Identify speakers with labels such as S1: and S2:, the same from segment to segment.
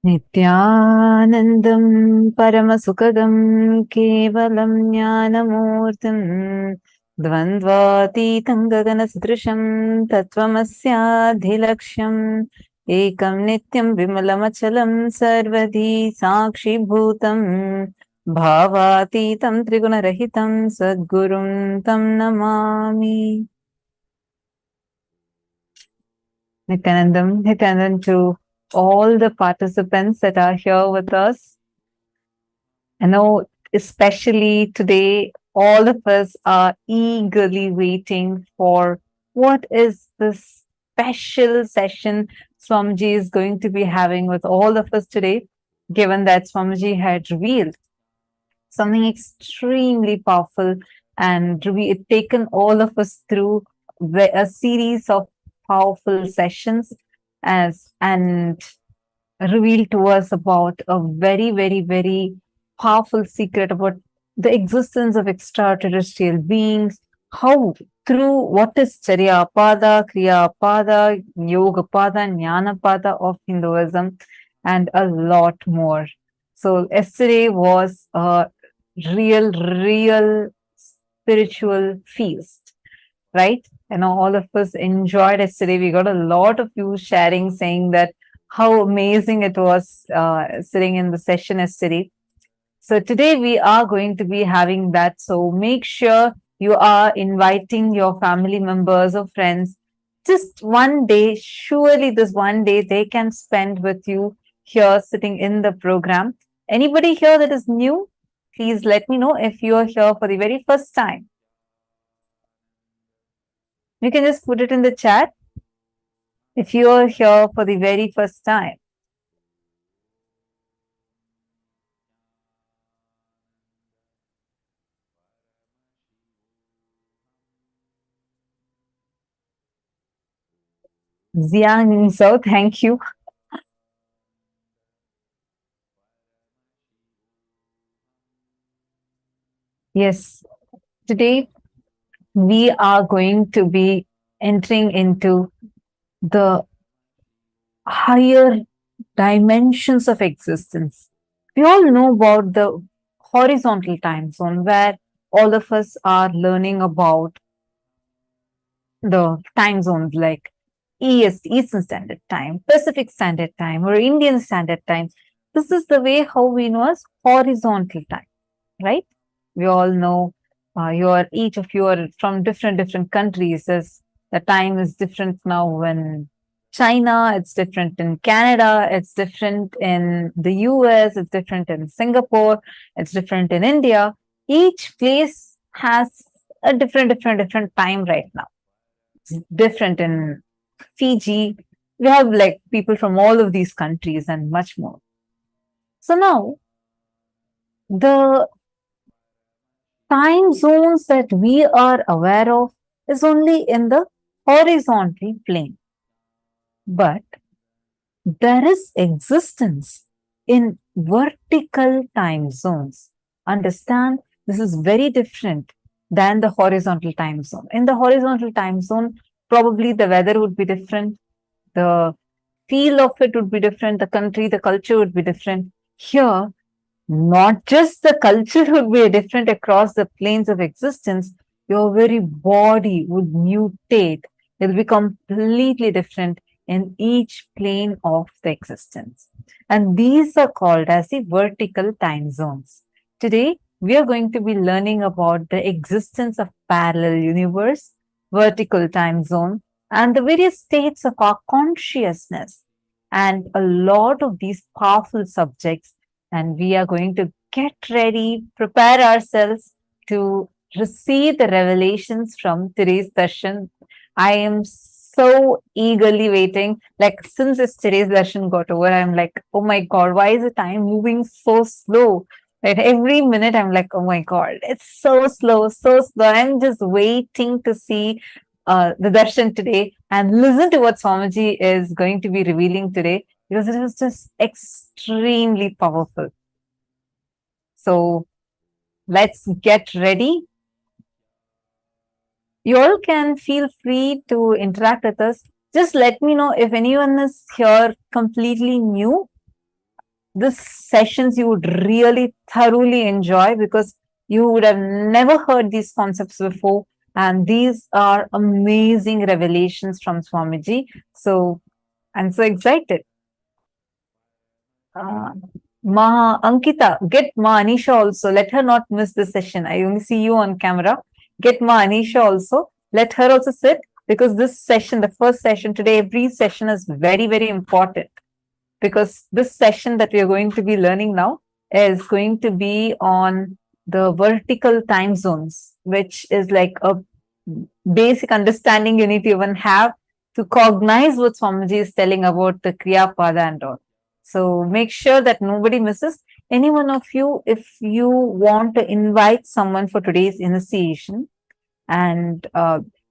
S1: Nithyanandam Paramasukadam Kevalam Jnanamurtam Dvandvatitam Gaganasdrisham Tattvamasya Ekam Nityam Vimalamachalam Sarvadhi Sakshi Bhutam Bhavatitam Trigunarahitam Sadgurum Tam Namami. Nityanandam to all the participants that are here with us. I know, especially today, all of us are eagerly waiting for what is this special session Swamiji is going to be having with all of us today, given that Swamiji had revealed something extremely powerful and taken all of us through a series of powerful sessions and revealed to us about a very, very, very powerful secret about the existence of extraterrestrial beings, how through what is Charya Pada, Kriya Pada, Yoga Pada, Jnana Pada of Hinduism, and a lot more. So yesterday was a real spiritual feast, right? All of us enjoyed yesterday. We got a lot of you sharing, saying that how amazing it was sitting in the session yesterday. So today we are going to be having that. So make sure you are inviting your family members or friends. Just one day, surely this one day they can spend with you here sitting in the program. Anybody here that is new, please let me know if you are here for the very first time. You can just put it in the chat if you are here for the very first time. Ziang so thank you. Yes, today we are going to be entering into the higher dimensions of existence. We all know about the horizontal time zone where all of us are learning about the time zones like EST, Eastern Standard Time, Pacific Standard Time, or Indian Standard Time. This is the way how we know as horizontal time, right? We all know each of you are from different countries. As the time is different now in China, it's different in Canada, it's different in the US, it's different in Singapore, it's different in India. Each place has a different time right now. It's different in Fiji. We have like people from all of these countries and much more. So now the time zones that we are aware of is only in the horizontal plane. But there is existence in vertical time zones. Understand, this is very different than the horizontal time zone. In the horizontal time zone, probably the weather would be different, the feel of it would be different, the country, the culture would be different. Here, not just the culture would be different across the planes of existence, your very body would mutate. It will be completely different in each plane of the existence. And these are called as the vertical time zones. Today, we are going to be learning about the existence of parallel universe, vertical time zone, and the various states of our consciousness, and a lot of these powerful subjects. And we are going to get ready, prepare ourselves to receive the revelations from today's darshan. I am so eagerly waiting. Like, since today's darshan got over, I'm like, oh my God, why is the time moving so slow? Right? Every minute, I'm like, oh my God, it's so slow, so slow. I'm just waiting to see the darshan today and listen to what Swamiji is going to be revealing today, because it was just extremely powerful. So let's get ready. You all can feel free to interact with us. Just let me know if anyone is here completely new. this sessions you would really thoroughly enjoy, because you would have never heard these concepts before. And these are amazing revelations from Swamiji. So I'm so excited. Ma Ankita, get Ma Anisha also. Let her not miss the session. I only see you on camera. Get Ma Anisha also. Let her also sit, because this session, the first session today, every session is very, very important, because this session that we are going to be learning now is going to be on the vertical time zones, which is like a basic understanding you need to even have to cognize what Swamiji is telling about the Kriya Pada and all. So make sure that nobody misses. Any one of you, if you want to invite someone for today's initiation and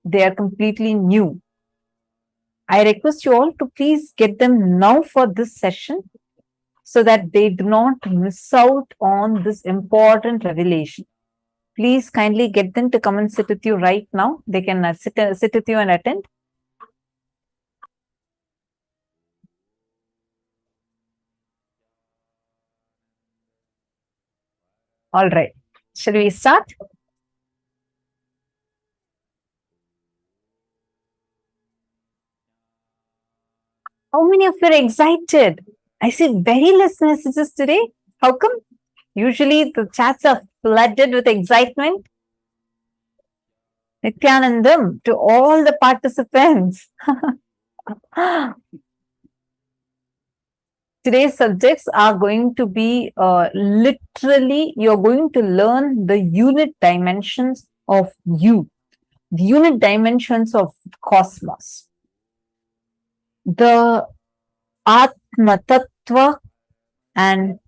S1: they are completely new, I request you all to please get them now for this session, so that they do not miss out on this important revelation. Please kindly get them to come and sit with you right now. They can sit with you and attend. All right. Shall we start? How many of you are excited? I see very less messages today. How come? Usually the chats are flooded with excitement. Nithyanandam to all the participants. Today's subjects are going to be literally, you're going to learn the unit dimensions of you, the unit dimensions of cosmos, the Atma Tattva and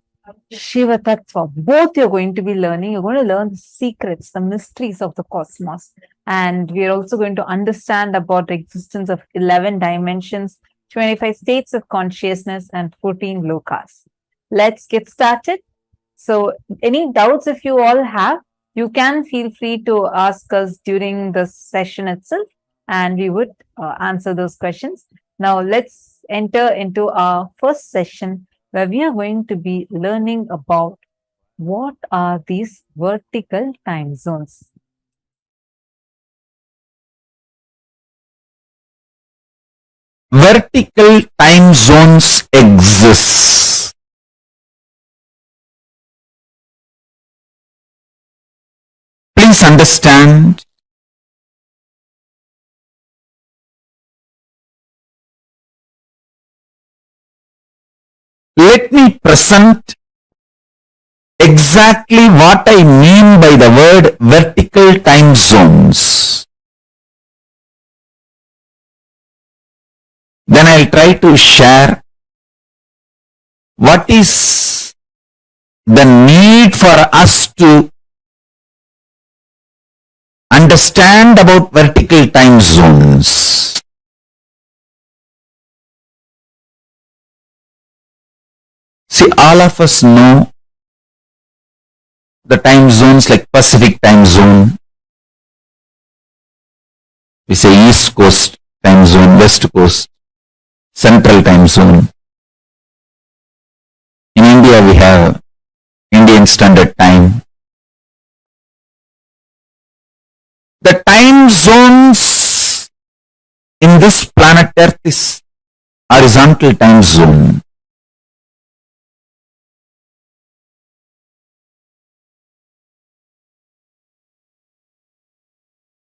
S1: Shiva Tattva. Both you're going to be learning. You're going to learn the secrets, the mysteries of the cosmos. And we are also going to understand about the existence of 11 dimensions, 25 states of consciousness, and 14 lokas. Let's get started. So any doubts if you all have, you can feel free to ask us during the session itself, and we would answer those questions. Now let's enter into our first session, where we are going to be learning about what are these vertical time zones.
S2: Vertical time zones exist. Please understand, let me present exactly what I mean by the word vertical time zones. Then I'll try to share what is the need for us to understand about vertical time zones. See, all of us know the time zones like Pacific time zone. We say East Coast time zone, West Coast, Central time zone. In India, we have Indian Standard Time. The time zones in this planet Earth is horizontal time zone.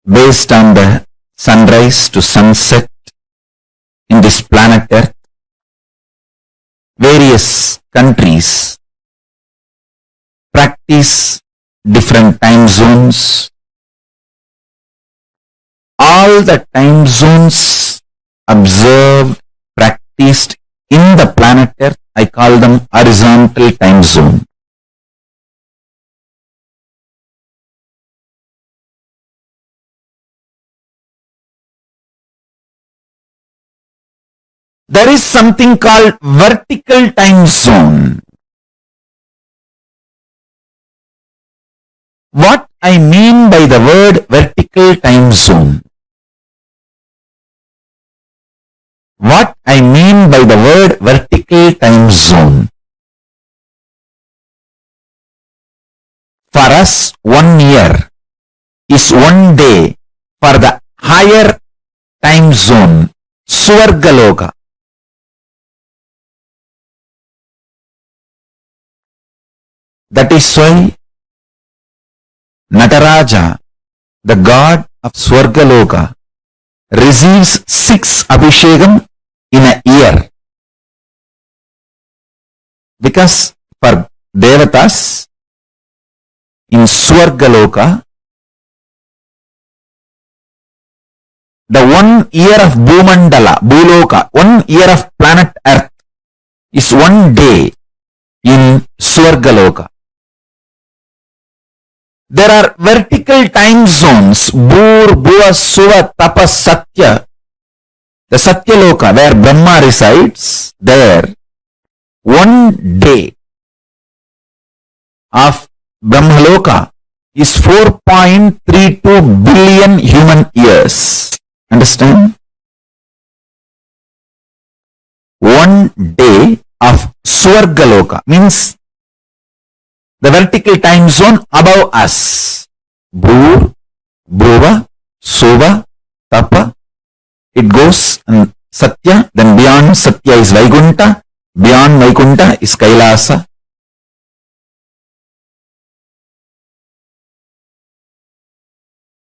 S2: Based on the sunrise to sunset in this planet Earth, various countries practice different time zones. All the time zones observed, practiced in the planet Earth, I call them horizontal time zone. There is something called vertical time zone. What I mean by the word vertical time zone? What I mean by the word vertical time zone? For us, 1 year is 1 day for the higher time zone, Swargaloka. That is why Nataraja, the god of Swargaloka, receives 6 Abhishekam in a year. Because for Devatas in Swargaloka, the 1 year of Bhumandala, Bhuloka, 1 year of planet Earth is 1 day in Swargaloka. There are vertical time zones, Bhur, Bhuva, Suva, Tapa, Satya. The Satyaloka, where Brahma resides, there 1 day of Brahmaloka is 4.32 billion human years. Understand? 1 day of Swargaloka means the vertical time zone above us. Bhur, Bhuva, Suva, Tapa. It goes and Satya, then beyond Satya is Vaikunta, beyond Vaikunta is Kailasa.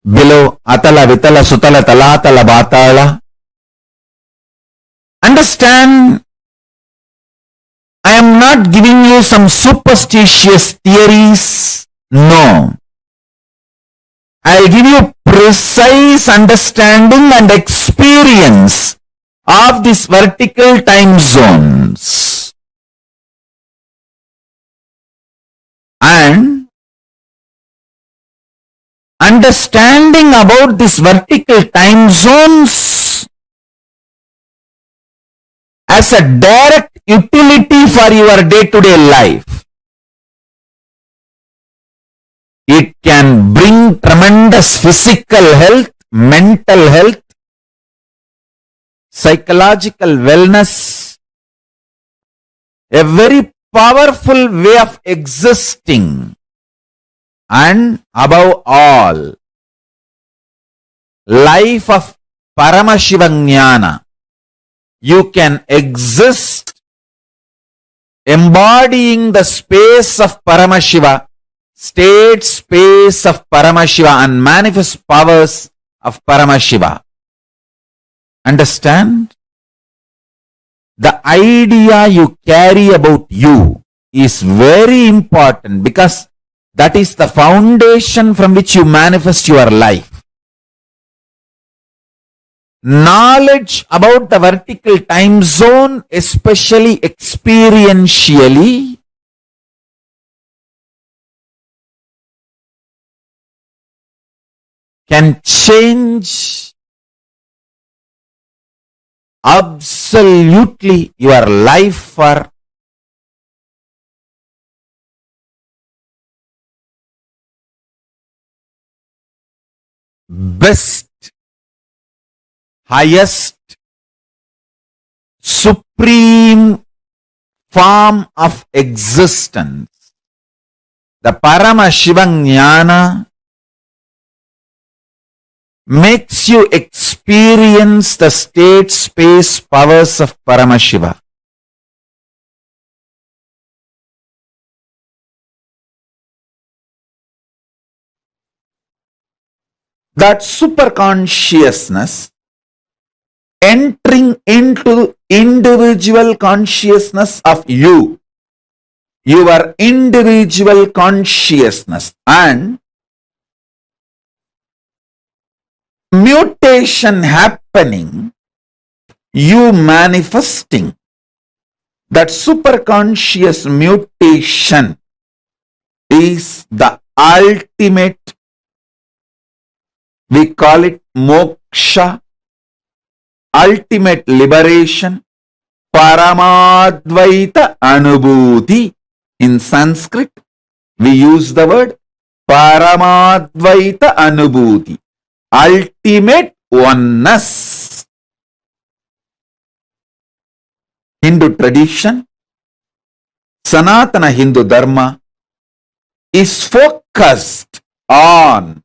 S2: Below Atala, Vitala, Sutala, Talatala, Batala. Understand, I am not giving you some superstitious theories. No. I will give you precise understanding and experience of these vertical time zones. And understanding about these vertical time zones as a direct utility for your day-to-day life. It can bring tremendous physical health, mental health, psychological wellness, a very powerful way of existing, and above all, life of Paramashivam. You can exist embodying the space of Paramashiva, state space of Paramashiva, and manifest powers of Paramashiva. Understand? The idea you carry about you is very important because that is the foundation from which you manifest your life. Knowledge about the vertical time zone, especially experientially, can change absolutely your life for best, highest, supreme form of existence. The Paramashivam makes you experience the state space powers of Paramashiva. That superconsciousness entering into individual consciousness of you, your individual consciousness, and mutation happening, you manifesting. That superconscious mutation is the ultimate, we call it moksha, ultimate liberation, Paramadvaita Anubhuti. In Sanskrit, we use the word Paramadvaita Anubhuti, ultimate oneness. Hindu tradition, Sanatana Hindu Dharma is focused focused on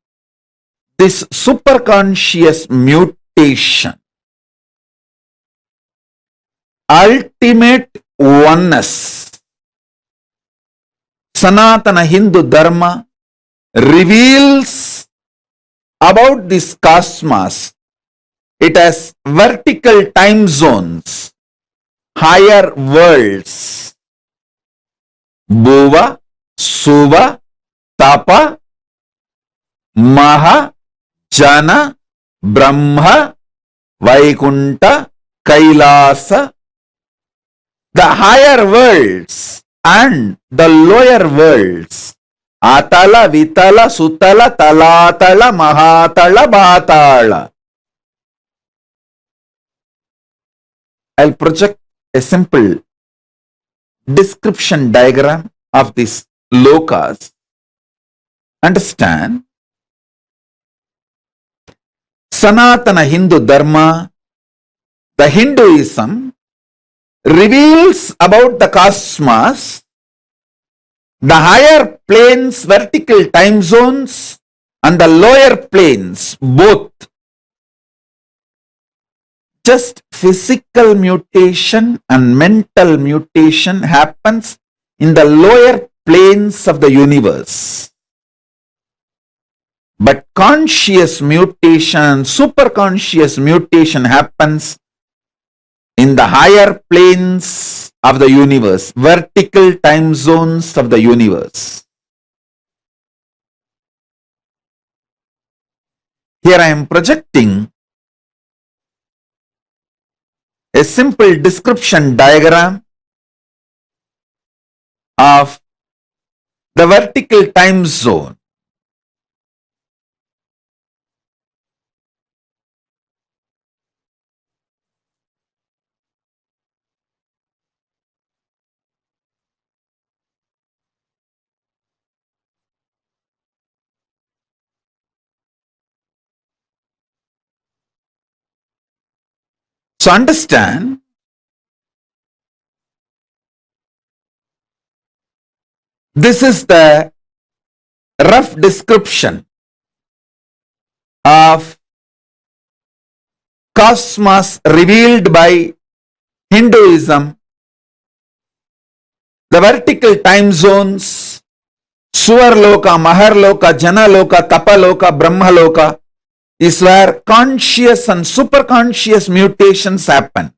S2: this superconscious mutation, ultimate oneness, Sanatana Hindu Dharma reveals about this cosmos. It has vertical time zones, higher worlds, Bhuva, Suva, Tapa, Maha, Jana, Brahma, Vaikunta, Kailasa, the higher worlds and the lower worlds, Atala, Vitala, Sutala, Talatala, Mahatala, Bhatala. I'll project a simple description diagram of these lokas. Understand? Sanatana Hindu Dharma, the Hinduism, reveals about the cosmos, the higher planes, vertical time zones, and the lower planes, both. Just physical mutation and mental mutation happens in the lower planes of the universe. But conscious mutation, superconscious mutation happens in the higher planes of the universe, vertical time zones of the universe. Here I am projecting a simple description diagram of the vertical time zone. So understand, this is the rough description of cosmos revealed by Hinduism, the vertical time zones, Suvarloka, Maharloka, Janaloka, Tapaloka, Brahmaloka, is where conscious and superconscious mutations happen.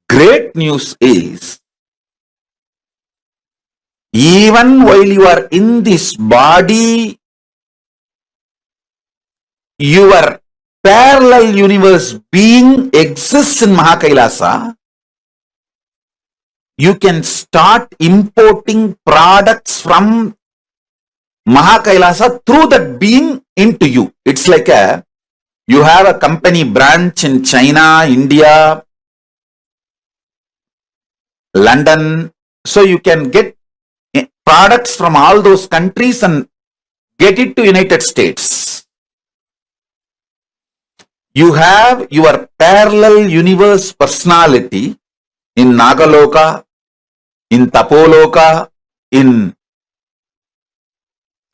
S2: Great news is, even while you are in this body, your parallel universe being exists in Mahakailasa. You can start importing products from Mahakailasa through that being into you. It's like you have a company branch in China, India, London. So you can get products from all those countries and get it to United States. You have your parallel universe personality in Nagaloka, in Tapoloka, in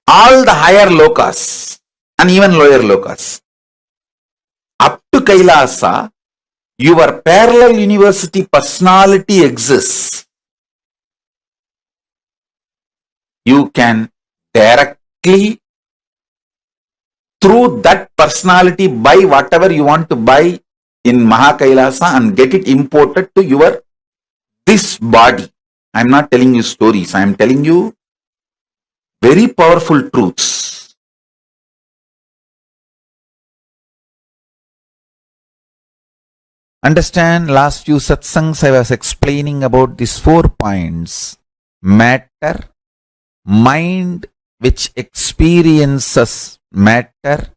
S2: all the higher lokas and even lower lokas. Up to Kailasa, your parallel university personality exists. You can directly, through that personality, buy whatever you want to buy in Mahakailasa and get it imported to this body. I am not telling you stories. I am telling you very powerful truths. Understand, last few satsangs I was explaining about these 4 points. Matter, mind which experiences matter,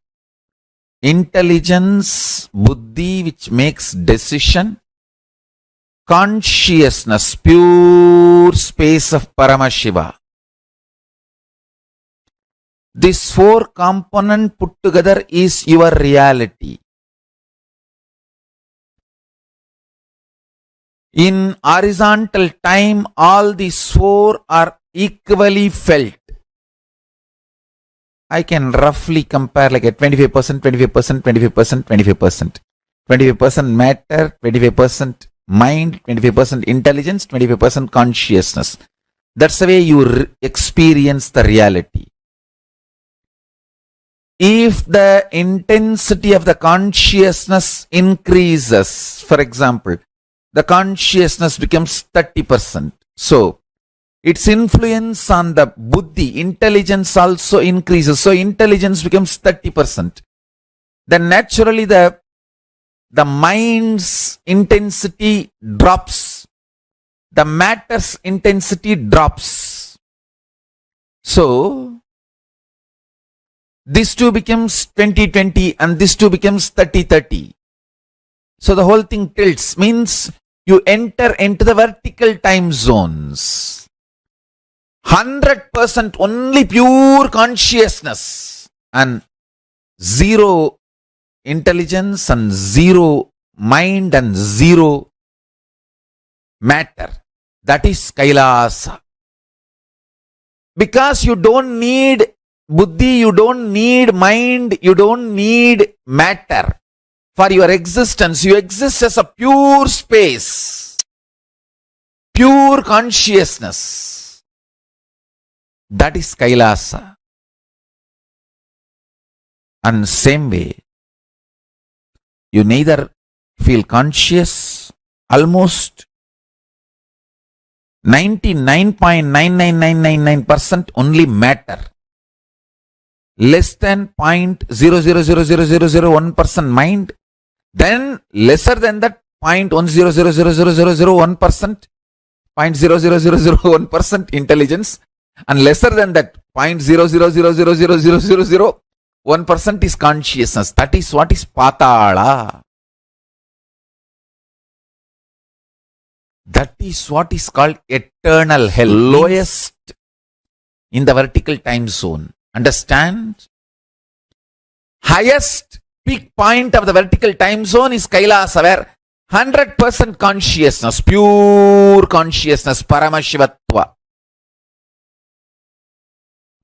S2: intelligence, buddhi which makes decision, consciousness, pure space of Paramashiva. This 4 component put together is your reality. In horizontal time, all these four are equally felt. I can roughly compare like a 25%, 25%, 25%, 25%. 25% matter, 25% mind, 25% intelligence, 25% consciousness. That's the way you experience the reality. If the intensity of the consciousness increases, for example, the consciousness becomes 30%. So, its influence on the buddhi, intelligence also increases. So, intelligence becomes 30%. Then naturally the mind's intensity drops. The matter's intensity drops. So, this two becomes 20-20 and this two becomes 30-30. So the whole thing tilts, means you enter into the vertical time zones. 100% only pure consciousness and zero intelligence and zero mind and zero matter. That is Kailasa. Because you don't need buddhi, you don't need mind, you don't need matter for your existence. You exist as a pure space, pure consciousness. That is Kailasa. And same way, you neither feel conscious, almost 99.99999% only matter, less than 0.0000001% mind, then lesser than that 0.1000001%, 0.00001% intelligence, and lesser than that 0.0000001% is consciousness. That is what is Patala. That is what is called eternal hell, lowest in the vertical time zone. Understand? Highest peak point of the vertical time zone is Kailasa, where 100% consciousness, pure consciousness, Paramashivatva.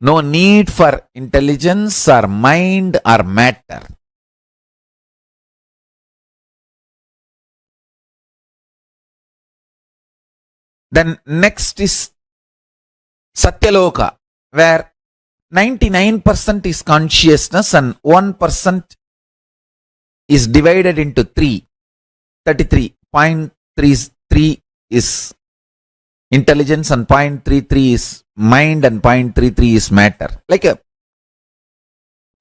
S2: No need for intelligence or mind or matter. Then next is Satyaloka, where 99% is consciousness and 1% is divided into 33.33 is intelligence and 0.33 is mind and 0.33 is matter.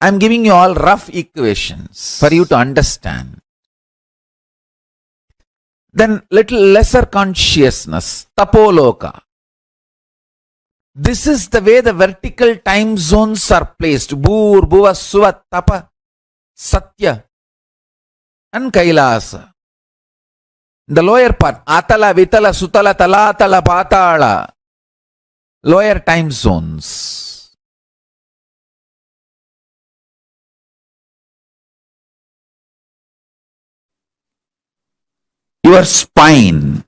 S2: I'm giving you all rough equations for you to understand. Then little lesser consciousness, Tapoloka. This is the way the vertical time zones are placed. Bhur, Bhuva, Suva, Tapa, Satya and Kailasa. The lower part, Atala, Vitala, Sutala, Talatala, Patala. Lower time zones. Your spine.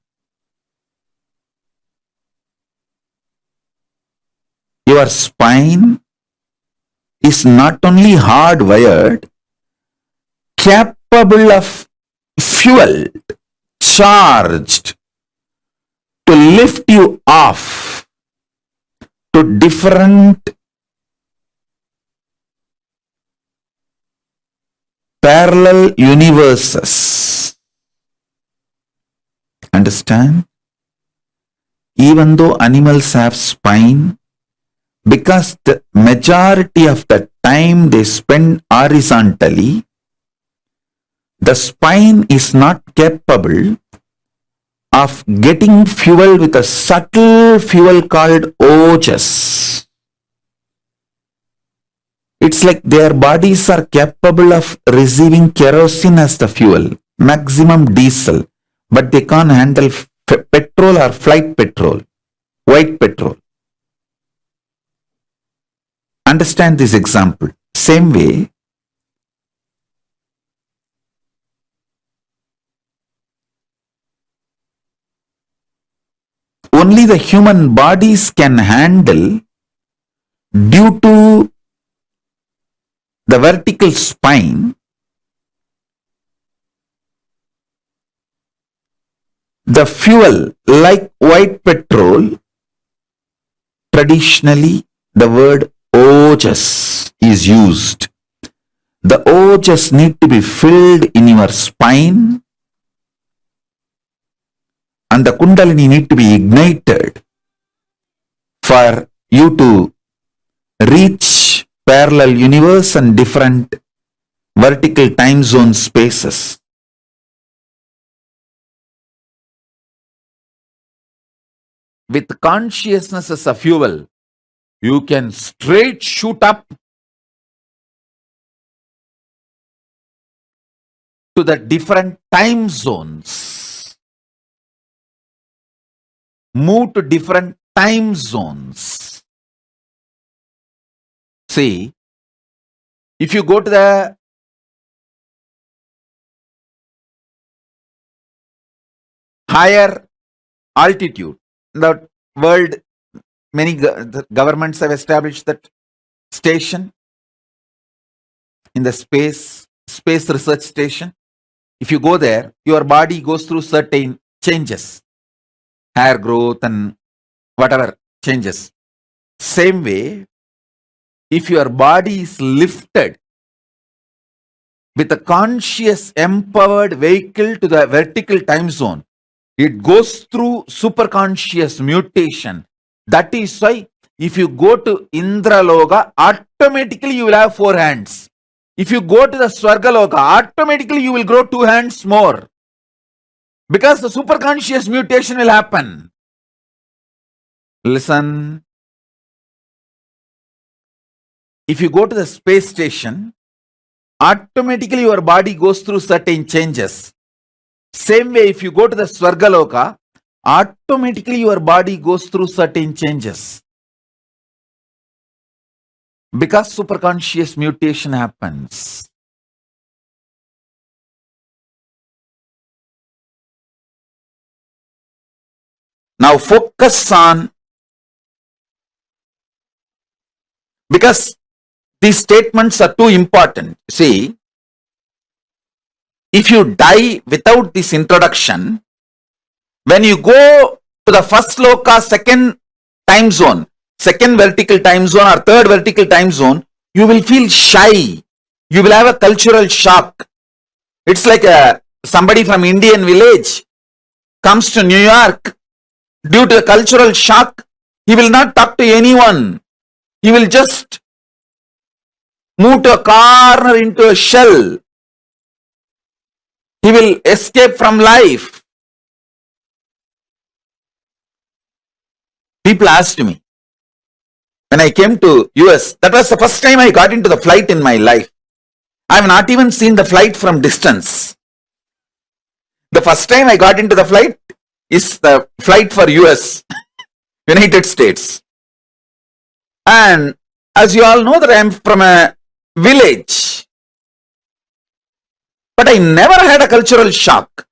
S2: Your spine is not only hardwired, capable of fueled, charged to lift you off to different parallel universes. Understand? Even though animals have spine, because the majority of the time they spend horizontally, the spine is not capable of getting fuel with a subtle fuel called ojas. It's like their bodies are capable of receiving kerosene as the fuel, maximum diesel, but they can't handle petrol or flight petrol, white petrol. Understand this example. Same way, only the human bodies can handle due to the vertical spine. The fuel, like white petrol, traditionally the word ojas is used. The ojas need to be filled in your spine, and the kundalini need to be ignited for you to reach parallel universe and different vertical time zone spaces. With consciousness as a fuel, you can straight shoot up to the different time zones. Move to different time zones. See, if you go to the higher altitude, the world, many governments have established that station in the space research station. If you go there, your body goes through certain changes, hair growth and whatever changes. Same way, if your body is lifted with a conscious empowered vehicle to the vertical time zone, it goes through superconscious mutation. That is why if you go to Indraloka, automatically you will have 4 hands. If you go to the Swargaloka, automatically you will grow 2 hands more. Because the superconscious mutation will happen. Listen. If you go to the space station, automatically your body goes through certain changes. Same way, if you go to the Swargaloka, automatically your body goes through certain changes. Because superconscious mutation happens. Now focus on, because these statements are too important. See, if you die without this introduction, when you go to the first loka, second time zone, second vertical time zone or third vertical time zone, you will feel shy. You will have a cultural shock. It's like somebody from Indian village comes to New York. Due to a cultural shock, he will not talk to anyone. He will just move to a corner into a shell. He will escape from life. People asked me, when I came to US, that was the first time I got into the flight in my life. I have not even seen the flight from distance. The first time I got into the flight is the flight for US, United States. And as you all know that I am from a village, but I never had a cultural shock.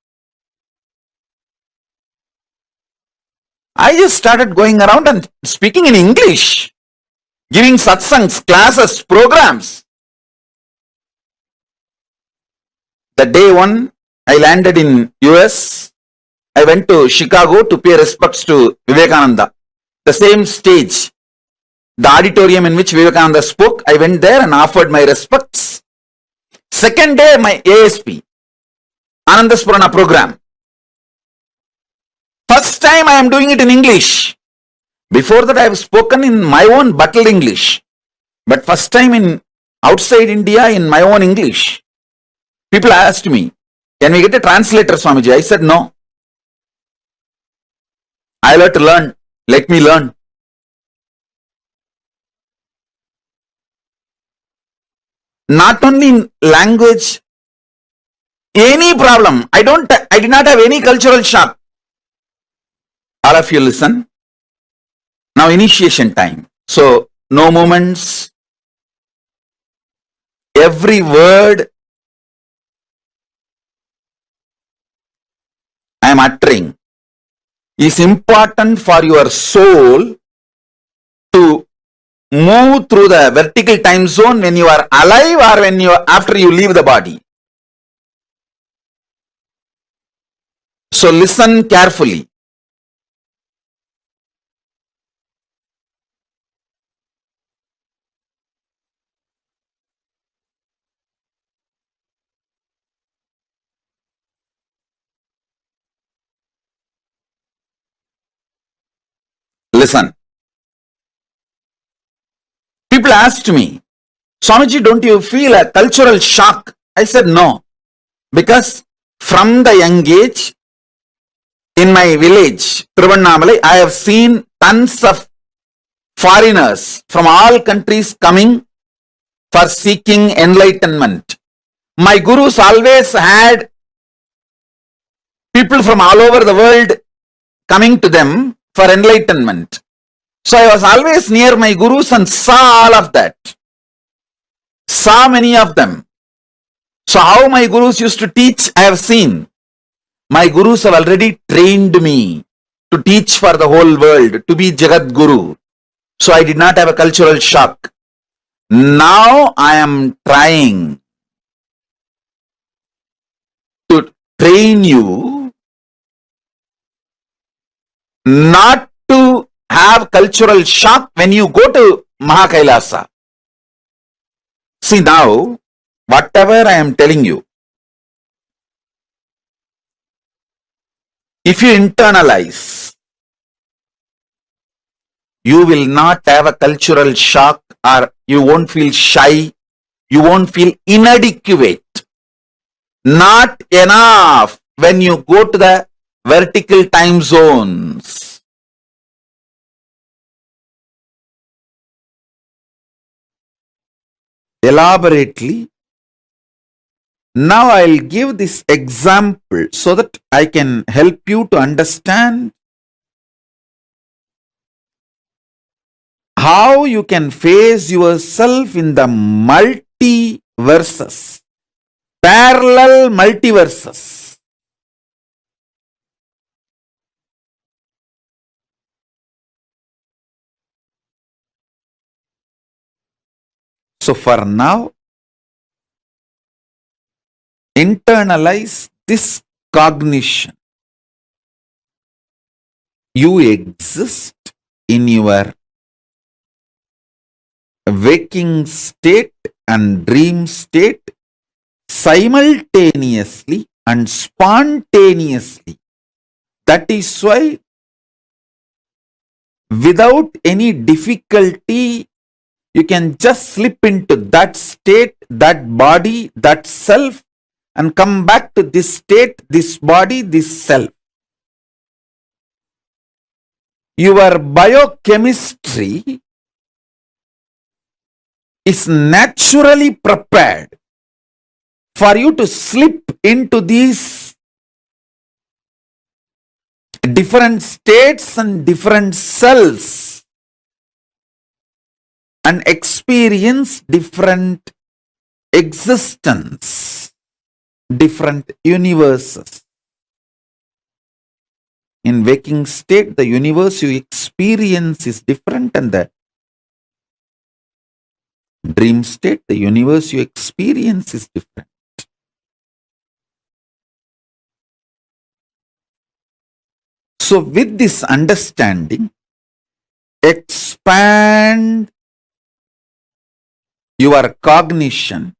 S2: I just started going around and speaking in English, giving satsangs, classes, programs. The day one I landed in US, I went to Chicago to pay respects to Vivekananda. The same stage, the auditorium in which Vivekananda spoke, I went there and offered my respects. Second day, my ASP, Anandaspurana program. First time I am doing it in English. Before that I have spoken in my own bottled English. But first time in outside India in my own English. People asked me, can we get a translator, Swamiji? I said no. I'll have to learn. Let me learn. Not only in language, any problem. I did not have any cultural shock. All of you listen. Now initiation time. So no movements. Every word I am uttering is important for your soul to move through the vertical time zone when you are alive or when you after you leave the body. So listen carefully. Listen. People asked me, Swamiji, don't you feel a cultural shock? I said no. Because from the young age, in my village, Thiruvannamalai, I have seen tons of foreigners from all countries coming for seeking enlightenment. My gurus always had people from all over the world coming to them for enlightenment. So I was always near my gurus and saw all of that. Saw many of them. So how my gurus used to teach, I have seen. My gurus have already trained me to teach for the whole world, to be Jagat Guru. So I did not have a cultural shock. Now I am trying to train you not to have cultural shock when you go to KAILASA. See now, whatever I am telling you, if you internalize, you will not have a cultural shock, or you won't feel shy, you won't feel inadequate. Not enough when you go to the vertical time zones. Elaborately, now I'll give this example so that I can help you to understand how you can face yourself in the multiverses, parallel multiverses. So for now, internalize this cognition. You exist in your waking state and dream state simultaneously and spontaneously. That is why without any difficulty, you can just slip into that state, that body, that self, and come back to this state, this body, this self. Your biochemistry is naturally prepared for you to slip into these different states and different cells and experience different existence, different universes. In waking state, the universe you experience is different, and the dream state, the universe you experience is different. So with this understanding, expand your cognition.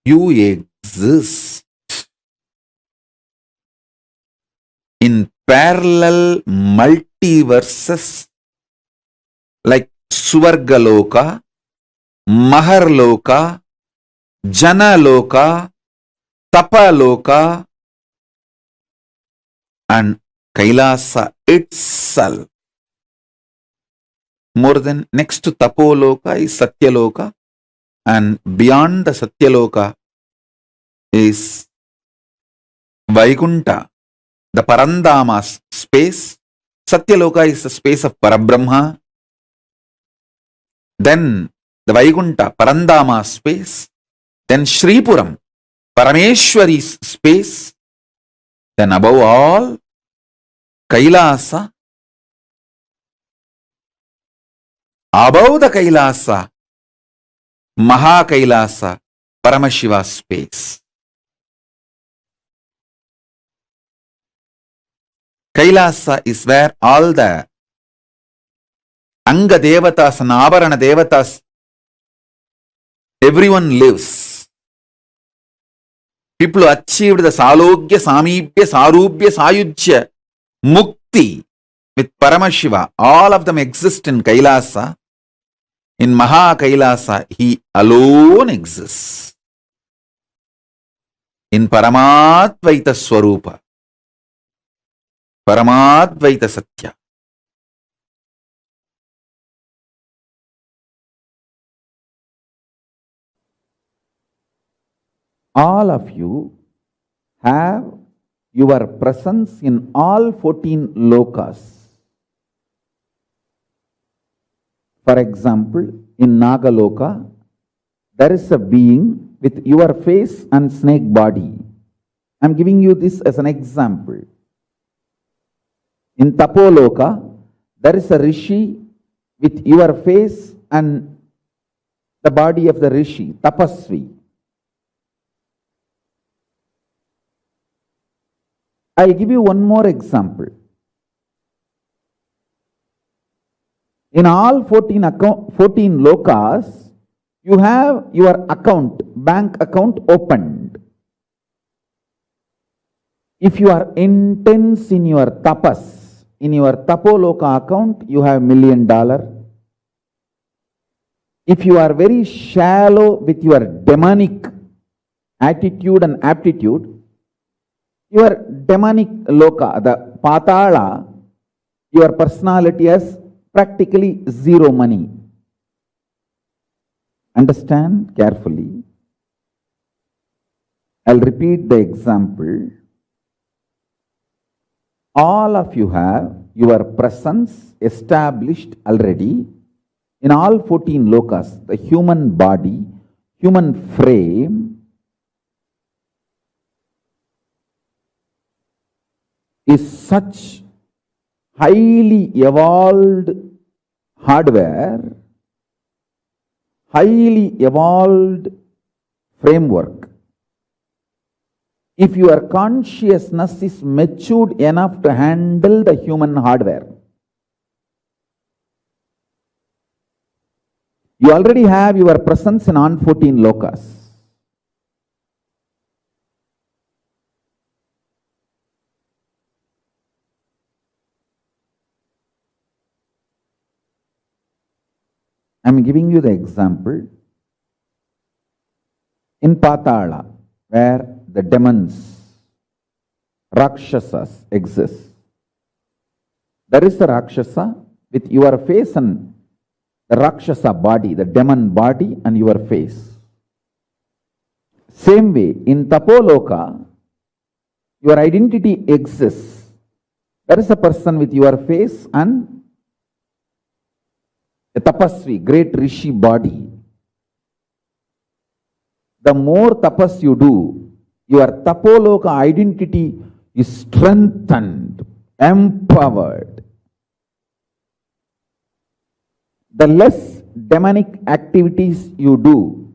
S2: You exist in parallel multiverses like Suvargaloka, Maharloka, Janaloka, Tapaloka, and Kailasa itself. More than next to Tapoloka is Satyaloka, and beyond the Satyaloka is Vaikunta, the Parandama space. Satyaloka is the space of Parabrahma. Then the Vaikunta, Parandama space. Then Shripuram, Parameshwari's space. Then above all, Kailasa, above the Kailasa, Maha Kailasa, Paramashiva space. Kailasa is where all the Anga Devatas and Avarana Devatas, everyone lives. People who achieved the Salogya, Samibhya, Sarubhya, Sayujya, Mukti with Paramashiva, all of them exist in Kailasa. In Maha Kailasa, he alone exists. In Paramadvaita Swarupa, Paramadvaita Satya. All of you have your presence in all 14 lokas. For example, in Nagaloka, there is a being with your face and snake body. I am giving you this as an example. In Tapoloka, there is a rishi with your face and the body of the rishi, Tapasvi. I'll give you one more example. In all 14 lokas, you have your account, bank account opened. If you are intense in your tapas, in your tapoloka account, you have $1 million. If you are very shallow with your demonic attitude and aptitude, your demonic loka, the patala, your personality has practically zero money. Understand carefully. I'll repeat the example. All of you have your presence established already in all 14 lokas. The human body, human frame, is such highly evolved hardware, highly evolved framework. If your consciousness is matured enough to handle the human hardware, you already have your presence in all 14 lokas. I am giving you the example. In Patala, where the demons, Rakshasas exist, there is a Rakshasa with your face and the Rakshasa body, the demon body and your face. Same way, in Tapoloka, your identity exists. There is a person with your face and a tapasvi, great rishi body. The more tapas you do, your tapoloka identity is strengthened, empowered. The less demonic activities you do,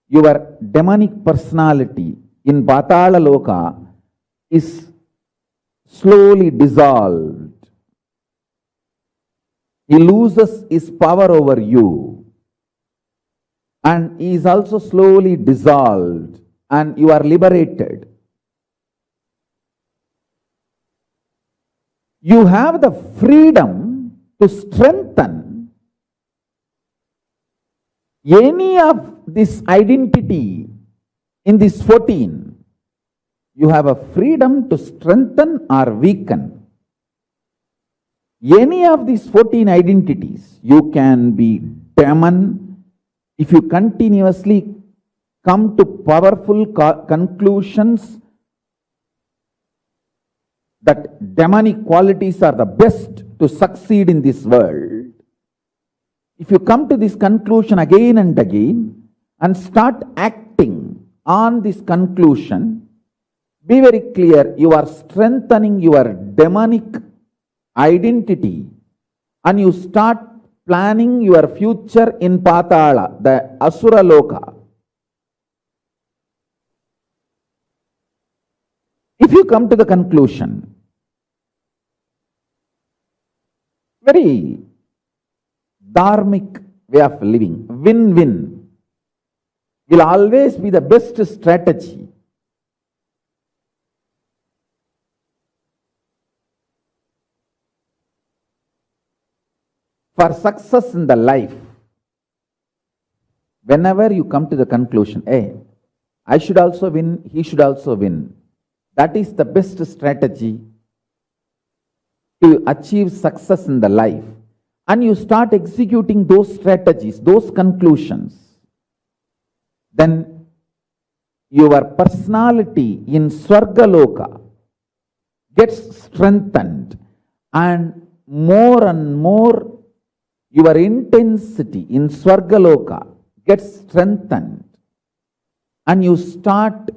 S2: your demonic personality in Patala Loka is slowly dissolved. He loses his power over you and he is also slowly dissolved and you are liberated. You have the freedom to strengthen any of this identity in this 14. You have a freedom to strengthen or weaken. Any of these 14 identities, you can be demon. If you continuously come to powerful conclusions that demonic qualities are the best to succeed in this world, if you come to this conclusion again and again and start acting on this conclusion, Be very clear, you are strengthening your demonic identity and you start planning your future in Patala, the Asura Loka. If you come to the conclusion, very dharmic way of living, win-win, will always be the best strategy. For success in the life, whenever you come to the conclusion, hey, I should also win, he should also win, that is the best strategy to achieve success in the life. And you start executing those strategies, those conclusions, then your personality in Swargaloka gets strengthened, and more your intensity in Swargaloka gets strengthened, and you start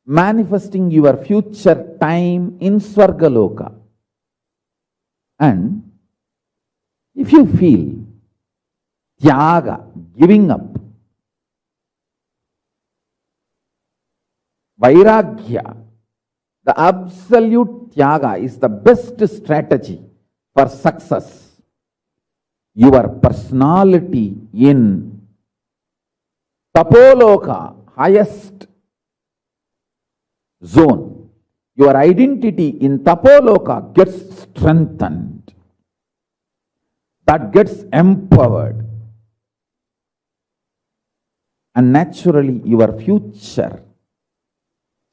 S2: manifesting your future time in Swargaloka. And if you feel tyaga, giving up, vairagya, the absolute tyaga is the best strategy for success. Your personality in Tapoloka, highest zone, your identity in Tapoloka gets strengthened. That gets empowered. And naturally your future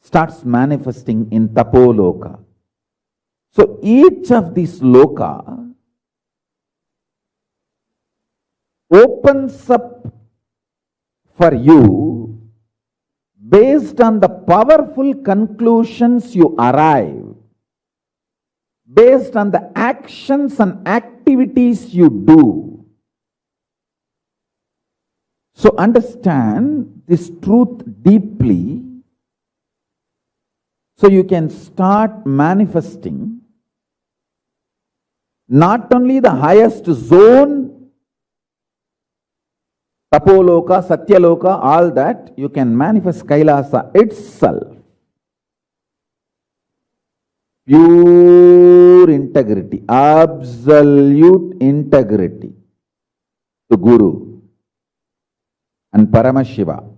S2: starts manifesting in Tapoloka. So each of these loka opens up for you based on the powerful conclusions you arrive, based on the actions and activities you do. So understand this truth deeply, so you can start manifesting not only the highest zone, Tapoloka, Satyaloka, all that, you can manifest Kailasa itself. Pure integrity, absolute integrity to Guru and Paramashiva.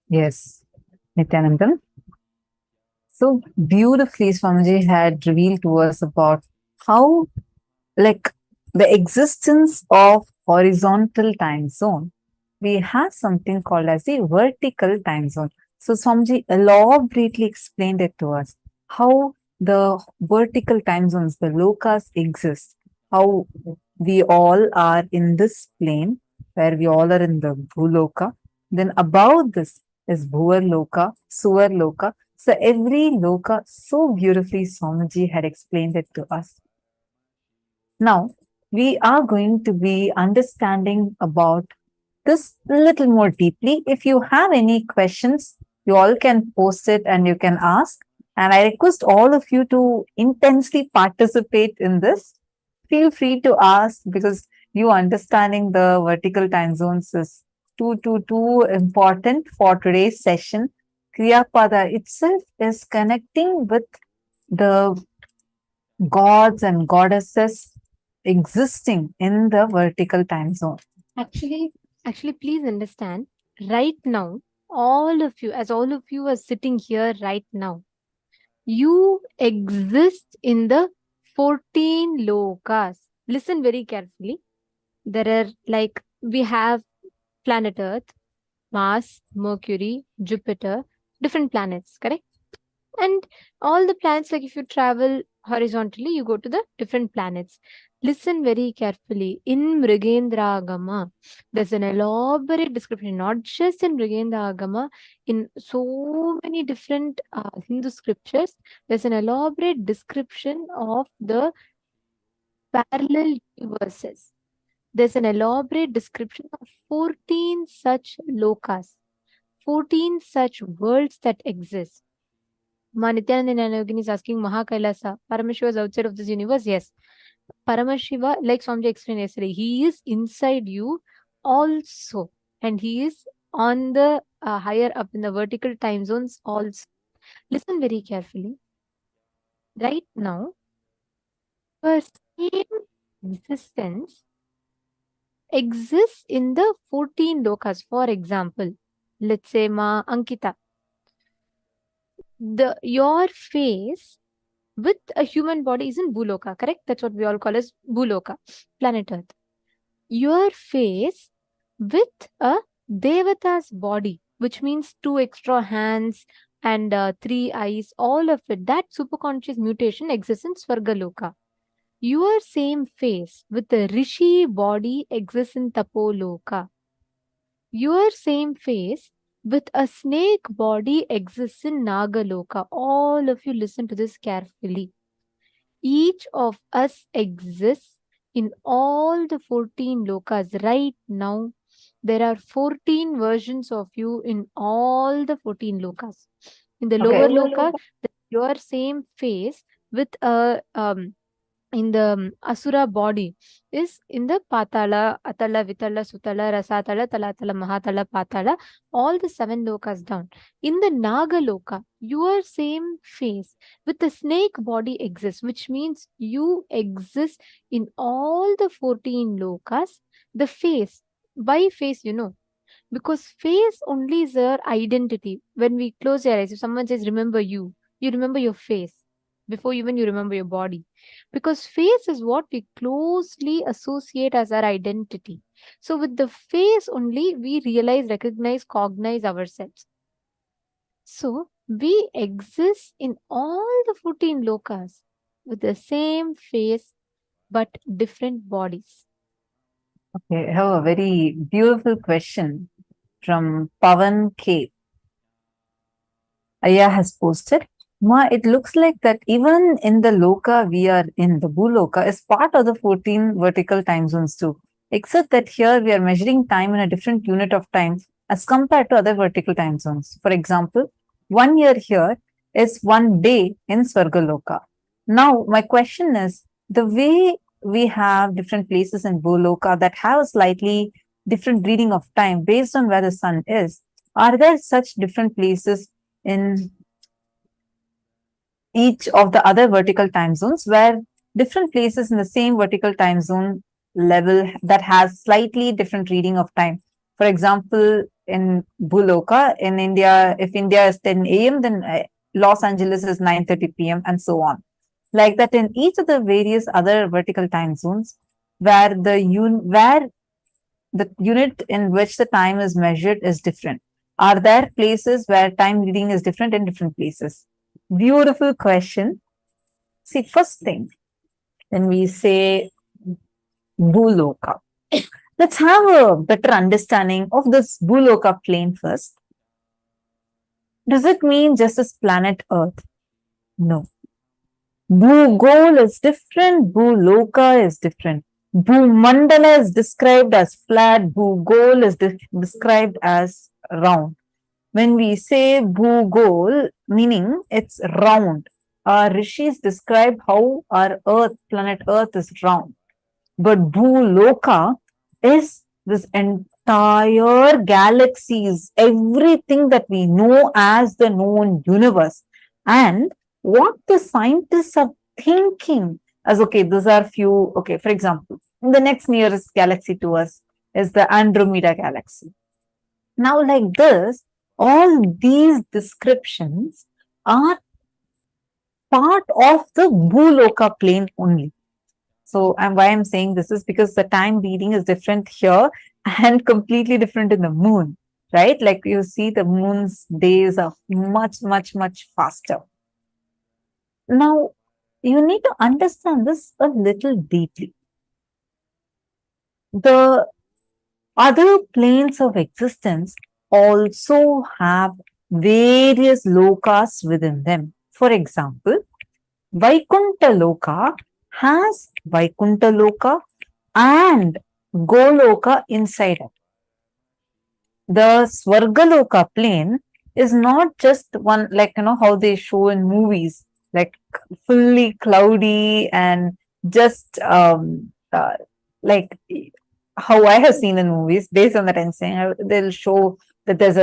S1: Yes, Nithyananda. So beautifully, Swamiji had revealed to us about how, like, the existence of horizontal time zone, we have something called as the vertical time zone. So Swamiji elaborately explained it to us how the vertical time zones, the lokas exist, how we all are in this plane where we all are in the bhuloka. Then above this is bhuvar loka, suvar loka. So every loka, so beautifully Swamiji had explained it to us. Now, we are going to be understanding about this little more deeply. If you have any questions, you all can post it and you can ask. And I request all of you to intensely participate in this. Feel free to ask because you understanding the vertical time zones is too important for today's session. Kriyapada itself is connecting with the gods and goddesses existing in the vertical time zone.
S3: Actually, actually, please understand, right now, all of you are sitting here right now, you exist in the 14 lokas. Listen very carefully. There are like, we have planet Earth, Mars, Mercury, Jupiter, different planets, correct? And all the planets, like if you travel horizontally, you go to the different planets. Listen very carefully. In Mrigendra Agama, there's an elaborate description, not just in Mrigendra Agama, in so many different Hindu scriptures, there's an elaborate description of the parallel universes. There's an elaborate description of 14 such lokas, 14 such worlds that exist. Nithyananda Yogini is asking Mahakailasa. Paramashiva is outside of this universe? Yes. Paramashiva, like Swamiji explained yesterday, he is inside you also. And he is on the higher up in the vertical time zones also. Listen very carefully. Right now, your same existence exists in the 14 lokas. For example, let's say Ma Ankita. Your face with a human body is in Bhuloka, correct? That's what we all call as Bhuloka, planet Earth. Your face with a Devata's body, which means 2 extra hands and 3 eyes, all of it, that superconscious mutation exists in Svargaloka. Your same face with a Rishi body exists in Tapoloka. Your same face with a snake body exists in Nagaloka. All of you listen to this carefully. Each of us exists in all the 14 lokas right now. There are 14 versions of you in all the 14 lokas. In the lower loka, your same face with a in the Asura body is in the Patala, Atala, Vitala, Sutala, Rasatala, Talatala, Mahatala, Patala, all the 7 lokas down. In the Naga Loka, your same face with the snake body exists, which means you exist in all the 14 lokas. The face, why face, because face only is our identity. When we close your eyes, if someone says, remember you remember your face before even you remember your body. Because face is what we closely associate as our identity. So with the face only, we realize, recognize, cognize ourselves. So we exist in all the 14 lokas with the same face but different bodies.
S1: Okay, I have a very beautiful question from Pavan K. Aya has posted. Ma, it looks like that even in the loka we are in, the Bhuloka is part of the 14 vertical time zones too. Except that here we are measuring time in a different unit of time as compared to other vertical time zones. For example, 1 year here is 1 day in Swargaloka. Now, my question is the way we have different places in Bhuloka that have a slightly different reading of time based on where the sun is, are there such different places in each of the other vertical time zones where different places in the same vertical time zone level that has slightly different reading of time? For example, in Bhuloka. In India, if India is 10 a.m., then Los Angeles is 9:30 p.m. and so on. Like that in each of the various other vertical time zones, where the unit in which the time is measured is different. Are there places where time reading is different in different places? Beautiful question. See, first thing, when we say Bhuloka, let's have a better understanding of this Bhuloka plane first. Does it mean just this planet Earth? No. Bhugol is different, Bhuloka is different. Bhumandala is described as flat, Bhugol is described as round. When we say Bhugol, meaning it's round, our rishis describe how our Earth, planet Earth, is round. But Bhuloka is this entire galaxies, everything that we know as the known universe. And what the scientists are thinking as, okay, these are few, okay, for example, the next nearest galaxy to us is the Andromeda galaxy. Now, like this, all these descriptions are part of the Bhuloka plane only. So, why I'm saying this is because the time reading is different here and completely different in the moon, right? Like you see, the moon's days are much, much, much faster. Now, you need to understand this a little deeply. The other planes of existence also have various lokas within them. For example, Vaikuntha Loka has Vaikuntha Loka and Goloka inside it. The Swargaloka plane is not just one, like, how they show in movies, like fully cloudy and just like how I have seen in movies. Based on that, I'm saying they'll show that there's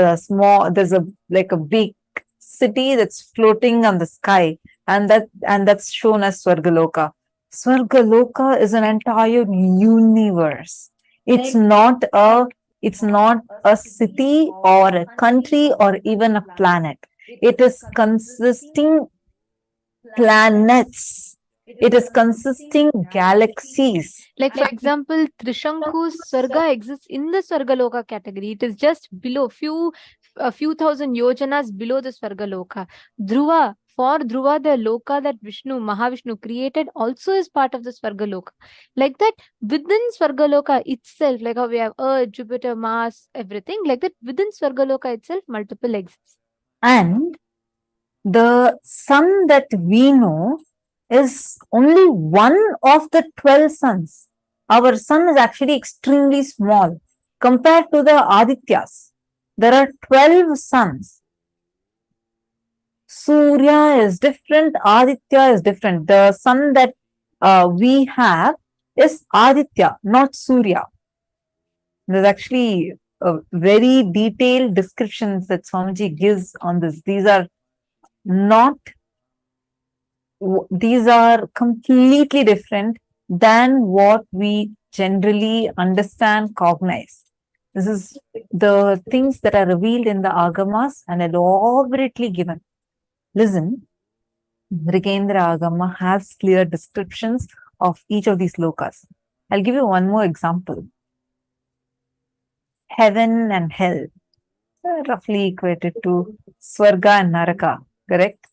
S1: a big city that's floating on the sky, and that's shown as Swargaloka. Swargaloka is an entire universe. It's not a city or a country or even a planet. It is consisting planets. It is consisting galaxies.
S3: Like, for example, Trishanku's Swarga exists in the Swargaloka category. It is just below, a few thousand yojanas below the Swargaloka. For Dhruva, the Loka that Mahavishnu created also is part of the Swargaloka. Like that, within Swargaloka itself, like how we have Earth, Jupiter, Mars, everything, like that, within Swargaloka itself, multiple exists.
S1: And the sun that we know is only one of the 12 suns. Our sun is actually extremely small compared to the Adityas. There are 12 suns. Surya is different, Aditya is different. The sun that we have is Aditya, not Surya. There's actually a very detailed descriptions that Swamiji gives on this. These are completely different than what we generally understand, cognize. This is the things that are revealed in the Agamas and elaborately given. Listen, Mrigendra Agama has clear descriptions of each of these lokas. I'll give you one more example. Heaven and hell, roughly equated to Swarga and Naraka, correct?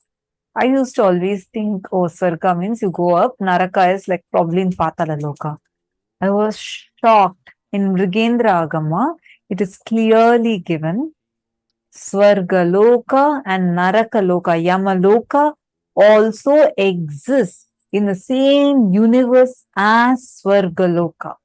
S1: I used to always think, oh, Swarga means you go up, Naraka is like probably in Patala Loka. I was shocked. In Mrigendra Agama, it is clearly given Swarga Loka and Naraka Loka, Yama Loka also exists in the same universe as Swarga Loka.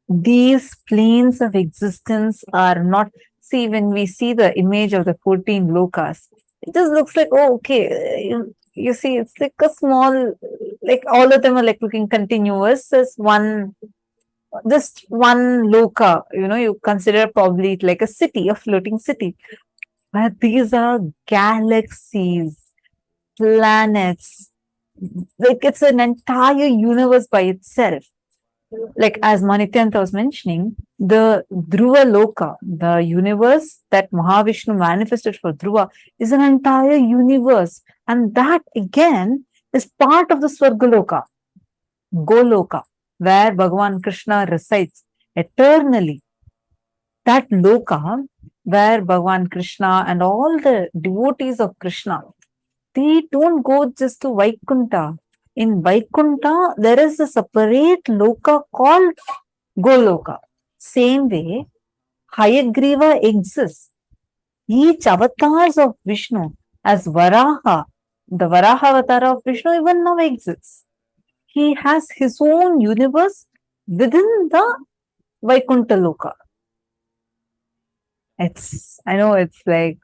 S1: These planes of existence are not, see, when we see the image of the 14 lokas, it just looks like, oh, okay, you see, it's like a small, like all of them are like looking continuous as just one loka, you consider probably it like a city, a floating city. But these are galaxies, planets, like it's an entire universe by itself. like as Nithyananda was mentioning, the Dhruva Loka, the universe that Mahavishnu manifested for Dhruva, is an entire universe. And that again is part of the Swargaloka, Goloka, where Bhagavan Krishna resides eternally. That Loka, where Bhagavan Krishna and all the devotees of Krishna, they don't go just to Vaikuntha. In Vaikuntha, there is a separate loka called Goloka. Same way, Hayagriva exists. Each avatars of Vishnu as Varaha, the Varaha avatar of Vishnu even now exists. He has his own universe within the Vaikuntha Loka. I know it's like,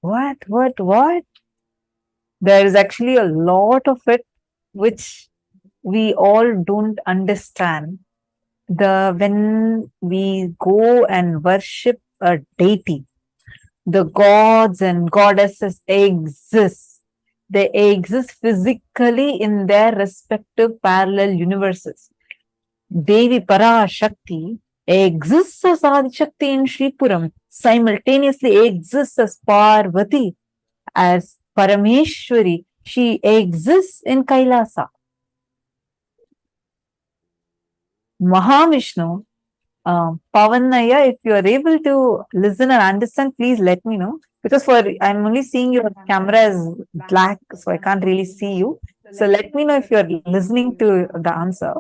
S1: what? There is actually a lot of it which we all don't understand. When we go and worship a deity, the gods and goddesses exist. They exist physically in their respective parallel universes. Devi Parashakti exists as Adishakti in Shripuram, simultaneously exists as Parvati, as Parameshwari. She exists in Kailasa. Mahavishnu, Pavanaya, if you are able to listen and understand, please let me know. Because I'm only seeing your camera is black, so I can't really see you. So let me know if you are listening to the answer.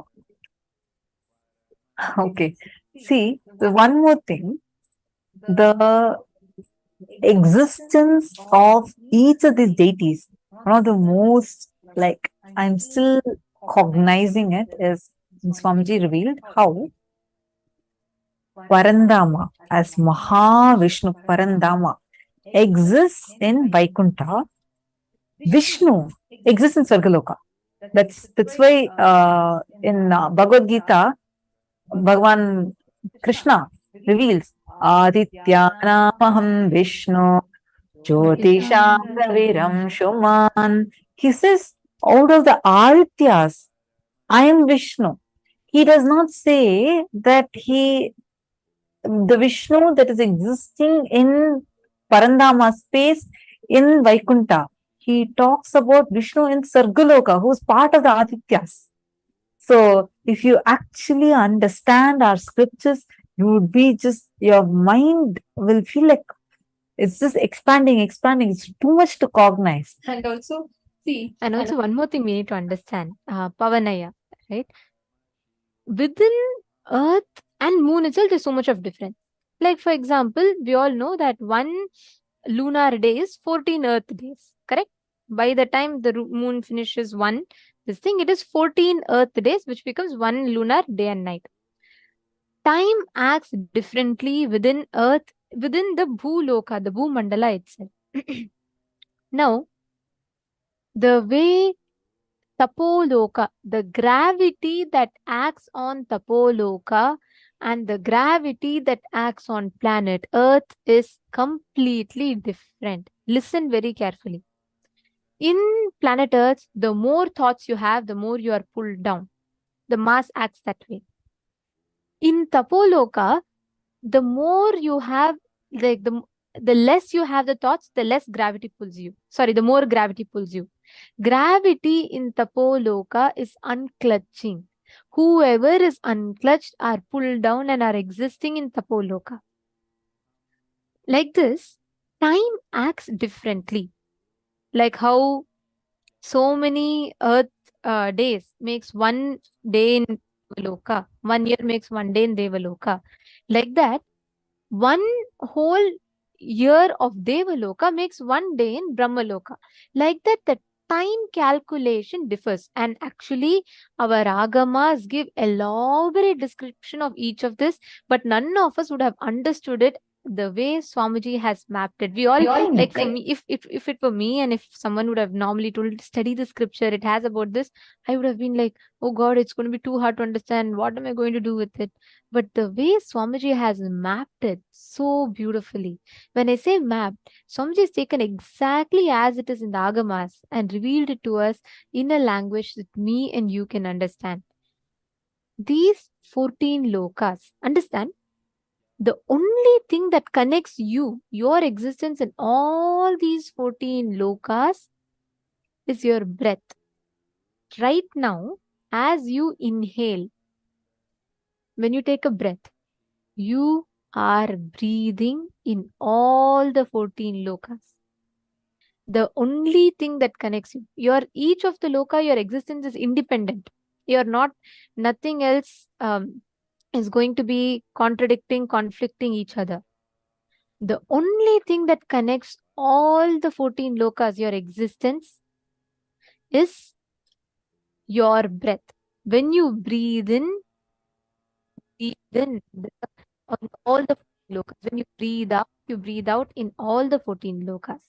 S1: Okay. See, one more thing. The existence of each of these deities, one of the most, like, I'm still cognizing it, is Swamiji revealed how Parandama, as Mahavishnu Parandama, exists in Vaikuntha. Vishnu exists in Swargaloka. That's why in Bhagavad Gita, Bhagavan Krishna reveals Adityanamaham Vishnu Jyotisham Raviram Shuman. He says, out of the Adityas, I am Vishnu. He does not say that the Vishnu that is existing in Parandama space in Vaikuntha. He talks about Vishnu in Sargaloka, who is part of the Adityas. So, if you actually understand our scriptures, you would be your mind will feel like it's just expanding. It's too much to cognize.
S3: And also, one more thing we need to understand, Pavanaya, right? Within Earth and Moon itself, there's so much of difference. Like, for example, we all know that one lunar day is 14 Earth days, correct? By the time the Moon finishes it is 14 Earth days, which becomes one lunar day and night. Time acts differently within Earth, within the Bhuloka, the Bhumandala itself. Now, the way Tapoloka, the gravity that acts on Tapoloka and the gravity that acts on planet Earth is completely different. Listen very carefully. In planet Earth, the more thoughts you have, the more you are pulled down. The mass acts that way. In Tapoloka, the more you have, like the less you have the thoughts, the less gravity pulls you. Sorry, the more gravity pulls you. Gravity in Tapoloka is unclutching. Whoever is unclutched are pulled down and are existing in Tapoloka. Like this, time acts differently. Like how so many Earth days makes one day in Devaloka. 1 year makes one day in Devaloka. Like that, one whole year of Devaloka makes one day in Brahmaloka. Like that, the time calculation differs. And actually, our agamas give elaborate description of each of this, but none of us would have understood it the way Swamiji has mapped it. We all like, for me, if it were me and if someone would have normally told study the scripture, it has about this, I would have been like, oh God, it's going to be too hard to understand. What am I going to do with it? But the way Swamiji has mapped it so beautifully. When I say mapped, Swamiji has taken exactly as it is in the Agamas and revealed it to us in a language that me and you can understand. these 14 lokas. Understand? The only thing that connects you, your existence in all these 14 lokas is your breath. Right now, as you inhale, when you take a breath, you are breathing in all the 14 lokas. The only thing that connects you, each of the loka, your existence is independent. You're not, nothing else is going to be contradicting, conflicting each other. The only thing that connects all the 14 lokas, your existence, is your breath. When you breathe in on all the 14 lokas. When you breathe out in all the 14 lokas.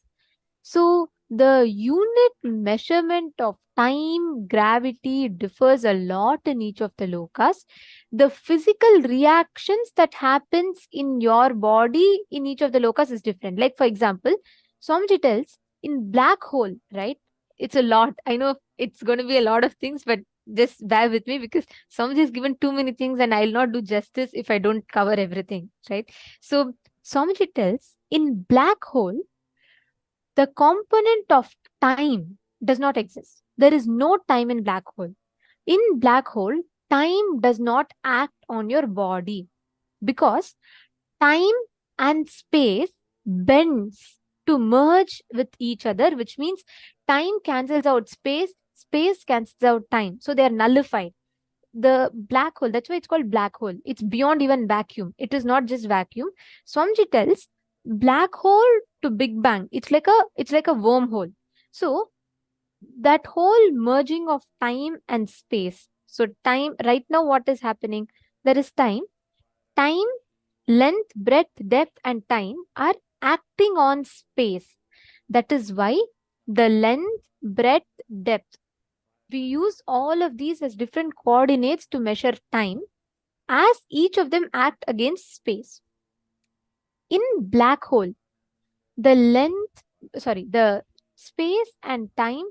S3: So the unit measurement of time, gravity differs a lot in each of the lokas. The physical reactions that happens in your body in each of the lokas is different. Like for example, Swamiji tells in black hole, right? It's a lot. I know it's going to be a lot of things, but just bear with me because Swamiji has given too many things and I'll not do justice if I don't cover everything, right? So Swamiji tells in black hole, the component of time does not exist. There is no time in black hole. In black hole, time does not act on your body because time and space bends to merge with each other, which means time cancels out space, space cancels out time. So they are nullified. The black hole, that's why it's called black hole. It's beyond even vacuum. It is not just vacuum. Swamiji tells black hole to Big Bang, it's like a wormhole. So that whole merging of time and space. So time, right now what is happening? There is time, length, breadth, depth, and time are acting on space. That is why the length, breadth, depth, we use all of these as different coordinates to measure time as each of them act against space. In black hole, the space and time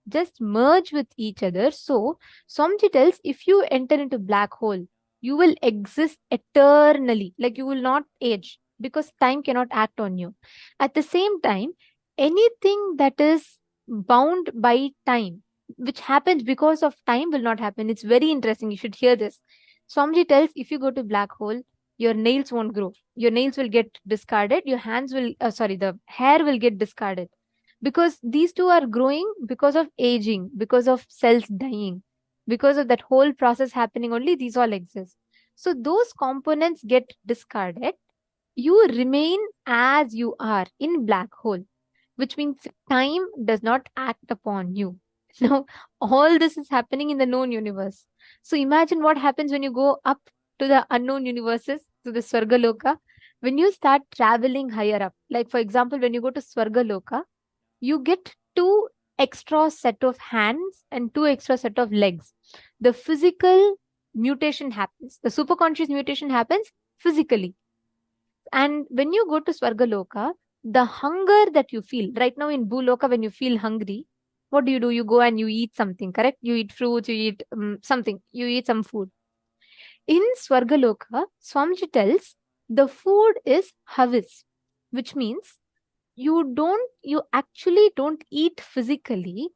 S3: just merge with each other. So Swamiji tells if you enter into black hole, you will exist eternally, like you will not age because time cannot act on you. At the same time, anything that is bound by time, which happens because of time, will not happen. It's very interesting. You should hear this. Swamiji tells if you go to black hole, your nails won't grow. Your nails will get discarded. Your the hair will get discarded because these two are growing because of aging, because of cells dying, because of that whole process happening. Only these all exist. So those components get discarded. You remain as you are in black hole, which means time does not act upon you. Now, all this is happening in the known universe. So imagine what happens when you go up to the unknown universes, to the Swargaloka. When you start traveling higher up, like for example, when you go to Swargaloka, you get two extra set of hands and two extra set of legs. The physical mutation happens. The superconscious mutation happens physically. And when you go to Swargaloka, the hunger that you feel right now in Bhuloka, when you feel hungry, what do? You go and you eat something, correct? You eat fruits, you eat something, you eat some food. In Swargaloka, Swamiji tells the food is havis, which means you actually don't eat physically.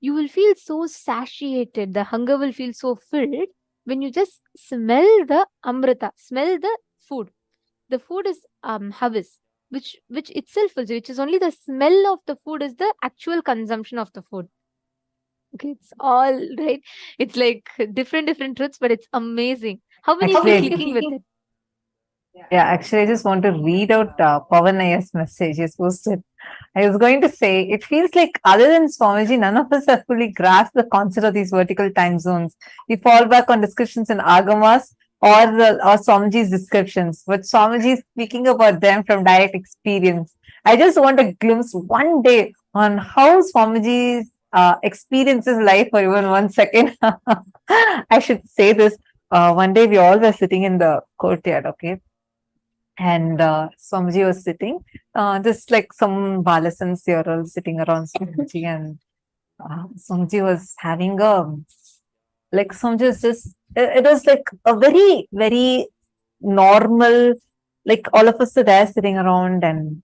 S3: You will feel so satiated. The hunger will feel so filled when you just smell the amrita, smell the food. The food is havis, which itself is, which is only the smell of the food is the actual consumption of the food. Okay, it's all right. It's like different truths, but it's amazing. How many of you
S1: Actually,
S3: clicking with it?
S1: yeah, actually, I just want to read out Pavanaya's message. He's posted. I was going to say, it feels like other than Swamiji, none of us have fully grasped the concept of these vertical time zones. We fall back on discussions in Agamas or Swamiji's descriptions, but Swamiji is speaking about them from direct experience. I just want a glimpse one day on how Swamiji experiences life for even 1 second. I should say this. One day we all were sitting in the courtyard, okay? And Swamiji was sitting, just like some Balasans, they all sitting around Swamiji, and Swamiji was having a Like Swamiji is just, it was like a very, very normal, like all of us are there sitting around, and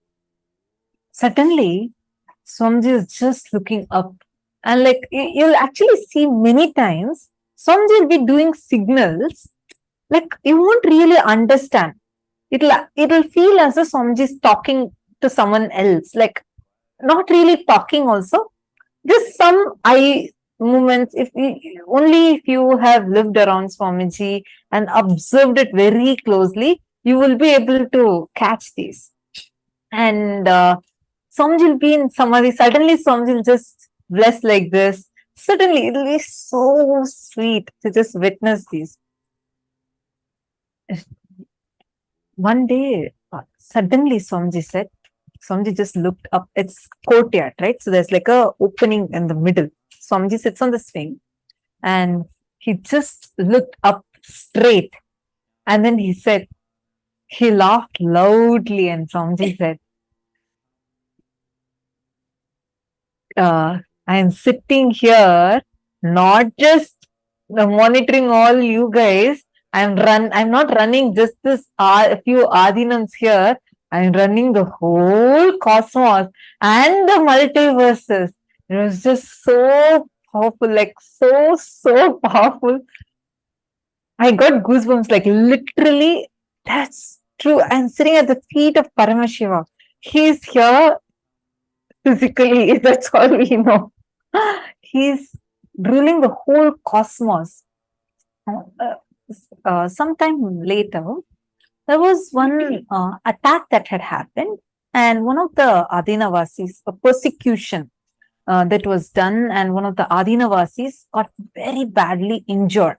S1: suddenly Swamiji is just looking up. And like you'll actually see many times, Swamiji will be doing signals, like you won't really understand. It'll feel as if Swamiji is talking to someone else, like not really talking also. Just some eye movements. Only if you have lived around Swamiji and observed it very closely, you will be able to catch these. And Swamiji will be in samadhi. Suddenly, Swamiji will just bless like this. Suddenly, it will be so sweet to just witness these. One day, suddenly Swamiji said, Swamiji just looked up. It's courtyard, right? So there's like a opening in the middle. Swamiji sits on the swing and he just looked up straight. And then he said, he laughed loudly, and Swamiji said, I am sitting here, not just monitoring all you guys. I'm not running just this a few Adinams here. I'm running the whole cosmos and the multiverses. It was just so powerful, like so powerful. I got goosebumps, like literally. That's true. I'm sitting at the feet of Paramashiva. He's here physically. That's all we know. He's ruling the whole cosmos. Sometime later, there was one attack that had happened, and one of the Adinavasis, a persecution that was done, and one of the Adinavasis got very badly injured.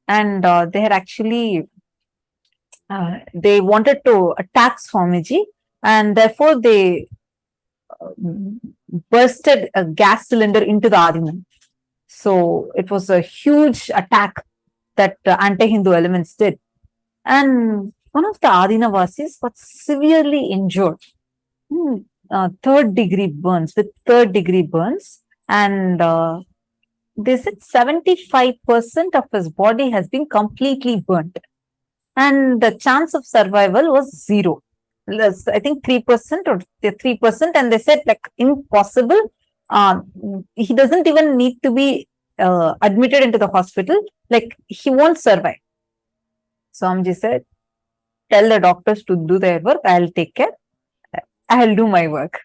S1: And they had actually, they wanted to attack Swamiji, and therefore they bursted a gas cylinder into the Adinam. So it was a huge attack that anti-Hindu elements did. And one of the Adinavasis got severely injured. Third degree burns, with third degree burns. And they said 75% of his body has been completely burnt. And the chance of survival was 0. I think 3% or 3%. And they said, like, impossible. He doesn't even need to be admitted into the hospital. Like, he won't survive. Swamiji said, tell the doctors to do their work. I'll take care. I'll do my work.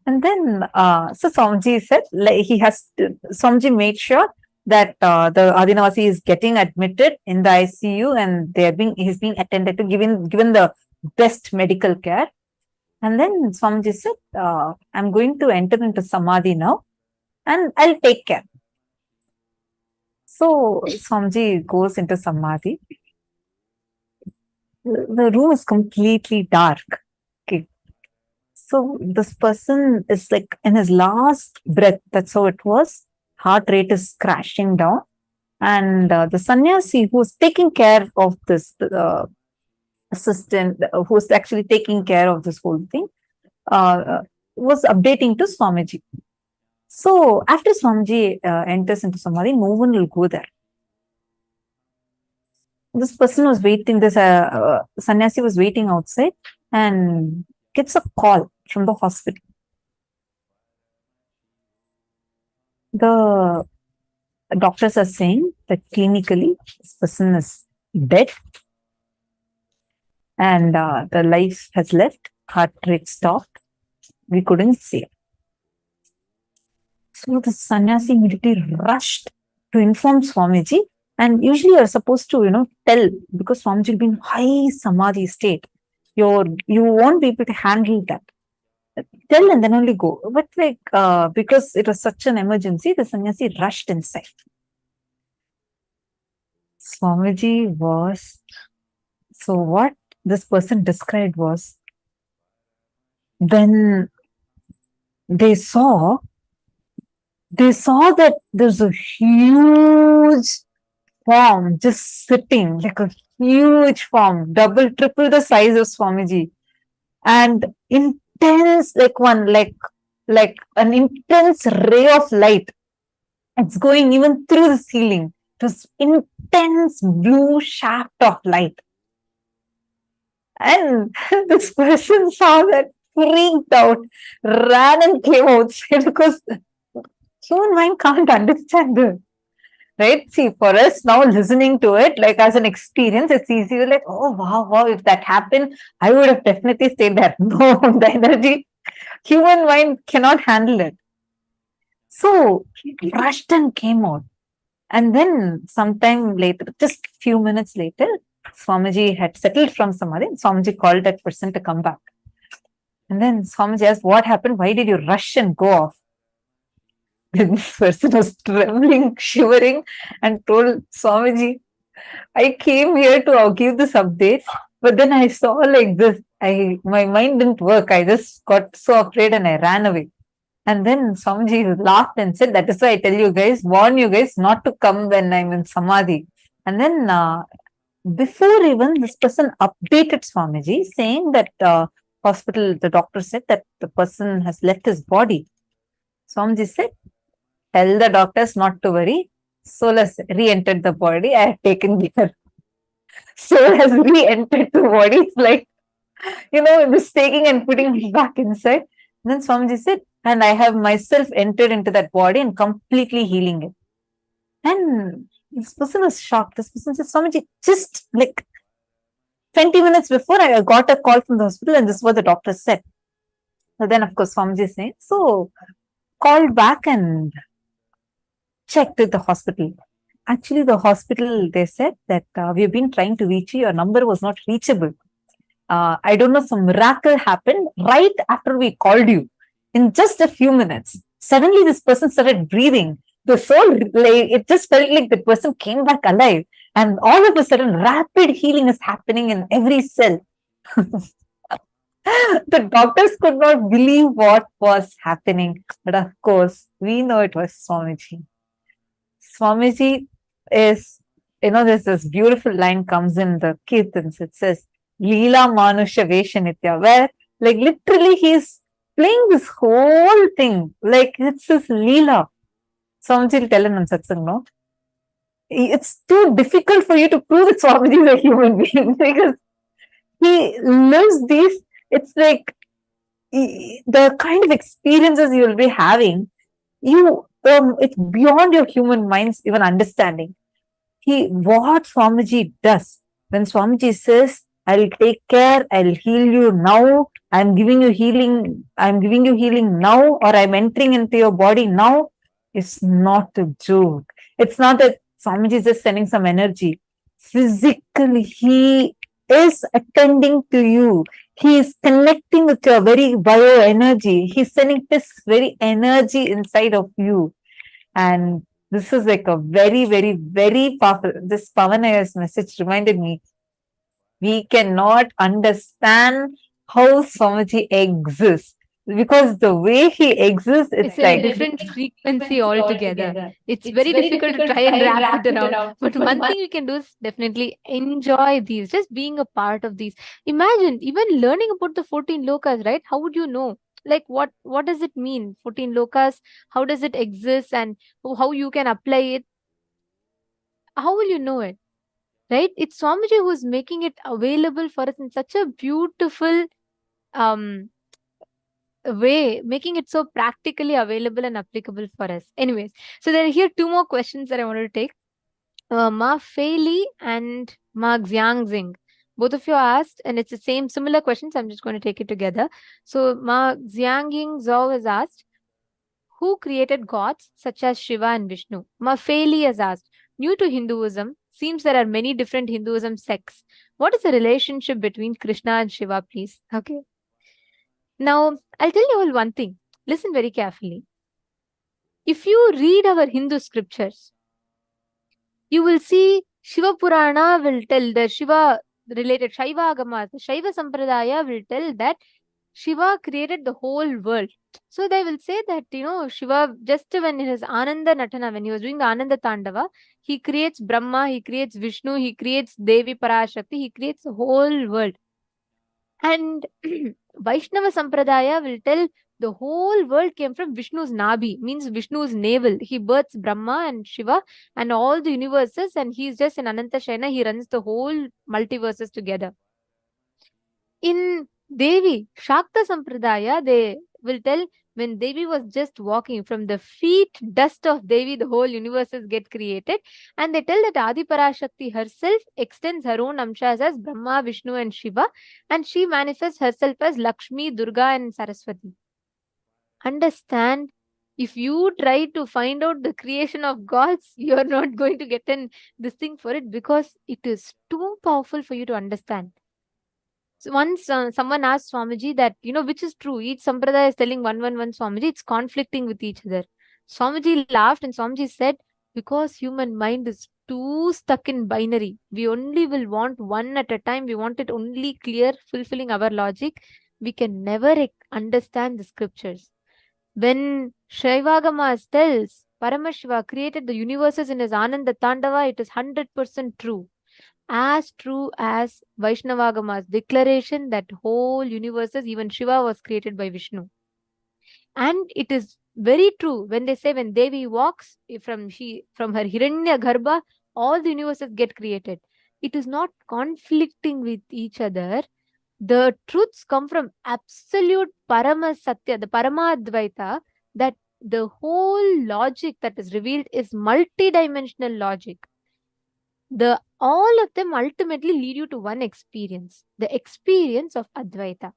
S1: And then, so Swamiji said, like, Swamiji made sure that the Adinavasi is getting admitted in the ICU, and he's being attended to, given the best medical care. And then Swamiji said, I'm going to enter into Samadhi now, and I'll take care. So Swamiji goes into Samadhi. The room is completely dark. Okay. So this person is like in his last breath. That's how it was. Heart rate is crashing down. And the sannyasi who's taking care of this assistant, who's actually taking care of this whole thing, was updating to Swamiji. So after Swamiji enters into Samadhi, no one will go there. This person was waiting, this sannyasi was waiting outside and gets a call from the hospital. The doctors are saying that clinically this person is dead and the life has left, heart rate stopped. We couldn't save. So the sannyasi immediately rushed to inform Swamiji. And usually you're supposed to, tell, because Swamiji will be in high samadhi state. You won't be able to handle that. Tell and then only go. But because it was such an emergency, the sannyasi rushed inside. Swamiji was, so what this person described was, when they saw that there's a huge form just sitting, like a huge form, double, triple the size of Swamiji, and intense, like an intense ray of light. It's going even through the ceiling. this intense blue shaft of light. And this person saw that, freaked out, ran and came outside because human mind can't understand it. Right? See, for us now listening to it, like as an experience, it's easy to like, oh wow, wow, if that happened, I would have definitely stayed there. No, the energy, human mind cannot handle it. So he rushed and came out. And then sometime later, just few minutes later, Swamiji had settled from Samadhi. Swamiji called that person to come back. And then Swamiji asked, what happened? Why did you rush and go off? Then this person was trembling, shivering, and told Swamiji, I came here to give this update, but then I saw like this. My mind didn't work. I just got so afraid and I ran away. And then Swamiji laughed and said, that is why I tell you guys, warn you guys not to come when I'm in Samadhi. And then before even this person updated Swamiji saying that hospital, the doctor said that the person has left his body. Swamiji said, tell the doctors not to worry. Soul has re-entered the body. I have taken care. Soul has re-entered the body. It's like, this taking and putting it back inside. And then Swamiji said, and I have myself entered into that body and completely healing it. And this person was shocked. This person said, Swamiji, just like 20 minutes before, I got a call from the hospital and this is what the doctor said. So then, of course, Swamiji is saying, so called back and checked with the hospital. Actually, the hospital, they said that we've been trying to reach you. Your number was not reachable. I don't know, some miracle happened right after we called you. In just a few minutes, suddenly this person started breathing. The soul, like, it just felt like the person came back alive. And all of a sudden, rapid healing is happening in every cell. The doctors could not believe what was happening. But of course, we know it was Swamiji. Swamiji is, there's this beautiful line comes in the Kirtans. It says, Leela Manusha Veshanitya, where like literally he's playing this whole thing. Like it's his Leela. Swamiji will tell in satsang, no? It's too difficult for you to prove that Swamiji is a human being because he lives these, it's like the kind of experiences you will be having, it's beyond your human mind's even understanding. What Swamiji does, when Swamiji says, I'll take care, I'll heal you now, I'm giving you healing now, or I'm entering into your body now, it's not a joke. It's not that Swamiji is just sending some energy. Physically, he is attending to you. He is connecting with your very bioenergy. He's sending his very energy inside of you. And this is like a very, very, very powerful. This Pavanaya's message reminded me, we cannot understand how Swamiji exists. Because the way he exists, it's like
S3: a different frequency altogether. It's very difficult to try and wrap it around. But one thing we can do is definitely enjoy these, just being a part of these. Imagine even learning about the 14 lokas, right? How would you know? Like what does it mean? 14 lokas, how does it exist and how you can apply it? How will you know it? Right? It's Swamiji who's making it available for us in such a beautiful way, making it so practically available and applicable for us. Anyways, so there are here two more questions that I wanted to take. Ma Fei Li and Ma Xiangxing. Both of you asked, and it's the same similar questions. I'm just going to take it together. So Ma Xiangxing Zhou has asked, who created gods such as Shiva and Vishnu? Ma Fei Li has asked, new to Hinduism, seems there are many different Hinduism sects. What is the relationship between Krishna and Shiva, please? Okay. Now, I'll tell you all one thing. Listen very carefully. If you read our Hindu scriptures, you will see Shiva Purana will tell the Shiva related Shaiva Agamas. The Shaiva Sampradaya will tell that Shiva created the whole world. So they will say that, Shiva, just when in his Ananda Natana, when he was doing the Ananda Tandava, he creates Brahma, he creates Vishnu, he creates Devi Parashakti, he creates the whole world. And Vaishnava Sampradaya will tell The whole world came from Vishnu's Nabhi, means Vishnu's navel. He births Brahma and Shiva and all the universes, and he's just in Ananta Shayana. He runs the whole multiverses together. In Devi, Shakta Sampradaya, they will tell when Devi was just walking from the feet dust of Devi, the whole universes get created. And they tell that Adi Parashakti herself extends her own amshas as Brahma, Vishnu, and Shiva, and she manifests herself as Lakshmi, Durga, and Saraswati. Understand, if you try to find out the creation of gods, you are not going to get this thing for it, because it is too powerful for you to understand. So once someone asked Swamiji that, which is true? Each sampradaya is telling one, Swamiji, it's conflicting with each other. Swamiji laughed and Swamiji said, because human mind is too stuck in binary. We only will want one at a time. We want it only clear, fulfilling our logic. We can never understand the scriptures. When Shaivagamas tells Paramashiva created the universes in his Ananda Tandava, it is 100% true. As true as Vaishnavagama's declaration that whole universes, even Shiva was created by Vishnu. And it is very true when they say when Devi walks from her Hiranya Garbha, all the universes get created. It is not conflicting with each other. The truths come from absolute Paramasatya, the Paramadvaita, that the whole logic that is revealed is multidimensional logic. All of them ultimately lead you to one experience, the experience of Advaita.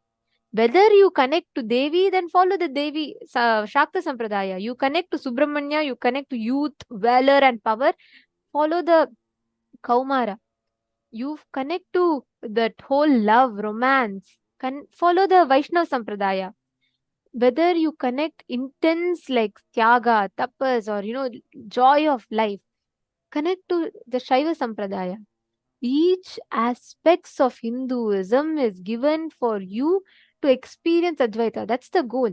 S3: Whether you connect to Devi, then follow the Devi Shakta Sampradaya. You connect to Subramanya, you connect to youth, valor, and power, follow the Kaumara. You connect to that whole love, romance, follow the Vaishnava Sampradaya. Whether you connect intense like Tyaga, Tapas, or joy of life, connect to the Shaiva Sampradaya. Each aspects of Hinduism is given for you to experience Advaita. That's the goal.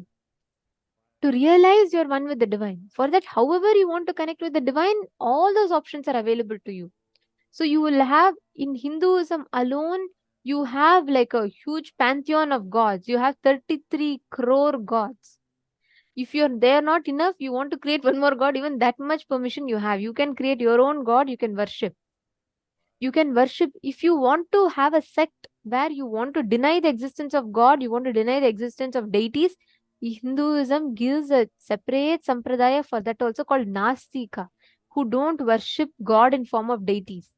S3: To realize you're one with the divine. For that, however you want to connect with the divine, all those options are available to you. So you will have, in Hinduism alone, you have like a huge pantheon of gods. You have 33 crore gods. If they are not enough, you want to create one more god, even that much permission you have. You can create your own god, you can worship. You can worship. If you want to have a sect where you want to deny the existence of God, you want to deny the existence of deities, Hinduism gives a separate sampradaya for that also, called Nastika, who don't worship God in form of deities.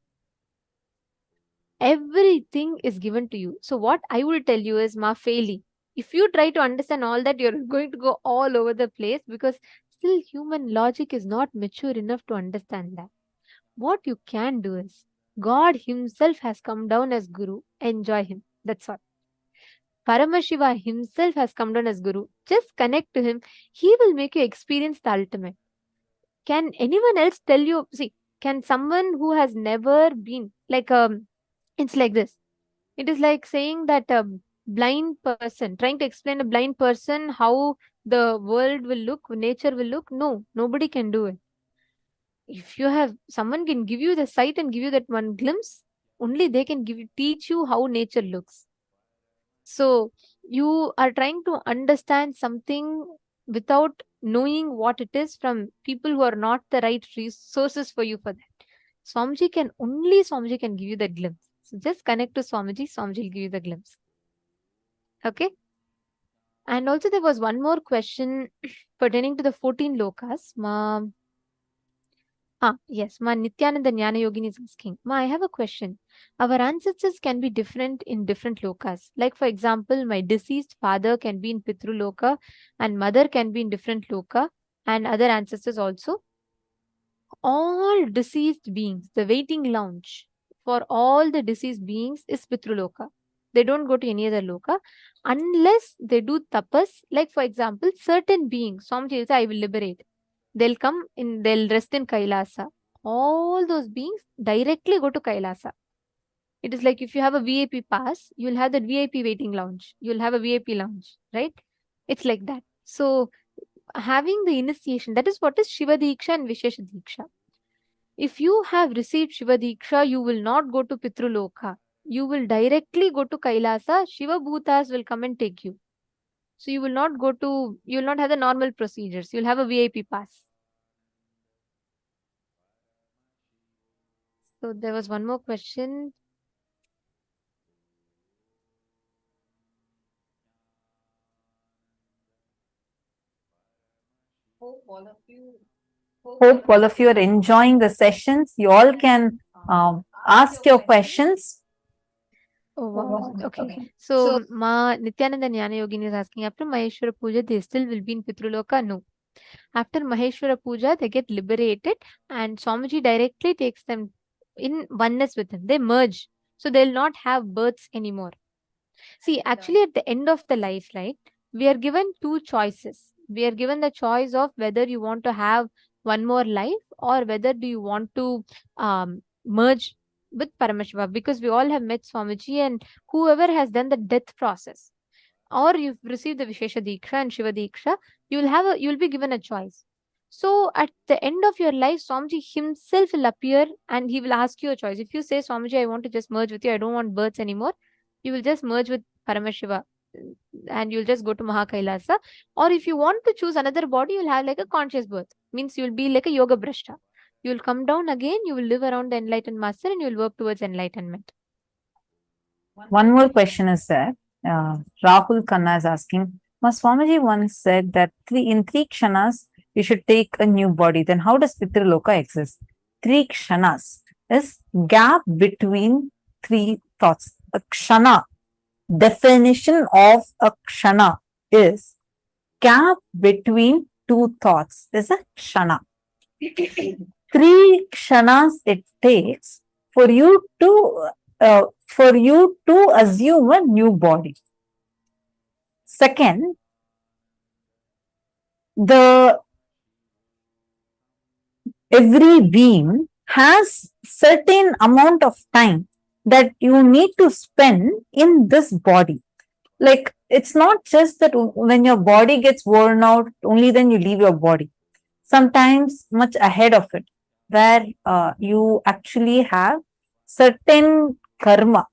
S3: Everything is given to you. So what I will tell you is, Ma Faili, if you try to understand all that, you're going to go all over the place, because still human logic is not mature enough to understand that. What you can do is, God himself has come down as Guru. Enjoy him. That's all. Paramashiva himself has come down as Guru. Just connect to him. He will make you experience the ultimate. Can anyone else tell you? See, can someone who has never been, like, it's like this. It is like saying that a blind person, trying to explain a blind person how the world will look, nature will look. No, nobody can do it. If you have, someone can give you the sight and give you that one glimpse, only they can teach you how nature looks. So you are trying to understand something without knowing what it is from people who are not the right resources for you for that. Swamiji can give you that glimpse. So just connect to Swamiji will give you the glimpse. Okay. And also there was one more question pertaining to the 14 lokas. Yes, Ma Nithyananda Jnana Yogini is asking. Ma, I have a question. Our ancestors can be different in different lokas. Like, for example, my deceased father can be in Pitru Loka and mother can be in different loka, and other ancestors also. All deceased beings, the waiting lounge for all the deceased beings is Pitru Loka. They don't go to any other loka unless they do tapas. Like, for example, certain beings, Swamiji will say, I will liberate. They'll rest in Kailasa. All those beings directly go to Kailasa. It is like if you have a VIP pass, you'll have that VIP waiting lounge. You'll have a VIP lounge, right? It's like that. So having the initiation, that is what is Shiva Diksha and Vishesha Diksha. If you have received Shiva Diksha, you will not go to Pitruloka. You will directly go to Kailasa. Shiva Bhutas will come and take you. So you will not go to, you will not have the normal procedures. You'll have a VIP pass. So there was one more question.
S1: Hope all of you are enjoying the sessions. You all can ask your questions.
S3: Oh wow. Okay. So Ma Nithyananda Jnana Yogini is asking, after Maheshwara Puja, they still will be in Pitruloka? No. After Maheshwara Puja, they get liberated and Swamiji directly takes them in oneness with him. They merge. So they'll not have births anymore. See, actually, at the end of the life, right, we are given two choices. We are given the choice of whether you want to have one more life or whether do you want to merge with Paramashiva, because we all have met Swamiji and whoever has done the death process or you've received the Vishesha Diksha and Shiva Diksha, you'll be given a choice. So at the end of your life, Swamiji himself will appear and he will ask you a choice. If you say, Swamiji, I want to just merge with you, I don't want births anymore, you will just merge with Paramashiva and you'll just go to KAILASA. Or if you want to choose another body, you'll have like a conscious birth. Means you'll be like a yoga brashta. You'll come down again, you will live around the enlightened master and you'll work towards enlightenment.
S1: One more question is there. Rahul Khanna is asking, Swamiji once said that in 3 kshanas, you should take a new body. Then how does Pitraloka exist? 3 kshanas is gap between 3 thoughts. A kshana, definition of a kshana is gap between 2 thoughts is a kshana. 3 kshanas it takes for you to assume a new body. Second, every being has certain amount of time that you need to spend in this body. Like, it's not just that when your body gets worn out, only then you leave your body. Sometimes much ahead of it, where you actually have certain karma,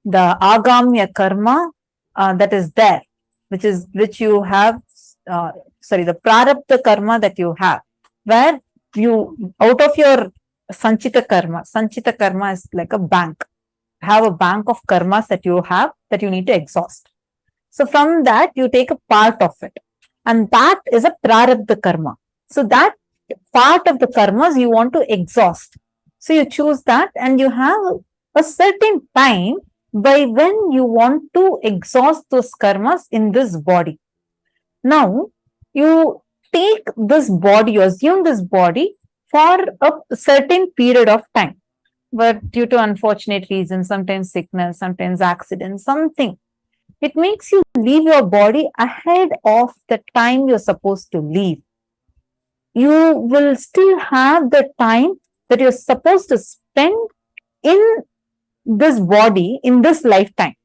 S1: the agamya karma that is there, which you have, the prarabdha karma that you have, where you, out of your sanchita karma is like a bank. Have a bank of karmas that you have that you need to exhaust. So from that, you take a part of it, and that is a prarabdha karma. So that part of the karmas you want to exhaust. So you choose that, and you have a certain time by when you want to exhaust those karmas in this body. Now, you take this body, you assume this body for a certain period of time. But due to unfortunate reasons, sometimes sickness, sometimes accident, something, it makes you leave your body ahead of the time you're supposed to leave. You will still have the time that you're supposed to spend in this body, in this lifetime.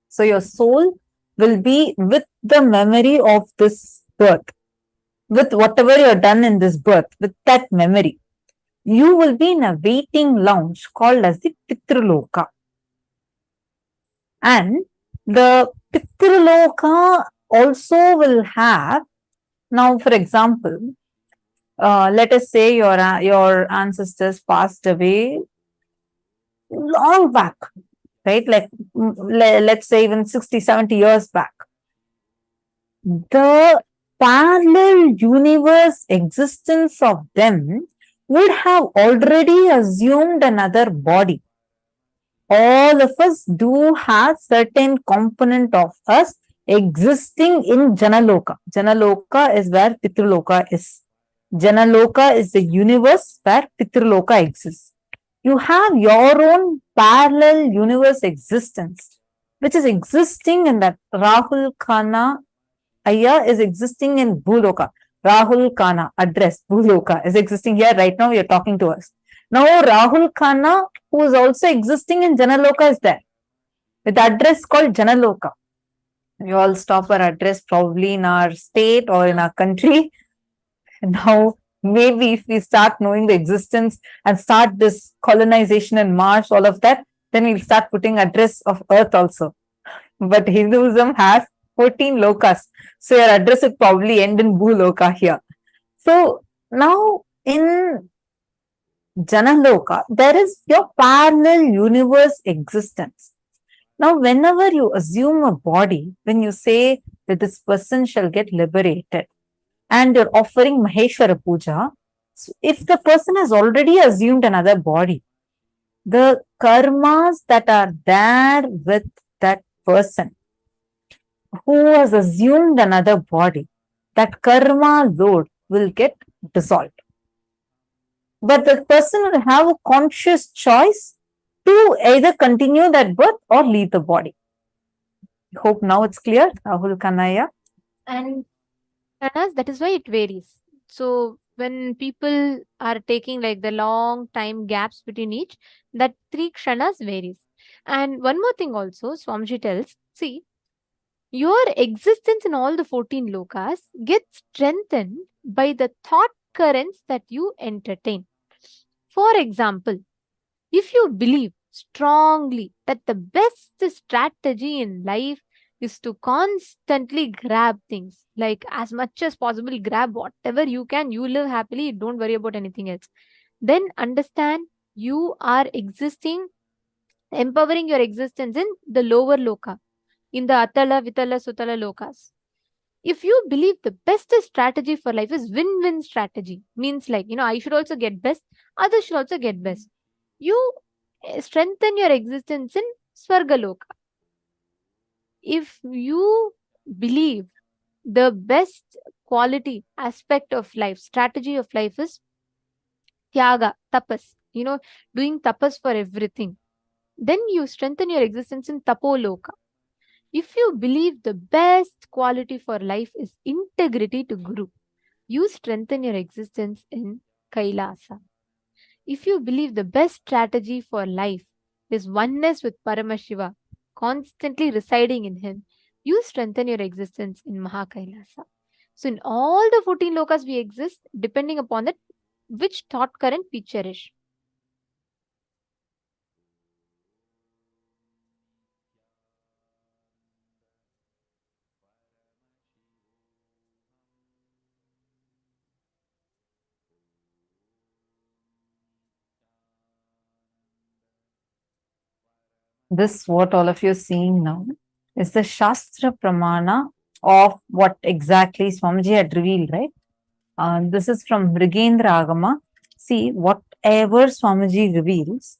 S1: So your soul will be with the memory of this birth, with whatever you've done in this birth, with that memory. You will be in a waiting lounge called as the Pitraloka. And the Pitraloka also will have, now for example, let us say your ancestors passed away long back, right? Like, let's say even 60, 70 years back. The parallel universe existence of them would have already assumed another body. All of us do have certain component of us existing in Janaloka. Janaloka is where Pitraloka is. Janaloka is the universe where Pitraloka exists. You have your own parallel universe existence, which is existing in that. Rahul Khanna Ayya is existing in Bhuloka. Rahul Khanna address Bhuloka is existing here right now. We are talking to us. Now Rahul Khanna, who is also existing in Janaloka, is there with address called Janaloka. We all stop our address probably in our state or in our country. Now, maybe if we start knowing the existence and start this colonization in Mars, all of that, then we'll start putting address of Earth also. But Hinduism has 14 lokas. So your address would probably end in Bhuloka here. So now in Janaloka, there is your parallel universe existence. Now, whenever you assume a body, when you say that this person shall get liberated and you're offering Maheshwara Puja, so if the person has already assumed another body, the karmas that are there with that person who has assumed another body, that karma load will get dissolved. But the person will have a conscious choice to either continue that birth or leave the body. I hope now it's clear, Rahul Kanaya.
S3: And Anas, that is why it varies. So when people are taking like the long time gaps between each, that 3 kshanas varies. And one more thing also, Swamiji tells, see, your existence in all the 14 lokas gets strengthened by the thought currents that you entertain. For example, if you believe strongly that the best strategy in life is to constantly grab things, like as much as possible, grab whatever you can, you live happily, don't worry about anything else, then understand you are existing, empowering your existence in the lower loka, in the Atala, Vitala, Sutala lokas. If you believe the best strategy for life is win-win strategy, means like, I should also get best, others should also get best. You strengthen your existence in Swargaloka. If you believe the best quality aspect of life, strategy of life is Tyaga, tapas, doing tapas for everything, then you strengthen your existence in Tapoloka. If you believe the best quality for life is integrity to Guru, you strengthen your existence in Kailasa. If you believe the best strategy for life is oneness with Paramashiva, constantly residing in him, you strengthen your existence in Mahakailasa. So in all the 14 lokas we exist, depending upon that, which thought current we cherish.
S1: This, what all of you are seeing now, is the Shastra Pramana of what exactly Swamiji had revealed, right? This is from Mrigendra Agama. See, whatever Swamiji reveals,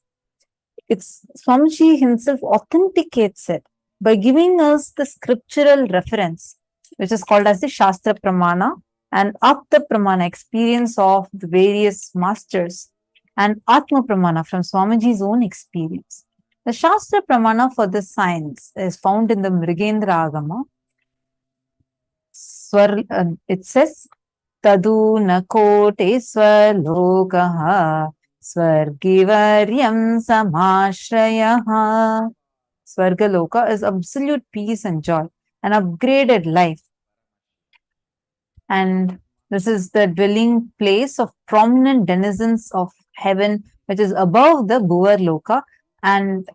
S1: it's Swamiji himself authenticates it by giving us the scriptural reference, which is called as the Shastra Pramana and Apta Pramana, experience of the various masters, and Atma Pramana from Swamiji's own experience. The Shastra Pramana for this science is found in the Mrigendra Agama. It says, Tadu na kote swalokaha swargivaryam samashrayaha. Swargaloka is absolute peace and joy, an upgraded life. And this is the dwelling place of prominent denizens of heaven, which is above the Bhuvarloka, and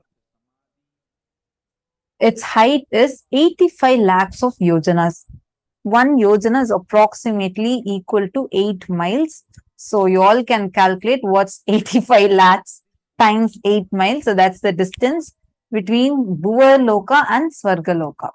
S1: its height is 85 lakhs of yojanas. 1 yojana is approximately equal to 8 miles. So you all can calculate what's 85 lakhs times 8 miles. So that's the distance between Bhuvarloka and Swargaloka.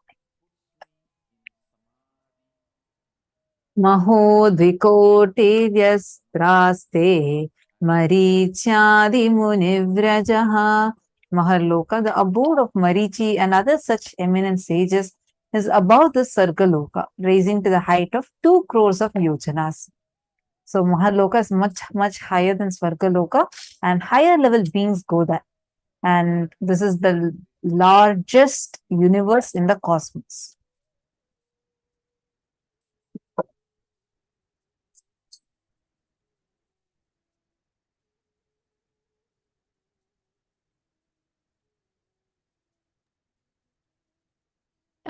S1: Maho dvikote vyastraste marichadi munivrajaha. Maharloka, the abode of Marichi and other such eminent sages, is above the Sargaloka, raising to the height of 2 crores of yojanas. So Maharloka is much, much higher than Swargaloka, and higher level beings go there. And this is the largest universe in the cosmos.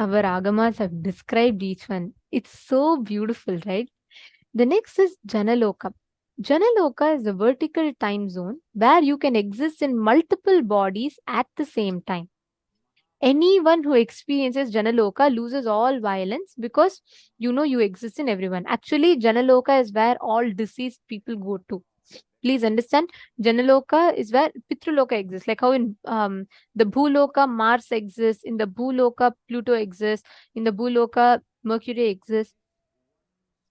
S3: Our agamas have described each one. It's so beautiful, right? The next is Janaloka. Janaloka is a vertical time zone where you can exist in multiple bodies at the same time. Anyone who experiences Janaloka loses all violence because you exist in everyone. Actually, Janaloka is where all deceased people go to. Please understand, Janaloka is where Pitruloka exists. Like how in the Bhuloka, Mars exists, in the Bhuloka, Pluto exists, in the Bhuloka, Mercury exists.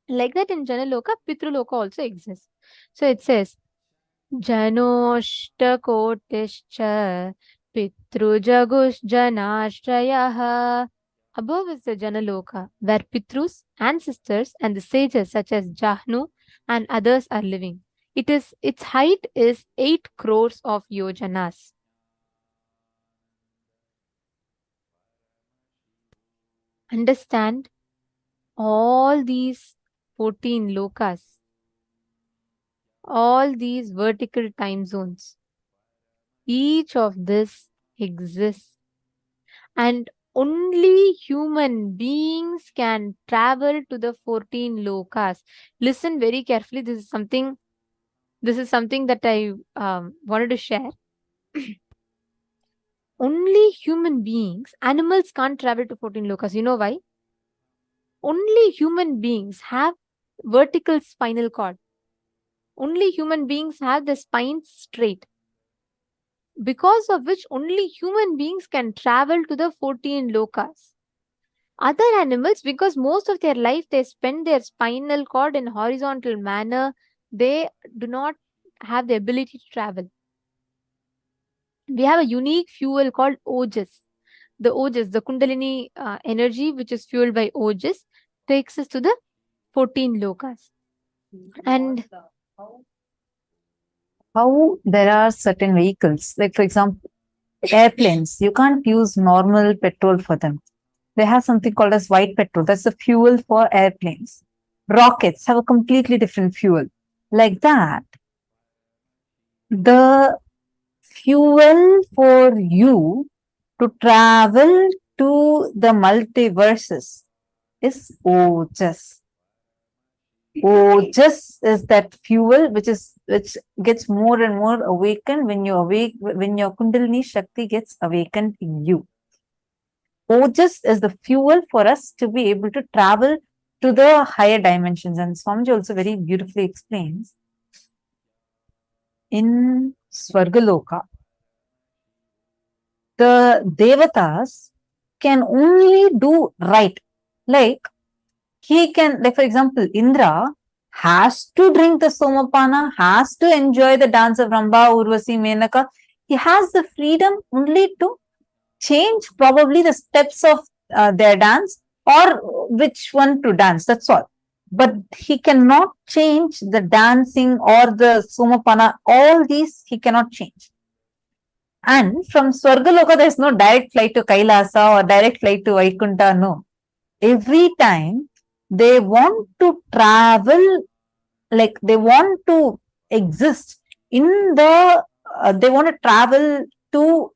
S3: Like that, in Janaloka, Pitruloka also exists. So it says, Janoshtakotischa Pitrujagushjanashrayah. Above is the Janaloka, where Pitrus, ancestors, and the sages such as Jahnu and others are living. Its height is 8 crores of yojanas. Understand, all these 14 lokas, all these vertical time zones, each of this exists, and only human beings can travel to the 14 lokas. Listen very carefully. This is something that I wanted to share. Only human beings, animals can't travel to 14 lokas. You know why? Only human beings have vertical spinal cord. Only human beings have the spine straight, because of which only human beings can travel to the 14 lokas. Other animals, because most of their life they spend their spinal cord in horizontal manner, they do not have the ability to travel. We have a unique fuel called Ojas. The Ojas, the Kundalini energy, which is fueled by Ojas, takes us to the 14 lokas. And
S1: how there are certain vehicles, like for example, airplanes, you can't use normal petrol for them. They have something called as white petrol. That's the fuel for airplanes. Rockets have a completely different fuel. Like that, the fuel for you to travel to the multiverses is Ojas. Ojas is that fuel which gets more and more awakened when you when your Kundalini Shakti gets awakened in you. Ojas is the fuel for us to be able to travel to the higher dimensions. And Swamiji also very beautifully explains in Swargaloka, the Devatas can only do right. Like he can, like for example, Indra has to drink the Somapana, has to enjoy the dance of Ramba, Urvasi, Menaka. He has the freedom only to change probably the steps of their dance or which one to dance. That's all. But he cannot change the dancing or the Somapana. All these he cannot change. And from Swargaloka, there is no direct flight to Kailasa or direct flight to Vaikunta. No. Every time they want to travel, like they want to exist in the, they want to travel to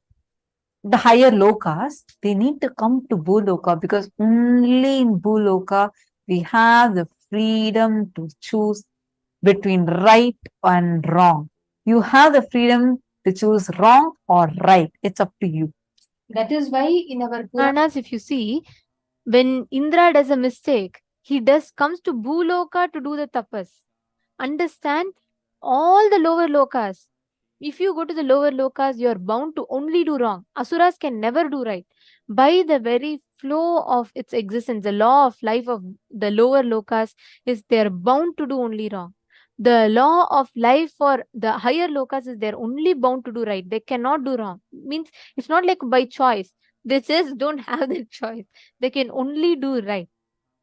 S1: the higher lokas, they need to come to Bhuloka, because only in Bhuloka we have the freedom to choose between right and wrong. You have the freedom to choose wrong or right. It's up to you. That is why in our
S3: Puranas, if you see, when Indra does a mistake, he comes to Bhuloka to do the tapas. Understand, all the lower lokas, if you go to the lower lokas, you are bound to only do wrong. Asuras can never do right. By the very flow of its existence, the law of life of the lower lokas is they are bound to do only wrong. The law of life for the higher lokas is they're only bound to do right. They cannot do wrong. Means it's not like by choice. They just don't have that choice. They can only do right.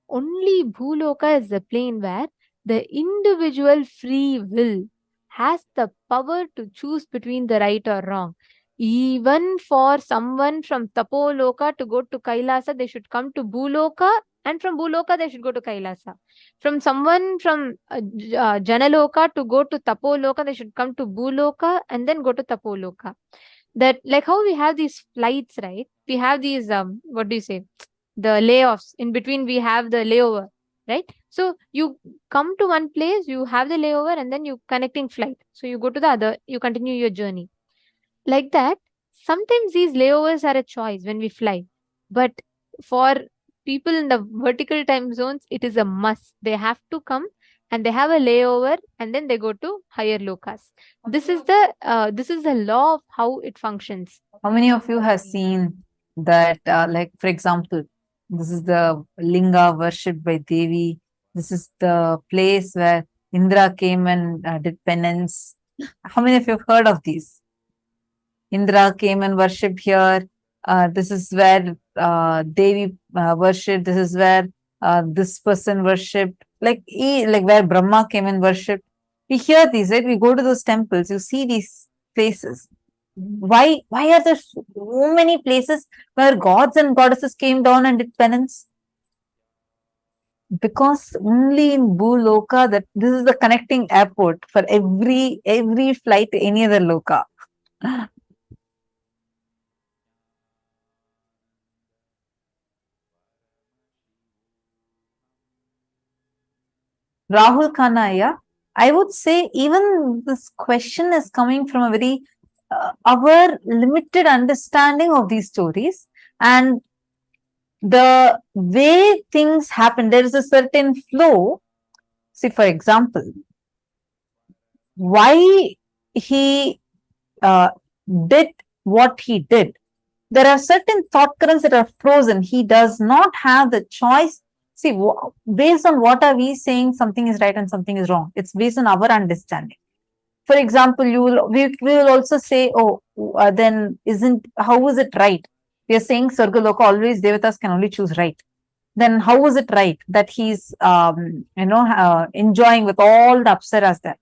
S3: Only Bhuloka is the plane where the individual free will has the power to choose between the right or wrong. Even for someone from Tapoloka to go to Kailasa, they should come to Bhuloka, and from Bhuloka, they should go to Kailasa. From someone from Janaloka to go to Tapoloka, they should come to Bhuloka and then go to Tapoloka. That, like how we have these flights, right? We have these, what do you say? The layoffs. In between, we have the layover, right? So you come to one place, you have the layover, and then you connecting flight. So you go to the other, you continue your journey. Like that, sometimes these layovers are a choice when we fly, but for people in the vertical time zones, it is a must. They have to come and they have a layover and then they go to higher lokas. This is the law of how it functions.
S1: How many of you have seen that, like, for example, this is the linga worshipped by Devi. This is the place where Indra came and did penance. How many of you have heard of these? Indra came and worshipped here. This is where Devi worshipped. This is where this person worshipped. Like where Brahma came and worshipped. We hear these, right? We go to those temples. You see these places. Why are there so many places where gods and goddesses came down and did penance? Because only in Bhuloka that this is the connecting airport for every flight to any other loka. Rahul Kanaya, I would say even this question is coming from a very our limited understanding of these stories and the way things happen. There is a certain flow. See, for example, why he did what he did. There are certain thought currents that are frozen. He does not have the choice. See, based on what are we saying, something is right and something is wrong. It's based on our understanding. For example, we will also say, oh, then how is it right? We are saying Sargaloka, always Devatas can only choose right. Then how is it right that he's enjoying with all the Apsaras there?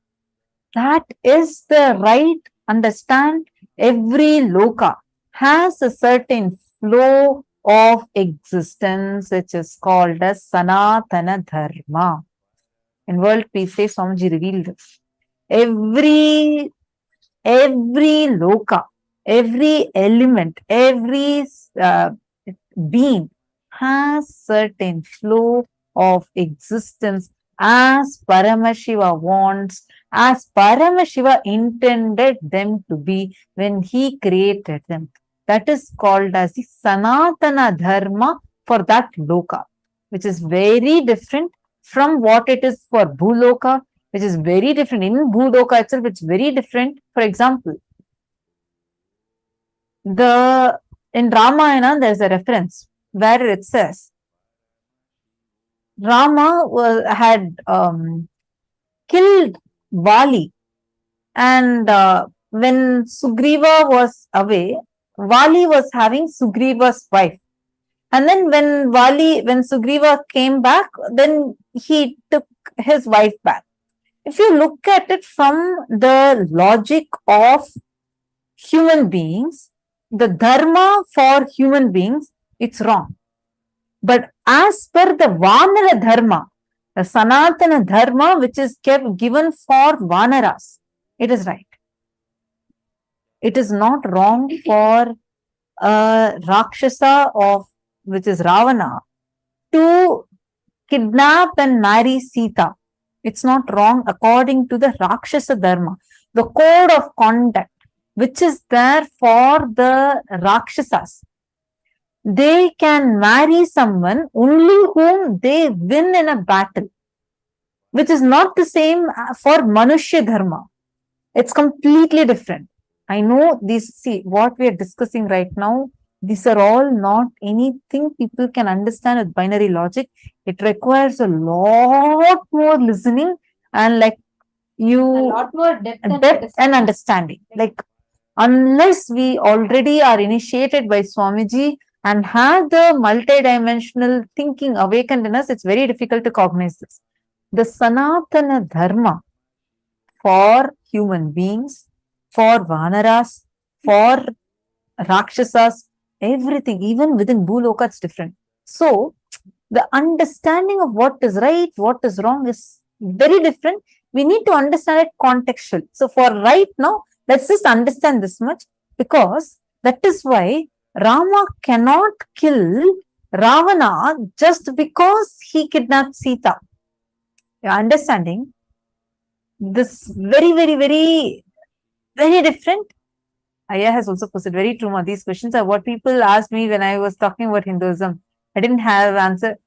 S1: That is the right understand. Every loka has a certain flow of existence, which is called as Sanatana Dharma. In World Peace Day, Swamiji revealed this. Every loka, every element, every being has certain flow of existence as Paramashiva wants, as Paramashiva intended them to be when he created them. That is called as the Sanatana Dharma for that loka, which is very different from what it is for Bhuloka, which is very different. In Bhuloka itself, it's very different. For example, in Ramayana, there's a reference where it says Rama had killed Vali, and when Sugriva was away, Vali was having Sugriva's wife. And then when Sugriva came back, then he took his wife back. If you look at it from the logic of human beings, the dharma for human beings, it's wrong. But as per the Vanara dharma, the Sanatana dharma, which is given for Vanaras, it is right. It is not wrong for a Rakshasa which is Ravana, to kidnap and marry Sita. It's not wrong according to the Rakshasa dharma, the code of conduct which is there for the Rakshasas. They can marry someone only whom they win in a battle, which is not the same for Manushya dharma. It's completely different. I know what we are discussing right now, these are all not anything people can understand with binary logic. It requires a lot more listening and a lot more depth and understanding. Like, unless we already are initiated by Swamiji and have the multidimensional thinking awakened in us, it's very difficult to cognize this. The Sanatana Dharma for human beings, for Vanaras, for Rakshasas, everything, even within Bhuloka, it's different. So, the understanding of what is right, what is wrong is very different. We need to understand it contextually. So, for right now, let's just understand this much, because that is why Rama cannot kill Ravana just because he kidnapped Sita. You're understanding? This very, very, very, very different. Aya has also posted, very true, Ma. These questions are what people asked me when I was talking about Hinduism. I didn't have answer.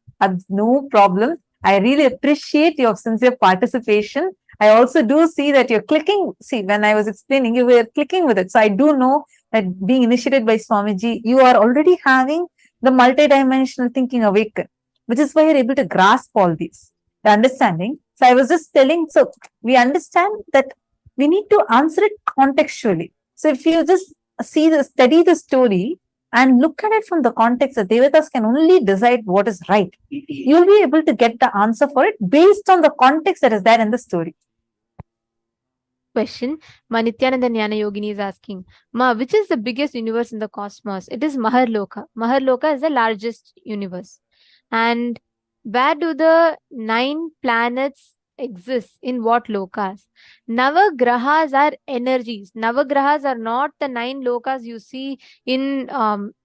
S1: No problem. I really appreciate your sincere participation. I also do see that you're clicking. See, when I was explaining, you were clicking with it. So I do know that being initiated by Swamiji, you are already having the multidimensional thinking awaken, which is why you're able to grasp all these, the understanding. So I was just telling, so we understand that we need to answer it contextually. So if you just study the story and look at it from the context that Devatas can only decide what is right, you'll be able to get the answer for it based on the context that is there in the story.
S3: Question. Ma Nithyananda Jnana Yogini is asking, Ma, which is the biggest universe in the cosmos? It is Maharloka. Maharloka is the largest universe. And where do the 9 planets exist? In what lokas? Navagrahas are energies. Navagrahas are not the 9 lokas you see in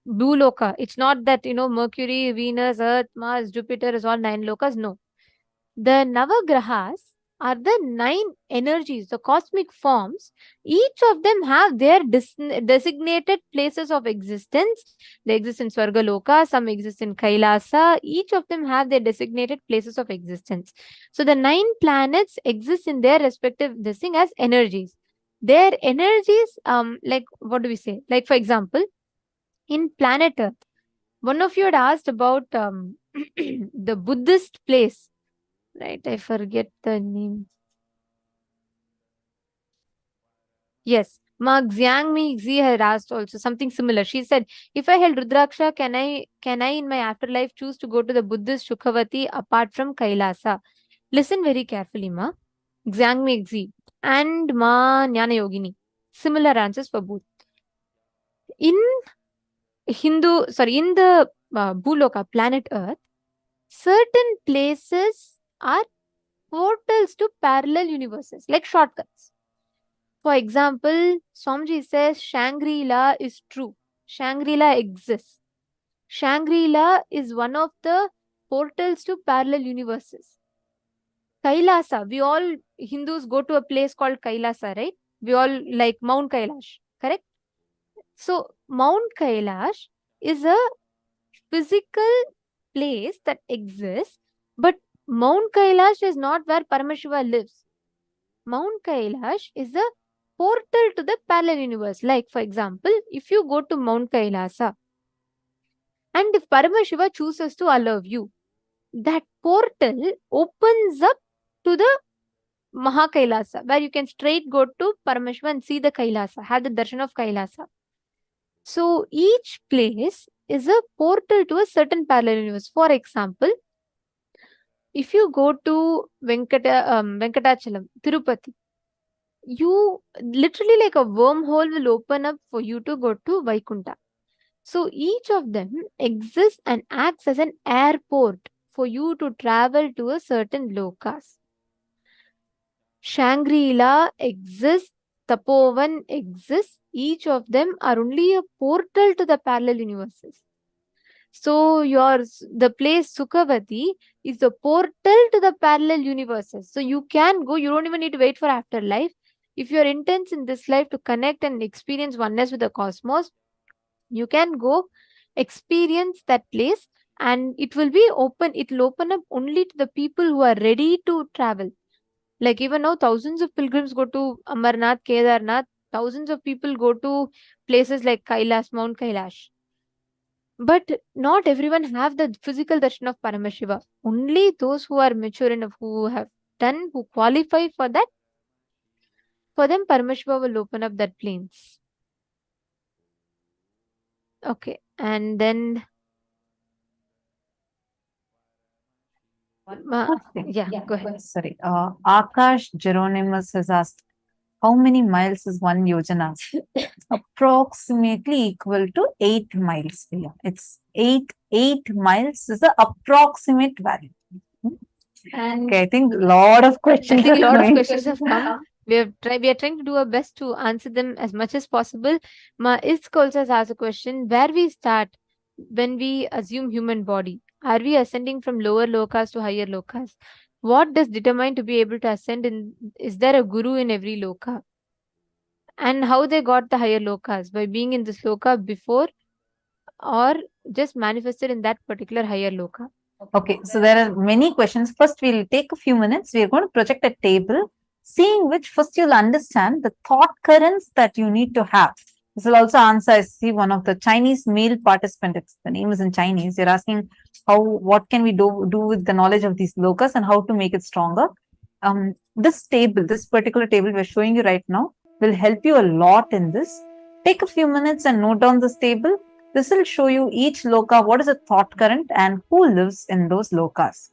S3: Bhuloka. It's not that, Mercury, Venus, Earth, Mars, Jupiter is all 9 lokas. No. The Navagrahas are the 9 energies, the cosmic forms. Each of them have their designated places of existence. They exist in Swargaloka, some exist in Kailasa. Each of them have their designated places of existence. So the 9 planets exist in their respective this thing as energies. Their energies, like what do we say? Like for example, in planet Earth, one of you had asked about the Buddhist place. Right, I forget the name. Yes, Ma Xiangmi Xi had asked also something similar. She said, if I held Rudraksha, can I in my afterlife choose to go to the Buddhist Shukhavati apart from Kailasa? Listen very carefully, Ma. Xiangmi Xi and Ma Jnana Yogini. Similar answers for both. In in the Bhuloka, planet Earth, certain places are portals to parallel universes, like shortcuts. For example, Swamiji says Shangri-La is true. Shangri-La exists. Shangri-La is one of the portals to parallel universes. Kailasa, we all Hindus go to a place called Kailasa, right? We all like Mount Kailash, correct? So, Mount Kailash is a physical place that exists, but Mount Kailash is not where Paramashiva lives. Mount Kailash is a portal to the parallel universe. Like, for example, if you go to Mount Kailasa and if Paramashiva chooses to allow you, that portal opens up to the Mahakailasa, where you can straight go to Paramashiva and see the Kailasa, have the darshan of Kailasa. So, each place is a portal to a certain parallel universe. For example, if you go to Venkatachalam, Tirupati, you literally like a wormhole will open up for you to go to Vaikunta. So each of them exists and acts as an airport for you to travel to a certain lokas. Shangri-La exists, Tapovan exists. Each of them are only a portal to the parallel universes. So the place Sukhavati is the portal to the parallel universes. So you can go, you don't even need to wait for afterlife. If you're intense in this life to connect and experience oneness with the cosmos, you can go experience that place and it will open up only to the people who are ready to travel. Like even now, thousands of pilgrims go to Amarnath, Kedarnath, thousands of people go to places like Kailash, Mount Kailash. But not everyone have the physical darshan of Paramashiva. Only those who are mature enough, who qualify for that, for them Paramashiva will open up that plains. Okay, and then go ahead.
S1: Sorry, Akash Geronimus has asked, how many miles is 1 yojana? Approximately equal to 8 miles. It's 8 miles is the approximate value. Okay, I think a lot of questions.
S3: I think a lot of questions have come. We are trying to do our best to answer them as much as possible. Ma Isk also has asked a question: where we start when we assume human body? Are we ascending from lower lokas to higher lokas? What does determine to be able to ascend? Is there a guru in every loka? And how they got the higher lokas? By being in this loka before, or just manifested in that particular higher loka.
S1: Okay, so there are many questions. First, we'll take a few minutes. We are going to project a table, seeing which first you'll understand the thought currents that you need to have. This will also answer, I see one of the Chinese male participants, the name is in Chinese. You're asking what can we do with the knowledge of these lokas and how to make it stronger. This table, this particular table we're showing you right now, will help you a lot in this. Take a few minutes and note down this table. This will show you each loka, what is a thought current and who lives in those lokas.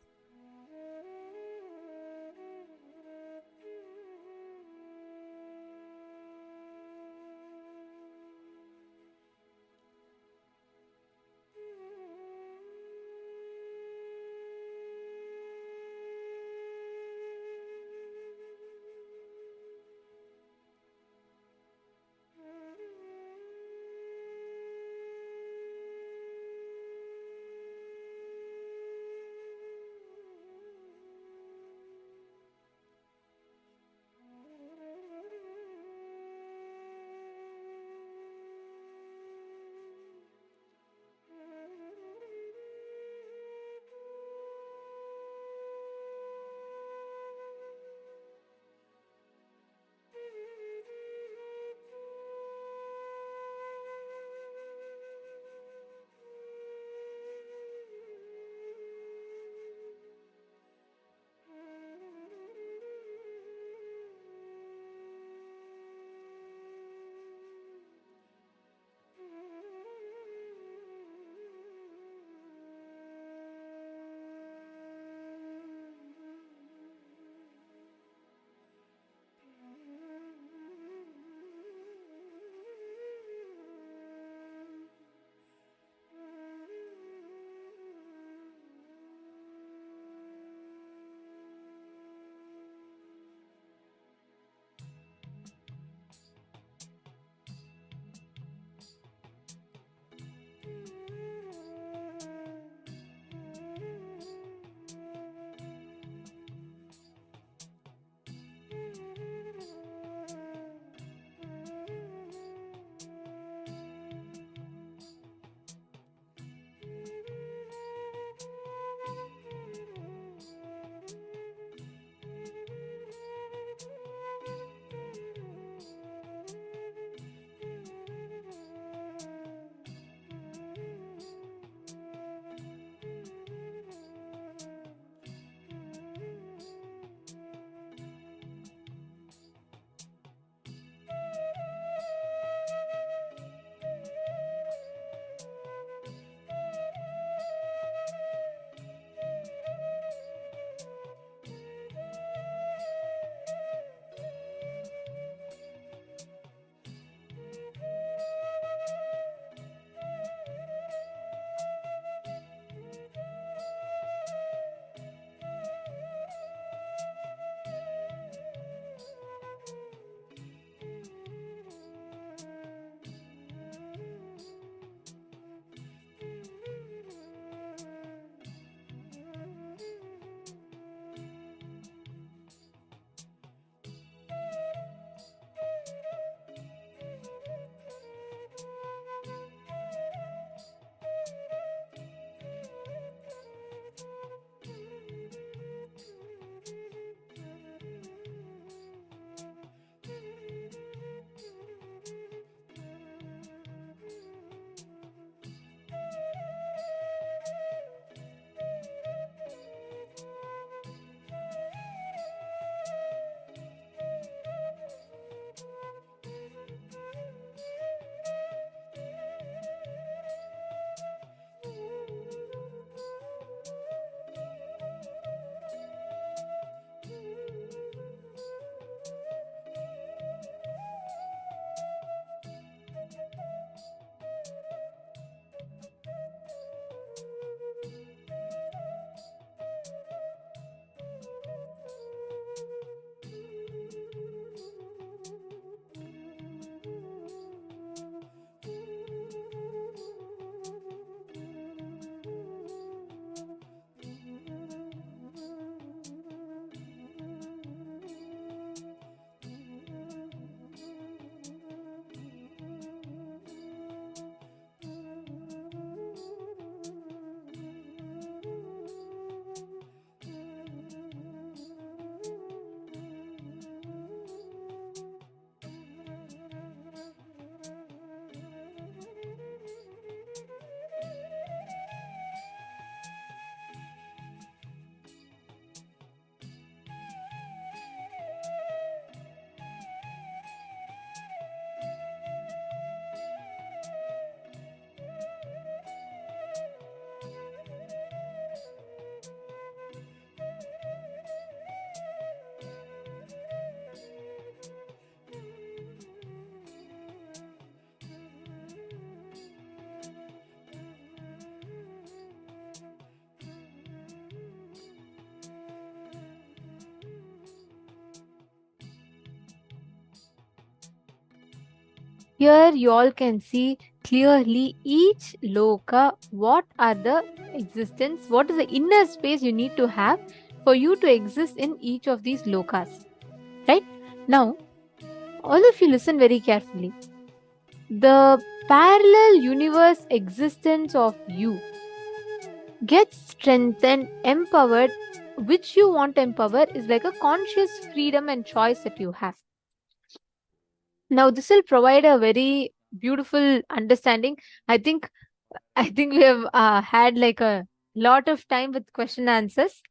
S3: Here you all can see clearly each loka, what are the existence, what is the inner space you need to have for you to exist in each of these lokas. Right? Now, all of you listen very carefully. The parallel universe existence of you gets strengthened, empowered. Which you want to empower is like a conscious freedom and choice that you have. Now, this will provide a very beautiful understanding. I think we have had like a lot of time with question answers.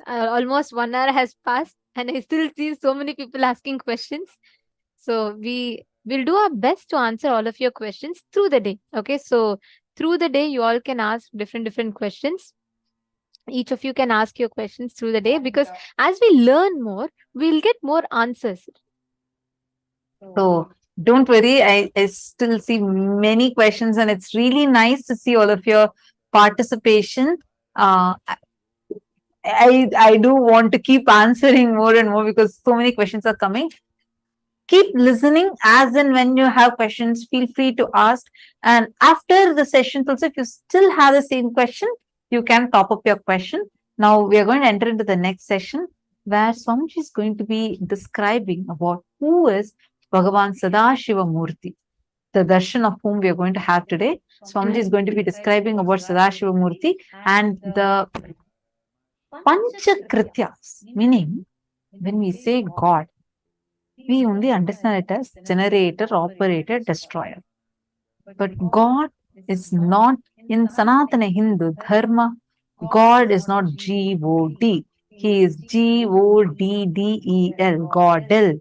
S3: Almost 1 hour has passed, and I still see so many people asking questions. So we will do our best to answer all of your questions through the day. Okay, so through the day, you all can ask different questions. Each of you can ask your questions through the day, because as we learn more, we'll get more answers.
S1: So don't worry, I still see many questions, and it's really nice to see all of your participation. I do want to keep answering more and more because so many questions are coming. Keep listening, as and when you have questions, feel free to ask. And after the session, also, if you still have the same question, you can top up your question. Now we are going to enter into the next session, where Swamiji is going to be describing about who is Bhagavān Sadashiva Murti, the darshan of whom we are going to have today. Swamiji is going to be describing about Sadashiva Murti and the Panchakrityas, meaning when we say God, we only understand it as generator, operator, destroyer. But God is not, in Sanatana Hindu Dharma, God is not G-O-D. He is G-O-D-D-E-L, Godel.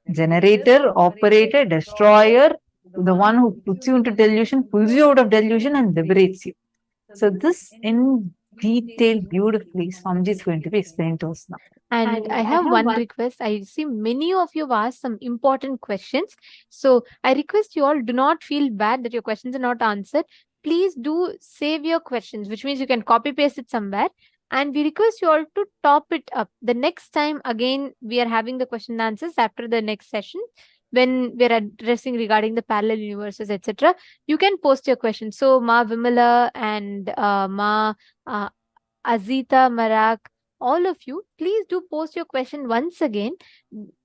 S1: Generator, operator, destroyer, the one who puts you into delusion, pulls you out of delusion and liberates you. So this in detail, beautifully, Swamiji is going to be explained to us now.
S3: And I have one request. I see many of you have asked some important questions. So I request you all, do not feel bad that your questions are not answered. Please do save your questions, which means you can copy paste it somewhere. And we request you all to top it up. The next time, again, we are having the question and answers after the next session, when we're addressing regarding the parallel universes, etc. You can post your questions. So Ma Vimala and Ma Azita Marak, all of you, please do post your question once again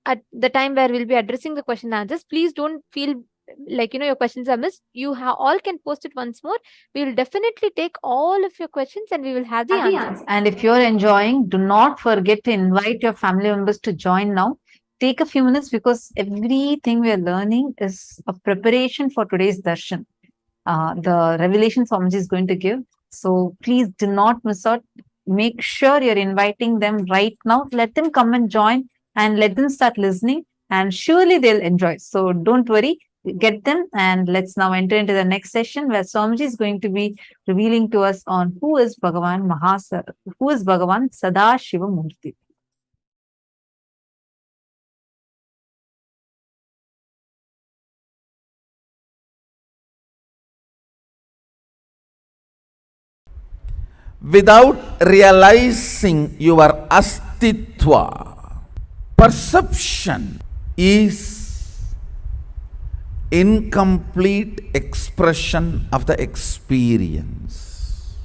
S3: at the time where we'll be addressing the question and answers. Please don't feel like your questions are missed. You all can post it once more. We will definitely take all of your questions and we will have the answers.
S1: And if you're enjoying, do not forget to invite your family members to join now. Take a few minutes, because everything we are learning is a preparation for today's darshan. The revelation Swamiji is going to give. So please do not miss out. Make sure you're inviting them right now. Let them come and join, and let them start listening, and surely they'll enjoy. So don't worry, get them, and let's now enter into the next session, where Swamiji is going to be revealing to us on who is Bhagavān Sadashiva Murti.
S2: Without realizing your astitva, perception is incomplete expression of the experience.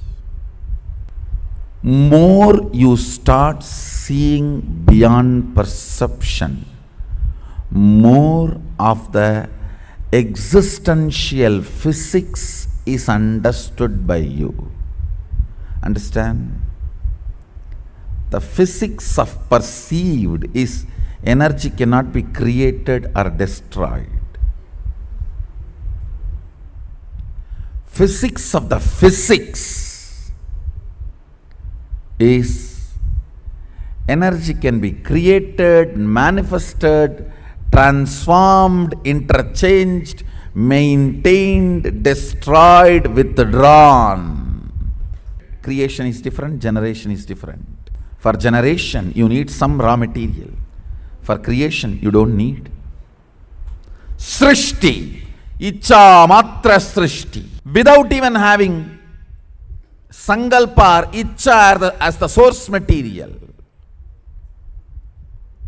S2: More you start seeing beyond perception, more of the existential physics is understood by you. Understand? The physics of perceived is energy cannot be created or destroyed. Physics of the physics is energy can be created, manifested, transformed, interchanged, maintained, destroyed, withdrawn. Creation is different, generation is different. For generation, you need some raw material. For creation, you don't need. Srishti, Icha Matra Srishti. Without even having Sangalpa or Icha as the source material.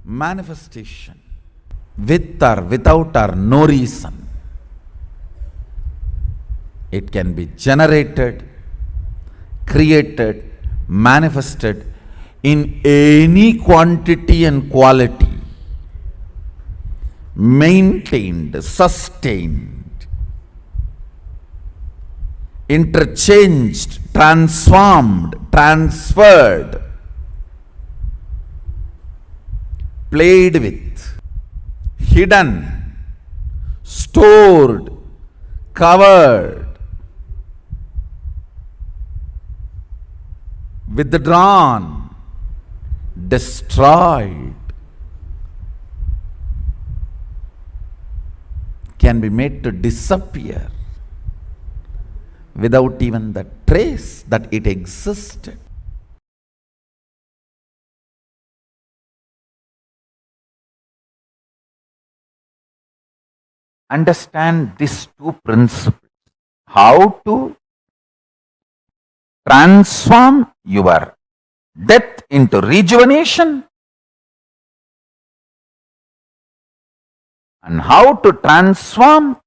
S2: Manifestation. with or without or no reason. It can be generated, created, manifested in any quantity and quality, maintained, sustained, interchanged, transformed, transferred, played with, hidden, stored, covered, withdrawn, destroyed, can be made to disappear without even the trace that it existed. Understand these two principles. How to transform your death into rejuvenation, and how to transform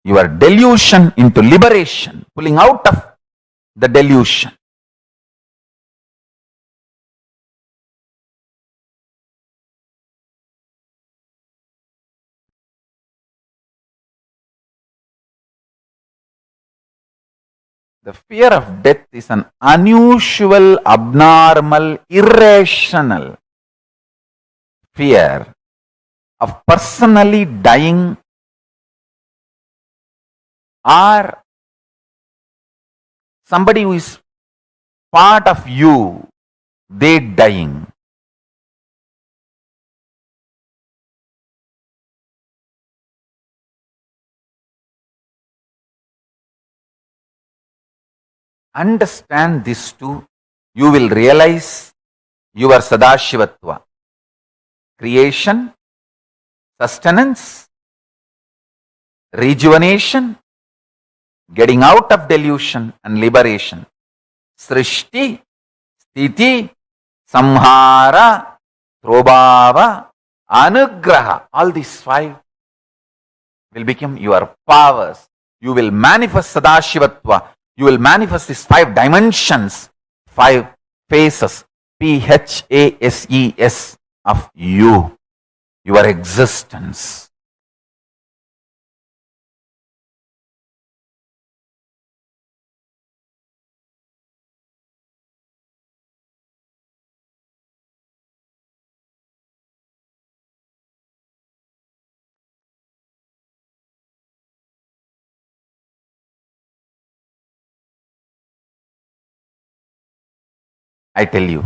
S2: your delusion into liberation, pulling out of the delusion. The fear of death is an unusual, abnormal, irrational fear of personally dying or somebody who is part of you, they dying. Understand this too, you will realize your Sadashivatva. Creation, sustenance, rejuvenation, getting out of delusion and liberation. Srishti, Sthiti, Samhara, Trobhava, Anugraha. All these five will become your powers. You will manifest Sadashivatva. You will manifest these 5 dimensions, 5 phases, PHASES of you, your existence. I tell you,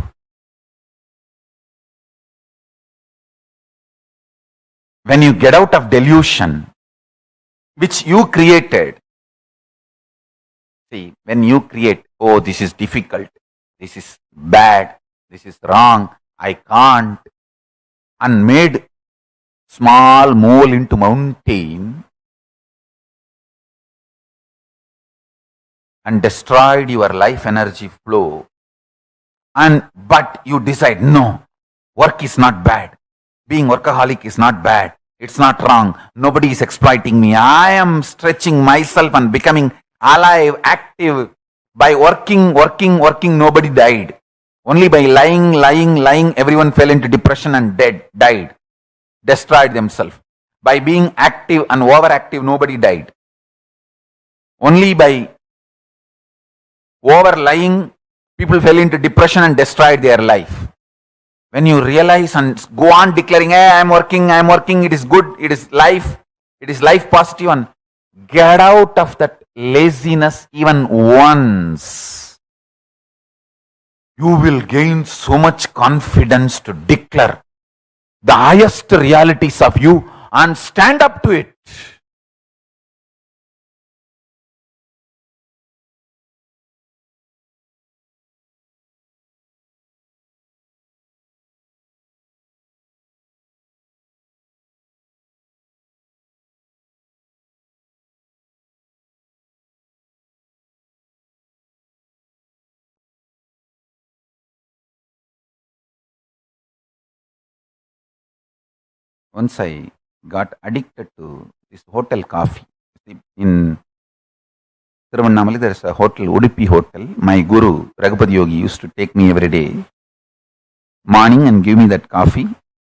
S2: when you get out of delusion, which you created, see, when you create, oh, this is difficult, this is bad, this is wrong, I can't, and made small mole into mountain and destroyed your life energy flow, but you decide, no, work is not bad. Being workaholic is not bad. It's not wrong. Nobody is exploiting me. I am stretching myself and becoming alive, active. By working, nobody died. Only by lying, everyone fell into depression and died. Destroyed themselves. By being active and overactive, nobody died. Only by over-lying, people fell into depression and destroyed their life. When you realize and go on declaring, hey, I'm working, it is good, it is life positive, and get out of that laziness even once, you will gain so much confidence to declare the highest realities of you and stand up to it. once I got addicted to this hotel coffee. In Tiruvannamala, there is a hotel, Udupi Hotel. My guru, Raghupati Yogi, used to take me every day, morning, and give me that coffee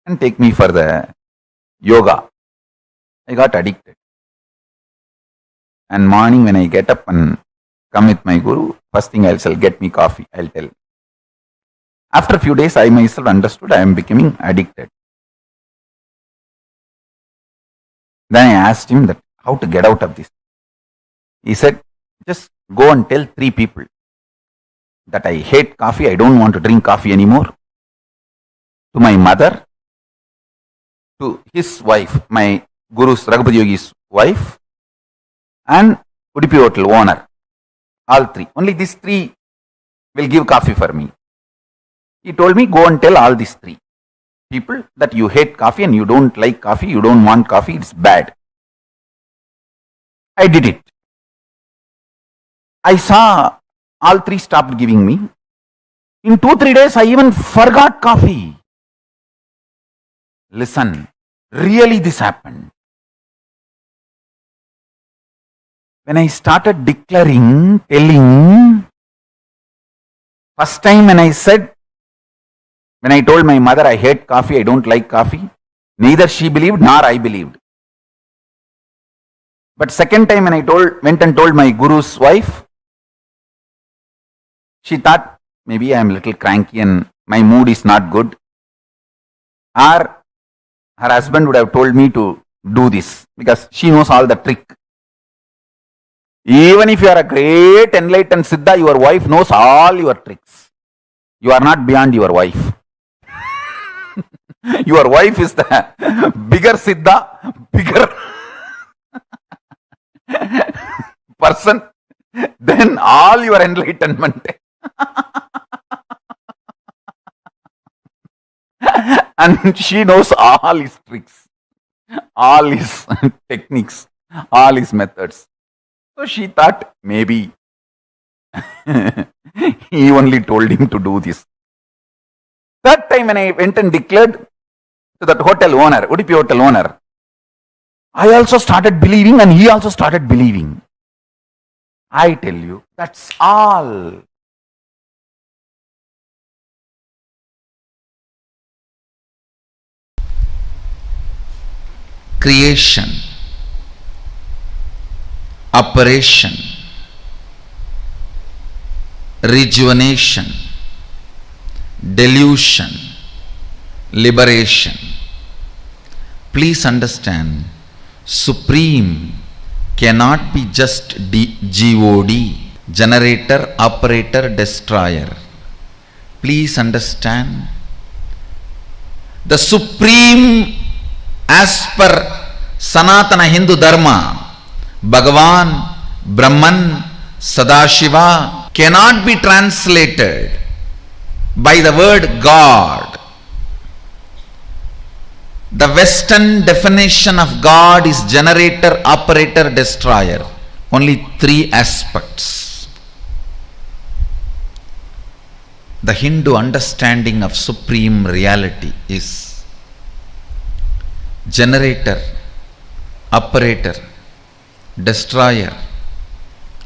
S2: and take me for the yoga. I got addicted. And morning when I get up and come with my guru, first thing I'll say, get me coffee, I'll tell. After a few days, I myself understood I am becoming addicted. Then I asked him that how to get out of this. He said, just go and tell 3 people that I hate coffee, I don't want to drink coffee anymore. To my mother, to his wife, my guru's Raghupati Yogi's wife, and Udupi Hotel owner. All 3. Only these 3 will give coffee for me. He told me, go and tell all these 3 people that you hate coffee and you don't like coffee, you don't want coffee, it's bad. I did it. I saw all 3 stopped giving me. In 2-3 days, I even forgot coffee. Listen, really this happened. When I started declaring, telling, first time when I told my mother I hate coffee, I don't like coffee, neither she believed nor I believed. But second time when I went and told my guru's wife, she thought maybe I am a little cranky and my mood is not good. Or her husband would have told me to do this because she knows all the trick. Even if you are a great enlightened Siddha, your wife knows all your tricks. You are not beyond your wife. Your wife is the bigger Siddha, bigger person than all your enlightenment. And she knows all his tricks, all his techniques, all his methods. So she thought maybe he only told him to do this. That time when I went and declared to that hotel owner, Udupi Hotel owner, I also started believing and he also started believing. I tell you, that's all.
S4: Creation, operation, rejuvenation, delusion, liberation. Please understand, Supreme cannot be just God, generator, operator, destroyer. Please understand, the Supreme as per Sanatana Hindu Dharma, Bhagavān, Brahman, Sadashiva cannot be translated by the word God. The Western definition of God is generator, operator, destroyer. Only 3 aspects. The Hindu understanding of supreme reality is generator, operator, destroyer,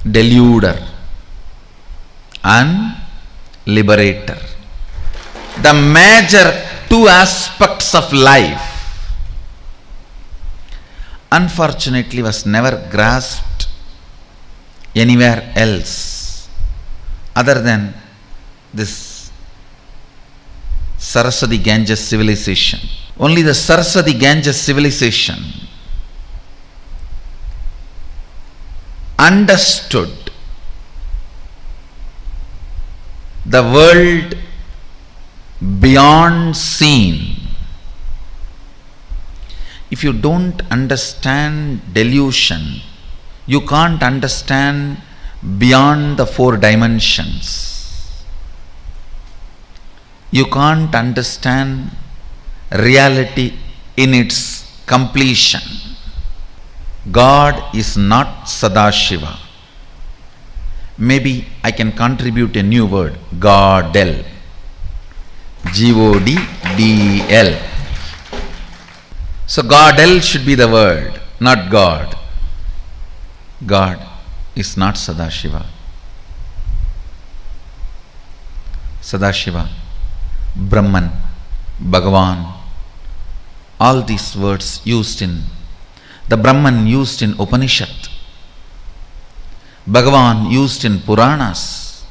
S4: deluder, and liberator. The major 2 aspects of life unfortunately was never grasped anywhere else other than this Saraswati Ganges civilization. Only the Saraswati Ganges civilization understood the world beyond seen. If you don't understand delusion, you can't understand beyond the 4 dimensions. You can't understand reality in its completion. God is not Sadashiva. Maybe I can contribute a new word, Godel. Godel. So Godel should be the word, not God. God is not Sadashiva. Sadashiva, Brahman, Bhagavān, all these words used in the Brahman used in Upanishad, Bhagavān used in Puranas,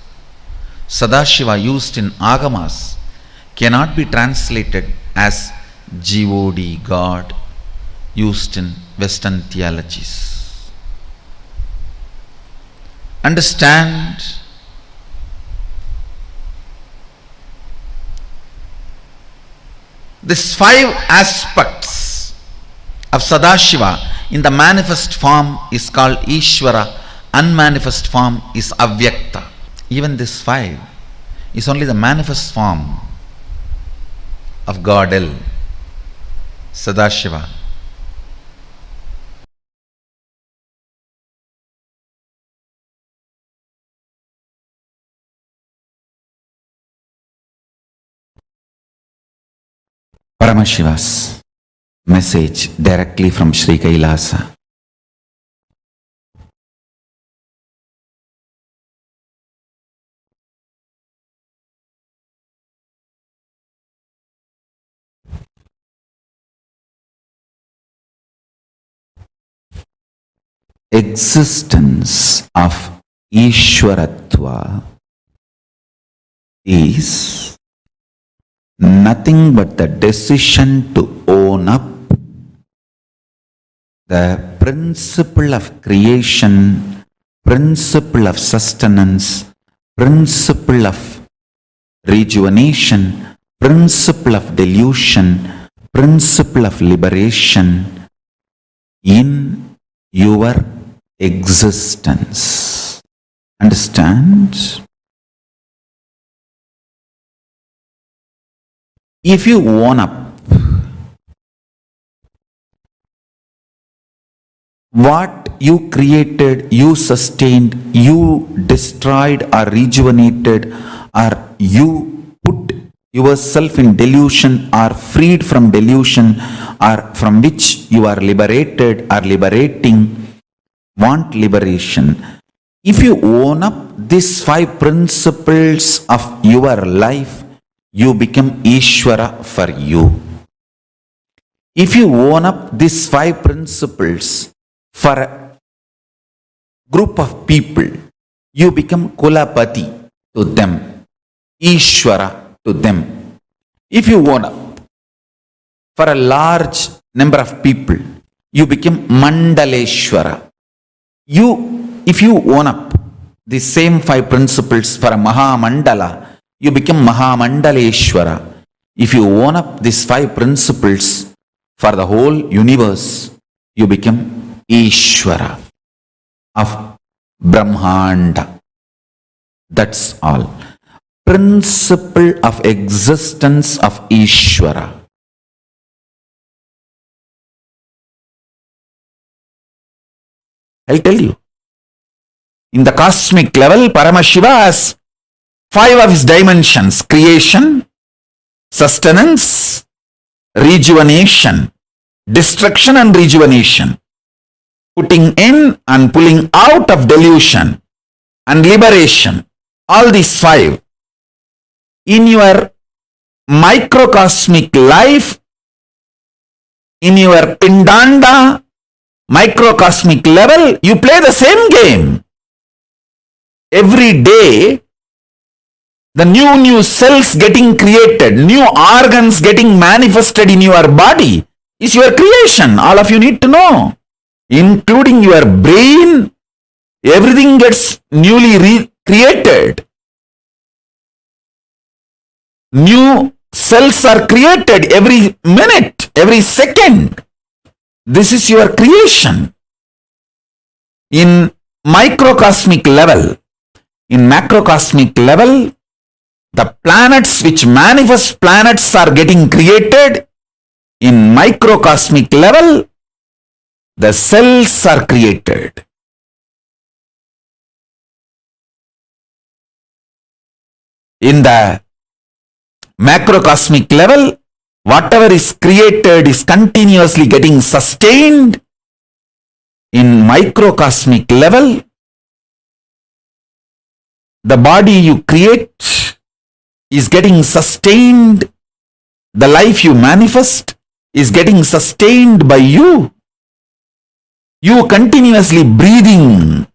S4: Sadashiva used in Agamas cannot be translated as God, God, used in Western theologies. Understand? These 5 aspects of Sadashiva in the manifest form is called Ishvara, unmanifest form is Avyakta. Even this 5 is only the manifest form of Godel, Sadashiva.
S2: Paramashiva's message directly from Sri KAILASA. Existence of Ishwaratva is nothing but the decision to own up the principle of creation, principle of sustenance, principle of rejuvenation, principle of delusion, principle of liberation in your existence. Understand? If you own up what you created, you sustained, you destroyed or rejuvenated, or you put yourself in delusion or freed from delusion, or from which you are liberated or liberating, want liberation. If you own up these 5 principles of your life, you become Ishvara for you. If you own up these 5 principles for a group of people, you become Kulapati to them, Ishvara to them. If you own up for a large number of people, you become Mandaleshwara. If you own up the same 5 principles for a Mahamandala, you become Mahamandaleshwara. If you own up these 5 principles for the whole universe, you become Ishvara of Brahmanda. That's all. Principle of existence of Ishvara. I'll tell you. In the cosmic level, Paramashiva has 5 of his dimensions: creation, sustenance, rejuvenation, destruction and rejuvenation, putting in and pulling out of delusion, and liberation. All these 5. In your microcosmic life, in your Pindanda microcosmic level, you play the same game. Every day, the new cells getting created, new organs getting manifested in your body is your creation. All of you need to know. Including your brain, everything gets newly created. New cells are created every minute, every second. This is your creation. In microcosmic level, in macrocosmic level, the planets which manifest planets are getting created. In microcosmic level, the cells are created. In the macrocosmic level, whatever is created is continuously getting sustained in microcosmic level. The body you create is getting sustained. The life you manifest is getting sustained by you. You continuously breathing,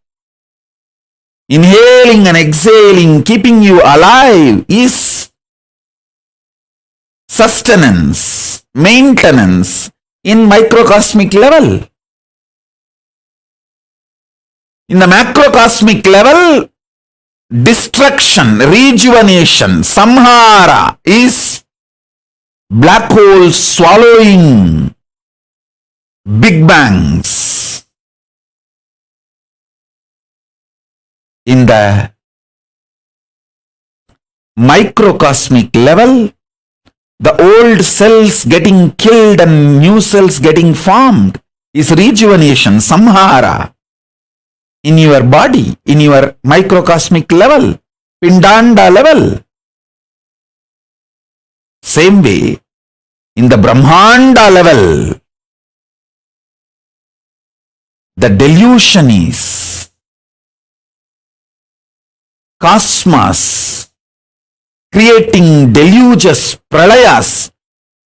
S2: inhaling and exhaling, keeping you alive is sustenance, maintenance in microcosmic level. In the macrocosmic level, destruction, rejuvenation, samhara is black holes swallowing big bangs. In the microcosmic level, the old cells getting killed and new cells getting formed is rejuvenation, samhara. In your body, in your microcosmic level, pindanda level. Same way, in the brahmanda level, the delusion is cosmos creating deluges, pralayas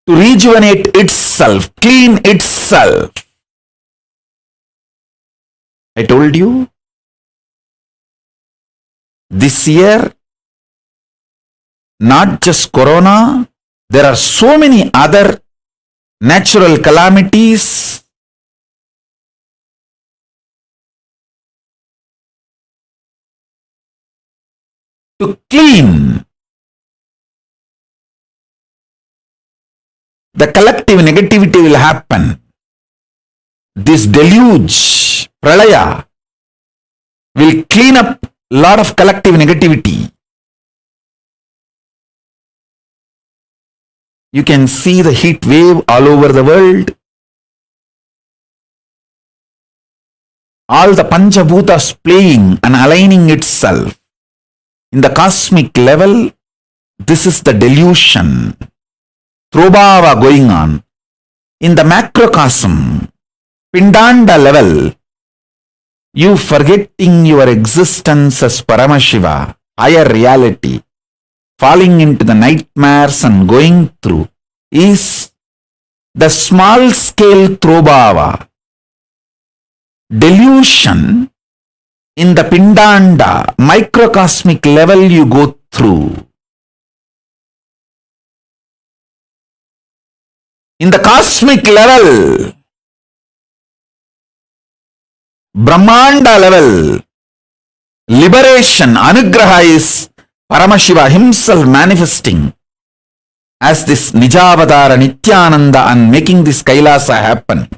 S2: to rejuvenate itself, clean itself. I told you, this year, not just corona, there are so many other natural calamities. To clean the collective negativity will happen. This deluge, pralaya, will clean up a lot of collective negativity. You can see the heat wave all over the world. All the Panchabhutas playing and aligning itself. In the cosmic level, this is the delusion, throbhava going on. In the macrocosm, pindanda level, you forgetting your existence as Paramashiva, higher reality, falling into the nightmares and going through, is the small scale throbhava. Delusion in the pindanda, microcosmic level you go through. In the cosmic level, Brahmanda level, liberation, anugraha is Paramashiva himself manifesting as this Nijavadara Nithyananda and making this Kailasa happen.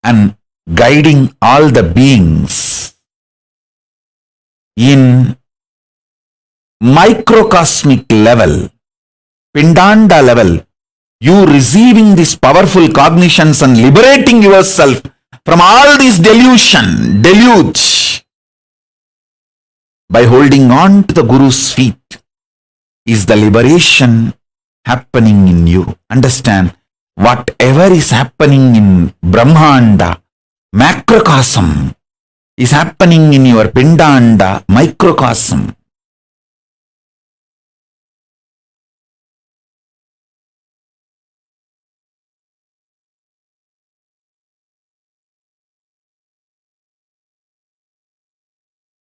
S2: And guiding all the beings in microcosmic level, pindanda level, you receiving these powerful cognitions and liberating yourself from all this deluge by holding on to the Guru's feet is the liberation happening in you. Understand, whatever is happening in Brahmanda, macrocosm, is happening in your pindanda, microcosm.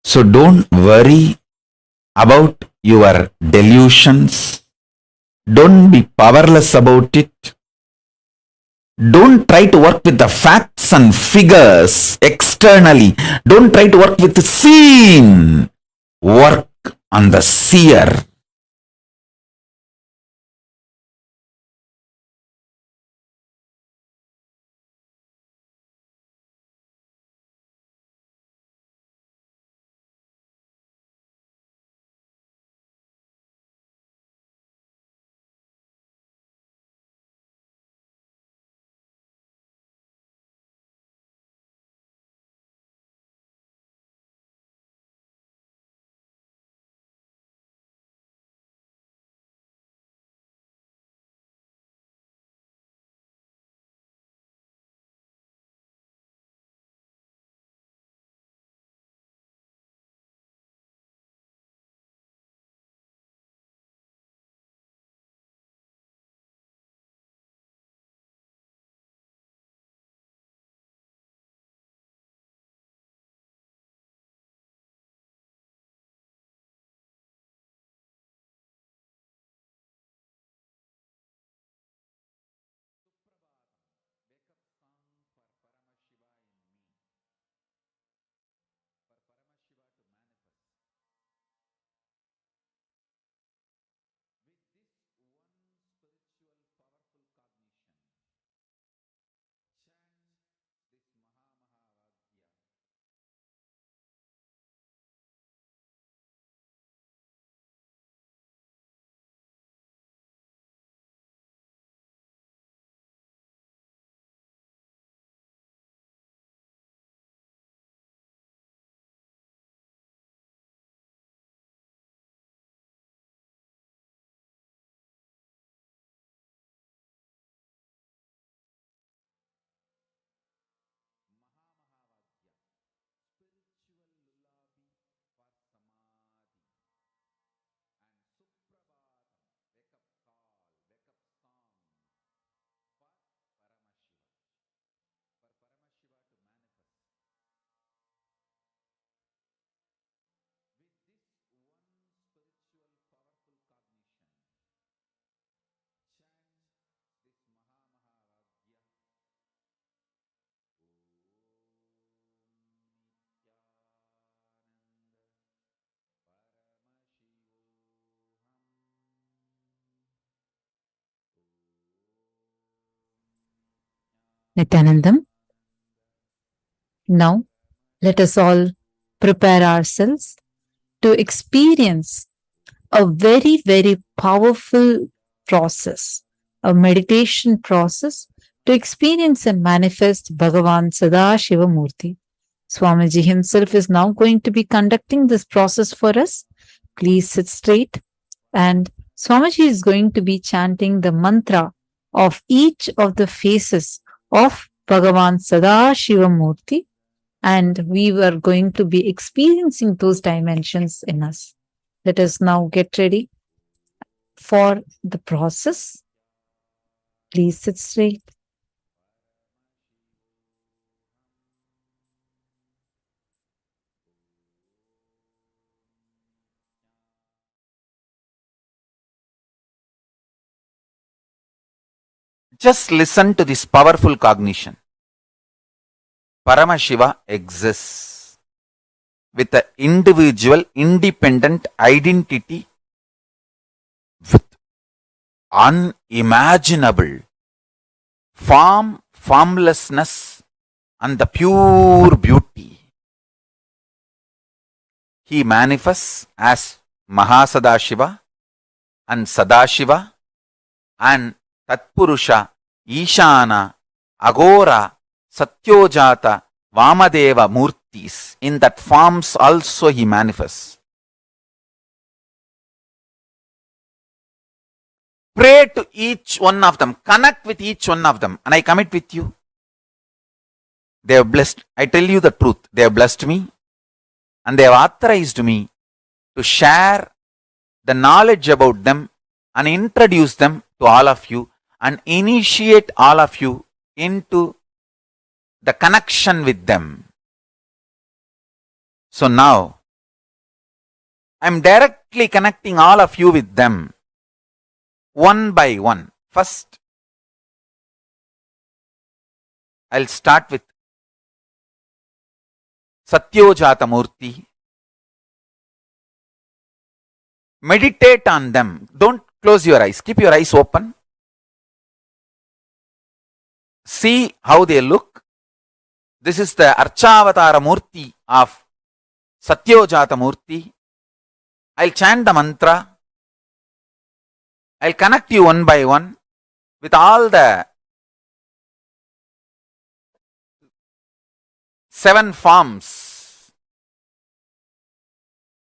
S2: So don't worry about your delusions. Don't be powerless about it. Don't try to work with the facts and figures externally. Don't try to work with the seen. Work on the seer.
S1: Nithyanandam. Now, let us all prepare ourselves to experience a very, very powerful process, a meditation process to experience and manifest Bhagavān Sadashiva Murti. Swamiji himself is now going to be conducting this process for us. Please sit straight, and Swamiji is going to be chanting the mantra of each of the faces of Bhagavān Sadashiva Murti, and we were going to be experiencing those dimensions in us. Let us now get ready for the process. Please sit straight.
S2: Just listen to this powerful cognition. Paramashiva exists with an individual, independent identity with unimaginable form, formlessness, and the pure beauty. He manifests as Mahasadashiva and Sadashiva and Tatpurusha, Ishana, Agora, Satyojata, Vamadeva Murtis. In that forms also he manifests. Pray to each one of them. Connect with each one of them. And I commit with you. They have blessed. I tell you the truth. They have blessed me. And they have authorized me to share the knowledge about them and introduce them to all of you and initiate all of you into the connection with them. So now, I am directly connecting all of you with them, one by one. First, I'll start with Satyojata Murti. Meditate on them. Don't close your eyes. Keep your eyes open. See how they look. This is the Archavatara Murti of Satyojata Murti. I'll chant the mantra. I'll connect you one by one with all the 7 forms.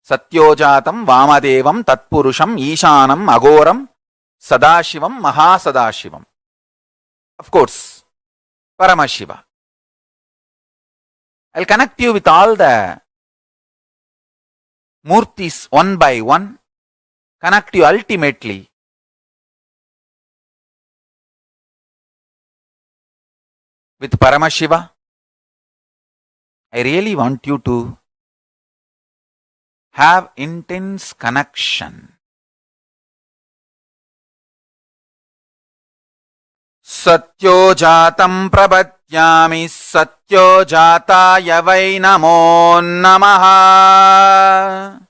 S2: Satyojatam, Vamadevam, Tatpurusham, Ishanam, Agoram, Sadashivam, Mahasadashivam. Of course, Paramashiva. I'll connect you with all the Murtis one by one. Connect you ultimately with Paramashiva. I really want you to have intense connection. Satyojatam prabhatyami satyojataya vai namo namaha.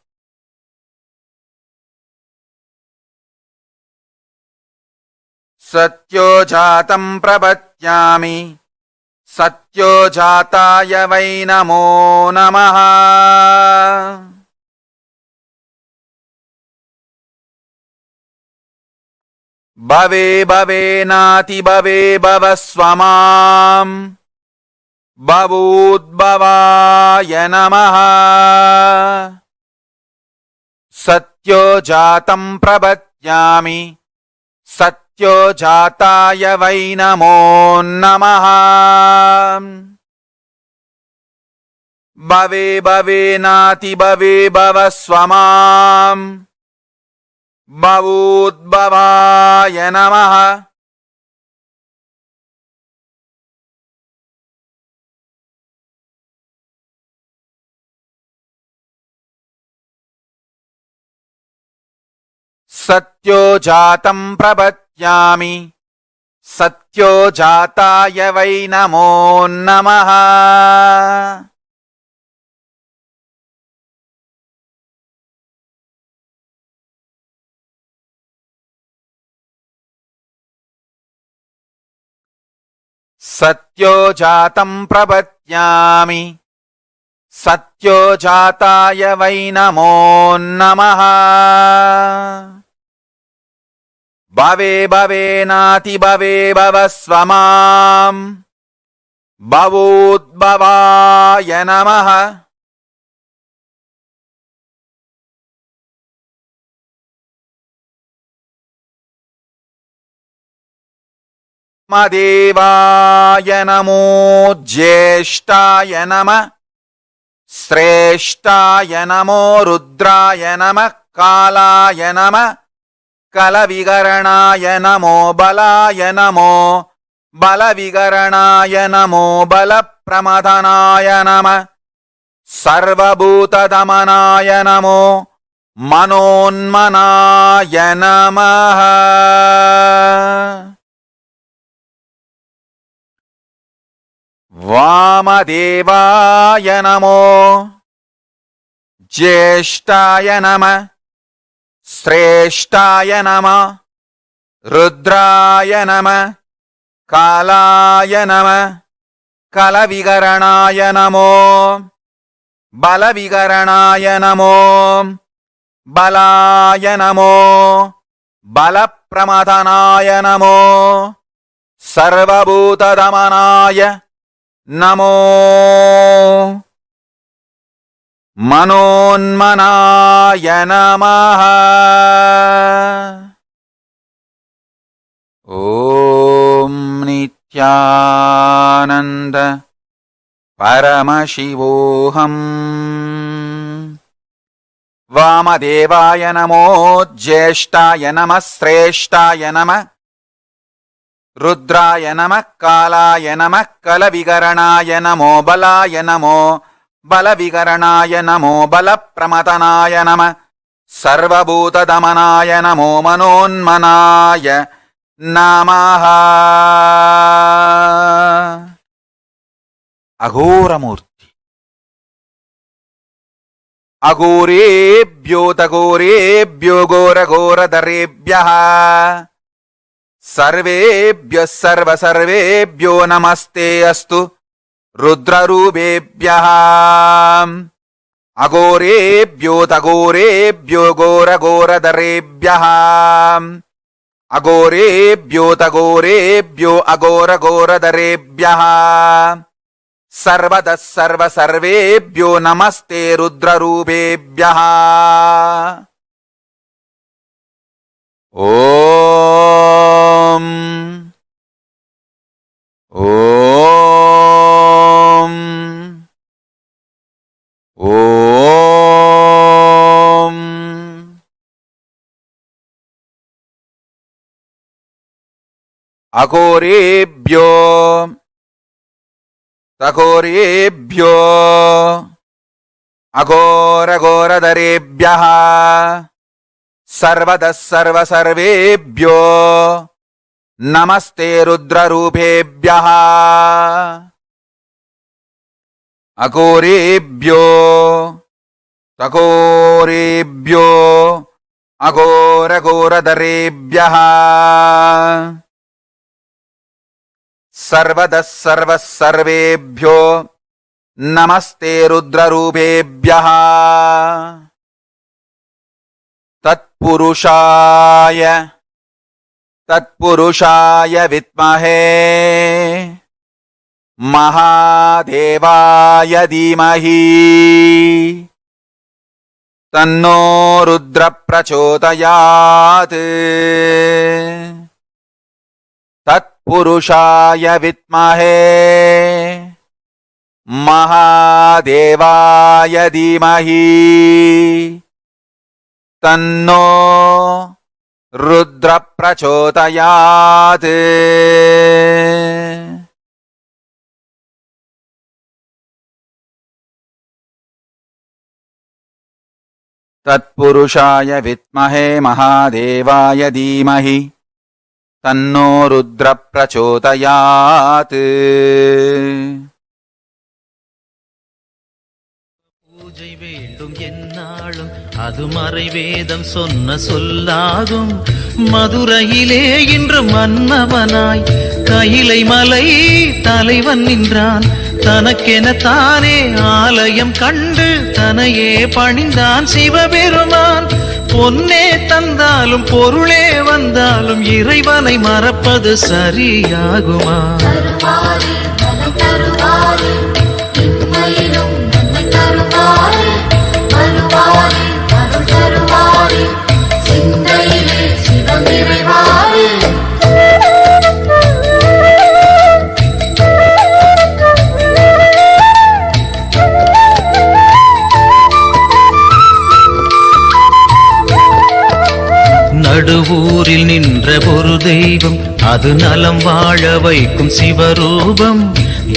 S2: Satyojatam prabhatyami satyojataya vai namo namaha. Bhave bhave nati bhave bhavasvamam bhavudbhavaya namaha. Satyojatam prabhatyami satyojataya vai namo namaha. Bhave bhave nati bhave bhavasvamam bhavudbhavaya namaha. Satyojatam prabhatyami satyojataya vai namo namaha. सत्यो जातं प्रपद्यामि सत्यो जाताय वै नमो नमः भवे भवेनाति भवे भवस्व मां भवोद्भवाय नमः देवाय नमो ज्येष्ठाय नमः श्रेष्ठाय नमो रुद्राय नमः कालाय नमः कलविकरणाय नमो बलाय नमो बलविकरणाय नमो बलप्रमथनाय नमः सर्वभूतदमनाय नमो मनोन्मनाय नमः वामदेवाय नमो ज्येष्ठाय नमः श्रेष्ठाय नमः रुद्राय नमः कालाय नमः कलविकरणाय नमो बलविकरणाय नमो बलाय नमो बलप्रमथनाय नमो सर्वभूतदमनाय नमो मनोन्मनाय नमः ॐ नित्यानन्द परमशिवोऽहम् वामदेवाय नमो ज्येष्ठाय नमः श्रेष्ठाय नमः रुद्राय नमः कालाय नमः कलविकरणाय नमो बलाय नमो बलविकरणाय नमो बलप्रमथनाय नमः सर्वभूतदमनाय नमो मनोन्मनाय नमः अघोरमूर्ति अघोरेभ्यो तघोरेभ्यो घोरघोरधरेभ्यः सर्वेभ्यः सर्वसर्वेभ्यो नमस्ते अस्तु रुद्ररूपेभ्यः अघोरेभ्यो तघोरेभ्यो घोरघोरधरेभ्यः अघोरेभ्यो तघोरेभ्यो अघोरघोरधरेभ्यः सर्वतः सर्वसर्वेभ्यो नमस्ते रुद्ररूपेभ्यः ॐ ॐ ॐ अघोरेभ्यो तघोरेभ्यो अघोरघोरधरेभ्यः सर्वतः सर्वसर्वेभ्यो नमस्ते रुद्ररूपेभ्यः अघोरेभ्यो तघोरेभ्यो अघोरघोरधरेभ्यः सर्वतः सर्वसर्वेभ्यो नमस्ते रुद्ररूपेभ्यः तत्पुरुषाय विद्महे महादेवाय धीमहि तन्नो रुद्र प्रचोदयात् तत्पुरुषाय विद्महे महादेवाय धीमहि तन्नो रुद्र प्रचोदयात् तत्पुरुषाय विद्महे महादेवाय धीमहि तन्नो रुद्र प्रचोदयात्
S5: பூஜை வேண்டும் என்னாலும் அது மறைவேதம் சொன்ன சொல்லாகும். மதுரையிலே இன்று மன்னவனாய் கையிலை மலை தலைவன் நின்றான். தனக்கென தானே ஆலயம் கண்டு தனையே பணிந்தான் சிவபெருமான். பொன்னே தந்தாலும் பொருளே வந்தாலும் இறைவனை மறப்பது சரியாகுமா? நடுவூரில் நின்ற ஒரு தெய்வம், அது நலம் வாழ வைக்கும் சிவரூபம்.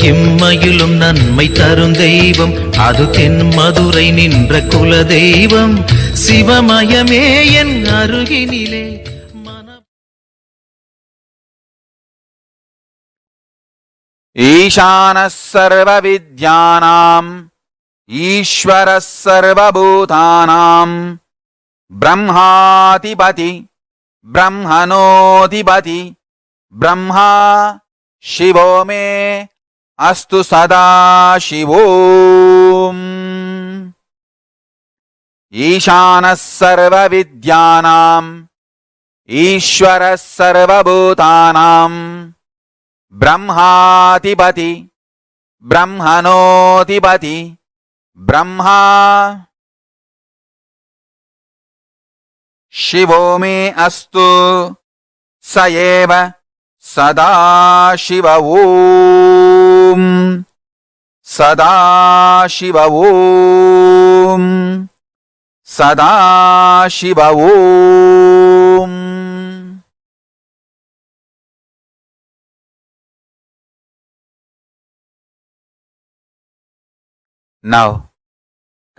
S5: இம்மையிலும் நன்மை தரும் தெய்வம், அது தென் மதுரை நின்ற குல தெய்வம். சிவமயமே என் அருகினிலே
S2: ஈசானः சர்வவித்யானாம் ஈஸ்வரः சர்வபூதானாம் ब्रह्माधिपति ब्रह्मणोऽधिपति ब्रह्मा शिवो मे अस्तु सदाशिवो। ईशानः सर्वविद्यानाम् ईश्वरः सर्वभूतानाम् ब्रह्माधिपति ब्रह्मणोऽधिपति ब्रह्मा शिवो मे अस्तु स एव सदाशिव ॐ सदाशिव ॐ सदाशिव ॐ। Now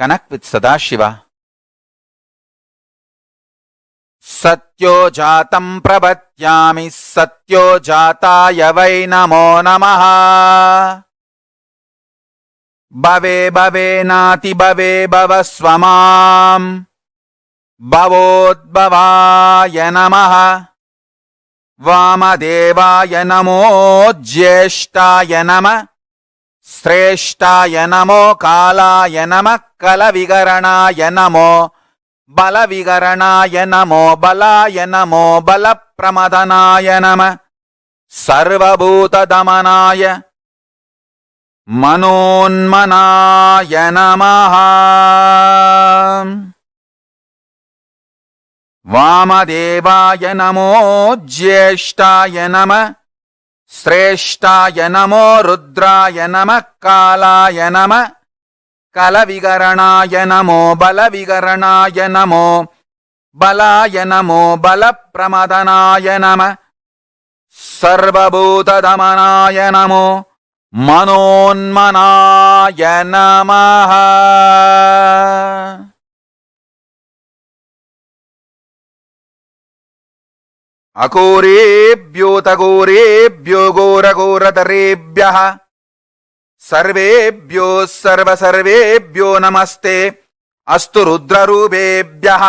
S2: connect with Sadashiva. सत्यो जातं प्रपद्यामि सत्यो जाताय वै नमो नमः। भवे भवे नाति भवे भवस्व मां भवोद्भवाय नमः। वामदेवाय नमो ज्येष्ठाय नमः श्रेष्ठाय नमो कालाय नमः कलविकरणाय नमो बलविकरणाय नमो बलाय नमो बलप्रमदनाय नमः सर्वभूतदमनाय मनोन्मनाय नमः। वामदेवाय नमो ज्येष्ठाय नमः श्रेष्ठाय नमो रुद्राय नमः कालाय नमः कलविकरणाय नमो बलविकरणाय नमो बलाय नमो बलप्रमदनाय नमः सर्वभूतदमनाय नमो मनोन्मनाय नमः। अघोरेभ्योऽतघोरेभ्यो घोरघोरतरेभ्यः सर्वेभ्यो सर्वसर्वेभ्यो नमस्ते अस्तु रुद्ररूपेभ्यः।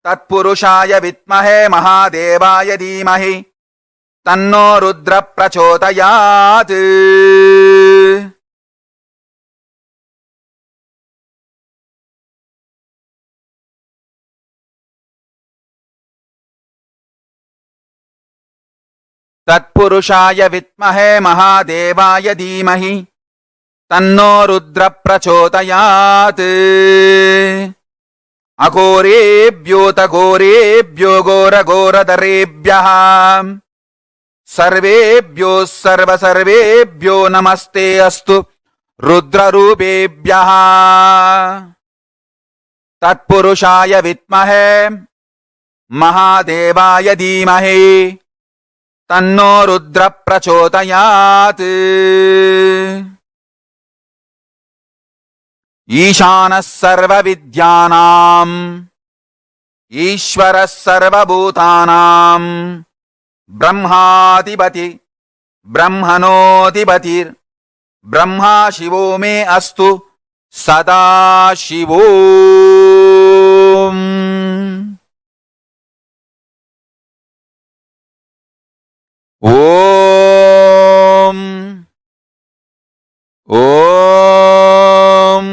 S2: तत्पुरुषाय विद्महे महादेवाय धीमहि तन्नो रुद्र प्रचोदयात्। तत्पुरुषाय विद्महे महादेवाय धीमहि तन्नो रुद्र प्रचोदयात्। अघोरेभ्योऽतघोरेभ्यो घोरघोरतरेभ्यः सर्वेभ्यो सर्वसर्वेभ्यो नमस्ते अस्तु रुद्ररूपेभ्यः। तत्पुरुषाय विद्महे महादेवाय धीमहि तन्नो रुद्र प्रचोदयात्। ईशानः सर्वविद्यानाम् ईश्वरः सर्वभूतानाम् ब्रह्माधिपति ब्रह्मणोऽधिपतिर् ब्रह्मा शिवो मे अस्तु सदाशिवो।
S4: Om.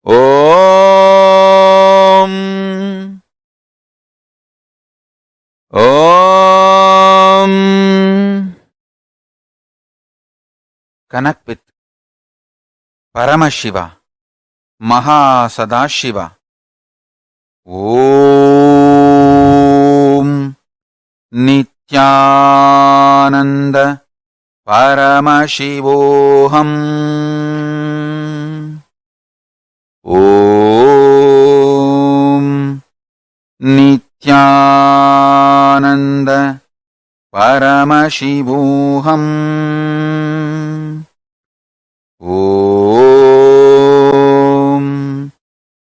S4: Om. Om. Connect with Paramashiva, Maha Sadashiva. Om Nithyananda Paramashivoham. Om Nithyananda Paramashivoham. Om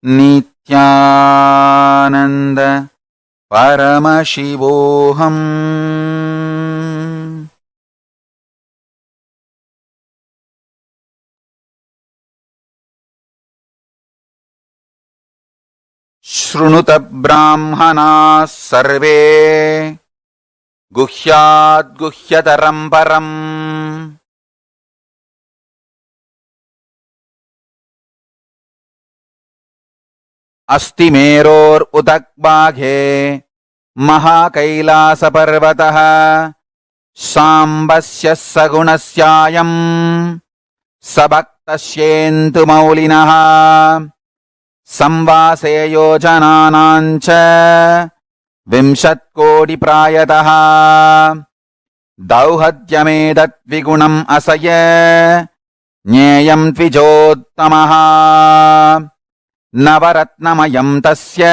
S4: Nithyananda Paramashivoham. Shrunuta brahmanas sarve guhyat guhyataram param. अस्ति मेरोर उदक्बाघे महाकैलास पर्वतः सांबस्य सगुणस्यायं सबक्तस्येन्तु मौलिनः संवासे योजनानाञ्च 20 कोटि प्रायतः दौहद्यमेतद्विगुणम् असय ज्ञेयं द्विजोत्तमः नवरत्नमयं तस्य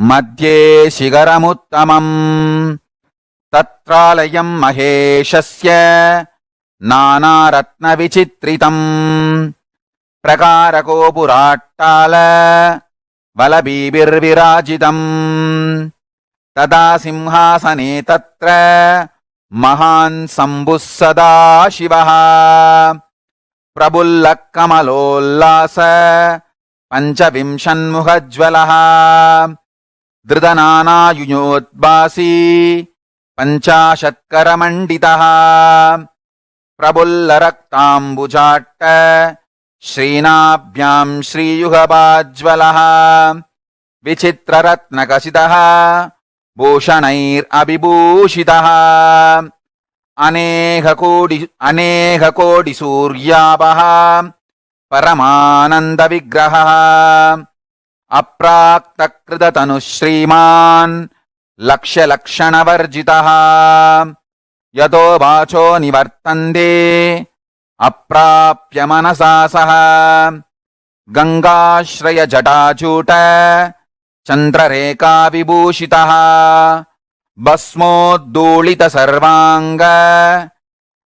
S4: मध्ये शिखरमुत्तमम् तत्रालयं महेशस्य नानारत्नविचित्रितम् प्रकारकोपुराट्टाल वलबीभिर्विराजितम् तदा सिंहासने तत्र महान् शम्भुः सदाशिवः प्रबुल्लः कमलोल्लास पञ्चविंशन्मुखज्वलः धृतनानायुयोद्भासी पञ्चाशत्करमण्डितः प्रबुल्लरक्ताम्बुजाट्ट श्रीनाभ्यां श्रीयुगपाज्वलः विचित्ररत्नकसितः भूषणैरभिभूषितः अनेककोटिसूर्याभः परमानन्दविग्रहः अप्राक्तकृततनुः श्रीमान् लक्ष्यलक्षणवर्जितः यतो वाचो निवर्तन्ते अप्राप्य मनसा सह गङ्गाश्रयजटाचूट चन्द्ररेखाविभूषितः भस्मोद्धूलितसर्वाङ्ग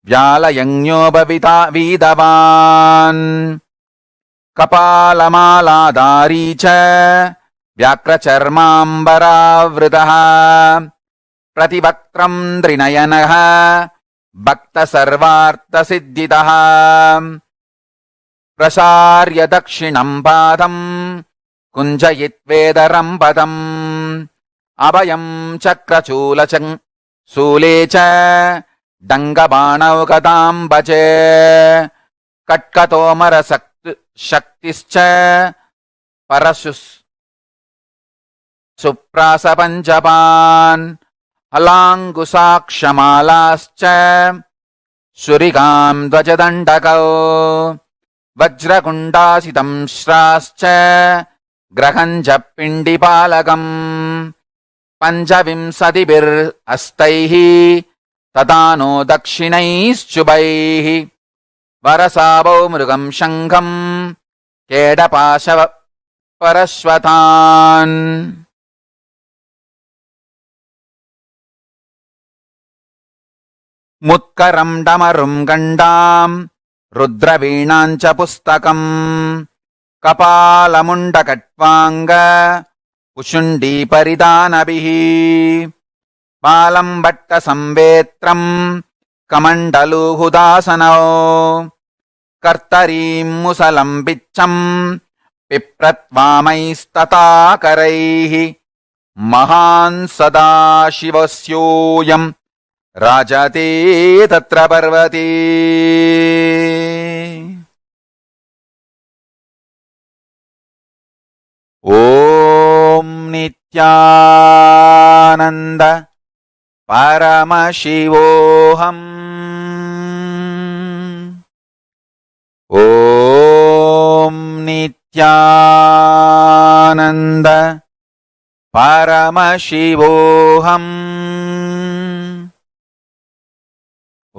S4: व्यालयज्ञोपवीतवान् कपालमालाधारी च व्याक्रचर्माम्बरावृतः प्रतिवक्त्रं त्रिनयनः भक्तसर्वार्थसिद्धितः प्रसार्य दक्षिणं पादं कुञ्जयित्वेदरं पदम् अभयं चक्रचूले च डङ्गबाणौकतां भजे कट्कतोमरशक्तिश्च परशुप्रासपञ्चपान् हलाङ्कुशाक्षमालाश्च शुरिकां ध्वजदण्डकौ वज्रकुण्डासितं श्राश्च ग्रहञ्च पिण्डिपालकम् 25 तथा नो दक्षिणैश्चुभैः वरसावौ मृगं शङ्खं केडपाशव परश्वतान् मुत्करं डमरुं गण्डां रुद्रवीणां च पुस्तकम् कपालमुण्डकट्वाङ्ग कुशुण्डीपरिधानभिः बालं भट्टसंवेत्रं कमण्डलूहुदासनौ कर्तरीं मुसलं पिच्छं पिप्रत्वामैस्तथा करैः महान् सदाशिवस्योऽयं Rajati tatra parvati. Om Nithyananda Paramashivoham. Om Nithyananda Paramashivoham.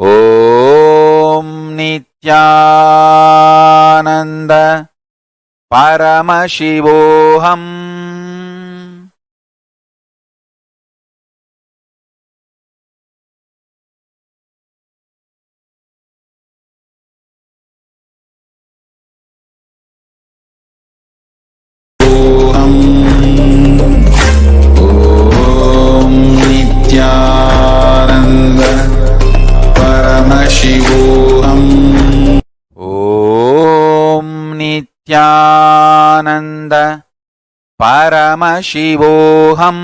S4: Om Nithyananda Paramashivoham. Om Nithyananda Paramashivoham. Om Nithyananda Paramashivoham.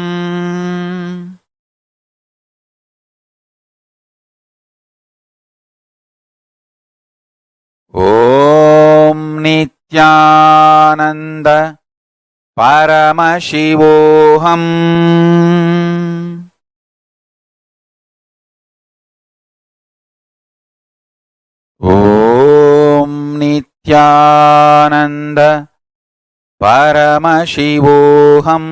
S4: Om Nithyananda Paramashivoham. Om Nithyananda Paramashivoham.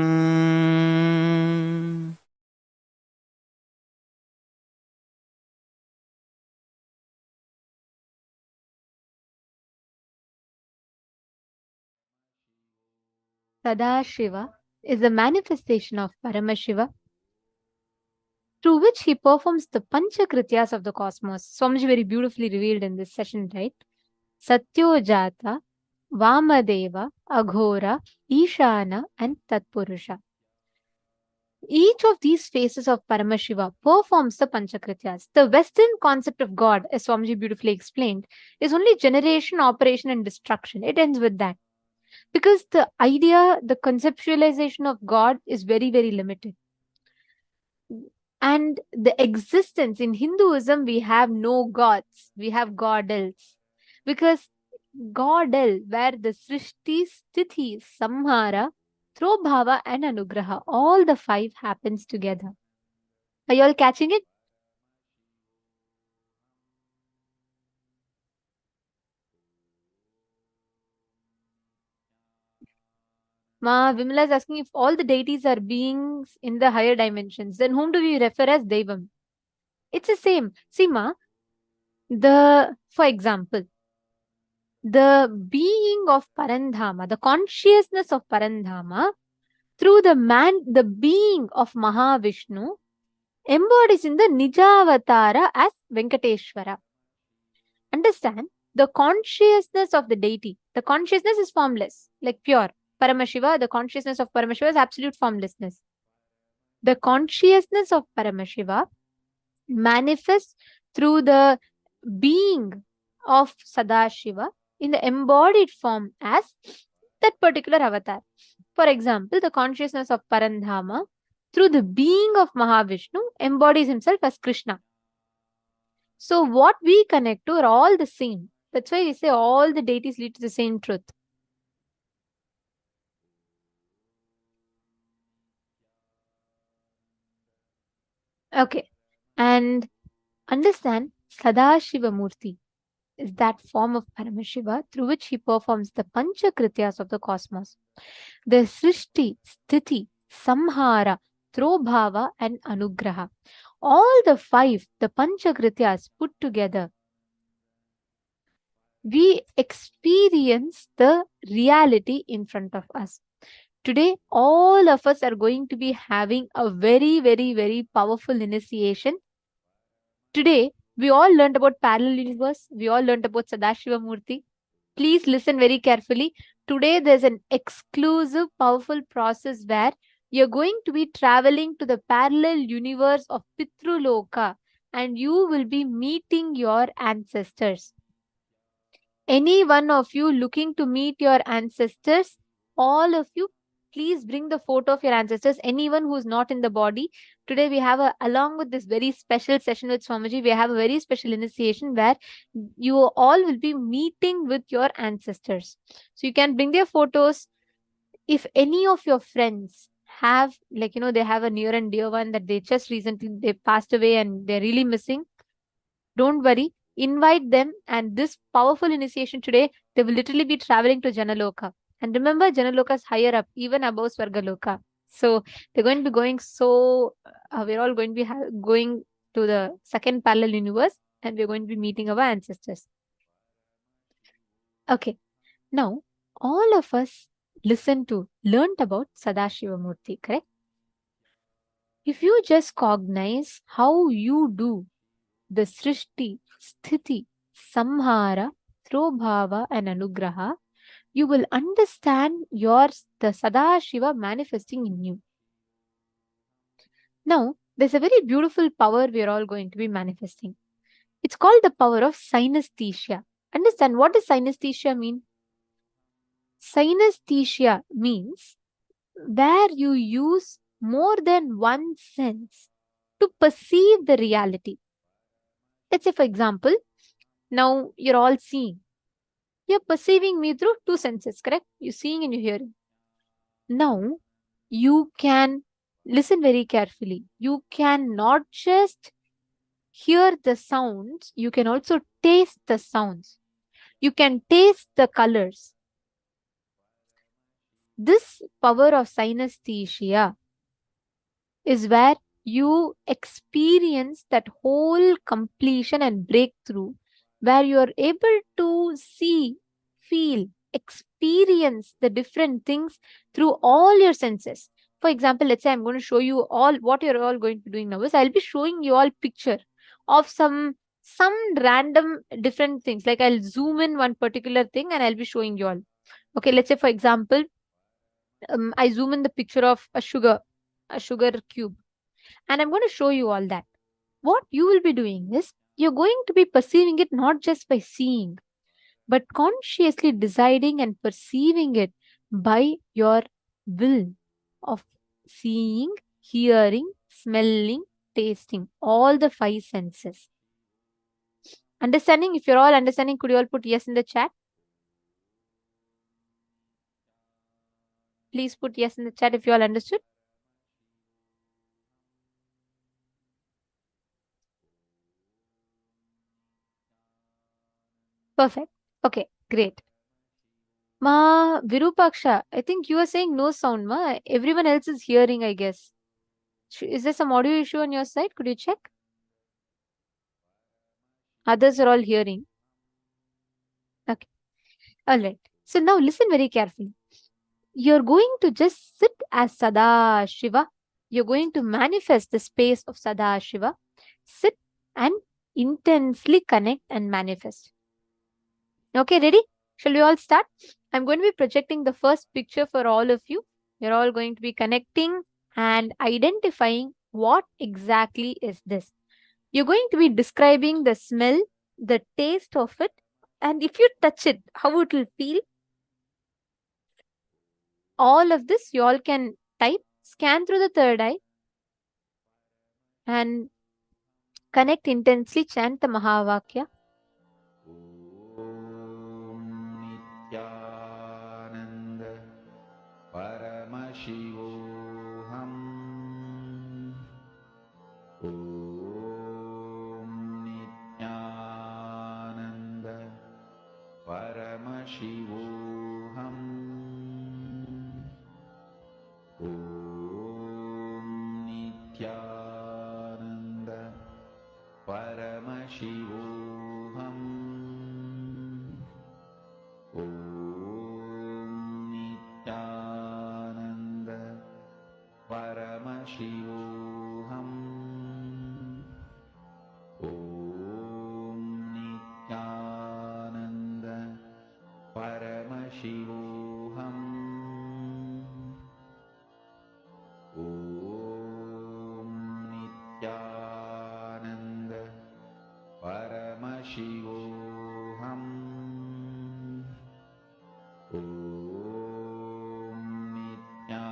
S3: Sadashiva is the manifestation of Paramashiva through which he performs the Panchakrityas of the cosmos. Swamiji very beautifully revealed in this session, right? Satyojata, Vamadeva, Aghora, Ishana, and Tatpurusha. Each of these phases of Paramashiva performs the Panchakrityas. The Western concept of God, as Swamiji beautifully explained, is only generation, operation, and destruction. It ends with that. Because the idea, the conceptualization of God is very, very limited. And the existence in Hinduism, we have no gods, we have godels. Because godel, where the Srishti, Sthiti, Samhara, Throbhava, and Anugraha, all the five happens together. Are you all catching it? Ma, Vimala is asking if all the deities are beings in the higher dimensions, then whom do we refer as Devam? It's the same. See, Ma, for example, the being of Parandhama, the consciousness of Parandhama, through the being of Mahavishnu, embodies in the Nijavatara as Venkateshwara. Understand, the consciousness of the deity, the consciousness is formless, like pure. Paramashiva, the consciousness of Paramashiva is absolute formlessness. The consciousness of Paramashiva manifests through the being of Sadashiva in the embodied form as that particular avatar. For example, the consciousness of Parandhama through the being of Mahavishnu embodies himself as Krishna. So what we connect to are all the same. That's why we say all the deities lead to the same truth. Okay. And understand, Sadashiva Murti is that form of Paramashiva through which he performs the Panchakrityas of the cosmos. The Srishti, Sthiti, Samhara, Throbhava, and Anugraha. All the five, the Panchakrityas put together, we experience the reality in front of us. Today, all of us are going to be having a very, very, very powerful initiation. Today, we all learned about parallel universe. We all learned about Sadashiva Murti. Please listen very carefully. Today, there's an exclusive, powerful process where you're going to be traveling to the parallel universe of Pitruloka and you will be meeting your ancestors. Any one of you looking to meet your ancestors, all of you, please bring the photo of your ancestors, anyone who's not in the body. Today we have along with this very special session with Swamiji, we have a very special initiation where you all will be meeting with your ancestors. So you can bring their photos. If any of your friends have, like, they have a near and dear one that they just recently they passed away and they're really missing, don't worry, invite them. And this powerful initiation today, they will literally be traveling to Janaloka. And remember, Janaloka is higher up, even above Swargaloka. So they're going to be going. So we're all going to be going to the second parallel universe, and we're going to be meeting our ancestors. Okay, now all of us learnt about Sadashiva Murti, correct? If you just cognize how you do the Srishti, Sthiti, Samhara, Throbhava, and Anugraha, you will understand the Sadashiva manifesting in you. Now, there's a very beautiful power we are all going to be manifesting. It's called the power of synesthesia. Understand, what does synesthesia mean? Synesthesia means where you use more than one sense to perceive the reality. Let's say, for example, now you're all seeing. You're perceiving me through two senses, correct? You're seeing and you're hearing. Now, you can listen very carefully. You can not just hear the sounds, you can also taste the sounds. You can taste the colors. This power of synesthesia is where you experience that whole completion and breakthrough, where you are able to see, feel, experience the different things through all your senses. For example, let's say I'm going to show you all what you're all going to be doing now is I'll be showing you all picture of some random different things. Like I'll zoom in one particular thing and I'll be showing you all. Okay, let's say for example, I zoom in the picture of a sugar cube, and I'm going to show you all that. What you will be doing is you're going to be perceiving it not just by seeing, but consciously deciding and perceiving it by your will of seeing, hearing, smelling, tasting, all the five senses. Understanding? If you're all understanding, could you all put yes in the chat? Please put yes in the chat if you all understood. Perfect. Okay, great. Ma Virupaksha, I think you are saying no sound, ma. Everyone else is hearing, I guess. Is there some audio issue on your side? Could you check? Others are all hearing. Okay. All right. So now listen very carefully. You're going to just sit as Sadashiva. You're going to manifest the space of Sadashiva. Sit and intensely connect and manifest. Okay, ready? Shall we all start? I'm going to be projecting the first picture for all of you. You're all going to be connecting and identifying what exactly is this. You're going to be describing the smell, the taste of it, and if you touch it, how it will feel. All of this you all can type, scan through the third eye, and connect intensely, chant the Mahavakya.
S4: Nithyananda Paramashivoham Nithyananda Paramashivoham Nithyananda Paramashivoham Nithyananda Paramashivoham Nithyananda Paramashivoham Nithyananda Paramashivoham Nithyananda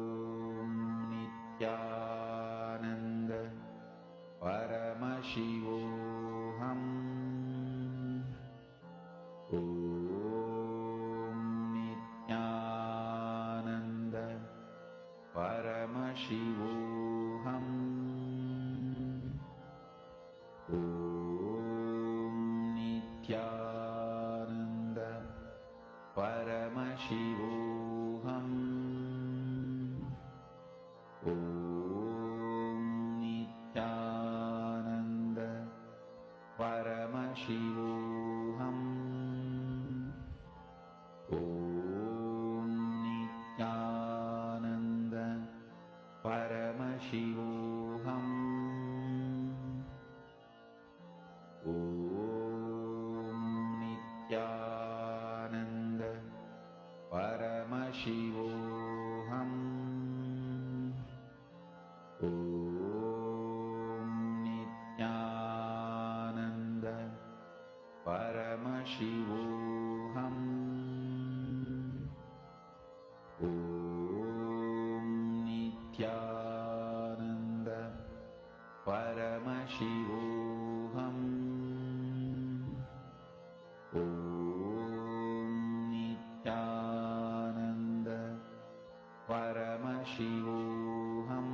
S4: Paramashivoham. Om Nithyananda Paramashivoham. Om Nithyananda Paramashivoham. Om Nithyananda Paramashivoham. Om Nithyananda Paramashivoham. Om Nithyananda Paramashivoham. Om Nithyananda Paramashivoham.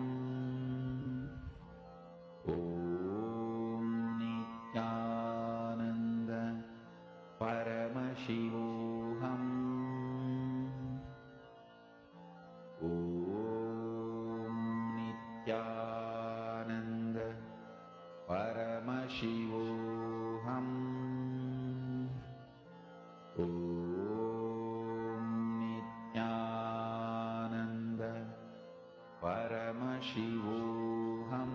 S4: Om Nithyananda Paramashivoham. Om Nithyananda Paramashivoham. Om Nithyananda Paramashivoham.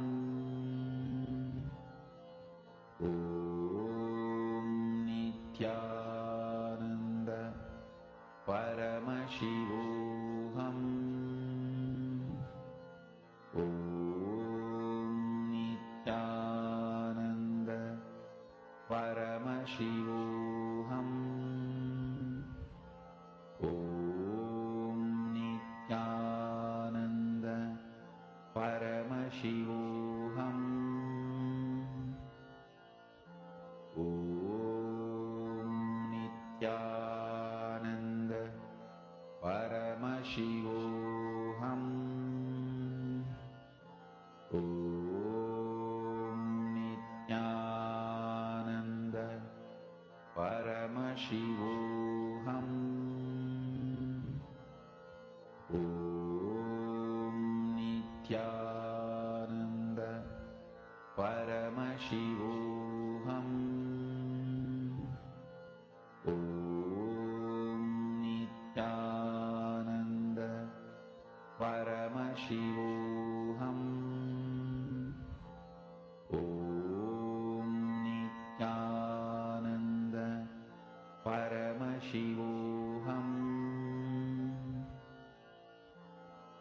S4: Om Nithyananda Paramashivoham. Om Nithyananda Paramashivoham. Om Nithyananda Paramashivoham. Om Nithyananda Paramashivoham. Om Nithyananda Paramashivoham. Om Nithyananda Paramashivoham. Om Nithyananda Paramashivoham. Om Nithyananda Paramashivoham.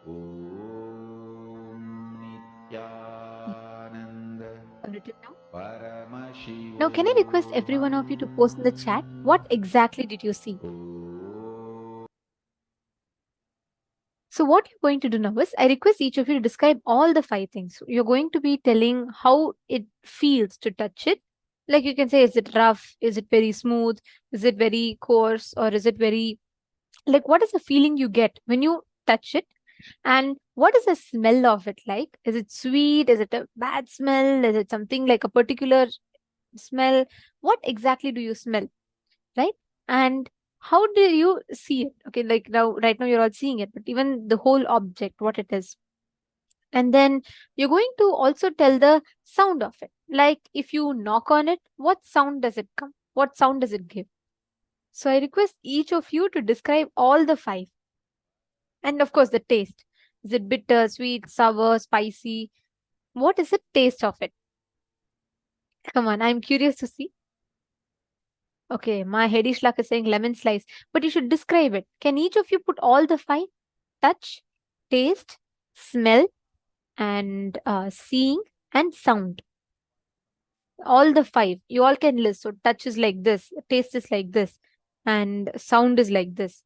S4: Om Nithyananda
S3: Written down.
S4: Paramashivoham.
S3: Now, can I request every one of you to post in the chat what exactly did you see? So what you're going to do now is, I request each of you to describe all the 5 things. You're going to be telling how it feels to touch it. Like you can say, is it rough? Is it very smooth? Is it very coarse? Or is it very, like, what is the feeling you get when you touch it? And what is the smell of it like? Is it sweet? Is it a bad smell? Is it something like a particular smell? What exactly do you smell? Right? And how do you see it? Okay, like right now you're all seeing it, but even the whole object, what it is. And then you're going to also tell the sound of it. Like if you knock on it, what sound does it come? What sound does it give? So I request each of you to describe all the 5. And of course, the taste. Is it bitter, sweet, sour, spicy? What is the taste of it? Come on, I'm curious to see. Okay, my Hedish Luck is saying lemon slice, but you should describe it. Can each of you put all the 5? Touch, taste, smell, and seeing and sound. All the 5. You all can list. So touch is like this, taste is like this, and sound is like this.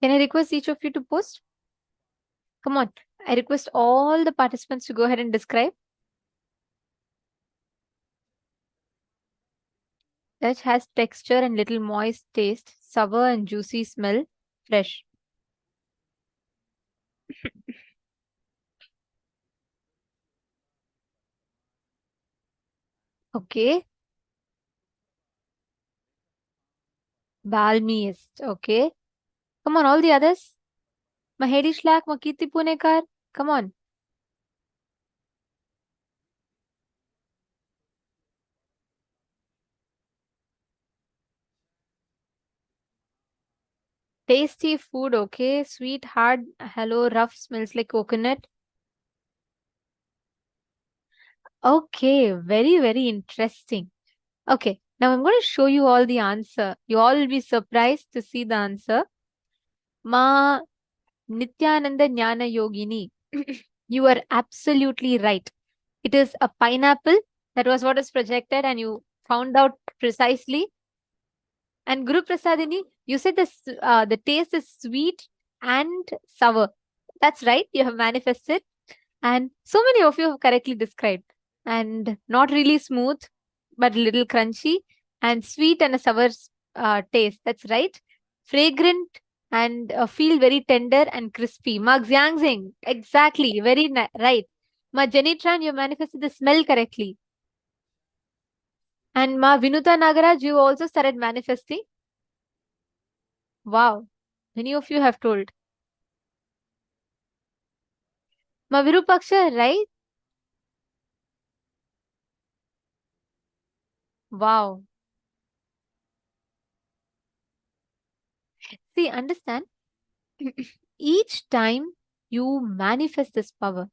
S3: Can I request each of you to post? Come on. I request all the participants to go ahead and describe. Touch has texture and little moist taste, sour and juicy smell, fresh. Okay. Balmiist. Okay. Come on, all the others. Mahedi Shlak, Makiti Punekar. Come on. Tasty food, okay. Sweet, hard, hello, rough, smells like coconut. Okay, very, very interesting. Okay, now I'm going to show you all the answer. You all will be surprised to see the answer. Ma Nithyananda Jnana Yogini. You are absolutely right. It is a pineapple. That was what is projected, and you found out precisely. And Guru Prasadini, you said the taste is sweet and sour. That's right. You have manifested. And so many of you have correctly described. And not really smooth, but a little crunchy and sweet and a sour taste. That's right. Fragrant and feel very tender and crispy. Ma Xiangxing, exactly. Very right. Ma Jenitran, you manifested the smell correctly. And Ma Vinuta Nagaraj, you also started manifesting. Wow. Many of you have told. Ma Virupaksha, right? Wow. See, understand? Each time you manifest this power,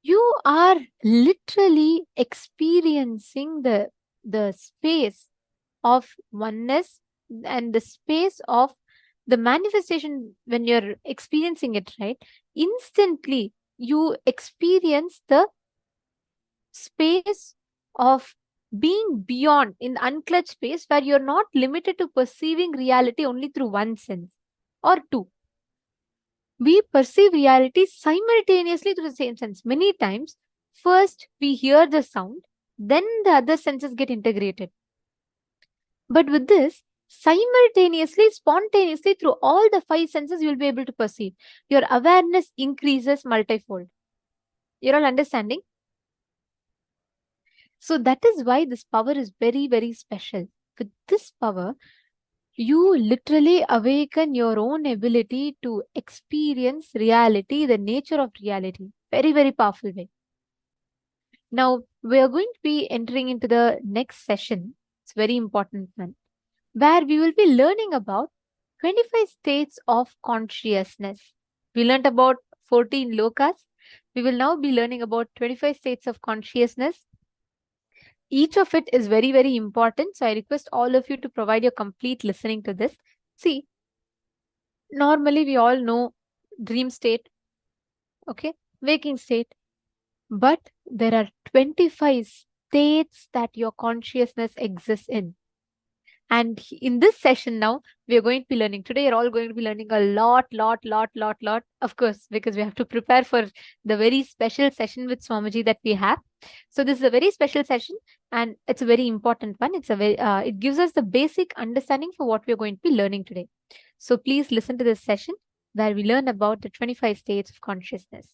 S3: you are literally experiencing the space of oneness and the space of the manifestation. When you're experiencing it, right, instantly you experience the space of being beyond, in the unclutched space where you're not limited to perceiving reality only through one sense or two. We perceive reality simultaneously through the same sense. Many times, first we hear the sound, then the other senses get integrated. But with this, simultaneously, spontaneously, through all the five senses, you'll be able to perceive. Your awareness increases multifold. You're all understanding? So that is why this power is very, very special. With this power, you literally awaken your own ability to experience reality, the nature of reality. Very, very powerful way. Now, we are going to be entering into the next session. It's very important one, where we will be learning about 25 states of consciousness. We learned about 14 lokas. We will now be learning about 25 states of consciousness. Each of it is very, very important. So I request all of you to provide your complete listening to this. See, normally we all know dream state, okay, waking state, but there are 25 states that your consciousness exists in. And in this session now, we are going to be learning. Today, you're all going to be learning a lot. Of course, because we have to prepare for the very special session with Swamiji that we have. So this is a very special session, and it's a very important one. It's a very, it gives us the basic understanding for what we're going to be learning today. So please listen to this session where we learn about the 25 states of consciousness.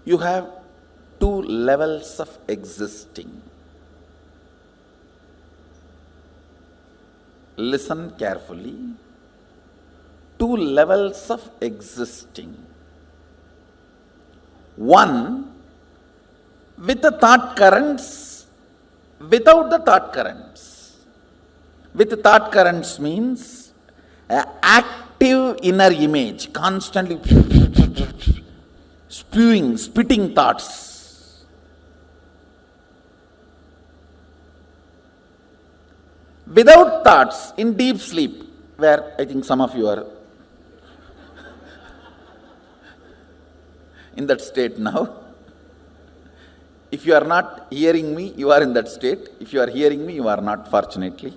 S4: You have two levels of existing. Listen carefully. Two levels of existing. One with the thought currents, without the thought currents. With the thought currents means active inner image, constantly spitting thoughts. Without thoughts, in deep sleep, where I think some of you are in that state now. If you are not hearing me, you are in that state. If you are hearing me, you are not, fortunately.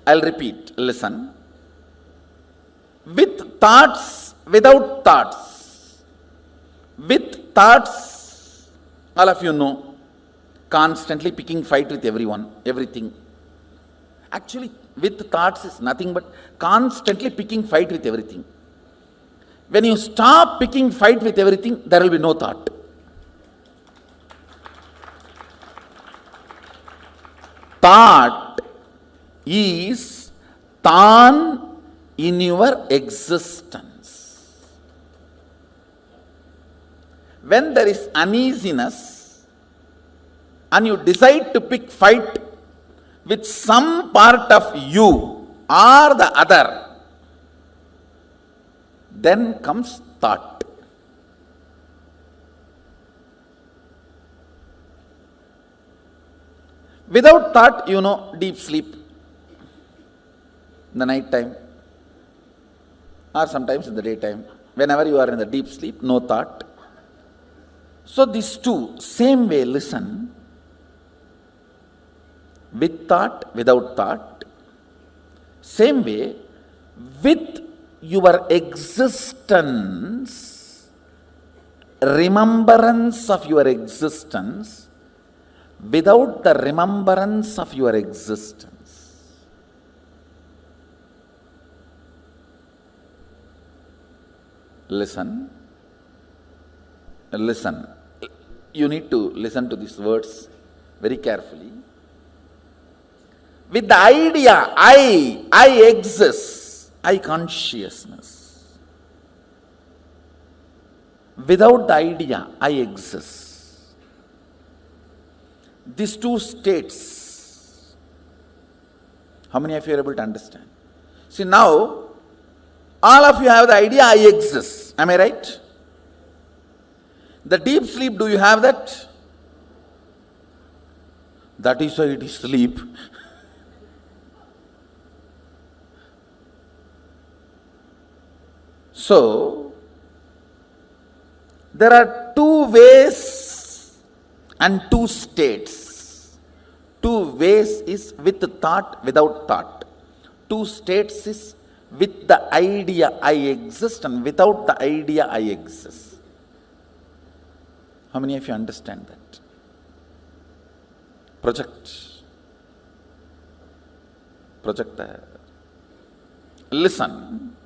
S4: I'll repeat, listen. With thoughts, without thoughts. With thoughts, all of you know, constantly picking fight with everyone, everything. Actually, with thoughts is nothing but constantly picking fight with everything. When you stop picking fight with everything, there will be no thought. Thought is Tan in your existence. When there is uneasiness and you decide to pick fight with some part of you or the other, then comes thought. Without thought, deep sleep in the night time or sometimes in the daytime. Whenever you are in the deep sleep, no thought. So these two, same way, listen. With thought, without thought. Same way, with your existence, remembrance of your existence, without the remembrance of your existence. Listen. Listen. You need to listen to these words very carefully. With the idea, I exist, I consciousness. Without the idea, I exist. These two states, how many of you are able to understand? See, now, all of you have the idea, I exist. Am I right? The deep sleep, do you have that? That is why it is sleep. So, there are two ways and two states. Two ways is with thought, without thought. Two states is with the idea I exist and without the idea I exist. How many of you understand that? Project there. Listen.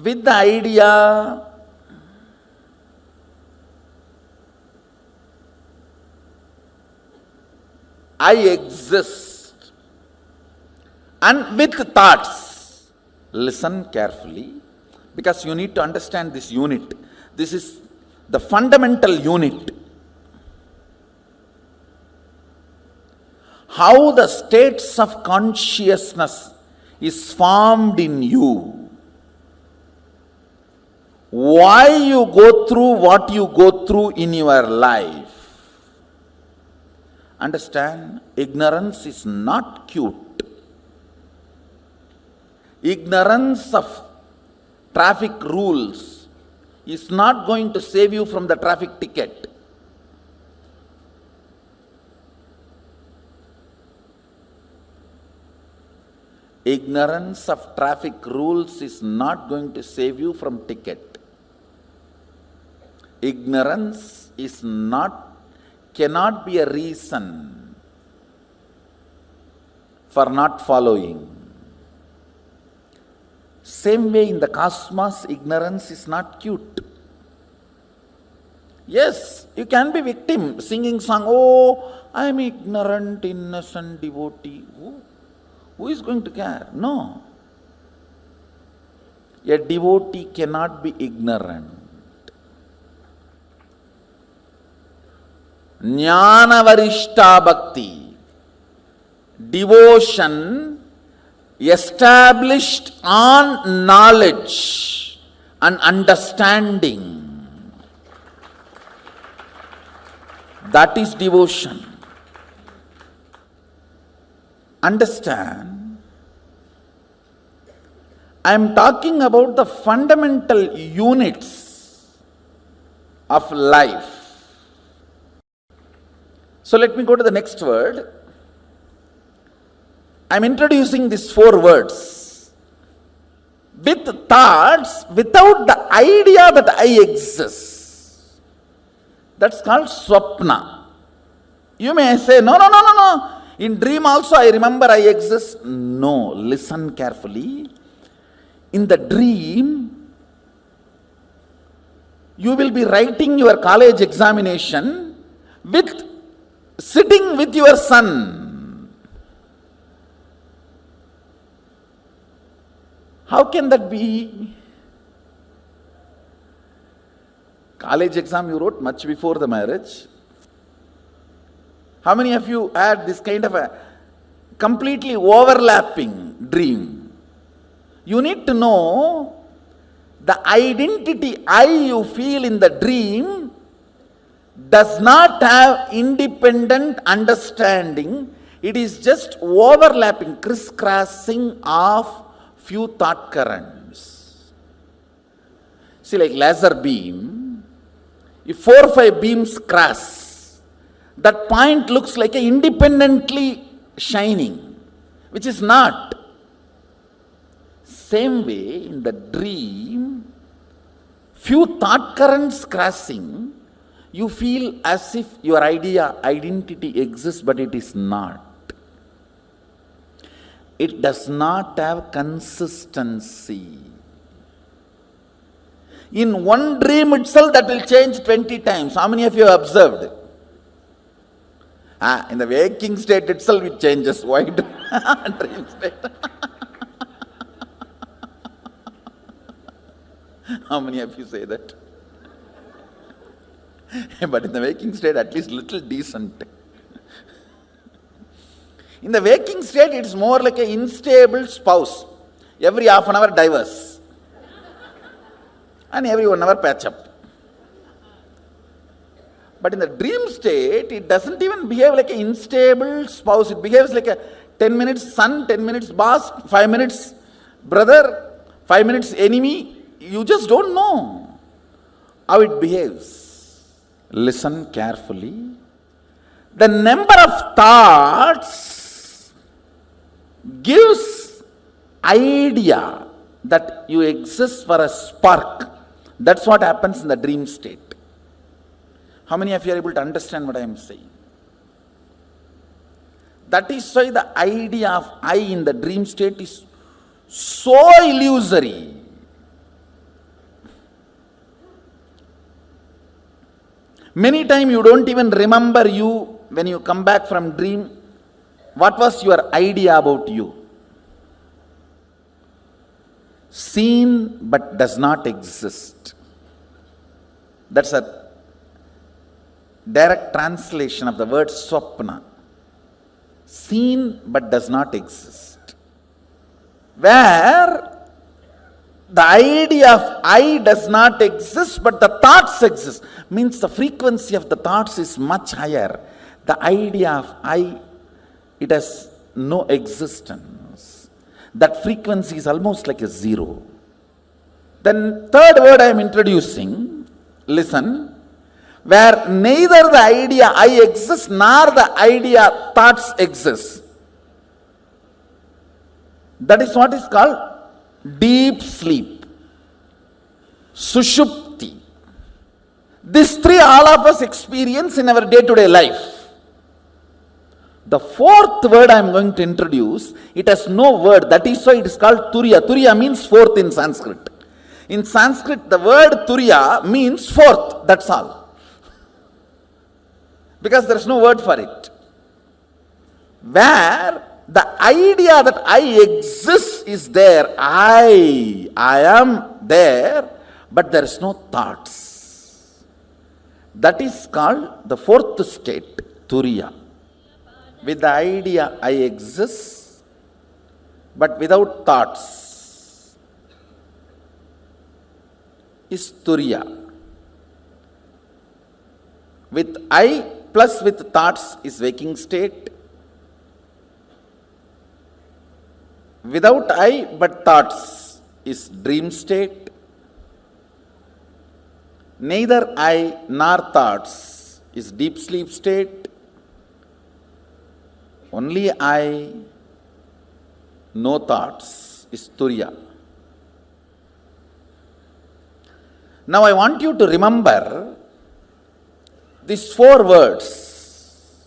S4: With the idea, I exist, and with thoughts, listen carefully, because you need to understand this unit. This is the fundamental unit. How the states of consciousness is formed in you. Why you go through what you go through in your life. Understand, ignorance is not cute. Ignorance of traffic rules is not going to save you from the traffic ticket. Ignorance of traffic rules is not going to save you from ticket. Ignorance cannot be a reason for not following. Same way in the cosmos, ignorance is not cute. Yes, you can be victim, singing song, oh, I am ignorant, innocent devotee. Who is going to care? No. A devotee cannot be ignorant. Jnana varishta bhakti, devotion established on knowledge and understanding. That is devotion. Understand, I am talking about the fundamental units of life. So let me go to the next word. I'm introducing these 4 words. With thoughts, without the idea that I exist. That's called swapna. You may say, no. In dream also I remember I exist. No, listen carefully. In the dream, you will be writing your college examination sitting with your son. How can that be? College exam you wrote much before the marriage. How many of you had this kind of a completely overlapping dream? You need to know the identity I you feel in the dream does not have independent understanding. It is just overlapping, crisscrossing of few thought currents. See, like laser beam, if 4 or 5 beams cross, that point looks like a independently shining, which is not. Same way, in the dream, few thought currents crossing, you feel as if your identity exists, but it is not. It does not have consistency. In one dream itself, that will change 20 times. How many of you have observed? In the waking state itself, it changes. Why do dream state? How many of you say that? But in the waking state, at least little decent. In the waking state, it's more like an unstable spouse. Every half an hour divorce. And every 1 hour patch up. But in the dream state, it doesn't even behave like an unstable spouse. It behaves like a 10 minutes son, 10 minutes boss, 5 minutes brother, 5 minutes enemy. You just don't know how it behaves. Listen carefully. The number of thoughts gives idea that you exist for a spark. That's what happens in the dream state. How many of you are able to understand what I am saying? That is why the idea of I in the dream state is so illusory. Many times you don't even remember you when you come back from dream. What was your idea about you? Seen but does not exist. That's a direct translation of the word swapna. Seen but does not exist. Where the idea of I does not exist, but the thoughts exist. Means the frequency of the thoughts is much higher. The idea of I, it has no existence. That frequency is almost like a zero. Then third word I am introducing, listen, where neither the idea I exists nor the idea thoughts exist. That is what is called deep sleep, sushupti. These 3 all of us experience in our day-to-day life. The fourth word I am going to introduce, it has no word. That is why it is called turiya. Turiya means fourth in Sanskrit. In Sanskrit, the word turiya means fourth. That's all. Because there is no word for it. Where the idea that I exist is there. I am there, but there is no thoughts. That is called the fourth state, turiya. With the idea I exist, but without thoughts, is turiya. With I plus with thoughts is waking state. Without I but thoughts is dream state. Neither I nor thoughts is deep sleep state. Only I no thoughts, is Turiya. Now I want you to remember these 4 words.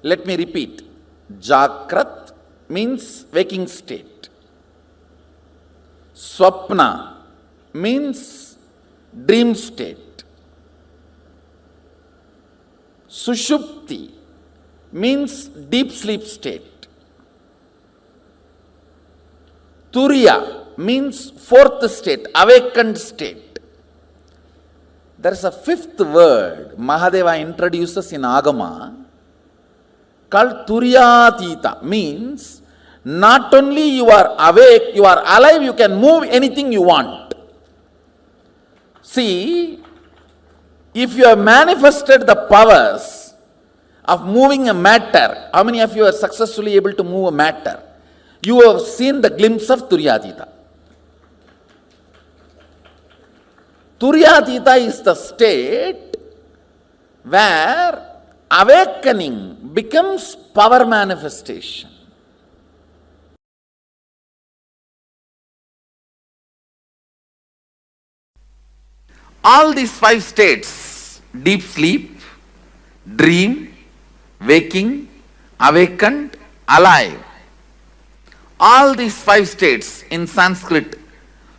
S4: Let me repeat. Jakrat means waking state. Swapna means dream state. Sushupti means deep sleep state. Turiya means 4th state, awakened state. There is a 5th word Mahadeva introduces in Agama called Turyatita, means not only you are awake, you are alive, you can move anything you want. See, if you have manifested the powers of moving a matter, how many of you are successfully able to move a matter? You have seen the glimpse of Turyatita. Turyatita is the state where awakening becomes power manifestation. All these 5 states, deep sleep, dream, waking, awakened, alive, all these 5 states in Sanskrit,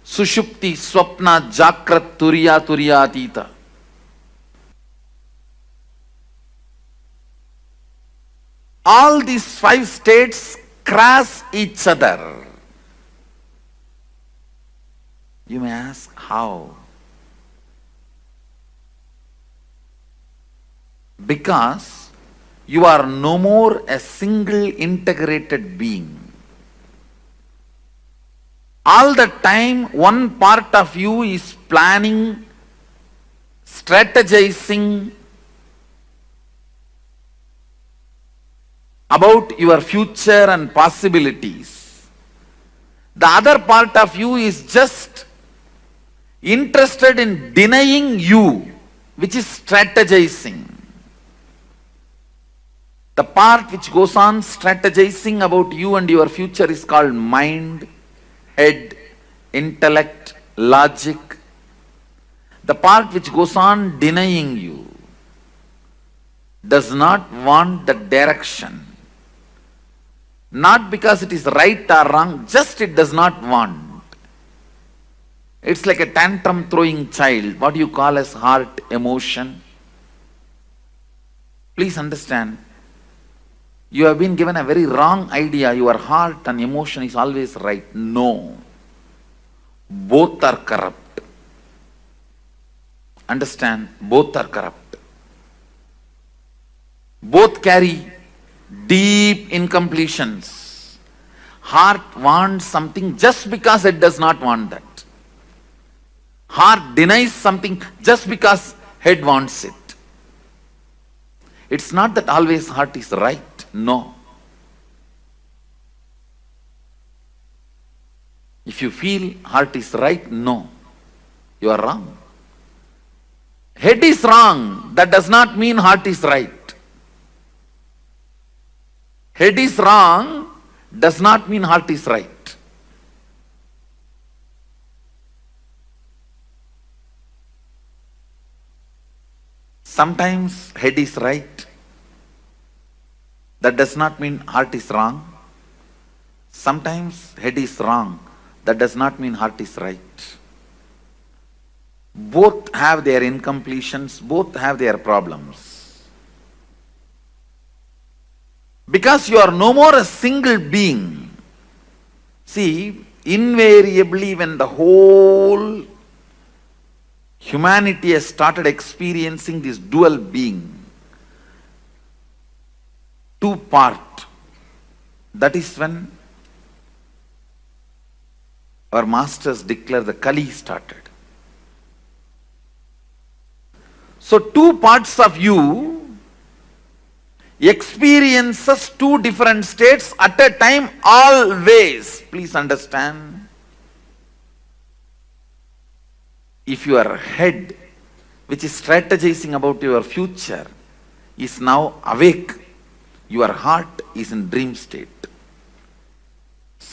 S4: Sushupti, Swapna, Jakrat, Turiya, Turyatita. All these 5 states cross each other. You may ask, how? Because you are no more a single integrated being. All the time, one part of you is planning, strategizing about your future and possibilities. The other part of you is just interested in denying you, which is strategizing. The part which goes on strategizing about you and your future is called mind, head, intellect, logic. The part which goes on denying you does not want the direction. Not because it is right or wrong, just it does not want. It's like a tantrum throwing child, what you call as heart emotion. Please understand, you have been given a very wrong idea, your heart and emotion is always right. No. Both are corrupt. Understand, both are corrupt. Both carry deep incompletions. Heart wants something just because it does not want that. Heart denies something just because head wants it. It's not that always heart is right. No. If you feel heart is right, no. You are wrong. Head is wrong. That does not mean heart is right. Head is wrong does not mean heart is right. Sometimes head is right. That does not mean heart is wrong. Sometimes head is wrong. That does not mean heart is right. Both have their incompletions, both have their problems. Because you are no more a single being. See, invariably when the whole humanity has started experiencing this dual being, two part, that is when our masters declare the Kali started. So two parts of you experiences two different states at a time always. Please understand. If your head, which is strategizing about your future, is now awake, your heart is in dream state.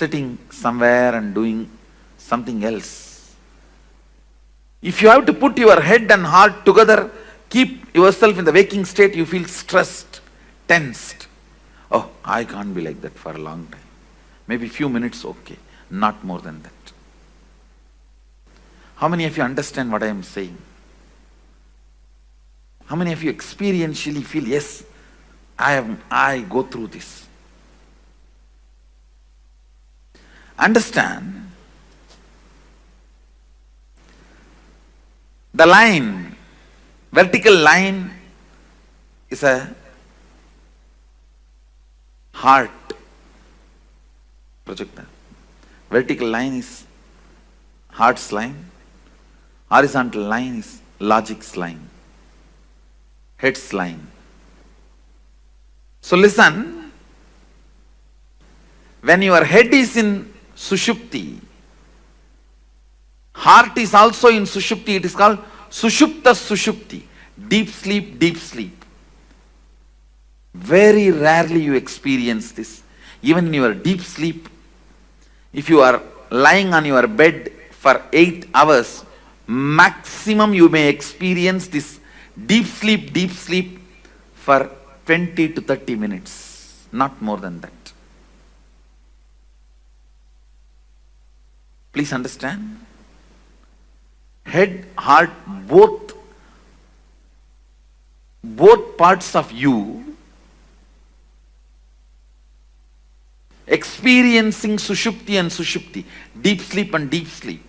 S4: sitting somewhere and doing something else. If you have to put your head and heart together, keep yourself in the waking state, you feel stressed, tensed. Oh, I can't be like that for a long time. Maybe few minutes, okay. Not more than that. How many of you understand what I am saying? How many of you experientially feel, yes, I go through this? Understand, the line, vertical line is a heart projector. Vertical line is heart's line. Horizontal line is logic's line. Head's line. So listen, when your head is in Sushupti, heart is also in Sushupti. It is called Sushupta Sushupti. Deep sleep, deep sleep. Very rarely you experience this. Even in your deep sleep, if you are lying on your bed for 8 hours, maximum you may experience this deep sleep for 20 to 30 minutes. Not more than that. Please understand. Head, heart, both parts of you experiencing Sushupti and Sushupti, deep sleep and deep sleep.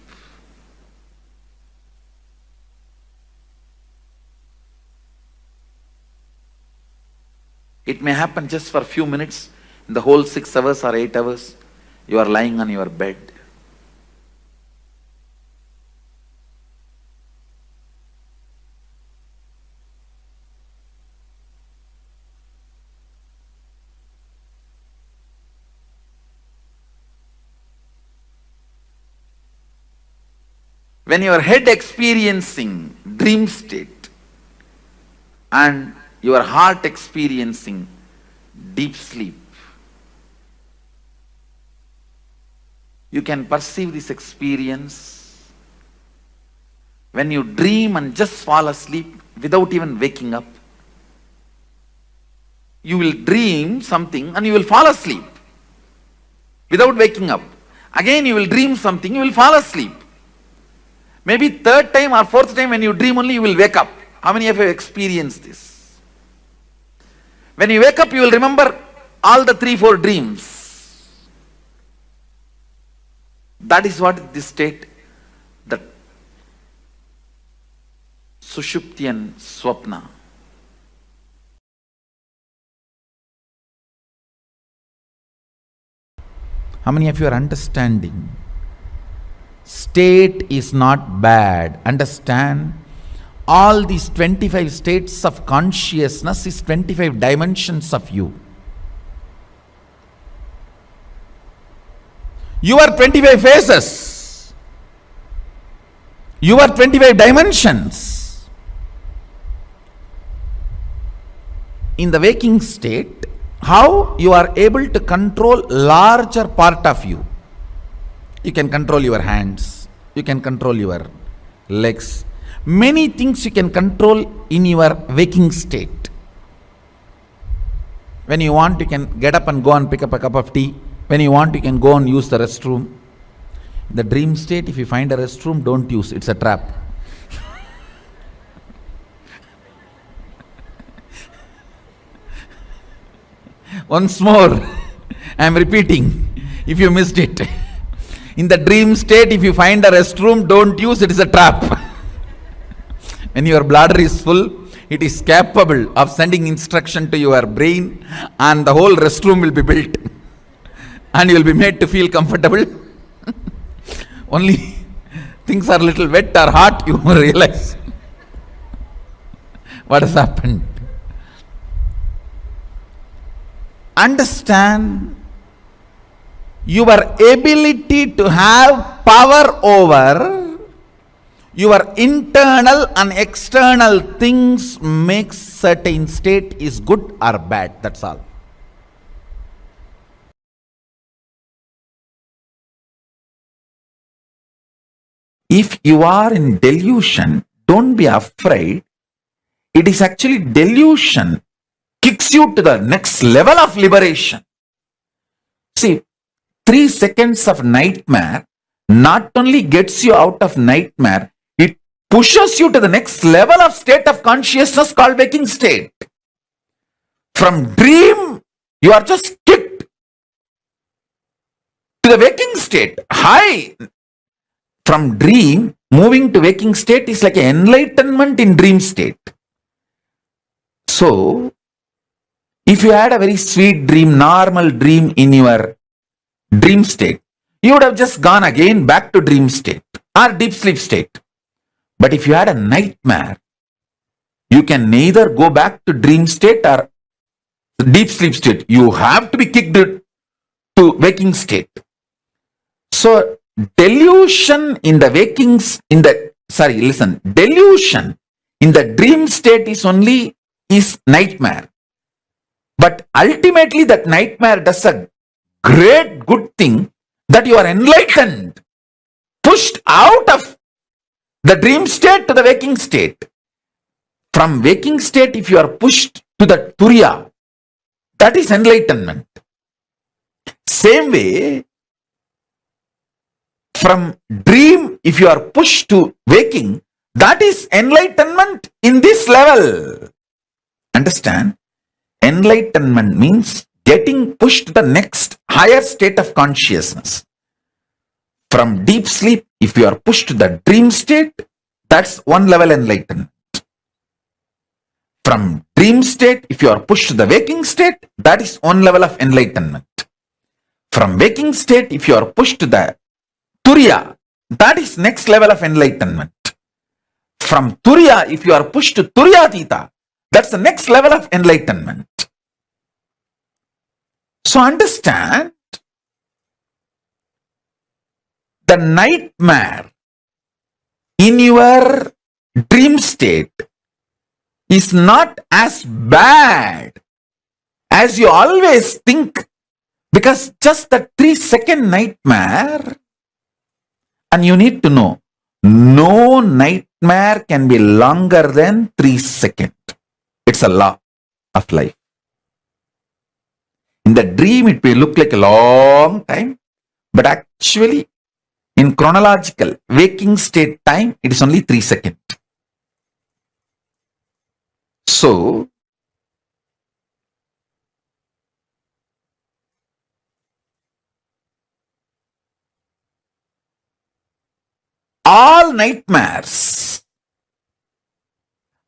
S4: It may happen just for a few minutes. In the whole 6 hours or 8 hours, you are lying on your bed. When your head experiencing dream state and your heart experiencing deep sleep, you can perceive this experience. When you dream and just fall asleep without even waking up, you will dream something and you will fall asleep without waking up. Again you will dream something, you will fall asleep. Maybe third time or fourth time when you dream only you will wake up. How many of you have experienced this? When you wake up you will remember all the 3-4 dreams. That is what this state, the Sushupti and Swapna. How many of you are understanding? State is not bad. Understand, all these 25 states of consciousness is 25 dimensions of you. You are 25 faces. You are 25 dimensions. In the waking state, how you are able to control larger part of you. You can control your hands, you can control your legs. Many things you can control in your waking state. When you want, you can get up and go and pick up a cup of tea. When you want, you can go and use the restroom. In the dream state, if you find a restroom, don't use, it's a trap. Once more, I am repeating, if you missed it. In the dream state, if you find a restroom, don't use, it is a trap. When your bladder is full, it is capable of sending instruction to your brain and the whole restroom will be built. And you will be made to feel comfortable. Only things are a little wet or hot, you realize what has happened. Understand, your ability to have power over your internal and external things makes certain state is good or bad. That's all.
S2: if you are in delusion, don't be afraid. It is actually delusion kicks you to the next level of liberation. See, 3 seconds of nightmare not only gets you out of nightmare, it pushes you to the next level of state of consciousness called waking state. From dream, you are just kicked to the waking state. High. From dream, moving to waking state is like an enlightenment in dream state. So, if you had a very sweet dream, normal dream in your dream state, you would have just gone again back to dream state or deep sleep state. But if you had a nightmare, you can neither go back to dream state or deep sleep state. You have to be kicked to waking state. So, delusion in the delusion in the dream state is nightmare. But ultimately that nightmare does a great good thing that you are enlightened, pushed out of the dream state to the waking state. From waking state, if you are pushed to the Turiya, that is enlightenment. Same way, from dream, if you are pushed to waking, that is enlightenment in this level. Understand? Enlightenment means getting pushed to the next higher state of consciousness. From deep sleep, if you are pushed to the dream state, that's one level enlightenment. From dream state, if you are pushed to the waking state, that is one level of enlightenment. From waking state, if you are pushed to the Turiya, that is next level of enlightenment. From Turiya, if you are pushed to Turiyatita, that's the next level of enlightenment. So understand, the nightmare in your dream state is not as bad as you always think, because just the 3-second nightmare, and you need to know, no nightmare can be longer than 3 seconds. It's a law of life. In the dream, it may look like a long time, but actually, in chronological waking state time, it is only 3 seconds. So, all nightmares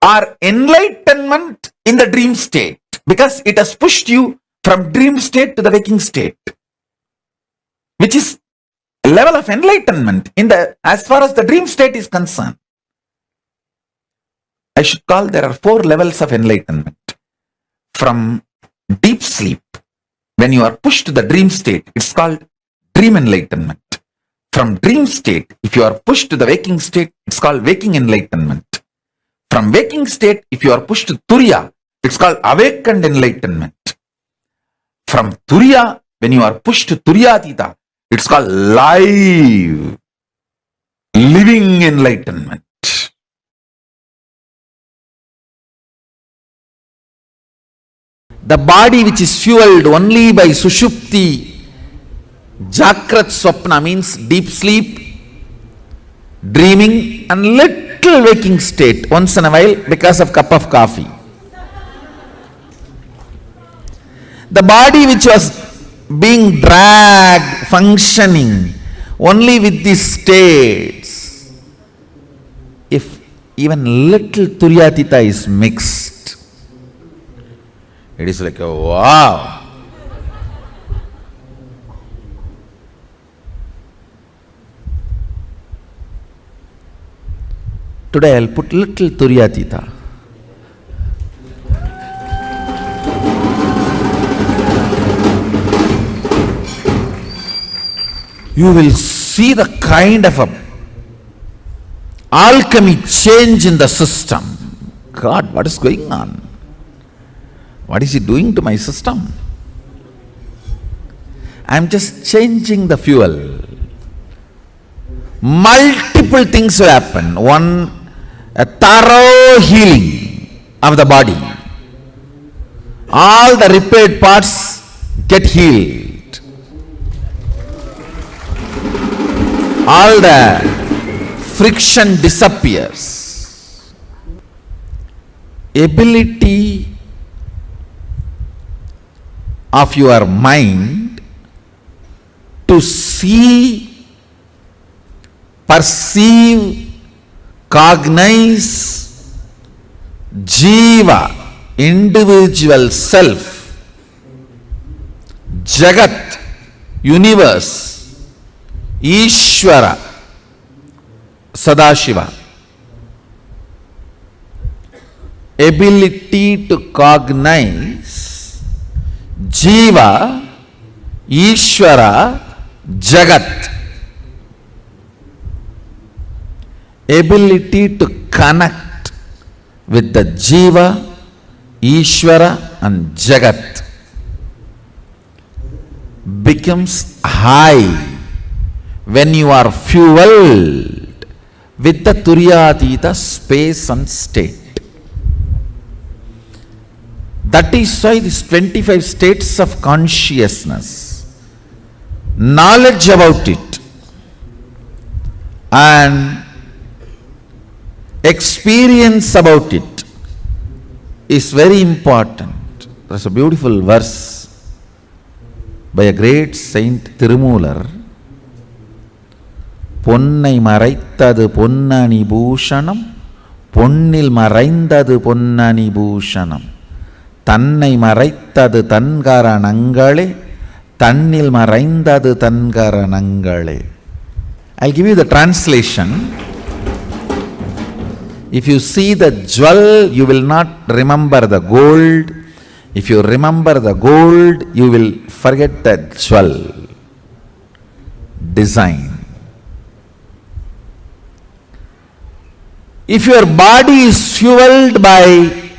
S2: are enlightenment in the dream state, because it has pushed you from dream state to the waking state, which is a level of enlightenment as far as the dream state is concerned. I should call there are 4 levels of enlightenment. From deep sleep, when you are pushed to the dream state, it's called dream enlightenment. From dream state, if you are pushed to the waking state, it's called waking enlightenment. From waking state, if you are pushed to Turiya, it's called awakened enlightenment. From Turiya, when you are pushed to Turiyatita, it's called living enlightenment. The body which is fueled only by Sushupti, Jakrat Swapna means deep sleep, dreaming and little waking state once in a while because of cup of coffee. The body which was being dragged, functioning only with these states, if even little Turiyatita is mixed, it is like a wow. Today I'll put little Turiyatita. You will see the kind of a alchemy change in the system. God, what is going on? What is he doing to my system? I am just changing the fuel. Multiple
S4: multiple things will happen. One, a thorough healing of the body. All the repaired parts get healed. All the friction disappears. Ability of your mind to see, perceive, cognize Jiva, individual self, Jagat, universe, Ishvara, Sadashiva. Ability to cognize Jiva, Ishvara, Jagat. Ability to connect with the Jiva, Ishvara and Jagat becomes high when you are fueled with the Turyatita space and state. That is why these 25 states of consciousness, knowledge about it and experience about it is very important. There's a beautiful verse by a great saint Tirumular. Ponnai maraithtadu ponnani bhushanam, ponnil maraindadu ponnani bhushanam, tannai maraithtadu tankaranangale, tannil maraindadu tankaranangale. I'll give you the translation. If you see the jewel, you will not remember the gold. If you remember the gold, you will forget the jewel. Design. If your body is fueled by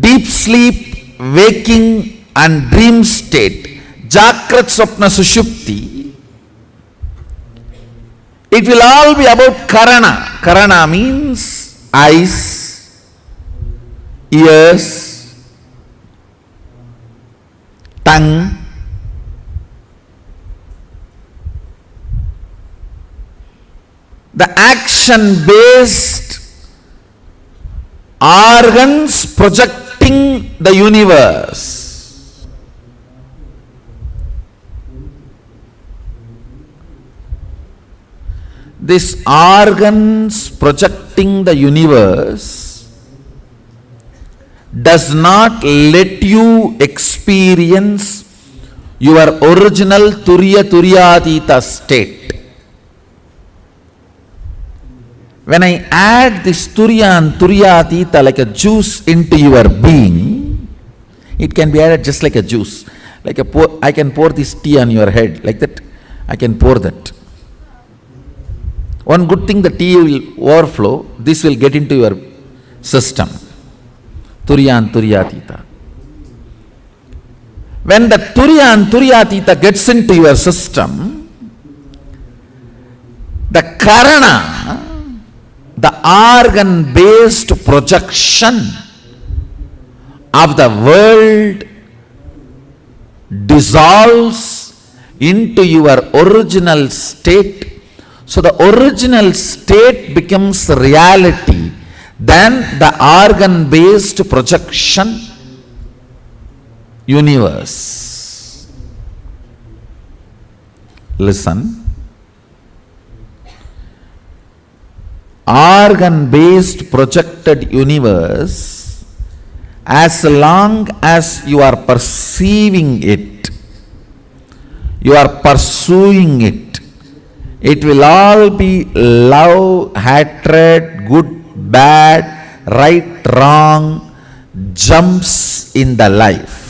S4: deep sleep, waking and dream state, Jagrat Swapna Sushupti, it will all be about Karana. Karana means eyes, ears, tongue, the action-based organs projecting the universe. These organs projecting the universe does not let you experience your original Turyatita state. When I add this Turya and Turyatita like a juice into your being, it can be added just like a juice. Like I can pour this tea on your head, like that, I can pour that. One good thing, the tea will overflow, this will get into your system. Turya and Turyatita. When the Turya and Turyatita gets into your system, the Karana, the organ-based projection of the world dissolves into your original state. So the original state becomes reality, then the organ-based projection universe. Listen. Organ-based projected universe, as long as you are perceiving it, you are pursuing it, it will all be love, hatred, good, bad, right, wrong, jumps in the life.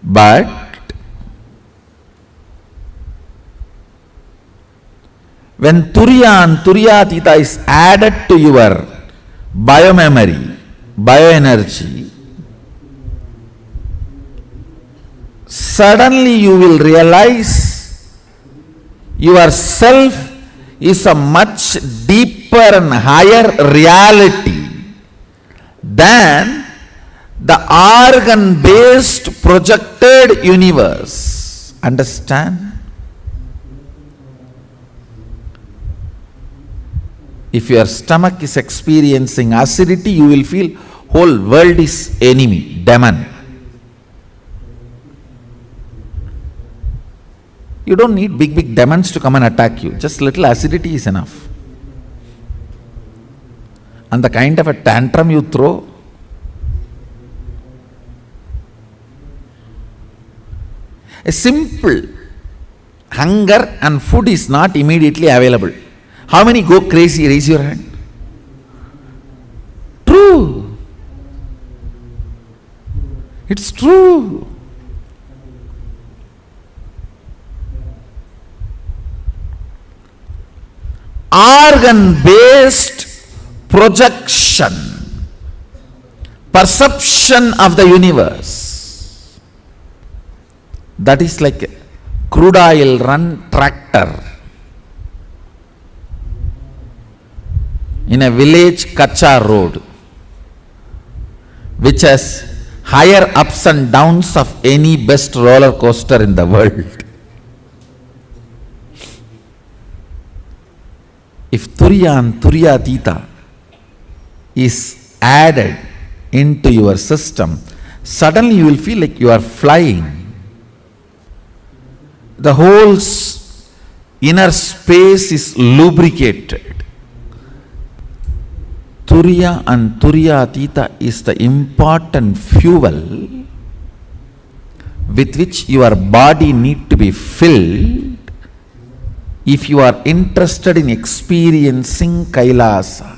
S4: But when Turya and Turyatita is added to your biomemory, bioenergy, suddenly you will realize
S2: Your self is a much deeper and higher reality than the organ-based projected universe. Understand? If your stomach is experiencing acidity, you will feel whole world is enemy, demon. You don't need big demons to come and attack you. Just little acidity is enough. And the kind of a tantrum you throw, a simple hunger and food is not immediately available. How many go crazy? Raise your hand. True. It's true. Organ-based projection, perception of the universe, that is like a crude oil run tractor in a village Kacha road, which has higher ups and downs of any best roller coaster in the world. If Turiya and Turiyatita is added into your system, suddenly you will feel like you are flying. The whole inner space is lubricated. Turiya and Turiyatita is the important fuel with which your body need to be filled if you are interested in experiencing Kailasa.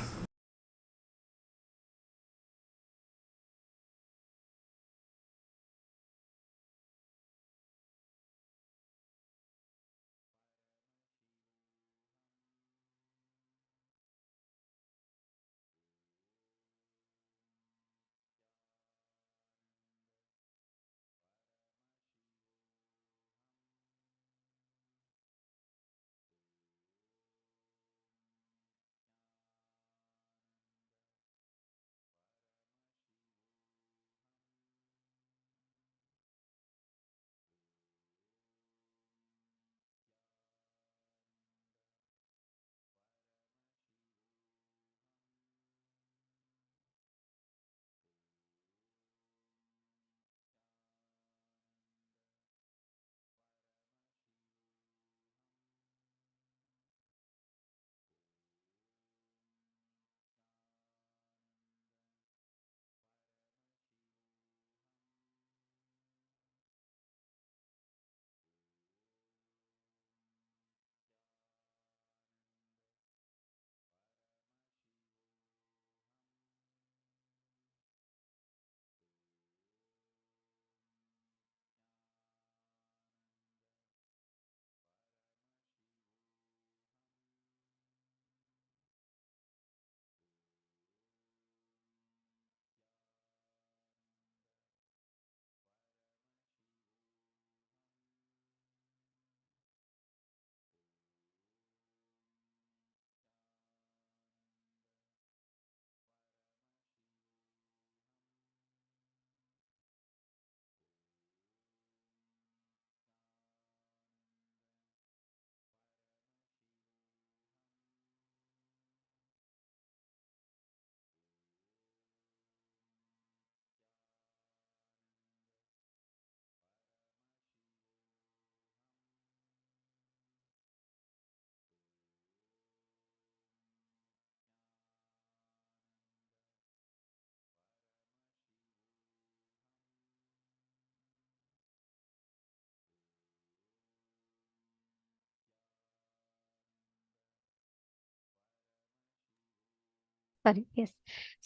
S3: Sorry, yes.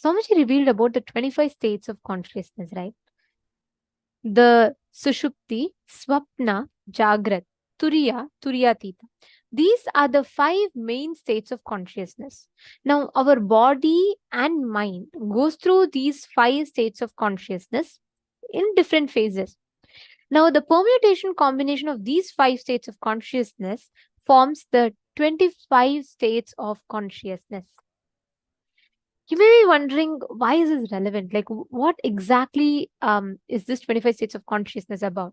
S3: Swamiji revealed about the 25 states of consciousness, right? The Sushupti, Swapna, Jagrat, Turiya, Turiyatita. These are the 5 main states of consciousness. Now, our body and mind goes through these 5 states of consciousness in different phases. Now, the permutation combination of these 5 states of consciousness forms the 25 states of consciousness. You may be wondering, why is this relevant? Like, what exactly is this 25 states of consciousness about?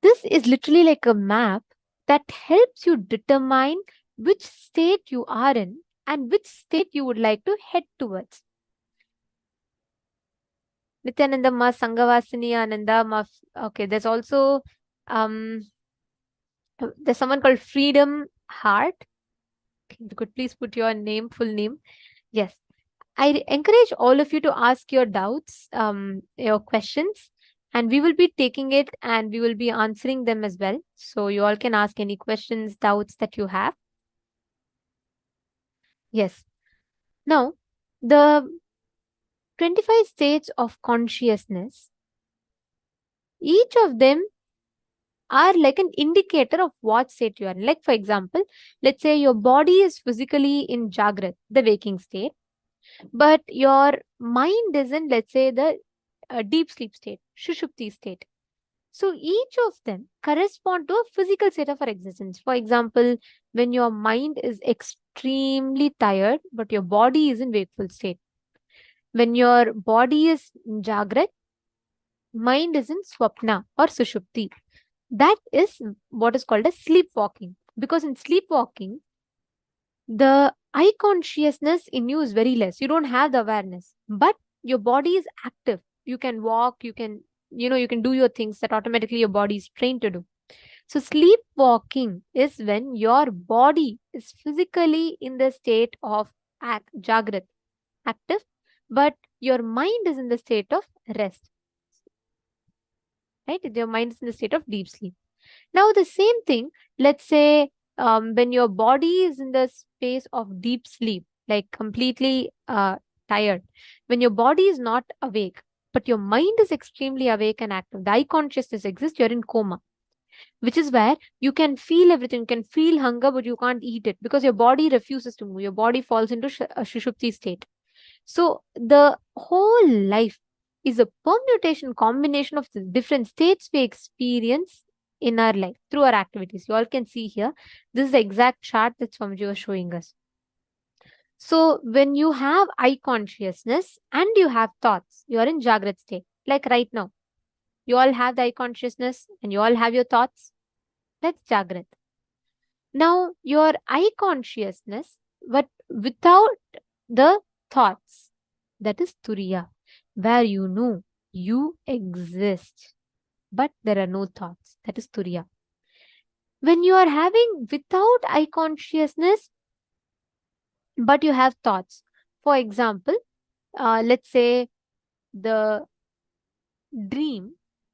S3: This is literally like a map that helps you determine which state you are in and which state you would like to head towards. Nithyananda ma Sanghavasini Ananda ma. Okay, there's also there's someone called Freedom Heart. You could please put your name, full name. Yes. I encourage all of you to ask your doubts, your questions, and we will be taking it and we will be answering them as well. So you all can ask any questions, doubts that you have. Yes. Now, the 25 states of consciousness, each of them are like an indicator of what state you are in. Like, for example, let's say your body is physically in Jagrat, the waking state, but your mind is in, let's say, the deep sleep state, Shushupti state. So each of them correspond to a physical state of our existence. For example, when your mind is extremely tired, but your body is in wakeful state. When your body is in Jagrat, mind is in Swapna or Sushupti. That is what is called as sleepwalking. Because in sleepwalking, the eye consciousness in you is very less. You don't have the awareness, but your body is active. You can walk, you can do your things that automatically your body is trained to do. So sleepwalking is when your body is physically in the state of Jagrat, active, but your mind is in the state of rest. Right? Your mind is in the state of deep sleep. Now the same thing, let's say when your body is in the space of deep sleep, like completely tired, when your body is not awake, but your mind is extremely awake and active, the eye consciousness exists, you're in coma, which is where you can feel everything. You can feel hunger, but you can't eat it because your body refuses to move. Your body falls into a Shushupti state. So the whole life is a permutation, combination of the different states we experience in our life through our activities. You all can see here, this is the exact chart that Swamiji was showing us. So when you have eye consciousness and you have thoughts, you are in Jagrat state. Like right now, you all have the eye consciousness and you all have your thoughts. That's Jagrat. Now your eye consciousness, but without the thoughts, that is Turiya, where you know you exist, but there are no thoughts. That is Turiya. When you are having without eye consciousness, but you have thoughts. For example, let's say the dream,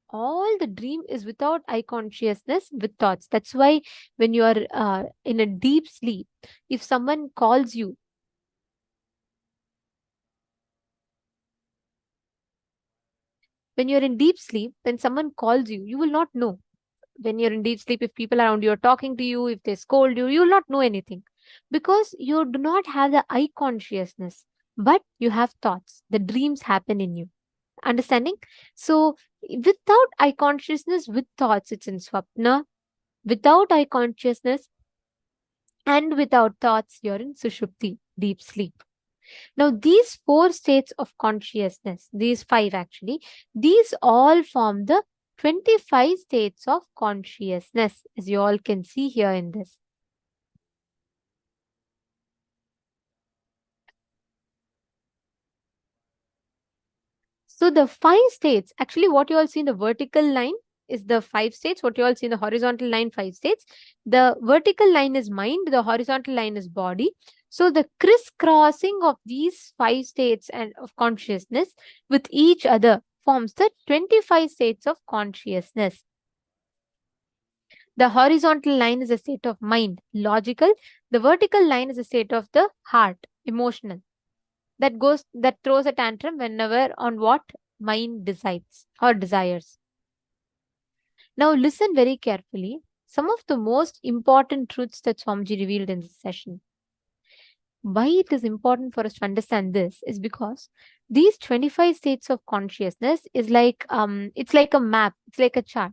S3: all the dream is without eye consciousness with thoughts. That's why when you are in a deep sleep, if someone calls you, when you're in deep sleep, when someone calls you, you will not know. When you're in deep sleep, if people around you are talking to you, if they scold you, you will not know anything because you do not have the eye consciousness, but you have thoughts. The dreams happen in you. Understanding? So without eye consciousness, with thoughts, it's in Swapna. Without eye consciousness and without thoughts, you're in Sushupti, deep sleep. Now, these 4 states of consciousness, these 5 actually, these all form the 25 states of consciousness, as you all can see here in this. So the 5 states, actually what you all see in the vertical line is the 5 states. What you all see in the horizontal line, 5 states. The vertical line is mind, the horizontal line is body. So the crisscrossing of these 5 states and of consciousness with each other forms the 25 states of consciousness. The horizontal line is a state of mind, logical. The vertical line is a state of the heart, emotional. That throws a tantrum whenever on what mind decides or desires. Now listen very carefully. Some of the most important truths that Swamiji revealed in this session. Why it is important for us to understand this is because these 25 states of consciousness is like it's like a map, it's like a chart.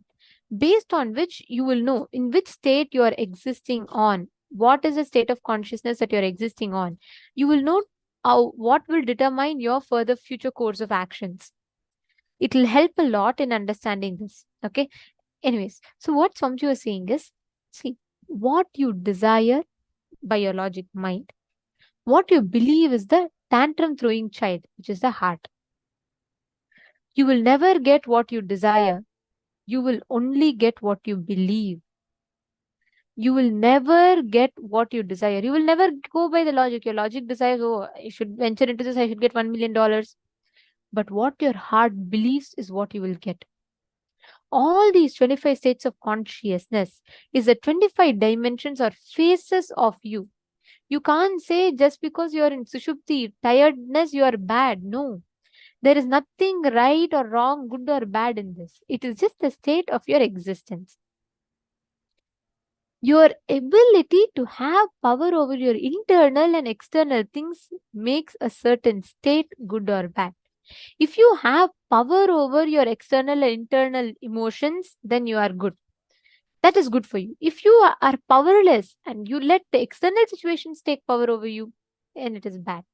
S3: based on which you will know in which state you are existing on. What is the state of consciousness that you're existing on? You will know what will determine your further future course of actions. It will help a lot in understanding this. Okay. Anyways, so what Swamji was saying is, see, what you desire by your logic mind, what you believe is the tantrum throwing child, which is the heart. You will never get what you desire. You will only get what you believe. You will never get what you desire. You will never go by the logic. Your logic desires, oh, I should venture into this, I should get $1 million. But what your heart believes is what you will get. All these 25 states of consciousness is the 25 dimensions or phases of you. You can't say just because you're in Sushupti, tiredness, you are bad. No. There is nothing right or wrong, good or bad in this. It is just the state of your existence. Your ability to have power over your internal and external things makes a certain state good or bad. If you have power over your external and internal emotions, then you are good. That is good for you. If you are powerless and you let the external situations take power over you, then it is bad.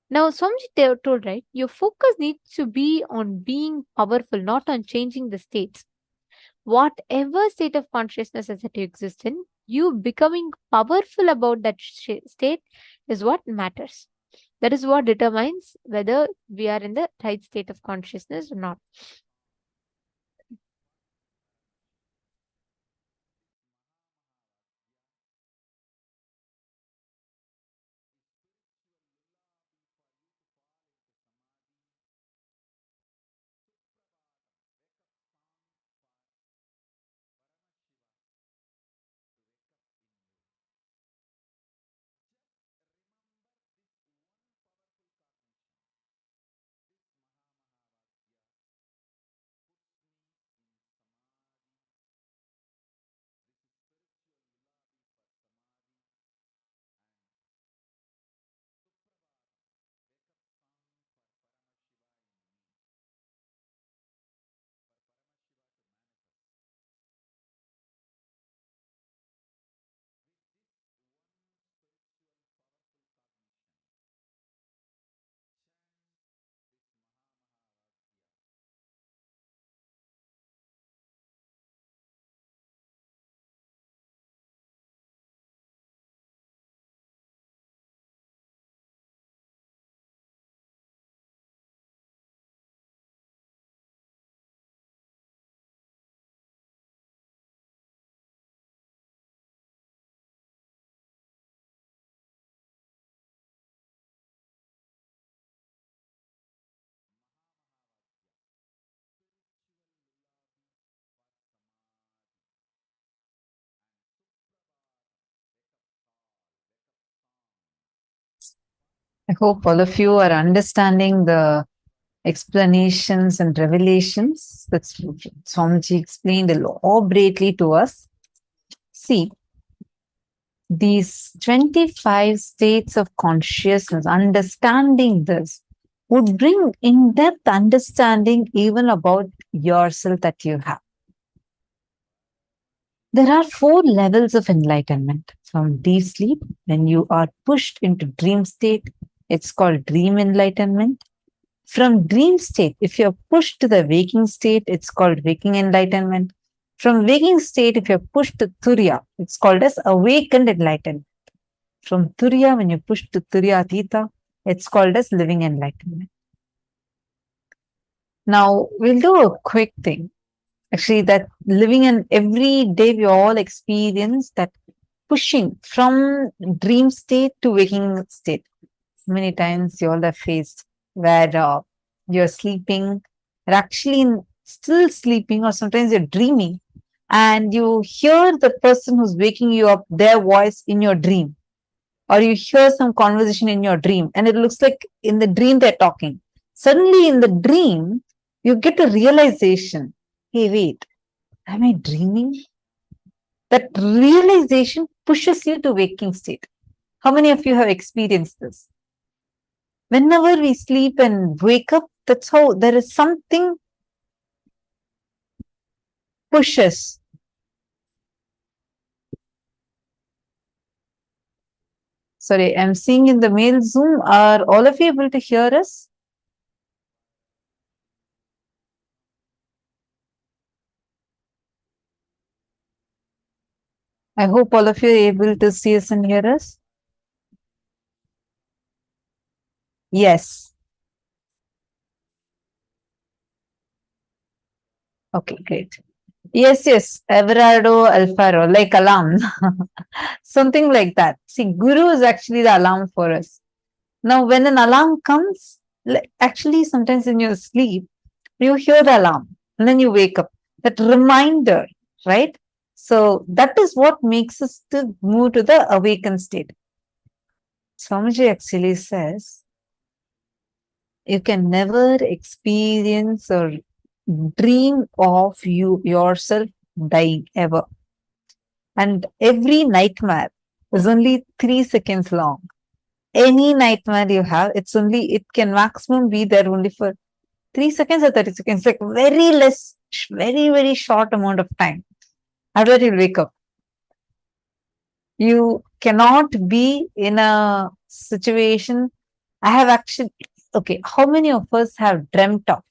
S3: Now, Swamiji told, right, your focus needs to be on being powerful, not on changing the states. Whatever state of consciousness that you exist in, you becoming powerful about that state is what matters. That is what determines whether we are in the right state of consciousness or not.
S1: I hope all of you are understanding the explanations and revelations that Swamiji explained elaborately to us. See, these 25 states of consciousness, understanding this would bring in-depth understanding even about yourself that you have. There are 4 levels of enlightenment. From deep sleep, when you are pushed into dream state, it's called dream enlightenment. From dream state, if you're pushed to the waking state, it's called waking enlightenment. From waking state, if you're pushed to Turiya, it's called as awakened enlightenment. From Turiya, when you push to Turiyatita, it's called as living enlightenment. Now, we'll do a quick thing. Actually, that living in every day, we all experience that pushing from dream state to waking state. Many times you all have faced where you're sleeping, you're actually still sleeping, or sometimes you're dreaming, and you hear the person who's waking you up, their voice in your dream, or you hear some conversation in your dream, and it looks like in the dream they're talking. Suddenly, in the dream, you get a realization, hey, wait, am I dreaming? That realization pushes you to waking state. How many of you have experienced this? Whenever we sleep and wake up, that's how there is something pushes. Sorry, I'm seeing in the mail Zoom. Are all of you able to hear us? I hope all of you are able to see us and hear us. Yes. Okay, great. Yes, Everardo Alfaro, like alarm. Something like that. See, Guru is actually the alarm for us. Now, when an alarm comes, actually, sometimes in your sleep, you hear the alarm and then you wake up. That reminder, right? So, that is what makes us to move to the awakened state. Swamiji actually says, you can never experience or dream of yourself dying ever. And every nightmare is only 3 seconds long. Any nightmare you have, it can maximum be there only for 3 seconds or 30 seconds, like very less, very, very short amount of time. After that, you'll wake up. You cannot be in a situation. I have actually, okay, how many of us have dreamt of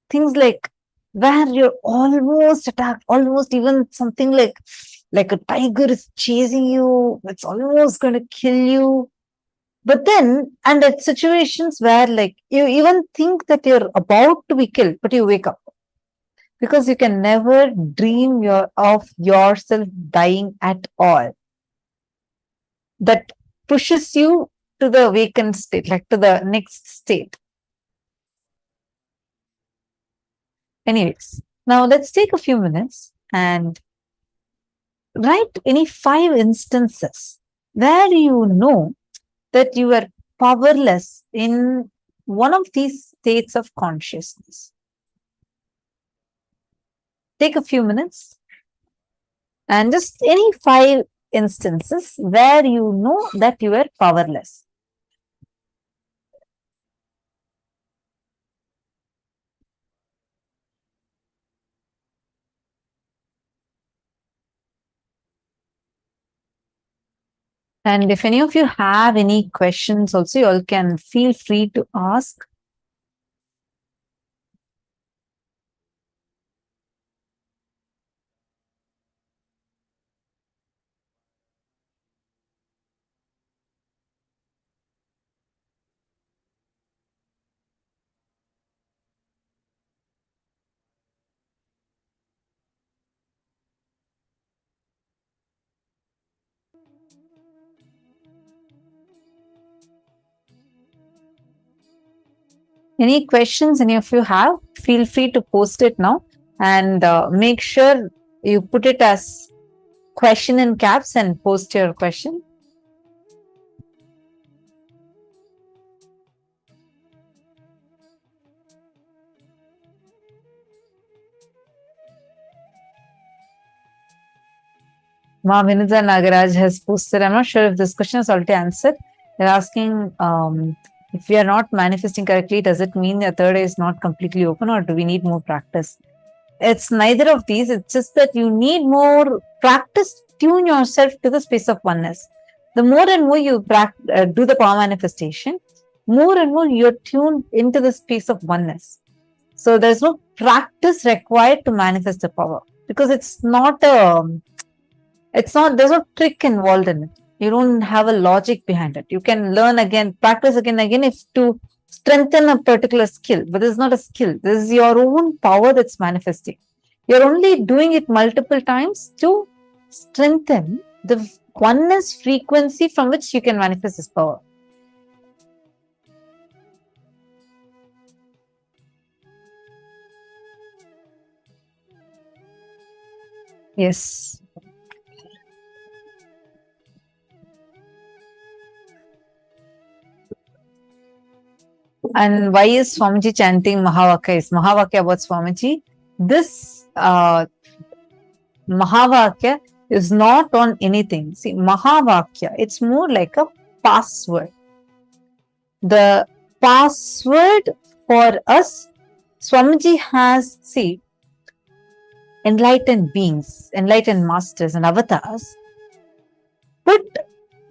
S1: things like where you're almost attacked, almost even something like a tiger is chasing you, it's almost going to kill you. But then, and at situations where like you even think that you're about to be killed, but you wake up. Because you can never dream of yourself dying at all. That pushes you to the awakened state, like to the next state. Anyways, now let's take a few minutes and write any 5 instances where you know that you are powerless in one of these states of consciousness. Take a few minutes and just any 5 instances where you know that you are powerless. And if any of you have any questions also, you all can feel free to ask. Any questions any of you have, feel free to post it now and make sure you put it as question in caps and post your question. Ma Vinudha Nagaraj has posted. I'm not sure if this question is already answered. They're asking if we are not manifesting correctly, does it mean the third eye is not completely open or do we need more practice? It's neither of these. It's just that you need more practice. Tune yourself to the space of oneness. The more and more you do the power manifestation, more and more you're tuned into the space of oneness. So there's no practice required to manifest the power because there's no trick involved in it. You don't have a logic behind it. You can learn again, practice again and again if to strengthen a particular skill, but this is not a skill. This is your own power that's manifesting. You're only doing it multiple times to strengthen the oneness frequency from which you can manifest this power. Yes. And why is Swamiji chanting Mahavakya? Is Mahavakya about Swamiji? This Mahavakya is not on anything. See, Mahavakya, it's more like a password. The password for us, Swamiji has, see, enlightened beings, enlightened masters and avatars put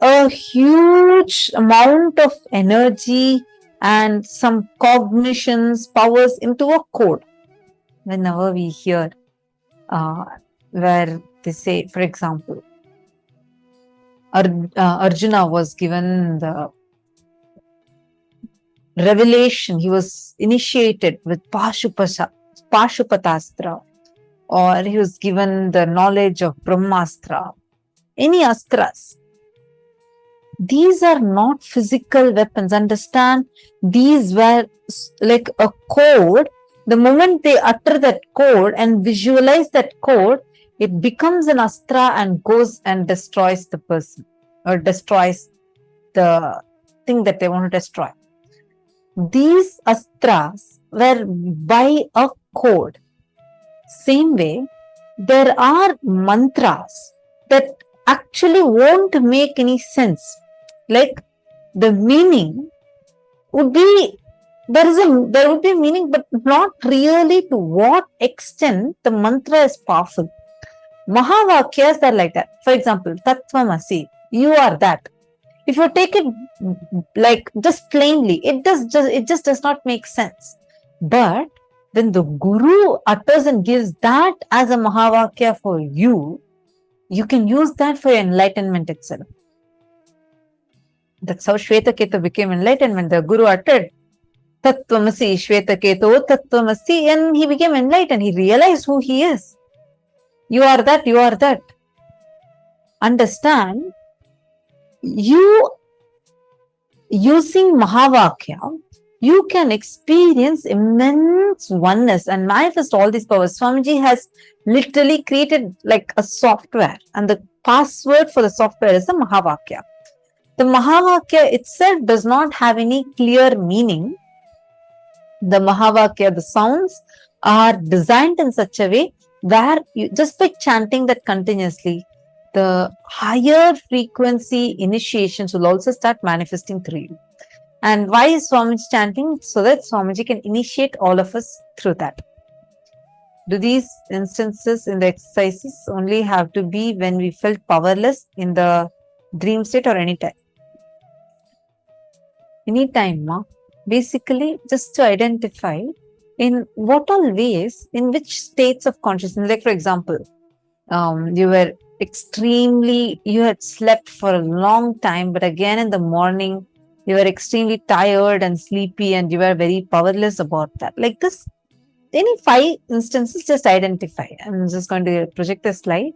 S1: a huge amount of energy and some cognitions, powers into a code. Whenever we hear where they say, for example, Arjuna was given the revelation, he was initiated with Pashupatastra, or he was given the knowledge of Brahmastra, any astras. These are not physical weapons. Understand, these were like a code. The moment they utter that code and visualize that code, it becomes an astra and goes and destroys the person or destroys the thing that they want to destroy. These astras were by a code. Same way, there are mantras that actually won't make any sense. Like the meaning would be, there would be meaning, but not really to what extent the mantra is powerful. Mahavakyas are like that. For example, Tattvamasi, you are that. If you take it like just plainly, it just does not make sense. But when the Guru utters and gives that as a Mahavakya for you, you can use that for your enlightenment itself. That's how Shvetaketu became enlightenment. The Guru uttered Tattvamasi, Shvetaketu, Tattvamasi, and he became enlightened. He realized who he is. You are that, you are that. Understand, you using Mahavakya, you can experience immense oneness and manifest all these powers. Swamiji has literally created like a software, and the password for the software is the Mahavakya. The Mahavakya itself does not have any clear meaning. The Mahavakya, the sounds are designed in such a way where you, just by chanting that continuously, the higher frequency initiations will also start manifesting through you. And why is Swamiji chanting? So that Swamiji can initiate all of us through that. Do these instances in the exercises only have to be when we felt powerless in the dream state or any time? Any time, basically just to identify in what all ways, in which states of consciousness, like for example, you were you had slept for a long time, but again in the morning, you were extremely tired and sleepy and you were very powerless about that. Like this, any 5 instances, just identify. I'm just going to project the slide.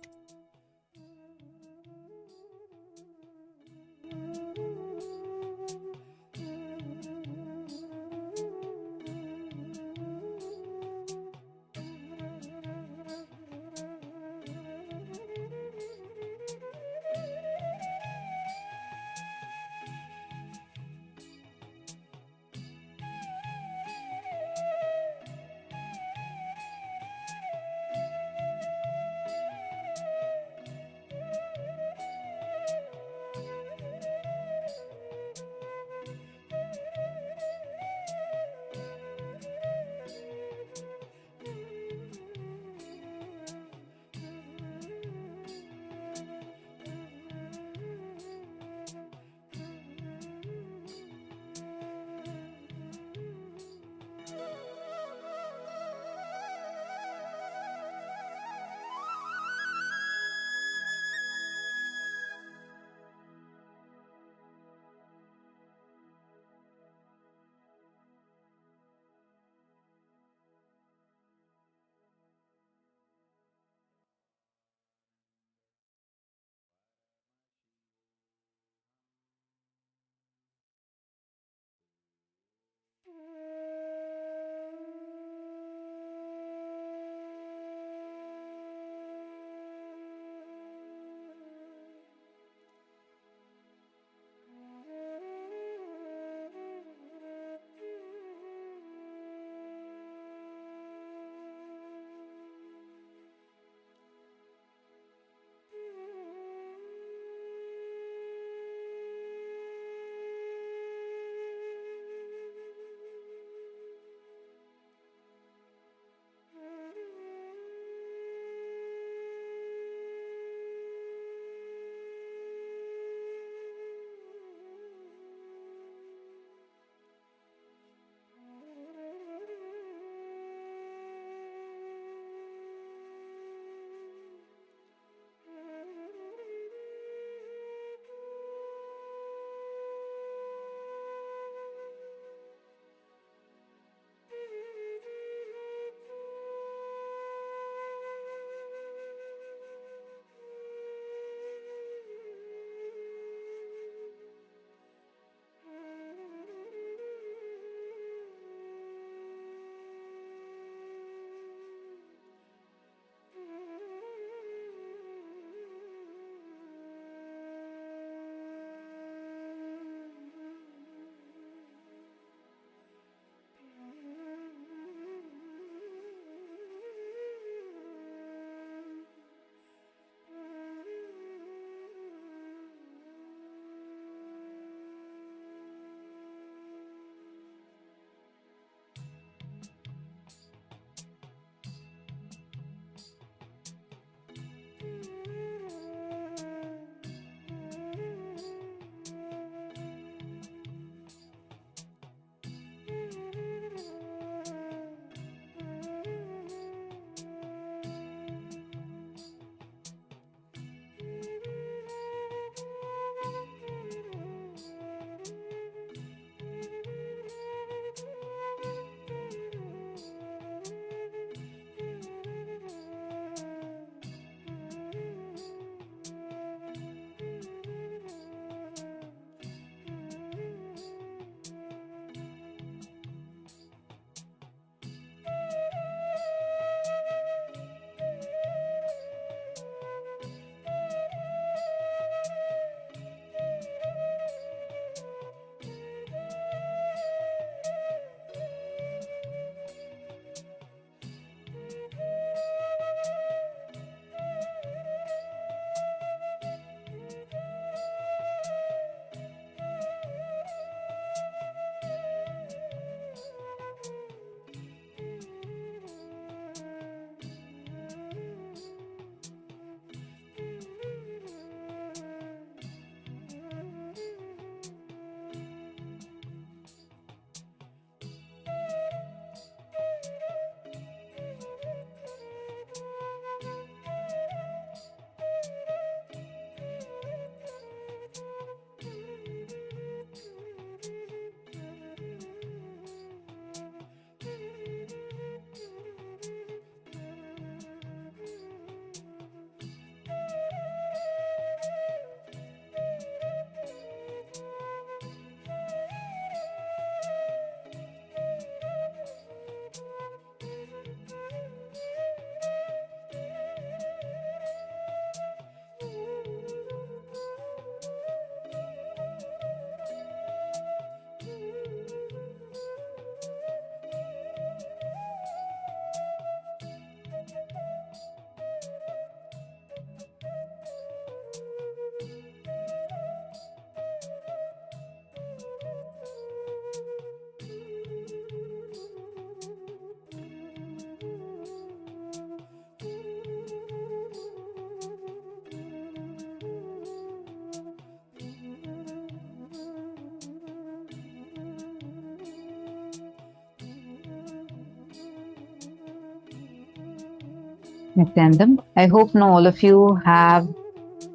S1: Nithyananda, I hope now all of you have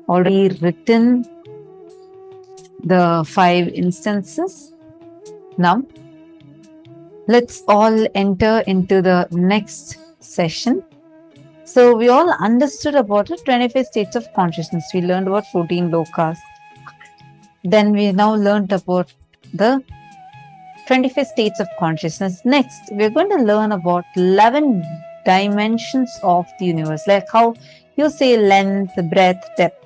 S1: already written the 5 instances. Now, let's all enter into the next session. So, we all understood about the 25 states of consciousness. We learned about 14 lokas. Then we now learned about the 25 states of consciousness. Next, we're going to learn about 11 dimensions of the universe, like how you say length, breadth, depth.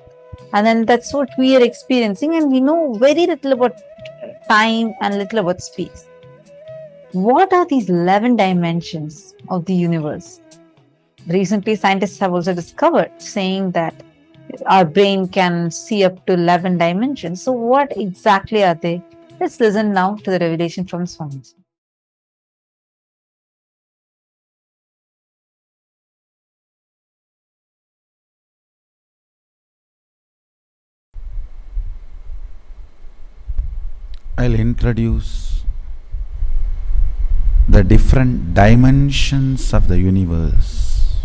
S1: And then that's what we are experiencing, and we know very little about time and little about space. What are these 11 dimensions of the universe? Recently, scientists have also discovered, saying that our brain can see up to 11 dimensions. So what exactly are they? Let's listen now to the revelation from Swami.
S2: I'll introduce the different dimensions of the universe.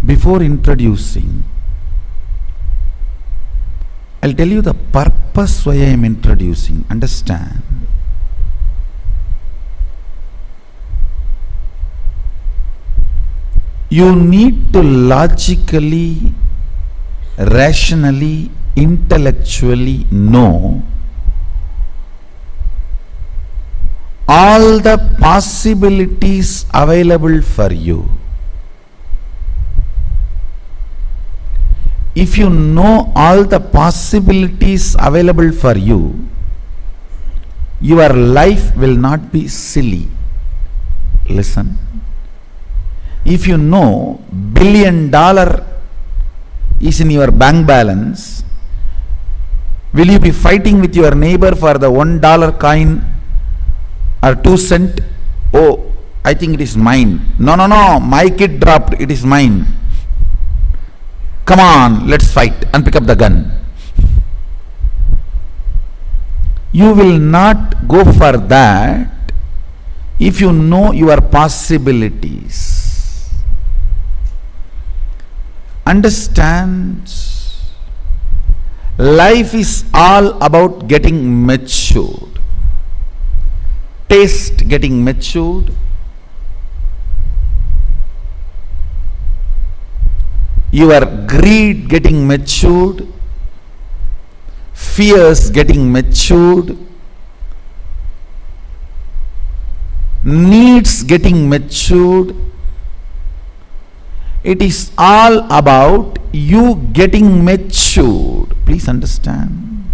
S2: Before introducing, I'll tell you the purpose why I am introducing. Understand? You need to logically, rationally, intellectually know all the possibilities available for you. If you know all the possibilities available for you, your life will not be silly. Listen. If you know $1 billion is in your bank balance, will you be fighting with your neighbor for the $1 coin or 2 cent? Oh, I think it is mine. No, my kid dropped, it is mine. Come on, let's fight and pick up the gun. You will not go for that if you know your possibilities. Understand, life is all about getting matured. Taste getting matured, your greed getting matured, fears getting matured, needs getting matured. It is all about you getting matured. Please understand.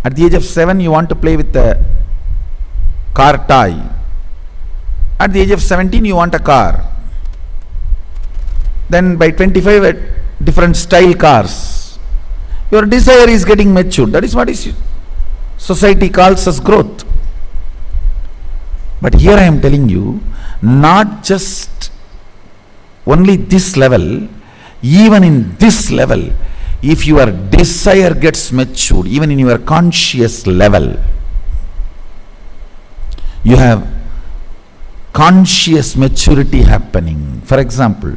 S2: At the age of 7, you want to play with a car toy. At the age of 17, you want a car. Then by 25, different style cars. Your desire is getting matured. That is what is society calls as growth. But here I am telling you, not just only this level, even in this level, if your desire gets matured, even in your conscious level, you have conscious maturity happening. For example,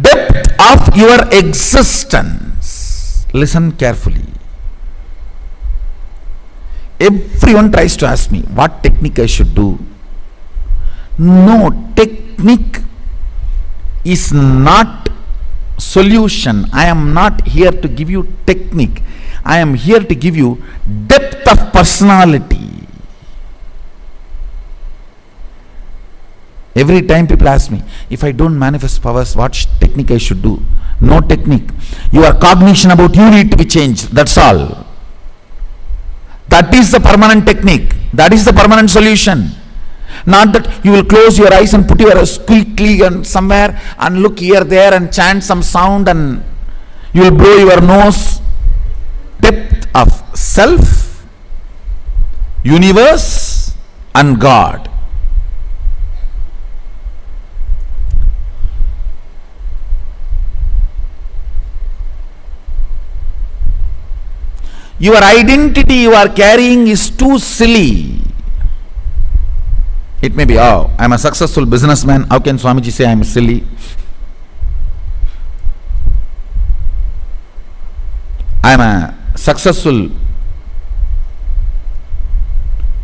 S2: depth of your existence. Listen carefully. Everyone tries to ask me what technique I should do. No, technique is not solution. I am not here to give you technique. I am here to give you depth of personality. Every time people ask me, if I don't manifest powers, what technique I should do? No technique. Your cognition about you need to be changed. That's all. That is the permanent technique. That is the permanent solution. Not that you will close your eyes and put your quickly and somewhere and look here, there and chant some sound and you will blow your nose. Depth of self, universe and God. Your identity you are carrying is too silly.
S4: It may be, oh, I'm a successful businessman. How can Swamiji say I'm silly? I'm a successful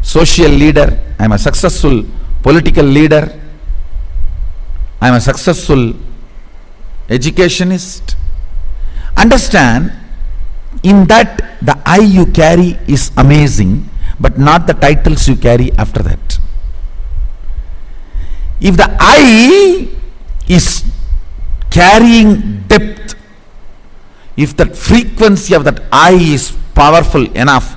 S4: social leader. I'm a successful political leader. I'm a successful educationist. Understand, in that the I you carry is amazing, but not the titles you carry after that. If the I is carrying depth, if that frequency of that I is powerful enough,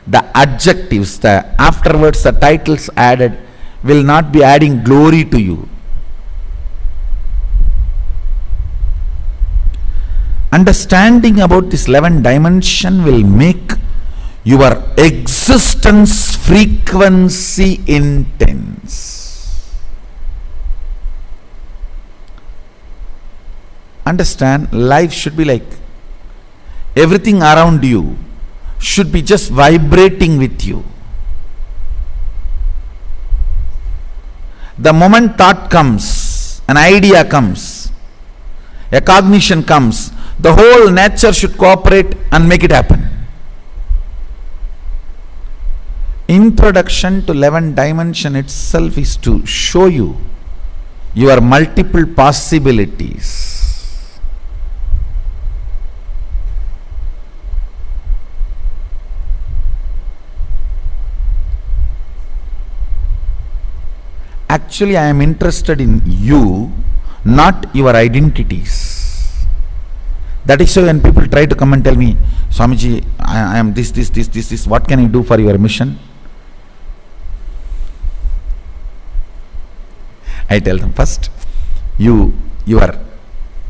S4: the adjectives, the afterwards the titles added will not be adding glory to you. Understanding about this 11 dimension will make your existence frequency intense. Understand, life should be like everything around you should be just vibrating with you. The moment thought comes, an idea comes, a cognition comes, the whole nature should cooperate and make it happen. Introduction to 11 dimension itself is to show you your multiple possibilities. Actually, I am interested in you, not your identities. That is why when people try to come and tell me, Swamiji, I am this, what can I do for your mission? I tell them, first, your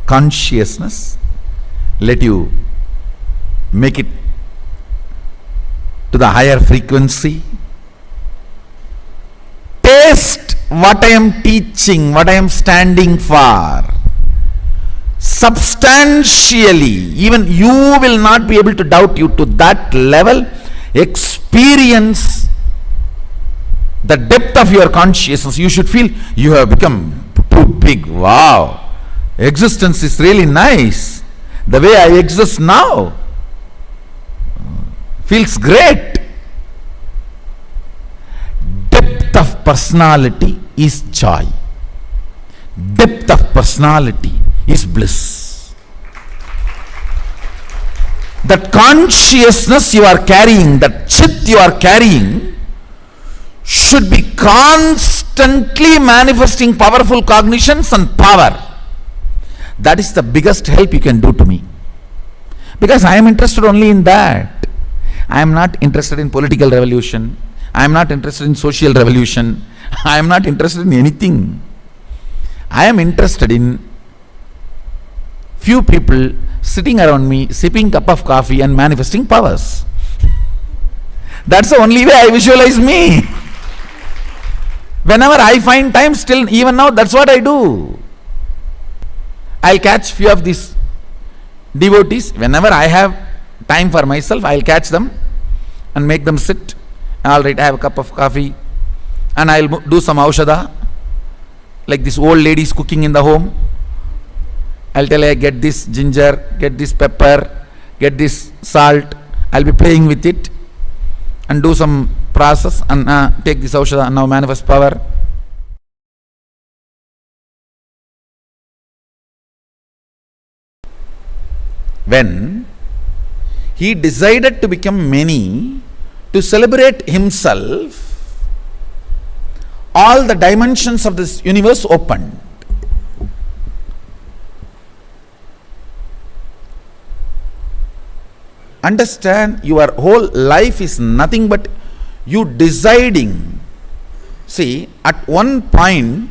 S4: consciousness, let you make it to the higher frequency. Taste what I am teaching, what I am standing for. Substantially, even you will not be able to doubt you to that level. Experience the depth of your consciousness. You should feel you have become too big. Wow, existence is really nice. The way I exist now feels great. Depth of personality is joy. Depth of personality is bliss. That consciousness you are carrying, that chit you are carrying, should be constantly manifesting powerful cognitions and power. That is the biggest help you can do to me. Because I am interested only in that. I am not interested in political revolution. I am not interested in social revolution. I am not interested in anything. I am interested in few people sitting around me, sipping cup of coffee and manifesting powers. That's the only way I visualize me. Whenever I find time, still even now, that's what I do. I'll catch few of these devotees. Whenever I have time for myself, I'll catch them and make them sit. All right, I have a cup of coffee and I'll do some aushadha, like this old lady is cooking in the home. I'll tell her, get this ginger, get this pepper, get this salt. I'll be playing with it and do some process and take this aushadha and now manifest power. When he decided to become many, to celebrate himself, all the dimensions of this universe opened. Understand, your whole life is nothing but you deciding. See, at one point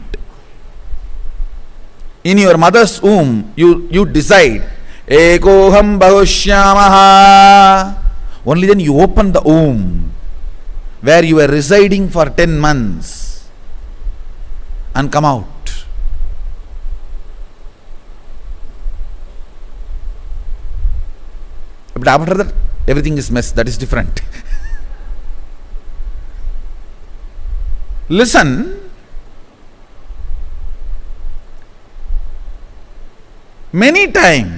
S4: in your mother's womb, you decide, Ekoham Bahushyamaha. Only then you open the womb where you were residing for 10 months and come out. But after that, everything is mess. That is different. Listen, Many times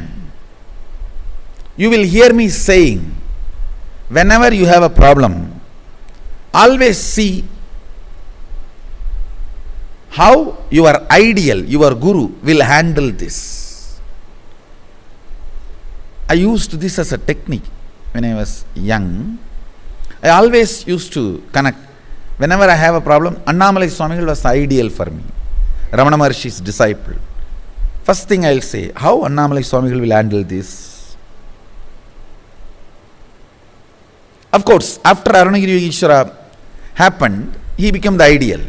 S4: you will hear me saying, whenever you have a problem, always see how your ideal, your guru will handle this. I used this as a technique when I was young. I always used to connect. Whenever I have a problem, Annamalai Swamigal was ideal for me. Ramana Maharshi's disciple. First thing I will say, how Annamalai Swamigal will handle this? Of course, after Arunagiri Yogeshwara happened, he became the ideal.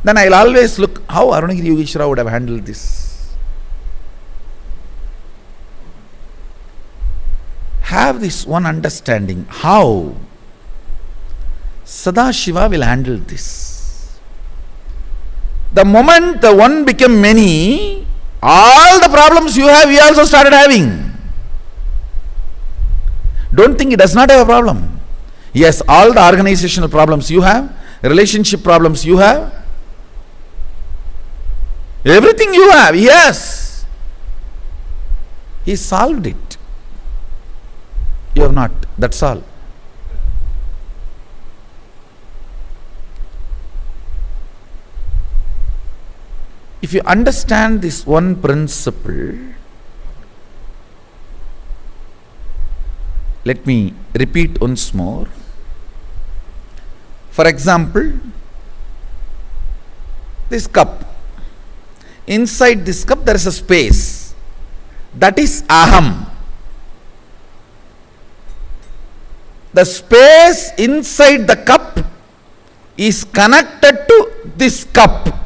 S4: Then I will always look how Arunagiri Yogeshwara would have handled this. Have this one understanding how Sadashiva will handle this. The moment the one became many, all the problems you have, we also started having. Don't think he does not have a problem. Yes, all the organizational problems you have, relationship problems you have, everything you have, yes. He solved it. You have not. That's all. If you understand this one principle, let me repeat once more. For example, this cup. Inside this cup there is a space. That is aham. The space inside the cup is connected to this cup.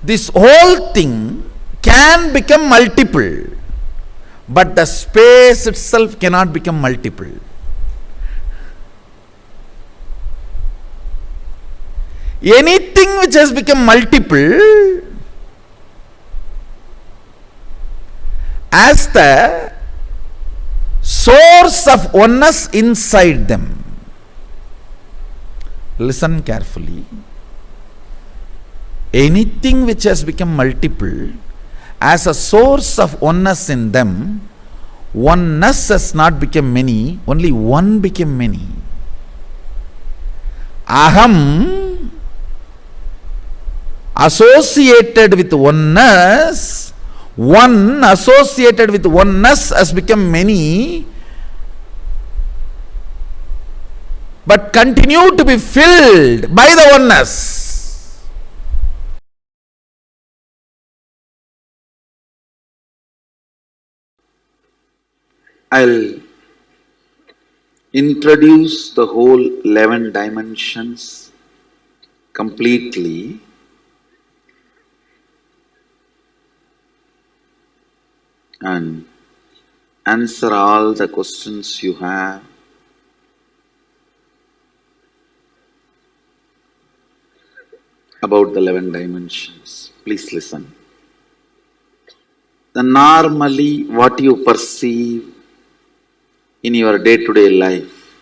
S4: This whole thing can become multiple, but the space itself cannot become multiple. Anything which has become multiple, as the source of oneness inside them. Listen carefully. Anything which has become multiple, as a source of oneness in them, oneness has not become many, only one became many. Aham associated with oneness, one associated with oneness has become many, but continue to be filled by the oneness. I'll introduce the whole 11 dimensions completely and answer all the questions you have. About the 11 dimensions. Please listen. The normally what you perceive in your day-to-day life,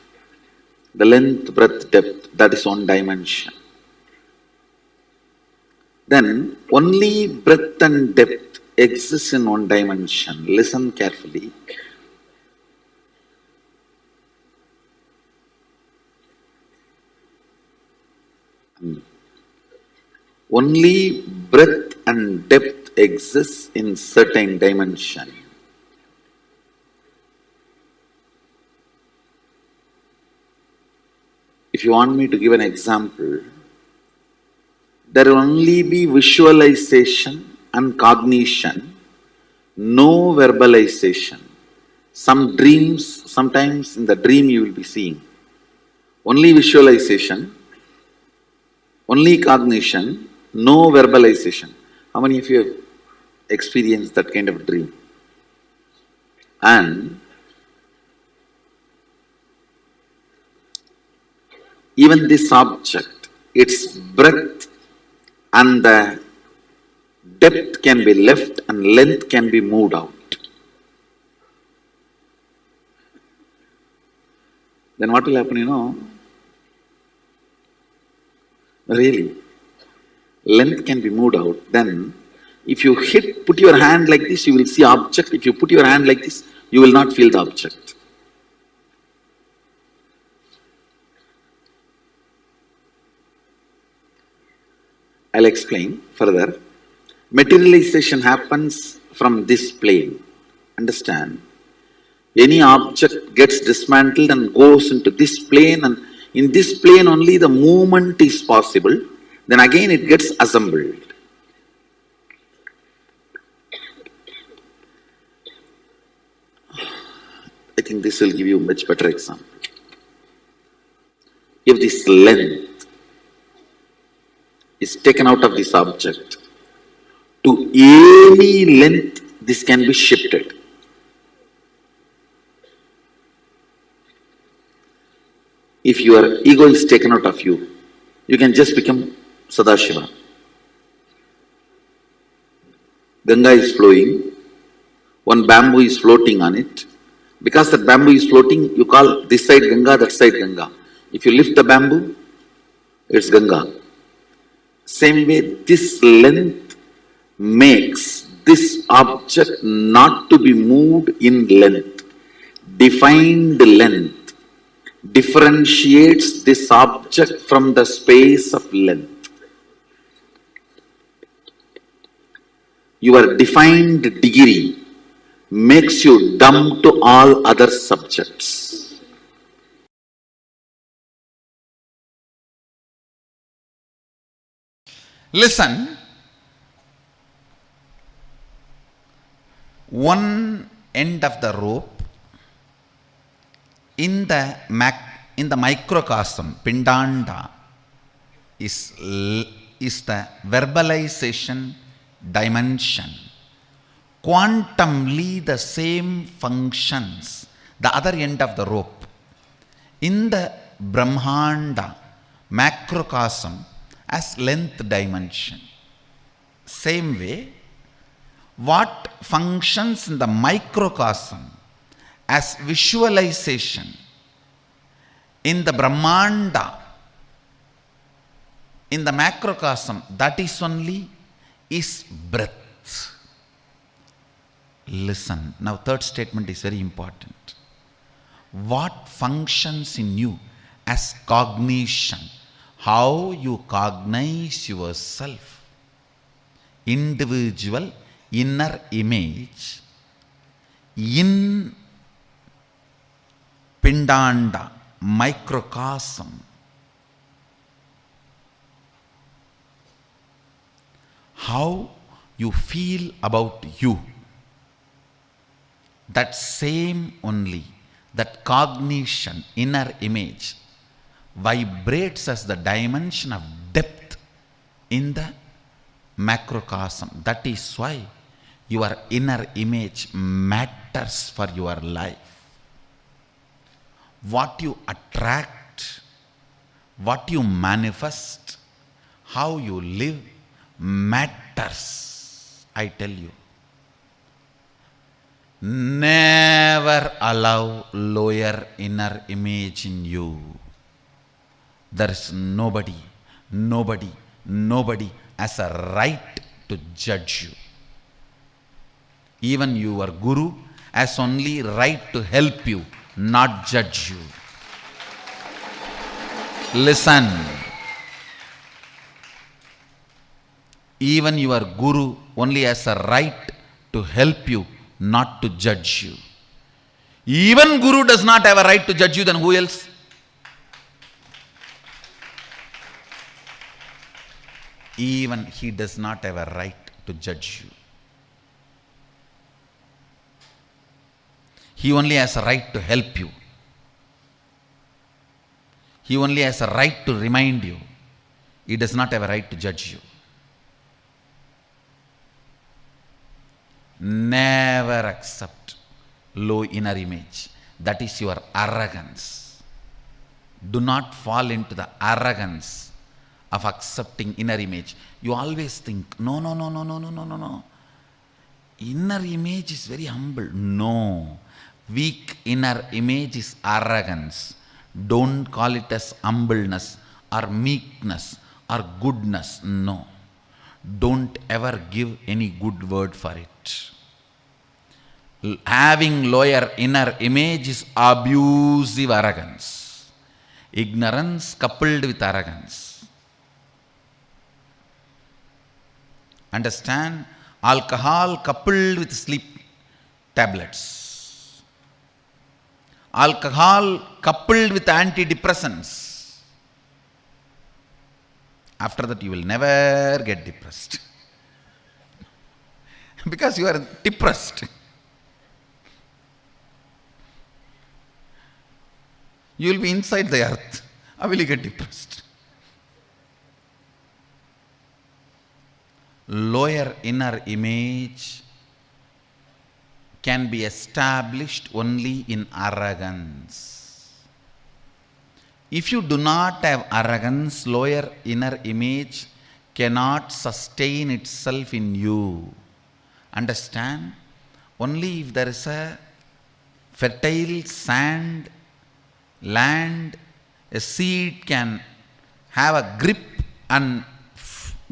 S4: the length, breadth, depth, that is one dimension. Then only breadth and depth exists in one dimension. Listen carefully. Only breadth and depth exists in certain dimension. If you want me to give an example, there will only be visualization and cognition, no verbalization. Some dreams, sometimes in the dream you will be seeing. Only visualization, only cognition, no verbalization. How many of you have experienced that kind of dream? And even this object, its breadth and the depth can be left and length can be moved out. Then what will happen, you know? Really, length can be moved out, then If you put your hand like this, you will see object. If you put your hand like this, you will not feel the object. I'll explain further. Materialization happens from this plane. Understand? Any object gets dismantled and goes into this plane, and in this plane only the movement is possible. Then again it gets assembled. I think this will give you a much better example. If this length is taken out of this object, to any length this can be shifted. If your ego is taken out of you, you can just become Sadashiva. Ganga is flowing, one bamboo is floating on it. Because that bamboo is floating, you call this side Ganga, that side Ganga. If you lift the bamboo, it's Ganga. Same way, this length makes this object not to be moved in length. Defined length differentiates this object from the space of length. Your defined degree makes you dumb to all other subjects.
S2: Listen, one end of the rope in the microcosm, Pindanda, is the verbalization dimension. Quantumly the same functions, the other end of the rope. In the Brahmanda, macrocosm, as length dimension. Same way, what functions in the microcosm as visualization in the Brahmanda, in the macrocosm, that is only is breath. Listen, now third statement is very important. What functions in you as cognition, how you cognize yourself, individual inner image in Pindanda, microcosm. How you feel about you, that same only, that cognition, inner image, vibrates as the dimension of depth in the macrocosm. That is why your inner image matters for your life. What you attract, what you manifest, how you live matters, I tell you. Never allow lower inner image in you. There is nobody has a right to judge you. Even your guru has only right to help you, not judge you. Listen. Even your guru only has a right to help you, not to judge you. Even guru does not have a right to judge you, then who else? Even he does not have a right to judge you. He only has a right to help you. He only has a right to remind you. He does not have a right to judge you. Never accept low inner image. That is your arrogance. Do not fall into the arrogance of accepting inner image. You always think, no. Inner image is very humble. No. Weak inner image is arrogance. Don't call it as humbleness or meekness or goodness. No.
S4: don't ever give any good word for it. Having lower inner image is abusive arrogance. Ignorance coupled with arrogance. Understand? Alcohol coupled with sleep tablets. Alcohol coupled with antidepressants. After that you will never get depressed. Because you are depressed. You will be inside the earth. How will you get depressed? Lower inner image can be established only in arrogance. If you do not have arrogance, lower inner image cannot sustain itself in you. Understand? Only if there is a fertile sand, land, a seed can have a grip and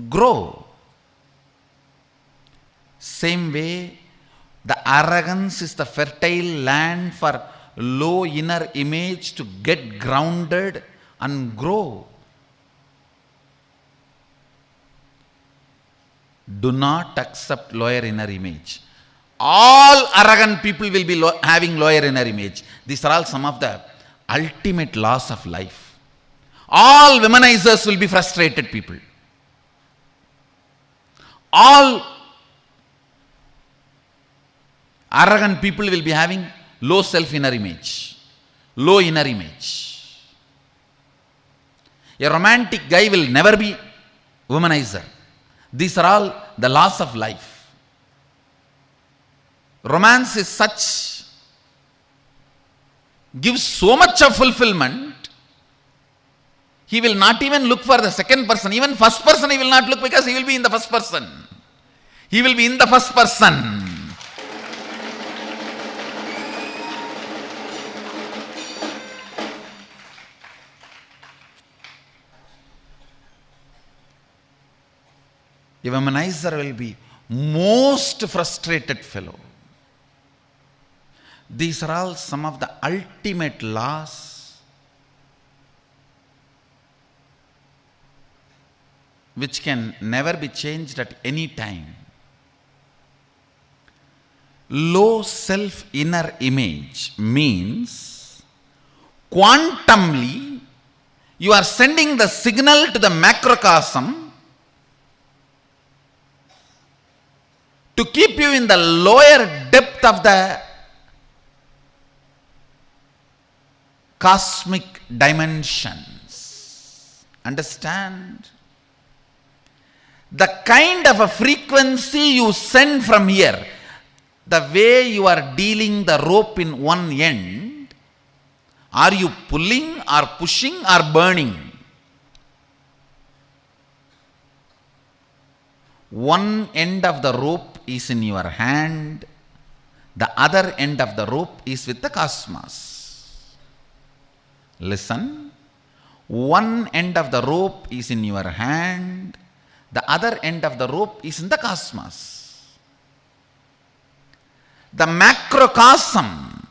S4: grow. Same way, the arrogance is the fertile land for low inner image to get grounded and grow. Do not accept lower inner image. All arrogant people will be having lower inner image. These are all some of the ultimate laws of life. All womanizers will be frustrated people. All arrogant people will be having low self inner image, low inner image. A romantic guy will never be womanizer. These are all the laws of life. Romance is such, gives so much of fulfillment, he will not even look for the second person. Even first person he will not look, because he will be in the first person. He will be in the first person. A womanizer will be most frustrated fellow. These are all some of the ultimate laws which can never be changed at any time. Low self inner image means quantumly you are sending the signal to the macrocosm to keep you in the lower depth of the cosmic dimensions. Understand? The kind of a frequency you send from here, the way you are dealing the rope in one end, are you pulling or pushing or burning? One end of the rope is in your hand, the other end of the rope is with the cosmos. Listen, one end of the rope is in your hand, the other end of the rope is in the cosmos. The macrocosm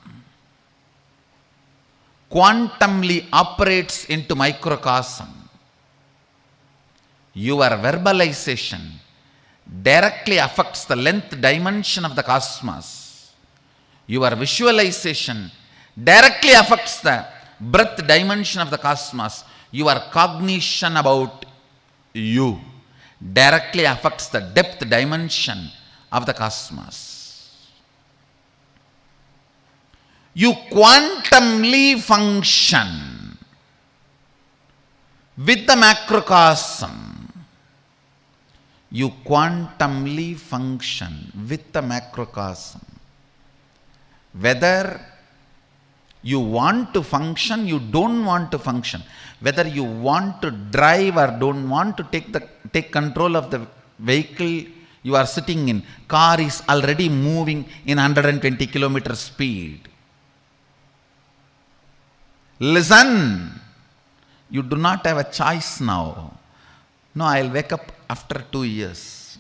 S4: quantumly operates into microcosm. Your verbalization directly affects the length dimension of the cosmos. Your visualization directly affects the breadth dimension of the cosmos. Your cognition about you directly affects the depth dimension of the cosmos. You quantumly function with the macrocosm. You quantumly function with the macrocosm. Whether you want to function, you don't want to function. Whether you want to drive or don't want to take control of the vehicle you are sitting in. Car is already moving in 120 kilometer speed. Listen, you do not have a choice now. No, I'll wake up after 2 years.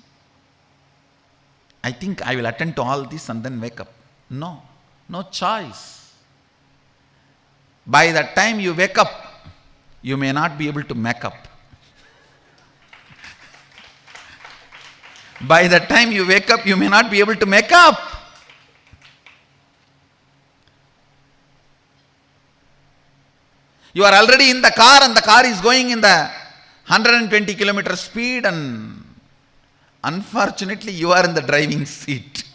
S4: I think I will attend to all this and then wake up. No, no choice. By the time you wake up, you may not be able to make up. By the time you wake up, you may not be able to make up. You are already in the car and the car is going in the 120 kilometer speed and unfortunately you are in the driving seat.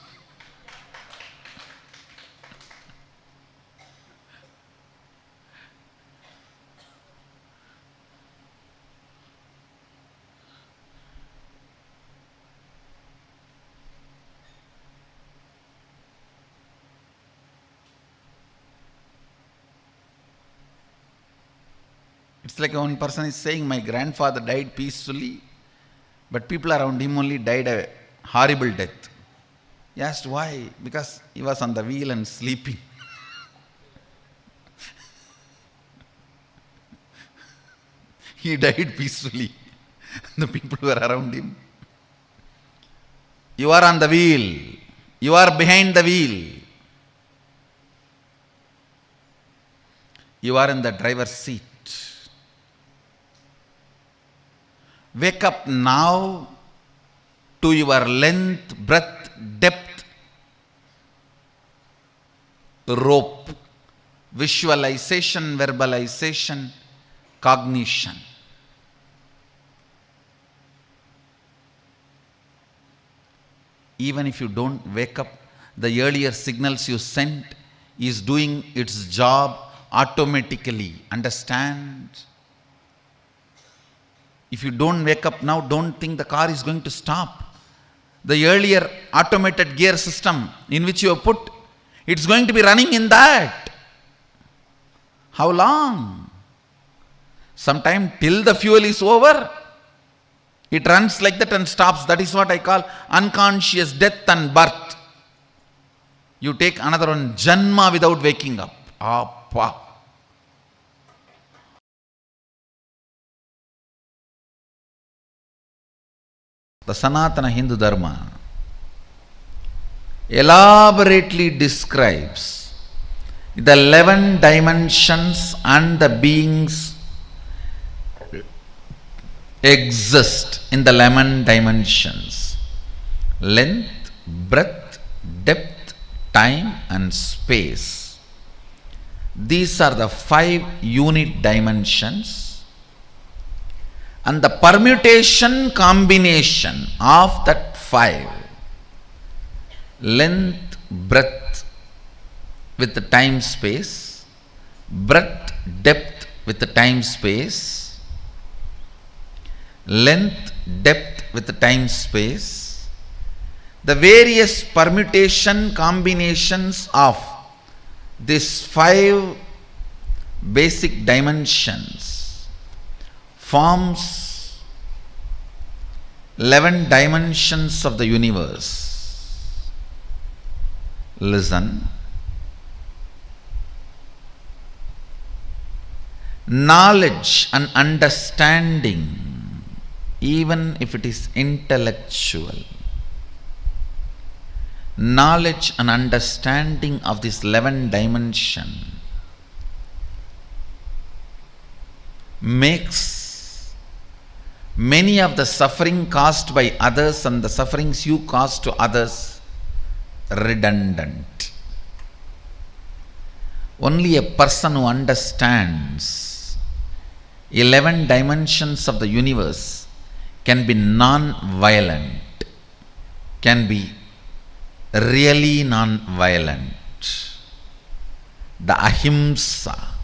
S4: It's like one person is saying, my grandfather died peacefully, but people around him only died a horrible death. He asked why? Because he was on the wheel and sleeping. He died peacefully. The people who were around him. You are on the wheel. You are behind the wheel. You are in the driver's seat. Wake up now to your length, breadth, depth, rope, visualization, verbalization, cognition. Even if you don't wake up, the earlier signals you sent is doing its job automatically. Understand? If you don't wake up now, don't think the car is going to stop. The earlier automated gear system in which you have put, it's going to be running in that. How long? Sometime till the fuel is over. It runs like that and stops. That is what I call unconscious death and birth. You take another one, Janma, without waking up. Appa. The Sanatana Hindu Dharma elaborately describes the 11 dimensions and the beings exist in the 11 dimensions: length, breadth, depth, time and space. These are the 5 unit dimensions. And the permutation combination of that 5, length, breadth with the time space, breadth, depth with the time space, length, depth with the time space, the various permutation combinations of these 5 basic dimensions forms 11 dimensions of the universe. Listen. Knowledge and understanding, even if it is intellectual, knowledge and understanding of this 11 dimension makes many of the suffering caused by others and the sufferings you cause to others redundant. Only a person who understands 11 dimensions of the universe can be non-violent, can be really non-violent. The ahimsa.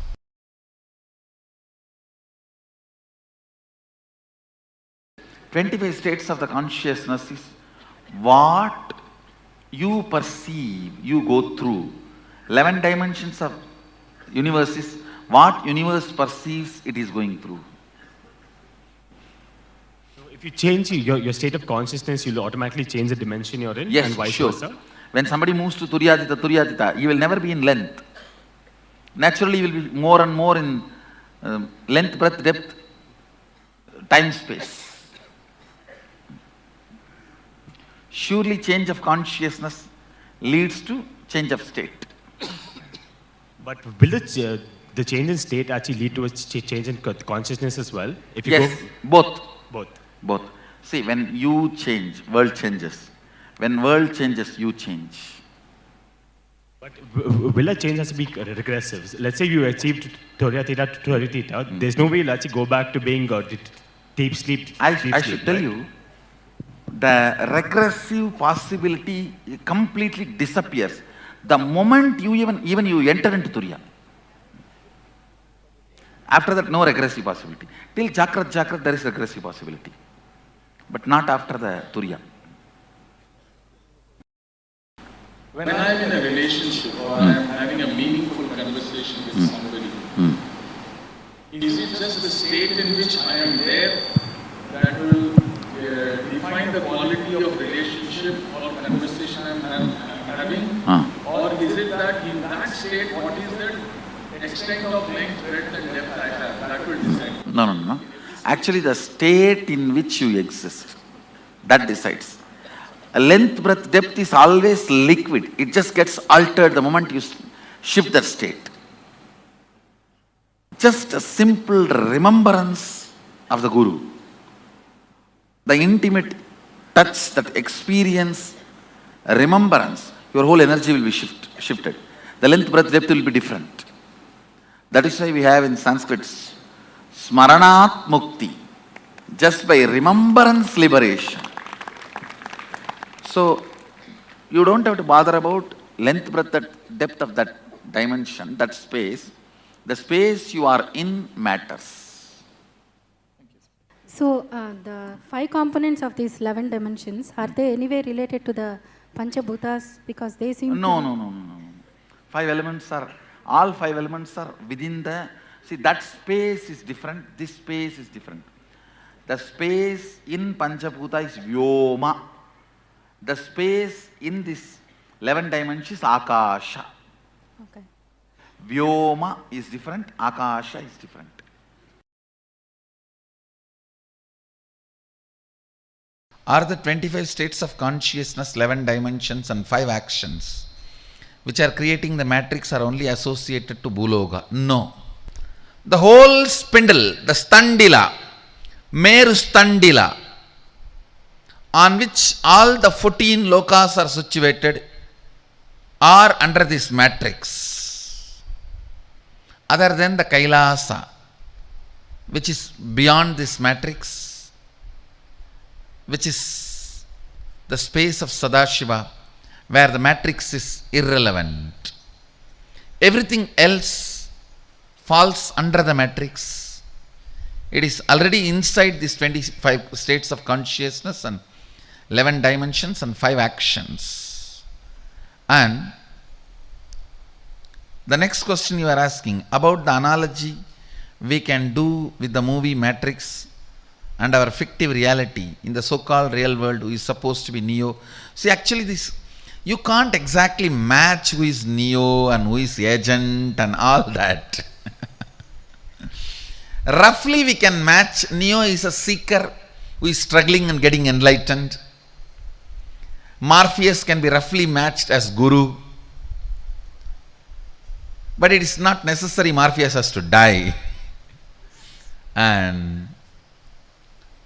S4: "25 states of the consciousness is what you perceive, you go through. 11 dimensions of universe is what universe perceives it is going through."
S6: So if you change your state of consciousness, you'll automatically change the dimension you're in,
S4: Yes,
S6: and vice
S4: sure.
S6: versa?
S4: When somebody moves to Turyatita, he will never be in length. Naturally, he will be more and more in length, breadth, depth, time, space. Surely change of consciousness leads to change of state.
S6: But will the change in state actually lead to a change in consciousness as well? If you
S4: Yes, both.
S6: both.
S4: Both. See, when you change, world changes. When world changes, you change.
S6: But will a change has to be regressive? Let's say you achieved Turiya Theta to Turiya Theta. There's no way you'll actually go back to being deep sleep.
S4: I
S6: deep
S4: should
S6: sleep,
S4: tell
S6: right?
S4: you, the regressive possibility completely disappears the moment you even you enter into Turiya. After that, no regressive possibility. Till Jakrat, there is regressive possibility. But not after the Turiya.
S7: When I am in a relationship or I am having a meaningful conversation with somebody, is it just the state in which I am there that will define the quality of relationship or conversation I am having? Or is it that in that state, what is the extent of length, breadth and depth I have? That will decide.
S4: No. Actually, the state in which you exist, that decides. Length, breadth, depth is always liquid. It just gets altered the moment you shift that state. Just a simple remembrance of the Guru. The intimate touch, that experience, remembrance, your whole energy will be shifted. The length, breadth, depth will be different. That is why we have in Sanskrit, Smaranat Mukti, just by remembrance liberation. So, you don't have to bother about length, breadth, depth of that dimension, that space. The space you are in matters.
S8: So, the 5 components of these 11 dimensions, are they anyway related to the Panchabhutas? Because they seem
S4: No. 5 elements are, all 5 elements are within the, see that space is different, this space is different. The space in Panchabhuta is Vyoma. The space in this 11 dimensions is Akasha.
S8: Okay.
S4: Vyoma is different, Akasha is different. Are the 25 states of consciousness, 11 dimensions and 5 actions which are creating the matrix are only associated to Bhuloka? No. The whole spindle, the standila, Meru standila, on which all the 14 lokas are situated, are under this matrix. Other than the Kailasa, which is beyond this matrix, which is the space of Sadashiva, where the matrix is irrelevant. Everything else falls under the matrix. It is already inside these 25 states of consciousness and 11 dimensions and 5 actions. And the next question you are asking about the analogy we can do with the movie Matrix and our fictive reality in the so-called real world who is supposed to be Neo. See, actually this, you can't exactly match who is Neo and who is Agent and all that. Roughly we can match. Neo is a seeker who is struggling and getting enlightened. Morpheus can be roughly matched as Guru. But it is not necessary Morpheus has to die. And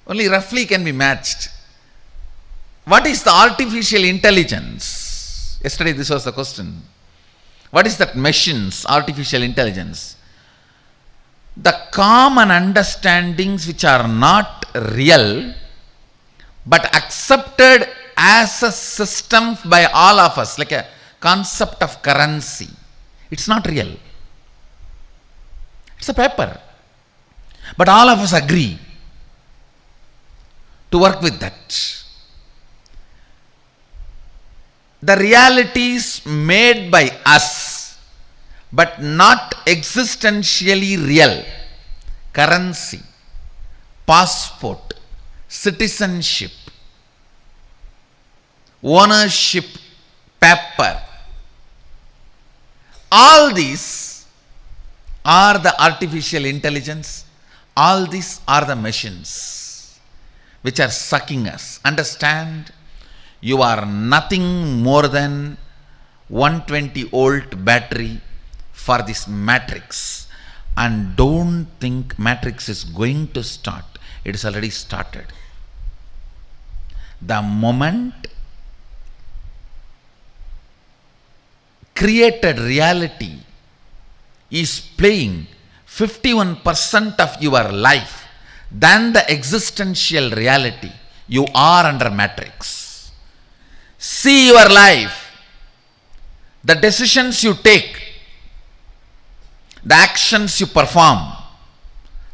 S4: only roughly can be matched. What is the artificial intelligence? Yesterday this was the question. What is that machine's artificial intelligence? The common understandings which are not real but accepted as a system by all of us, like a concept of currency. It's not real. It's a paper. But all of us agree to work with that. The realities made by us, but not existentially real. Currency, passport, citizenship, ownership, paper. All these are the artificial intelligence. All these are the machines which are sucking us. Understand, You are nothing more than 120-volt battery for this matrix. And don't think matrix is going to start. It is already started. The moment created reality is playing 51% of your life than the existential reality, you are under matrix. See your life, the decisions you take, the actions you perform,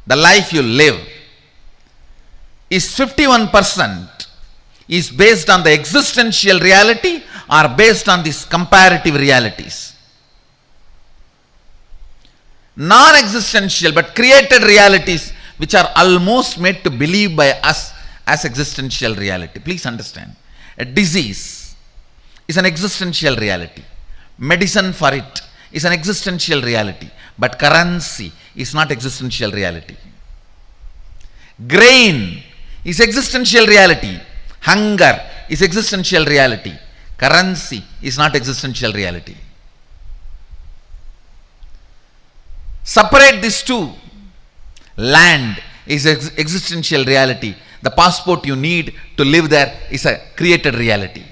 S4: the life you live is 51% is based on the existential reality or based on these comparative realities. Non-existential but created realities which are almost made to believe by us as existential reality. Please understand, a disease is an existential reality. Medicine for it is an existential reality, but currency is not existential reality. Grain is existential reality. Hunger is existential reality. Currency is not existential reality. Separate these two. Land is existential reality. The passport you need to live there is a created reality.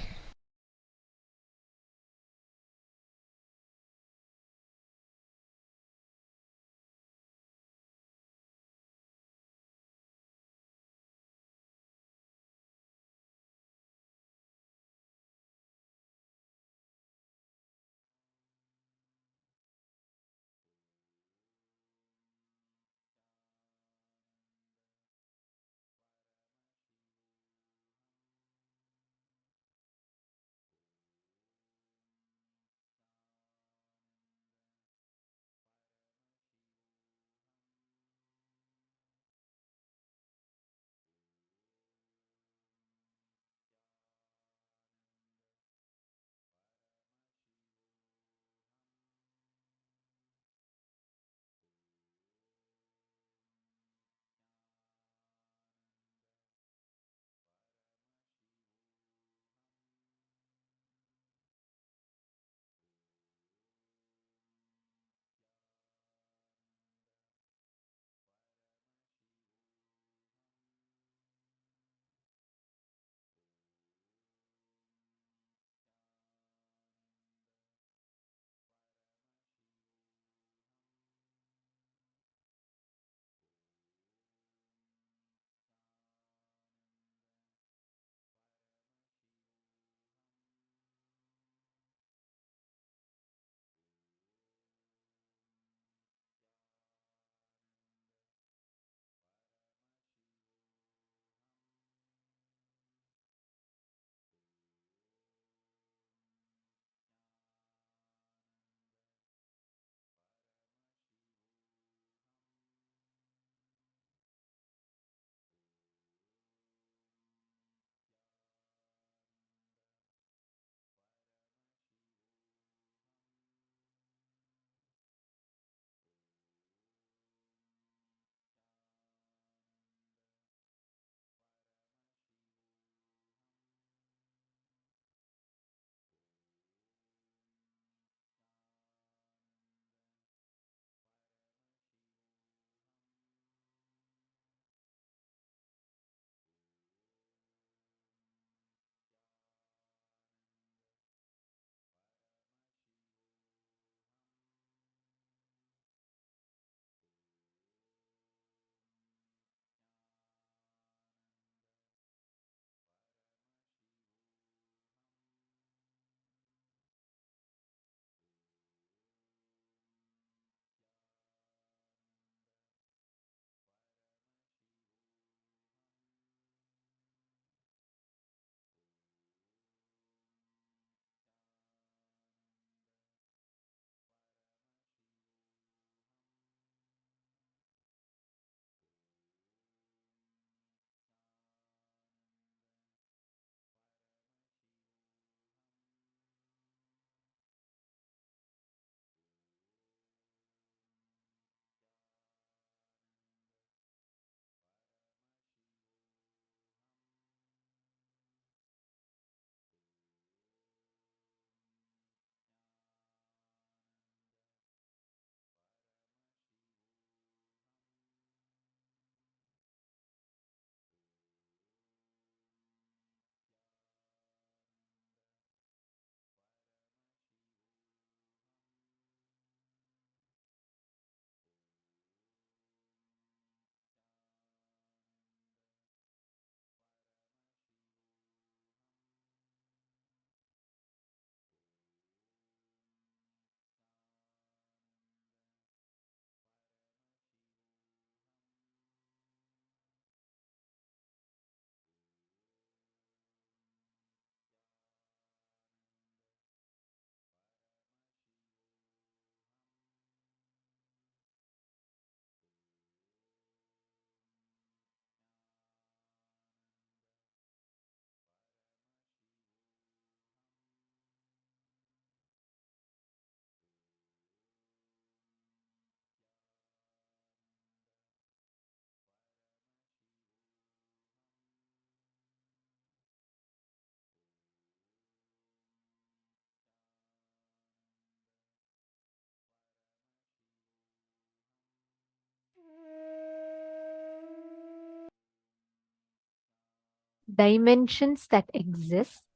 S3: dimensions that exist,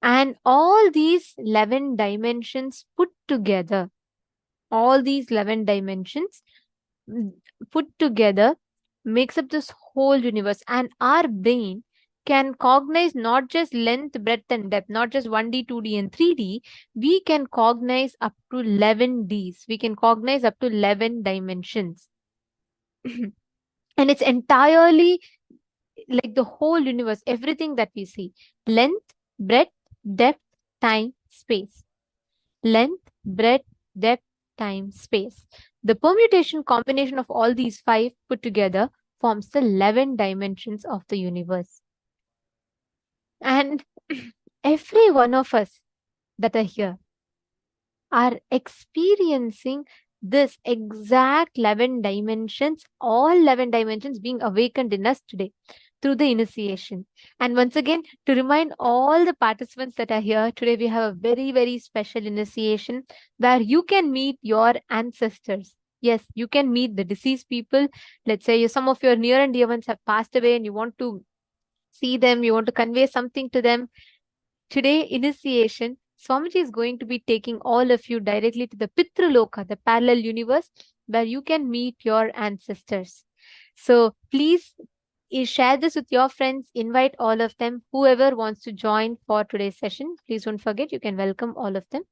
S3: and all these 11 dimensions put together, all these 11 dimensions put together makes up this whole universe. And our brain can cognize not just length, breadth, and depth, not just 1D, 2D, and 3D. We can cognize up to 11Ds. We can cognize up to 11 dimensions. And it's entirely like the whole universe, everything that we see: length, breadth, depth, time, space. Length, breadth, depth, time, space. The permutation combination of all these 5 put together forms the 11 dimensions of the universe. And every one of us that are here are experiencing this exact 11 dimensions, all 11 dimensions being awakened in us today through the initiation. And once again, to remind all the participants that are here today, we have a very, very special initiation where you can meet your ancestors. Yes, you can meet the deceased people. Let's say some of your near and dear ones have passed away and you want to see them, you want to convey something to them. Today, initiation, Swamiji is going to be taking all of you directly to the Pitraloka, the parallel universe, where you can meet your ancestors. So please share this with your friends, invite all of them, whoever wants to join for today's session. Please don't forget, you can welcome all of them.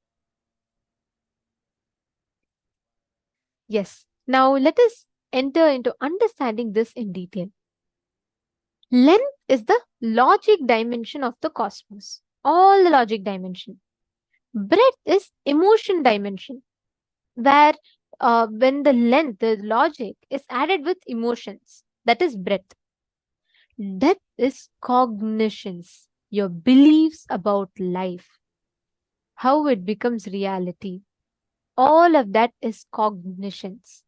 S3: Yes, now let us enter into understanding this in detail. Length is the logic dimension of the cosmos, all the logic dimension. Breadth is emotion dimension, where when the length, the logic is added with emotions, that is breadth. Depth is cognitions, your beliefs about life, how it becomes reality. All of that is cognitions.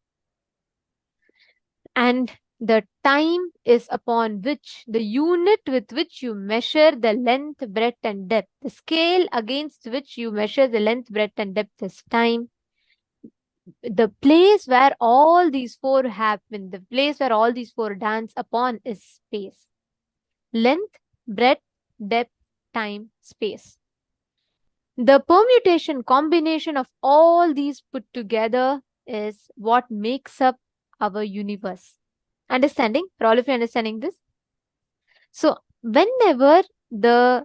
S3: And the time is upon which, the unit with which you measure the length, breadth, and depth. The scale against which you measure the length, breadth, and depth is time. The place where all these 4 happen, the place where all these 4 dance upon is space. Length, breadth, depth, time, space. The permutation combination of all these put together is what makes up our universe. Understanding? For all of you understanding this? So whenever the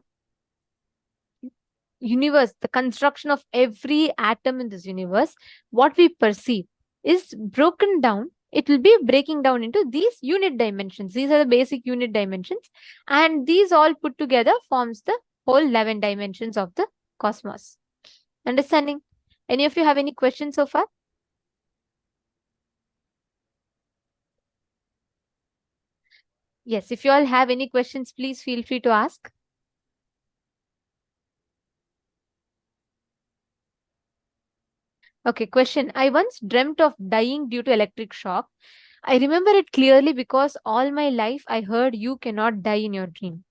S3: universe, the construction of every atom in this universe, what we perceive is broken down. It will be breaking down into these unit dimensions. These are the basic unit dimensions. And these all put together forms the whole 11 dimensions of the cosmos. Understanding? Any of you have any questions so far? Yes, if you all have any questions, please feel free to ask. Okay, question. I once dreamt of dying due to electric shock. I remember it clearly because all my life I heard you cannot die in your dream.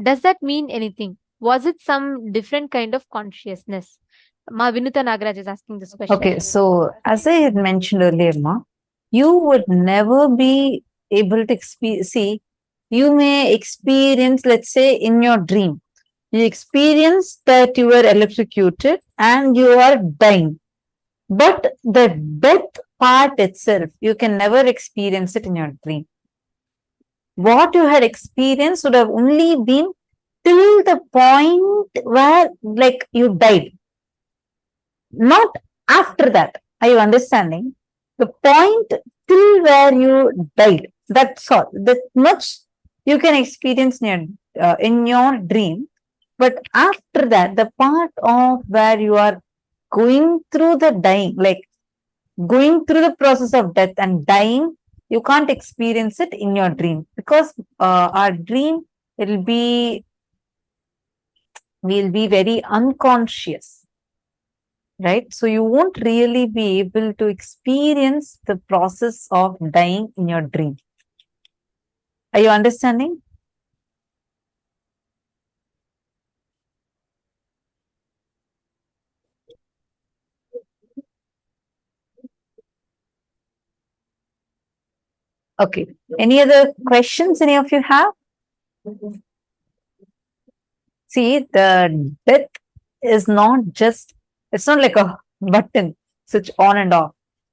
S3: Does that mean anything? Was it some different kind of consciousness? Ma Vinuta Nagaraj is asking this question.
S1: Okay, so as I had mentioned earlier, Ma, you would never be able to see, you may experience, let's say, in your dream, you experience that you were electrocuted and you are dying. But the death part itself, you can never experience it in your dream. What you had experienced would have only been till the point where, like, you died. Not after that. Are you understanding? The point till where you died. That's all. That much you can experience in your dream. But after that, the part of where you are going through the dying, like going through the process of death and dying, you can't experience it in your dream, because our dream, we'll be very unconscious, right? So you won't really be able to experience the process of dying in your dream. Are you understanding? Okay. Any other questions any of you have? See, the death is not just, it's not like a button, switch on and off.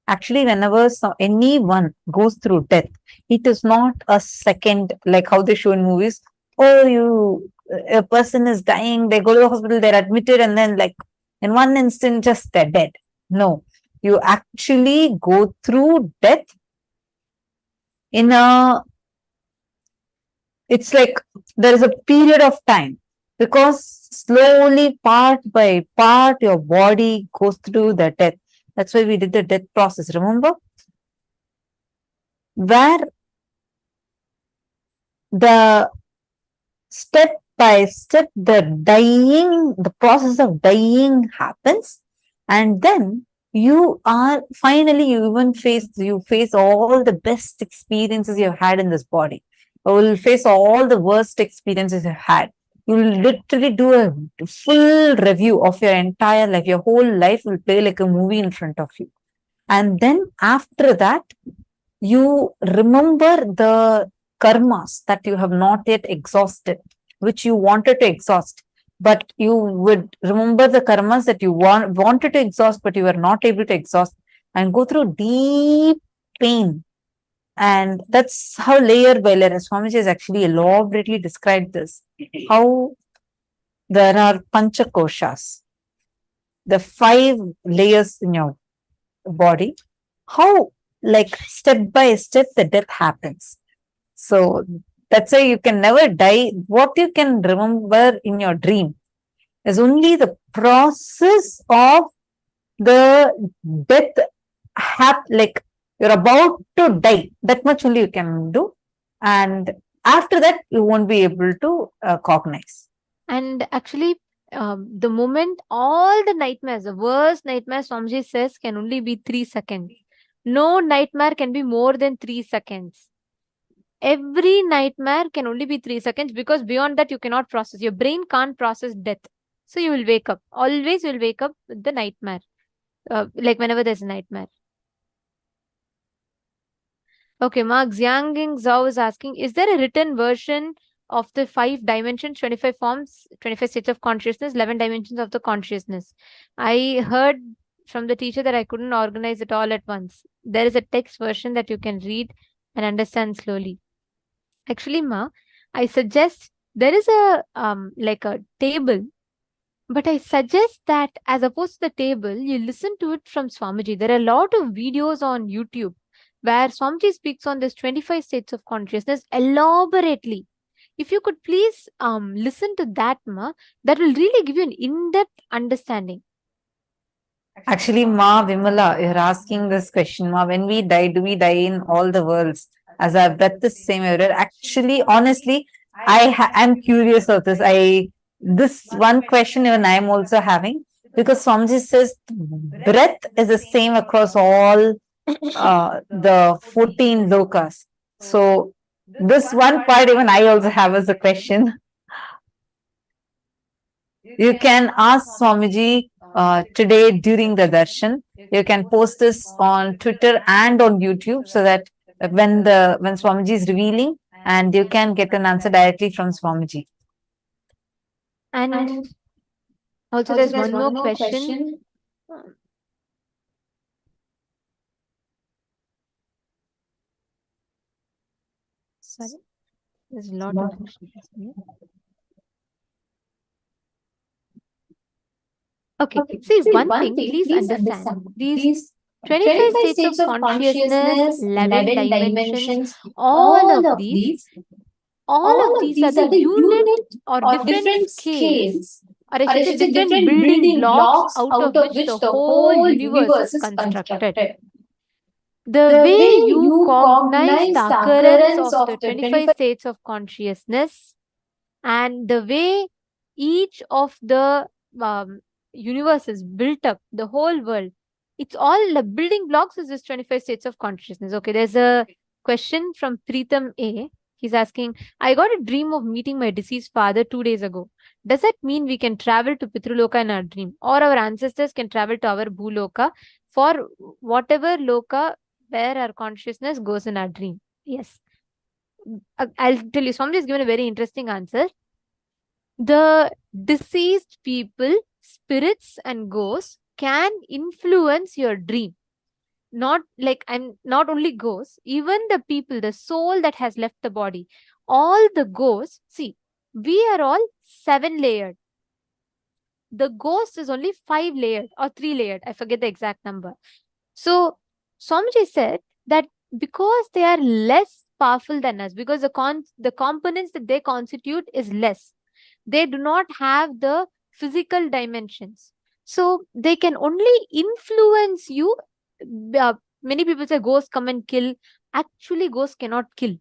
S1: Actually, whenever anyone goes through death, it is not a second, like how they show in movies. Oh, a person is dying, they go to the hospital, they're admitted, and then, like, in one instant, just they're dead. No, you actually go through death in it's like there is a period of time, because slowly, part by part, your body goes through the death. That's why we did the death process, remember? Where the step by step, the process of dying happens, and then you face all the best experiences you've had in this body. You will face all the worst experiences you've had. You will literally do a full review of your entire life. Your whole life will play like a movie in front of you. And then after that, you remember the karmas that you have not yet exhausted, which you wanted to exhaust. But you would remember the karmas that you wanted to exhaust, but you were not able to exhaust, and go through deep pain. And that's how layer by layer, Swamiji has actually elaborately described this, how there are panchakoshas, the 5 layers in your body, how, like, step by step, the death happens. So that's why you can never die. What you can remember in your dream is only the process of the death, like you're about to die. That much only you can do. And after that, you won't be able to cognize.
S3: And actually, the moment all the nightmares, the worst nightmares, Swamiji says, can only be 3 seconds. No nightmare can be more than 3 seconds. Every nightmare can only be 3 seconds, because beyond that, you cannot process. Your brain can't process death. So you will wake up. Always you will wake up with the nightmare. Like whenever there's a nightmare. Okay, Mark Xianging Zhao is asking, is there a written version of the 5 dimensions, 25 forms, 25 states of consciousness, 11 dimensions of the consciousness? I heard from the teacher that I couldn't organize it all at once. There is a text version that you can read and understand slowly. Actually, Ma, I suggest there is a like a table, but I suggest that as opposed to the table, you listen to it from Swamiji. There are a lot of videos on YouTube where Swamiji speaks on this 25 states of consciousness elaborately. If you could please listen to that, Ma, that will really give you an in-depth understanding.
S1: Actually, Ma Vimala, you're asking this question, Ma, when we die, do we die in all the worlds? As our breath is same everywhere. Actually, honestly, I'm curious of this. This one question even I'm also having, because Swamiji says breath is the same across all the 14 lokas. So this one part even I also have as a question. You can ask Swamiji today during the darshan. You can post this on Twitter and on YouTube, so that when Swamiji is revealing, and you can get an answer directly from Swamiji.
S3: And also there's one more question. Sorry, there's a lot of questions here. Okay, see, one thing, please understand. These 25 states of consciousness, 11 dimensions, all of these are the unit or different scales, or I should say different building blocks out of which the whole universe is constructed. The way you cognize the occurrence of the 25 states of consciousness, and the way each of the universe is built up, the whole world, it's all the building blocks is this 25 states of consciousness. Okay, there's a question from Preetham A. He's asking, I got a dream of meeting my deceased father 2 days ago. Does that mean we can travel to Pitruloka in our dream, or our ancestors can travel to our Bhuloka for whatever loka where our consciousness goes in our dream? Yes. I'll tell you, somebody has given a very interesting answer. The deceased people, spirits and ghosts can influence your dream. Not like, and not only ghosts, even the people, the soul that has left the body, all the ghosts, see, we are all 7 layered. The ghost is only 5 layered or 3 layered. I forget the exact number. So Swamiji said that because they are less powerful than us, because the components that they constitute is less, they do not have the physical dimensions, so they can only influence you. Many people say ghosts come and kill. Actually, ghosts cannot kill.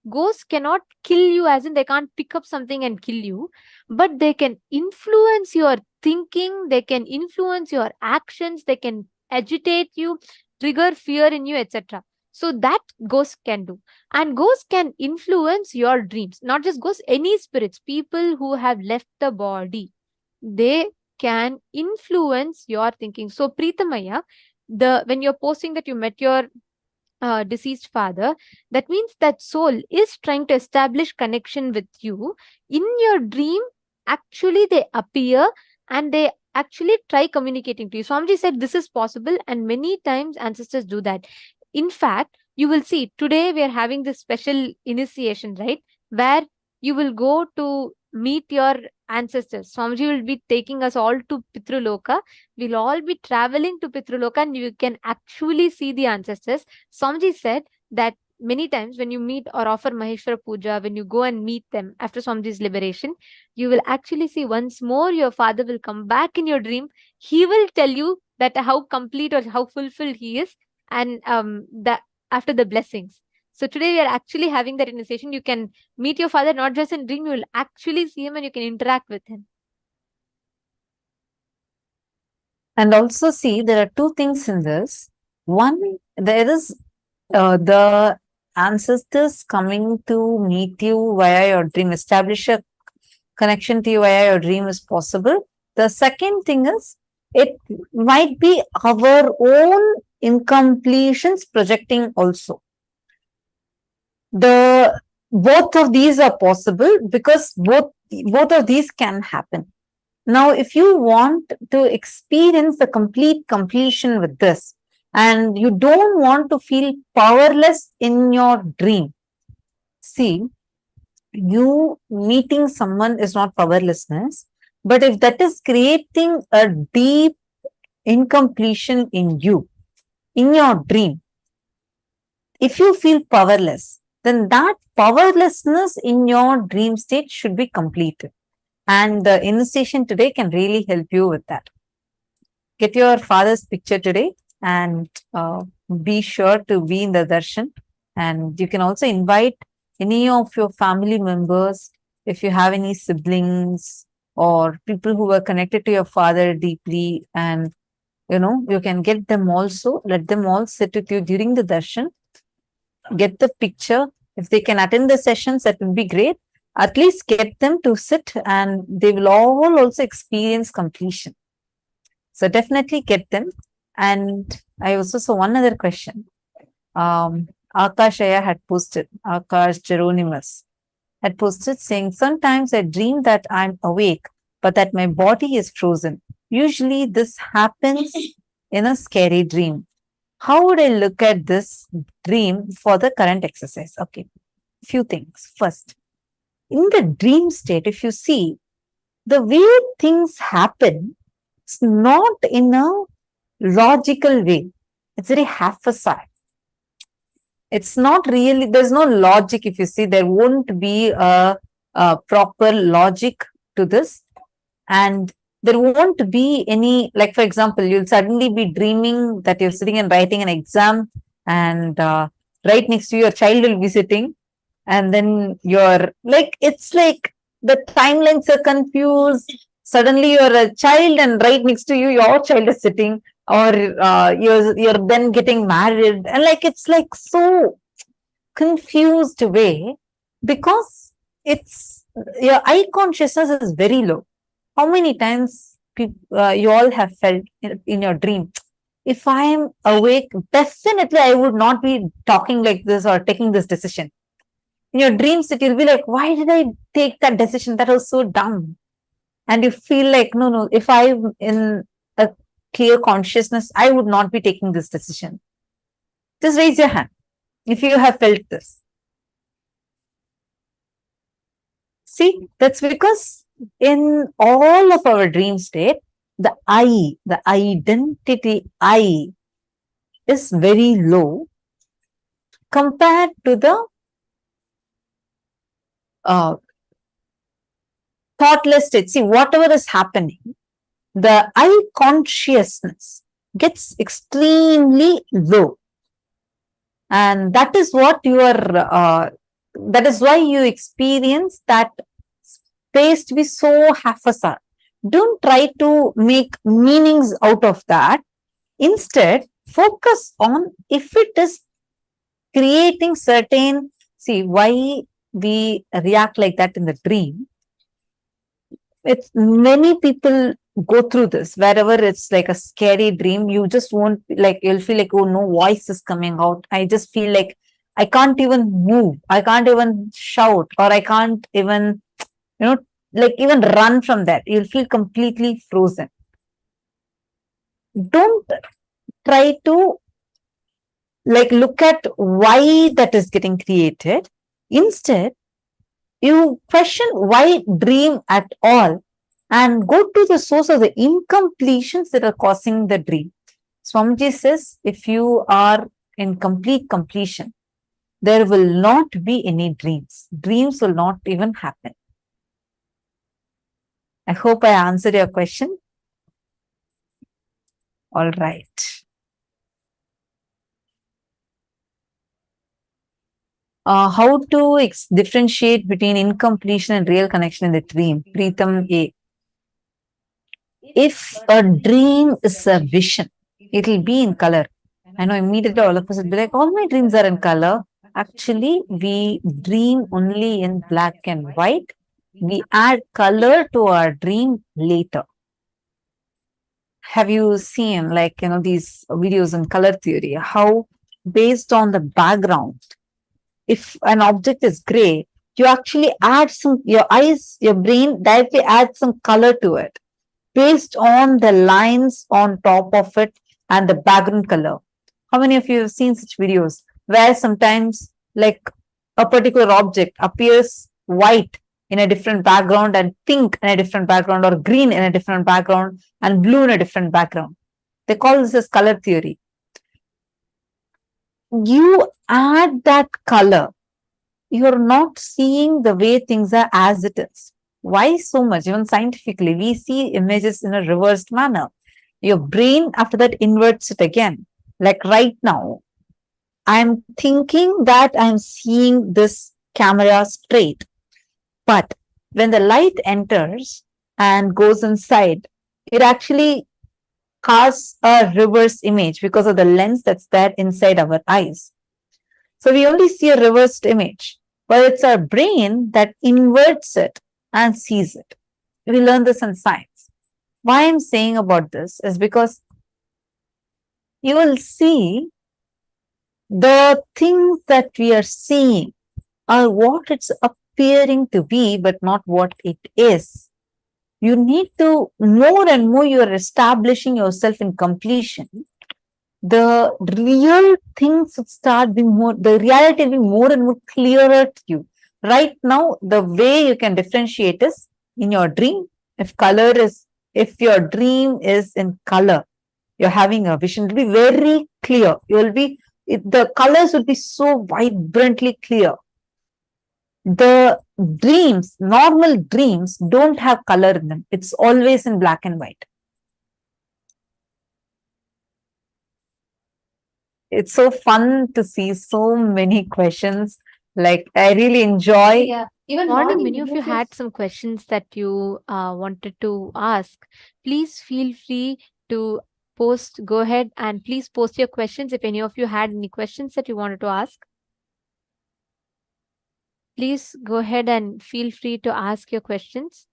S3: Ghosts cannot kill you, as in they can't pick up something and kill you, but they can influence your thinking, they can influence your actions, they can agitate you, trigger fear in you, etc. So that ghosts can do. And ghosts can influence your dreams. Not just ghosts, any spirits, people who have left the body, they can influence your thinking. So Preetamaya, when you're posting that you met your deceased father, that means that soul is trying to establish connection with you. In your dream, actually they appear and they actually try communicating to you. Swamiji said this is possible, and many times ancestors do that. In fact, you will see today we are having this special initiation, right, where you will go to meet your ancestors. Swamiji will be taking us all to Pitruloka. We'll all be traveling to Pitruloka and you can actually see the ancestors. Swamiji said that many times when you meet or offer Maheshwara Puja, when you go and meet them after Swamiji's liberation, you will actually see once more your father will come back in your dream. He will tell you that how complete or how fulfilled he is, and that after the blessings. So today we are actually having that initiation. You can meet your father not just in dream, you will actually see him and you can interact with him.
S1: And also see, there are two things in this. One, there is the ancestors coming to meet you via your dream, establish a connection to you via your dream is possible. The second thing is, it might be our own incompletions projecting also. Both of these are possible because both of these can happen. Now, if you want to experience the complete completion with this, and you don't want to feel powerless in your dream, see, you meeting someone is not powerlessness, but if that is creating a deep incompletion in you, in your dream, if you feel powerless, then that powerlessness in your dream state should be completed. And the initiation today can really help you with that. Get your father's picture today and be sure to be in the darshan. And you can also invite any of your family members, if you have any siblings or people who are connected to your father deeply, and you can get them also, let them all sit with you during the darshan. Get the picture. If they can attend the sessions, that would be great. At least get them to sit and they will all also experience completion. So definitely get them. And I also saw one other question. Akashaya had posted, Akash Geronimus had posted saying, sometimes I dream that I'm awake, but that my body is frozen. Usually this happens in a scary dream. How would I look at this dream for the current exercise? Okay, few things. First, in the dream state, if you see, the way things happen, it's not in a logical way. It's very haphazard. It's not really, there's no logic. If you see, there won't be a proper logic to this. And there won't be any, like, for example, you'll suddenly be dreaming that you're sitting and writing an exam, and right next to you, your child will be sitting, and then you're like, it's like the timelines are confused. Suddenly you're a child, and right next to you, your child is sitting, or you're then getting married, and like it's like so confused way, because it's your eye consciousness is very low. How many times you all have felt in your dream, if I am awake, definitely I would not be talking like this or taking this decision. In your dream state, you'll be like, why did I take that decision? That was so dumb. And you feel like, no, if I'm in a clear consciousness, I would not be taking this decision. Just raise your hand if you have felt this. See, that's because in all of our dream state, the I, the identity I, is very low compared to the thoughtless state. See, whatever is happening, the I consciousness gets extremely low. And that is what you are, that is why you experience that space to be so haphazard. Don't try to make meanings out of that. Instead, focus on if it is creating certain, see why we react like that in the dream. It's many people go through this. Wherever it's like a scary dream, you just won't like, you'll feel like, oh, no voice is coming out. I just feel like I can't even move. I can't even shout, or I can't even, like even run from that. You'll feel completely frozen. Don't try to like look at why that is getting created. Instead, you question why dream at all and go to the source of the incompletions that are causing the dream. Swamiji says, if you are in complete completion, there will not be any dreams. Dreams will not even happen. I hope I answered your question. All right. How to differentiate between incompletion and real connection in the dream? Preetham A. If a dream is a vision, it will be in color. I know immediately all of us will be like, all my dreams are in color. Actually, we dream only in black and white. We add color to our dream later. Have you seen like, these videos in color theory, how based on the background, if an object is gray, you actually add your eyes, your brain directly adds some color to it based on the lines on top of it and the background color. How many of you have seen such videos where sometimes like a particular object appears white in a different background and pink in a different background, or green in a different background and blue in a different background? They call this as color theory. You add that color, you're not seeing the way things are as it is. Why so much? Even scientifically, we see images in a reversed manner. Your brain after that inverts it again. Like right now, I'm thinking that I'm seeing this camera straight. But when the light enters and goes inside, it actually casts a reverse image because of the lens that's there inside our eyes. So we only see a reversed image, but it's our brain that inverts it and sees it. We learn this in science. Why I'm saying about this is because you will see the things that we are seeing are what it's appearing to be, but not what it is. You need to, more and more you are establishing yourself in completion, the real things would start being more, the reality will be more and more clearer to you. Right now, the way you can differentiate is in your dream. If your dream is in color, you're having a vision, it will be very clear. The colors will be so vibrantly clear. The dreams, normal dreams, don't have color in them. It's always in black and white. It's so fun to see so many questions. Like, I really enjoy.
S3: Yeah. Even morning, many of you had some questions that you wanted to ask. Please feel free to post. Go ahead and please post your questions if any of you had any questions that you wanted to ask. Please go ahead and feel free to ask your questions.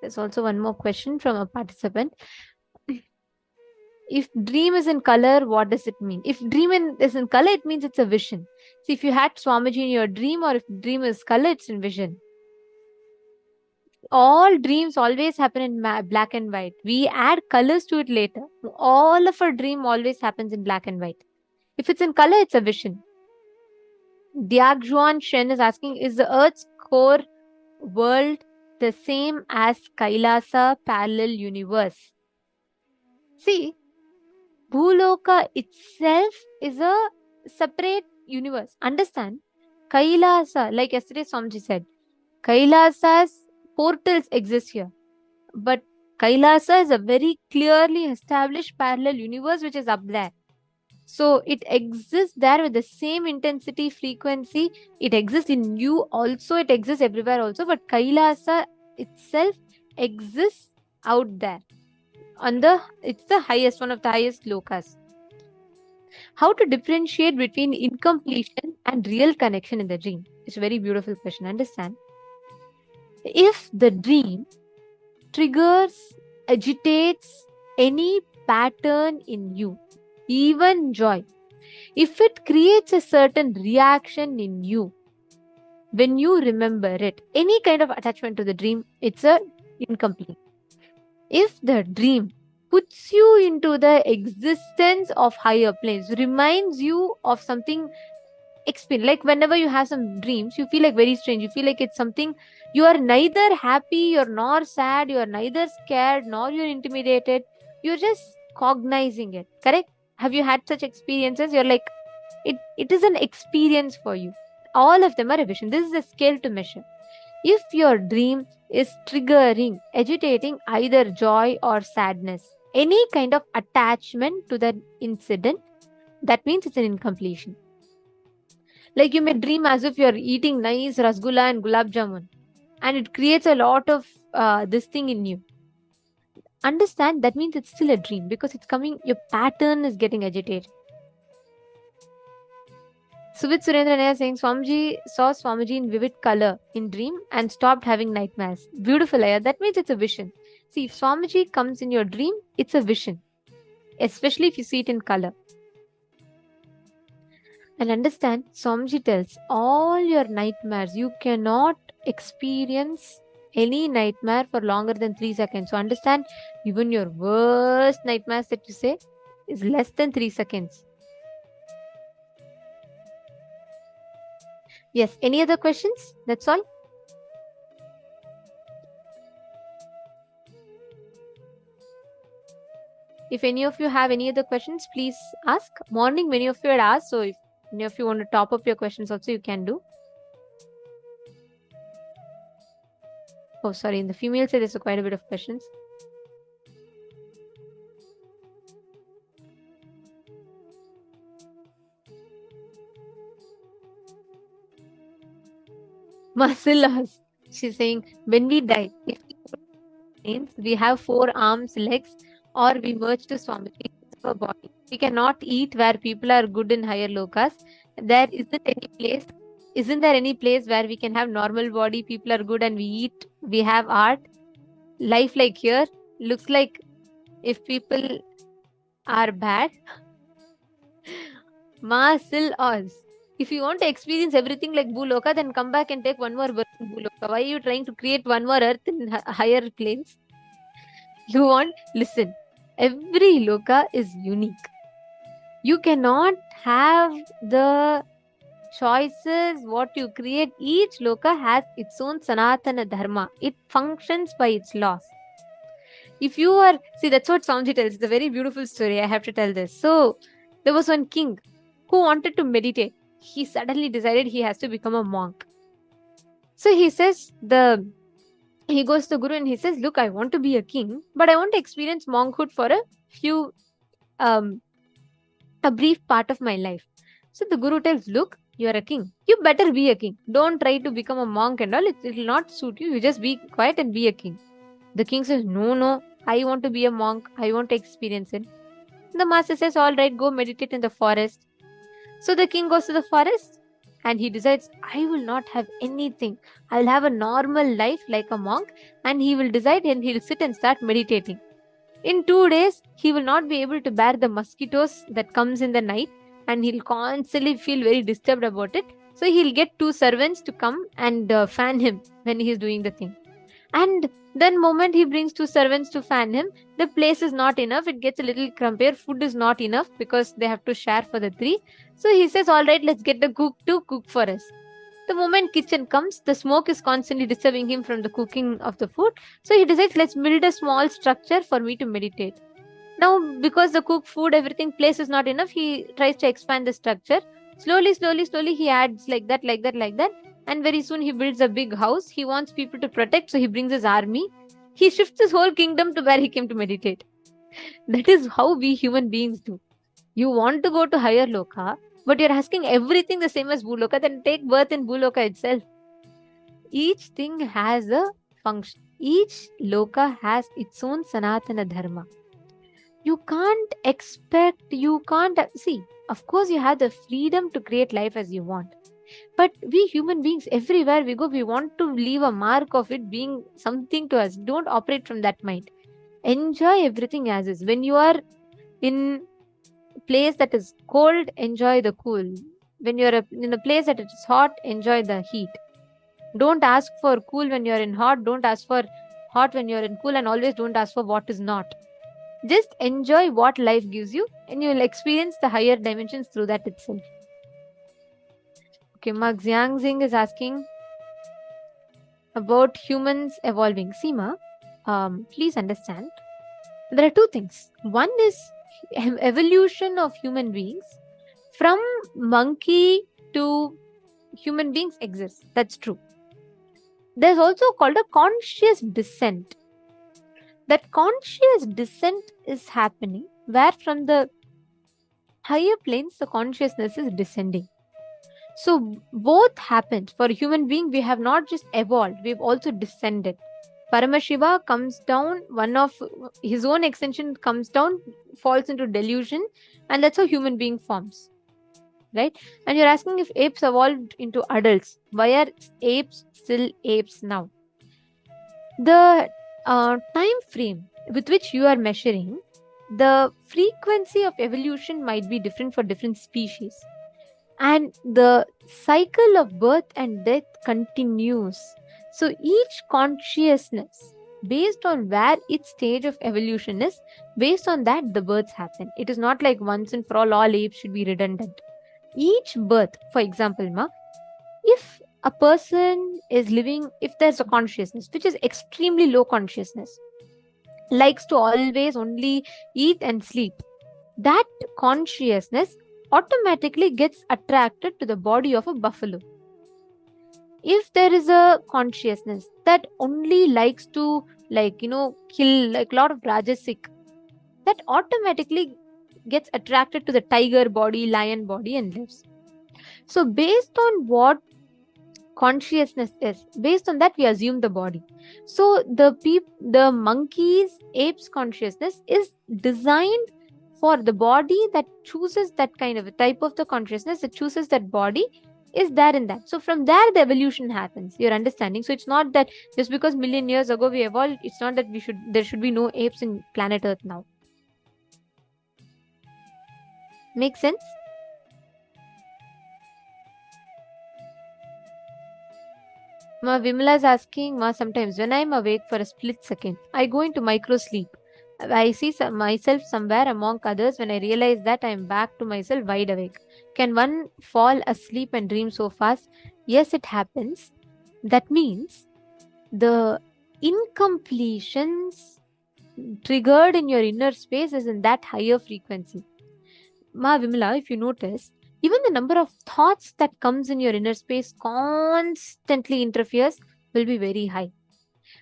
S3: There's also one more question from a participant. If dream is in color, what does it mean? If is in color, it means it's a vision. See, if you had Swamiji in your dream, or if dream is color, it's in vision. All dreams always happen in black and white. We add colors to it later. All of our dream always happens in black and white. If it's in color, it's a vision. Diagjuan Shen is asking, is the Earth's core world the same as Kailasa parallel universe? See, Bhuloka itself is a separate universe. Understand? Kailasa, like yesterday Swamiji said, Kailasa's portals exist here. But Kailasa is a very clearly established parallel universe which is up there. So it exists there with the same intensity, frequency. It exists in you also. It exists everywhere also. But Kailasa itself exists out there. It's the highest, one of the highest lokas. How to differentiate between incompletion and real connection in the dream? It's a very beautiful question. Understand? If the dream triggers, agitates any pattern in you, even joy, if it creates a certain reaction in you, when you remember it, any kind of attachment to the dream, it's a incomplete. If the dream puts you into the existence of higher planes, reminds you of something experience, like whenever you have some dreams, you feel like very strange, you feel like it's something, you are neither happy, you're nor sad, you're neither scared, nor you're intimidated, you're just cognizing it, correct? Have you had such experiences? You're like, it is an experience for you. All of them are a vision. This is a scale to measure. If your dream is triggering, agitating either joy or sadness, any kind of attachment to that incident, that means it's an incompletion. Like you may dream as if you're eating nice rasgulla and gulab jamun, and it creates a lot of this thing in you. Understand, that means it's still a dream because it's coming, your pattern is getting agitated. Suvit Surendra Nair saying, Swamiji saw Swamiji in vivid color in dream and stopped having nightmares. Beautiful, Aya. That means it's a vision. See, if Swamiji comes in your dream, it's a vision. Especially if you see it in color. And understand, Swamiji tells, all your nightmares, you cannot experience any nightmare for longer than 3 seconds. So understand, even your worst nightmares that you say is less than 3 seconds. Yes, any other questions? That's all. If any of you have any other questions, please ask. Morning, many of you had asked, so if any of you want to top up your questions also, you can do. Oh, sorry, in the female side, there's quite a bit of questions. Marcellus, she's saying, when we die, if we have 4 arms, legs, or we merge to Swamiji, our body. We cannot eat where people are good in higher lokas. There isn't any place. Isn't there any place where we can have normal body, people are good and we eat, we have art? Life like here looks like if people are bad. Marcellus. If you want to experience everything like Bhuloka, then come back and take one more birth in Bhuloka. Why are you trying to create one more earth in higher planes? You want, listen, every loka is unique. You cannot have the choices, what you create. Each loka has its own Sanatana Dharma. It functions by its laws. If you are, see, that's what Swamiji tells. It's a very beautiful story. I have to tell this. So, there was one king who wanted to meditate. He suddenly decided he has to become a monk. So he says, he goes to the Guru and he says, look, I want to be a king, but I want to experience monkhood for a few, a brief part of my life. So the Guru tells, look, you are a king. You better be a king. Don't try to become a monk and all. It will not suit you. You just be quiet and be a king. The king says, no, I want to be a monk. I want to experience it. The master says, all right, go meditate in the forest. So the king goes to the forest and he decides, I will not have anything. I will have a normal life like a monk, and he will decide and he'll sit and start meditating. In 2 days, he will not be able to bear the mosquitoes that comes in the night, and he'll constantly feel very disturbed about it. So he'll get 2 servants to come and fan him when he's doing the thing. And then moment he brings 2 servants to fan him, the place is not enough. It gets a little crumpier. Food is not enough because they have to share for the 3. So he says, all right, let's get the cook to cook for us. The moment kitchen comes, the smoke is constantly disturbing him from the cooking of the food. So he decides, let's build a small structure for me to meditate. Now, because the cooked food, everything, place is not enough, he tries to expand the structure. Slowly, he adds like that. And very soon he builds a big house. He wants people to protect, so he brings his army. He shifts his whole kingdom to where he came to meditate. That is how we human beings do. You want to go to higher loka, but you're asking everything the same as Bhuloka, then take birth in Bhuloka itself. Each thing has a function. Each loka has its own Sanatana Dharma. You can't see, of course you have the freedom to create life as you want. But we human beings, everywhere we go, we want to leave a mark of it being something to us. Don't operate from that mind. Enjoy everything as is. When you are in a place that is cold, enjoy the cool. When you're in a place that is hot, enjoy the heat. Don't ask for cool when you're in hot. Don't ask for hot when you're in cool. And always don't ask for what is not. Just enjoy what life gives you, and you will experience the higher dimensions through that itself. Okay, Mark Xiang Xing is asking about humans evolving. Seema, please understand, there are 2 things. One is evolution of human beings from monkey to human beings exists. That's true. There's also called a conscious descent. That conscious descent is happening where from the higher planes the consciousness is descending. So both happens. For a human being, we have not just evolved, we've also descended. Paramashiva comes down, one of his own extension comes down, falls into delusion, and that's how human being forms. Right? And you're asking if apes evolved into adults. Why are apes still apes now? The time frame with which you are measuring, the frequency of evolution might be different for different species. And the cycle of birth and death continues. So each consciousness, based on where its stage of evolution is, based on that the births happen. It is not like once and for all apes should be redundant. Each birth, for example, if a person is living, if there's a consciousness which is extremely low consciousness, likes to always only eat and sleep, that consciousness automatically gets attracted to the body of a buffalo. If there is a consciousness that only likes to kill like a lot of rajasic, that automatically gets attracted to the tiger body, lion body and lives. So based on what consciousness is, based on that we assume the body. So the monkeys, apes consciousness is designed for the body that chooses that kind of a type of the consciousness that chooses that body is there in that. So from there the evolution happens. You're understanding? So it's not that just because million years ago we evolved, it's not that there should be no apes in planet Earth now. Make sense? Ma Vimala is asking, Ma, sometimes when I'm awake for a split second, I go into micro sleep. I see myself somewhere among others. When I realize that, I am back to myself wide awake. Can one fall asleep and dream so fast? Yes, it happens. That means the incompletions triggered in your inner space is in that higher frequency. Ma Vimala, if you notice, even the number of thoughts that comes in your inner space constantly interferes will be very high.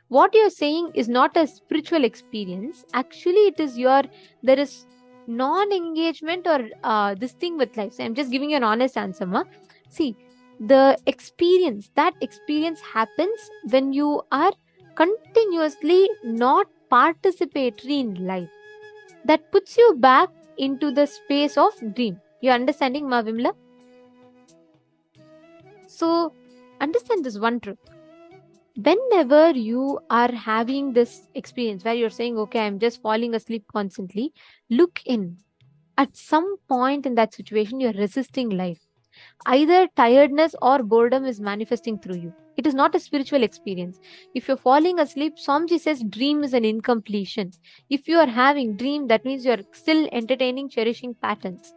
S3: What you're saying is not a spiritual experience. Actually, it is there is non-engagement or this thing with life. So I'm just giving you an honest answer, Ma. See, that experience happens when you are continuously not participatory in life. That puts you back into the space of dream. You understanding, Ma Vimla? So understand this one truth. Whenever you are having this experience where you're saying, okay, I'm just falling asleep constantly, look in. At some point in that situation, you're resisting life. Either tiredness or boredom is manifesting through you. It is not a spiritual experience. If you're falling asleep, Swamiji says dream is an incompletion. If you are having dream, that means you're still entertaining, cherishing patterns.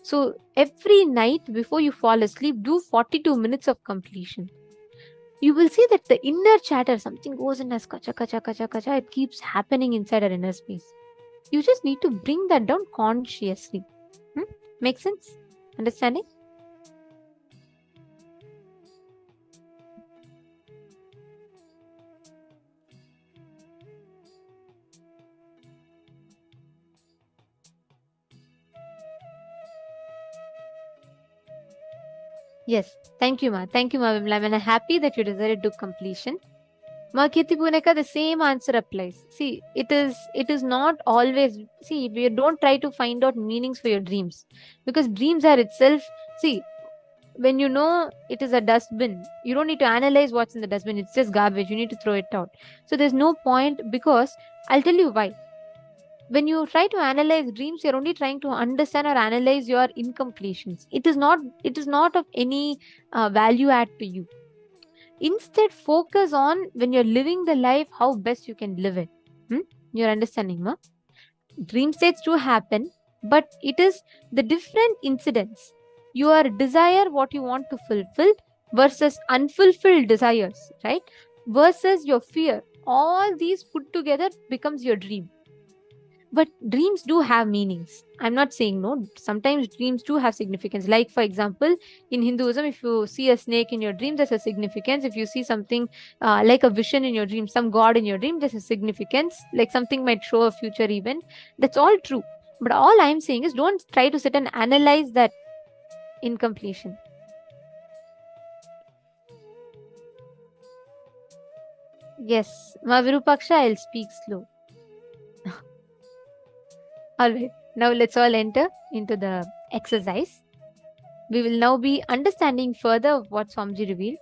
S3: So every night before you fall asleep, do 42 minutes of completion. You will see that the inner chatter, something goes in as kacha, kacha, kacha, kacha, it keeps happening inside our inner space. You just need to bring that down consciously. Make sense? Understanding? Yes. Thank you, Ma. Thank you, Ma Vimla. I'm happy that you decided to completion. Ma Kirti Puneka, the same answer applies. See, it is not always, see, you don't try to find out meanings for your dreams. Because dreams are itself, see, when you know it is a dustbin, you don't need to analyze what's in the dustbin. It's just garbage. You need to throw it out. So there's no point, because I'll tell you why. When you try to analyze dreams, you're only trying to understand or analyze your incompletions. It is not of any value add to you. Instead, focus on when you're living the life, how best you can live it. You're understanding, ma? Dream states do happen, but it is the different incidents. Your desire, what you want to fulfill, versus unfulfilled desires, right? Versus your fear. All these put together becomes your dream. But dreams do have meanings. I'm not saying no. Sometimes dreams do have significance. Like, for example, in Hinduism, if you see a snake in your dream, there's a significance. If you see something like a vision in your dream, some god in your dream, there's a significance. Like something might show a future event. That's all true. But all I'm saying is don't try to sit and analyze that incompletion. Yes, Ma Virupaksha, I'll speak slow. Alright, now let's all enter into the exercise. We will now be understanding further of what Swamiji revealed.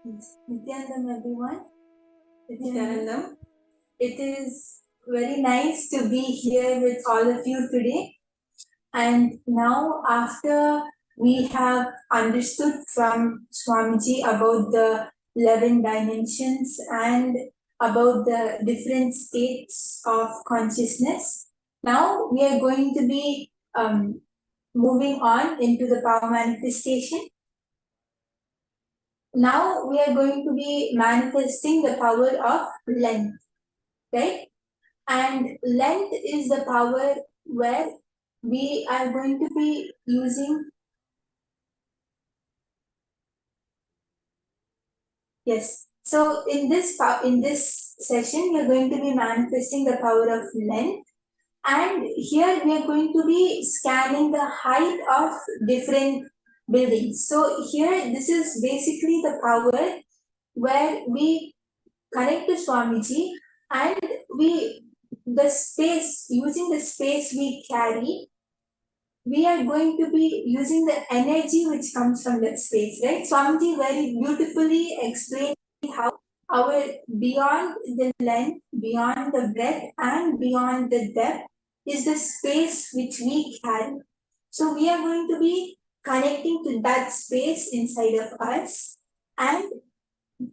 S9: Nithyananda, everyone. Nithyananda. It is very nice to be here with all of you today. And now, after we have understood from Swamiji about the 11 dimensions and about the different states of consciousness, now we are going to be moving on into the power manifestation. Now we are going to be manifesting the power of length, right? And length is the power where we are going to be using. Yes. So in this session, we are going to be manifesting the power of length, and here we are going to be scanning the height of different buildings. So here, this is basically the power where we connect to Swamiji, and using the space we carry, we are going to be using the energy which comes from that space, right? Swamiji very beautifully explained how our beyond the length, beyond the breadth, and beyond the depth is the space which we carry. So we are going to be connecting to that space inside of us, and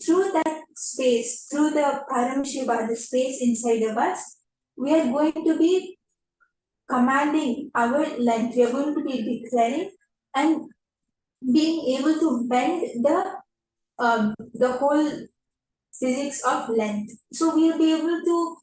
S9: through that space, through the Paramashiva, the space inside of us, we are going to be commanding our length. We are going to be declaring and being able to bend the whole physics of length. So we will be able to,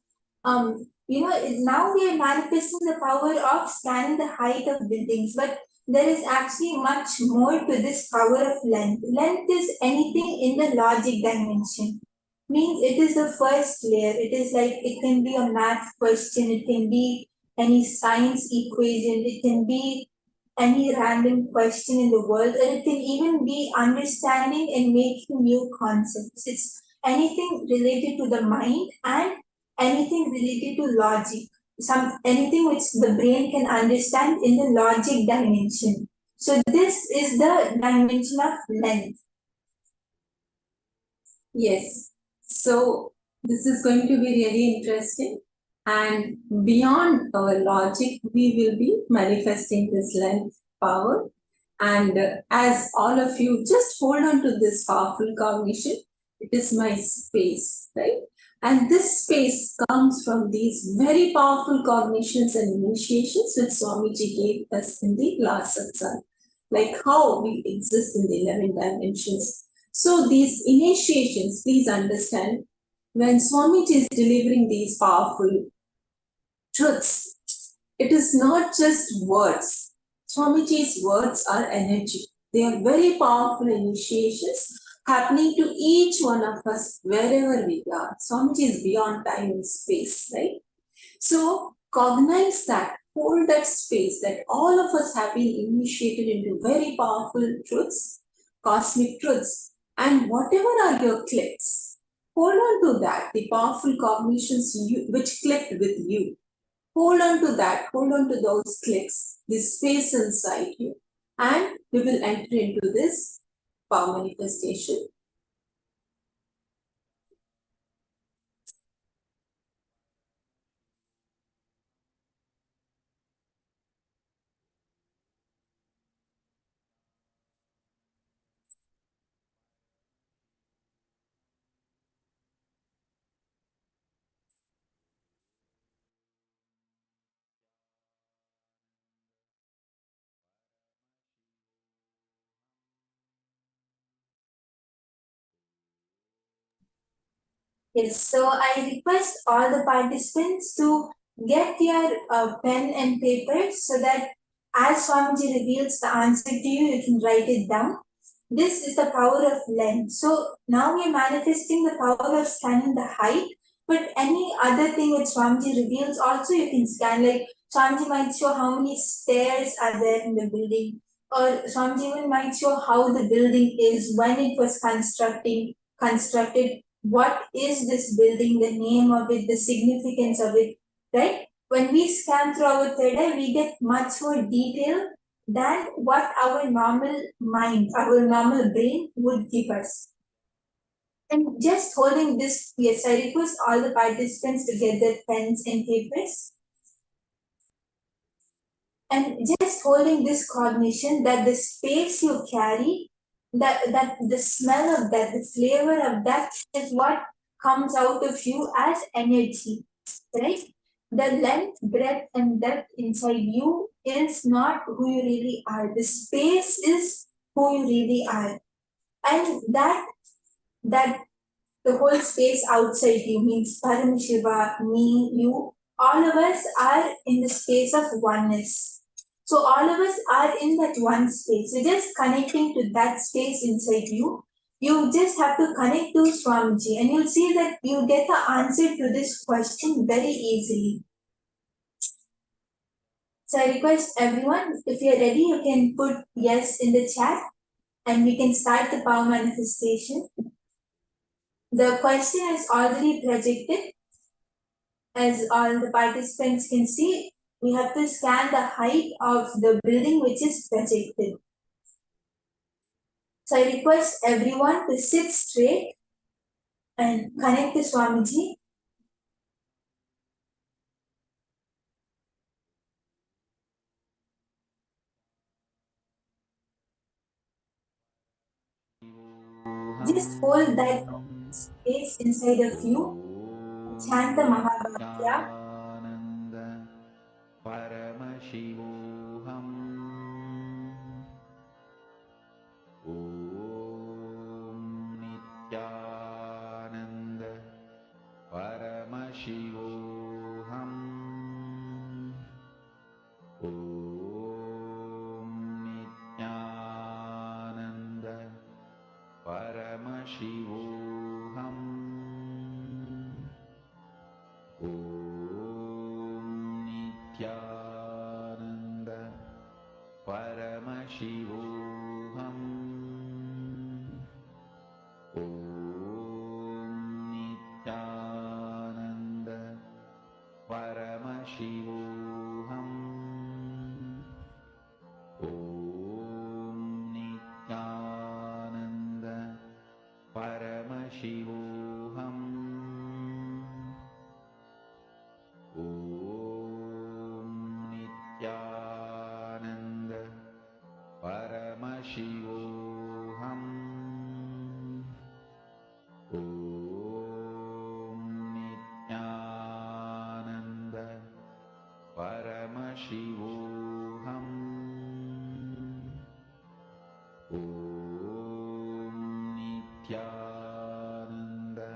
S9: now we are manifesting the power of scanning the height of buildings, but there is actually much more to this power of length. Length is anything in the logic dimension. Means it is the first layer. It is like, it can be a math question, it can be any science equation, it can be any random question in the world, or it can even be understanding and making new concepts. It's anything related to the mind and anything related to logic. Anything which the brain can understand in the logic dimension. So this is the dimension of length.
S10: Yes. So this is going to be really interesting. And beyond our logic, we will be manifesting this length power. And as all of you just hold on to this powerful cognition, it is my space, right? And this space comes from these very powerful cognitions and initiations which Swamiji gave us in the last satsang, like how we exist in the 11 dimensions. So these initiations, please understand, when Swamiji is delivering these powerful truths, it is not just words. Swamiji's words are energy. They are very powerful initiations happening to each one of us wherever we are. Swamiji is beyond time and space, right? So cognize that, hold that space that all of us have been initiated into very powerful truths, cosmic truths, and whatever are your clicks, hold on to that, the powerful cognitions which clicked with you. Hold on to that, hold on to those clicks, this space inside you, and we will enter into this power manifestation.
S9: Yes, so I request all the participants to get your pen and paper so that as Swamiji reveals the answer to you, you can write it down. This is the power of length. So now we are manifesting the power of scanning the height, but any other thing which Swamiji reveals also you can scan. Like Swamiji might show how many stairs are there in the building, or Swamiji might show how the building is, when it was constructed, what is this building, the name of it, the significance of it, right? When we scan through our third eye, we get much more detail than what our normal mind, our normal brain would give us. And just holding this, yes, I request all the participants to get their pens and papers. And just holding this cognition that the space you carry, that the smell of that, the flavor of that is what comes out of you as energy, right? The length, breadth, and depth inside you is not who you really are. The space is who you really are. And that the whole space outside you means Paramashiva, me, you, all of us are in the space of oneness. So all of us are in that one space. So just connecting to that space inside you, you just have to connect to Swamiji and you'll see that you get the answer to this question very easily. So I request everyone, if you're ready, you can put yes in the chat and we can start the power manifestation. The question is already projected. As all the participants can see, we have to scan the height of the building which is projected. So I request everyone to sit straight and connect to Swamiji. Just hold that space inside of you. Chant the Mahabharata.
S4: Paramashivoham Om Nithyananda Paramashivoham Om Nithyananda Paramashivoham Om Nithyananda Paramashivoham Om Nithyananda Paramashivoham Om Nithyananda Paramashivoham Om Nithyananda Paramashivoham Om Nithyananda Paramashivoham Om Nithyananda Paramashivoham Om Nithyananda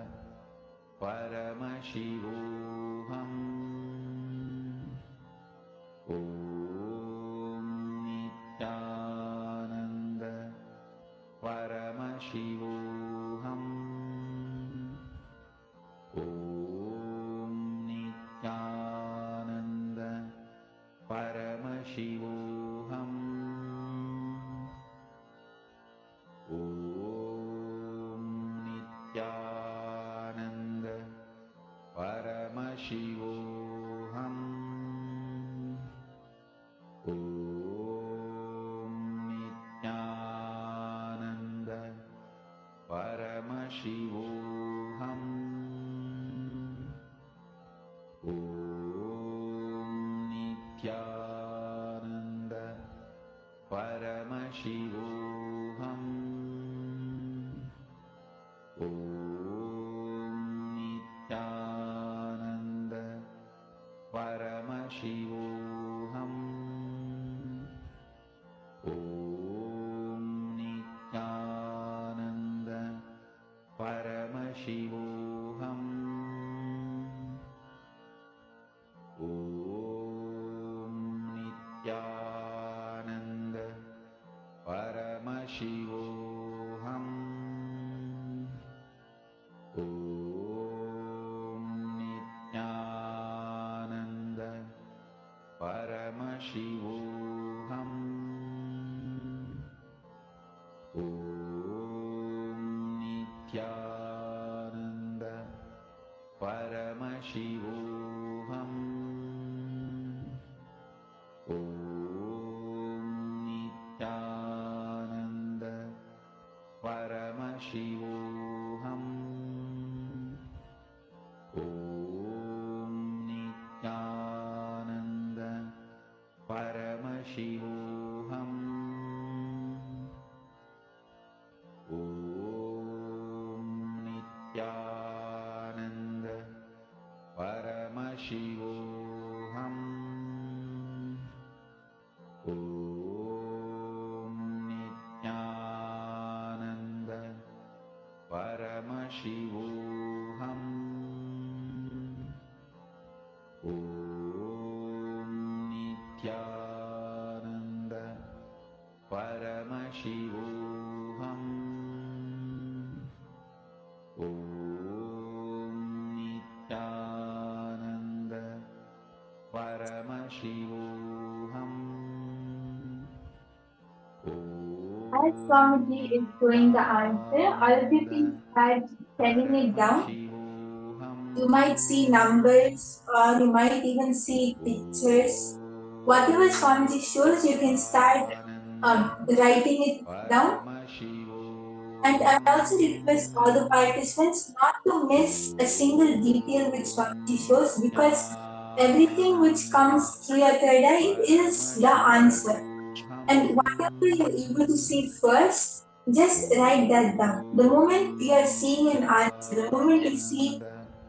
S4: Paramashivoham Om Nithyananda Paramashivoham Om Nithyananda Paramashivoham Om Nithyananda Paramashivoham Om Nithyananda Paramashivoham Om Nithyananda Paramashivoham Om Nithyananda Paramashivoham Om Nithyananda Paramashivoham Om Nithyananda Paramashivoham Om Nithyananda Paramashivoham Om Nithyananda Paramashivoham Om Nithyananda Paramashivoham. Om Nithyananda Paramashivoham. Om Nithyananda Paramashivoham. Om Nithyananda Paramashivoham.
S9: As Swamiji is showing the answer, all of you can start telling it down. You might see numbers or you might even see pictures. Whatever Swamiji shows, you can start writing it down. And I also request all the participants not to miss a single detail which Swamiji shows, because everything which comes through your third eye is the answer. And whatever you're able to see first, just write that down. The moment you are seeing an answer, the moment you see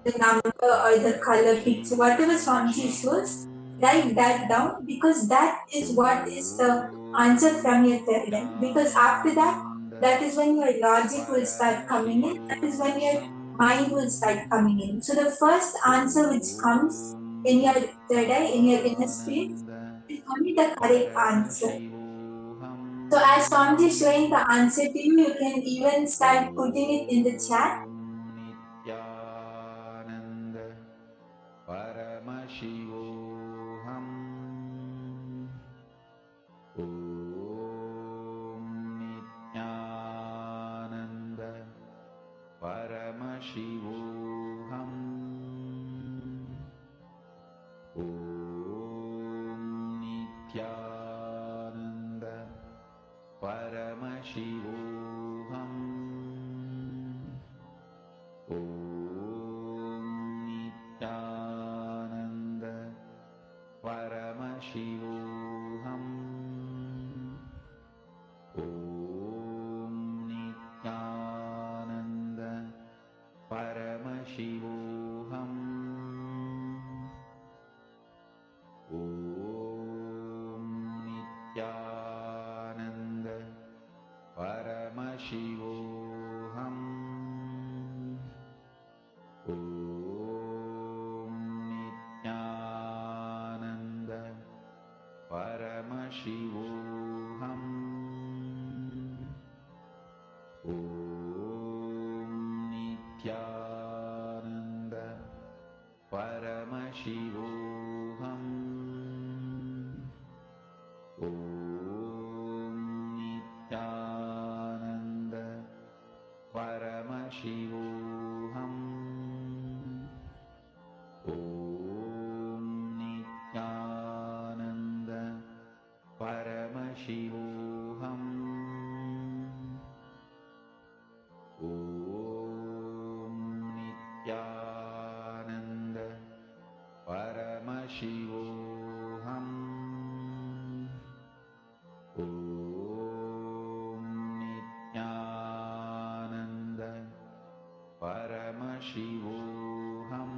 S9: the number or the color picture, whatever Swamiji shows, write that down, because that is what is the answer from your third eye. Because after that, that is when your logic will start coming in, that is when your mind will start coming in. So the first answer which comes in your third eye, in your inner space, is only the correct answer. So as Swamiji is showing the answer to you, you can even start putting it in the chat.
S4: Nithyananda Paramashivoham. Om Nithyananda Paramashivoham. Om Nithyananda Paramashivoham. Om Nithyananda Paramashivoham. Om Nithyananda Paramashivoham. Om Nithyananda Paramashivoham. Om Nithyananda Paramashivoham. Om Nithyananda Paramashivoham. Om Nithyananda Paramashivoham. Om Nithyananda Paramashivoham. Om Nithyananda Paramashivoham. Om Nithyananda Paramashivoham. Om Nithyananda Paramashivoham.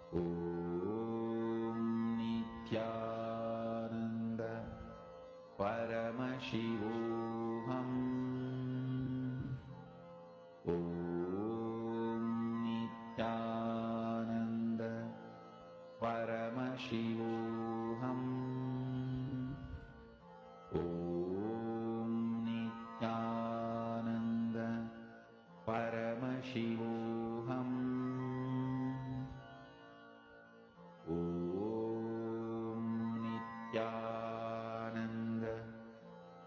S4: Om Nithyananda Paramashivoham. Om Nithyananda Paramashivoham. Om Nithyananda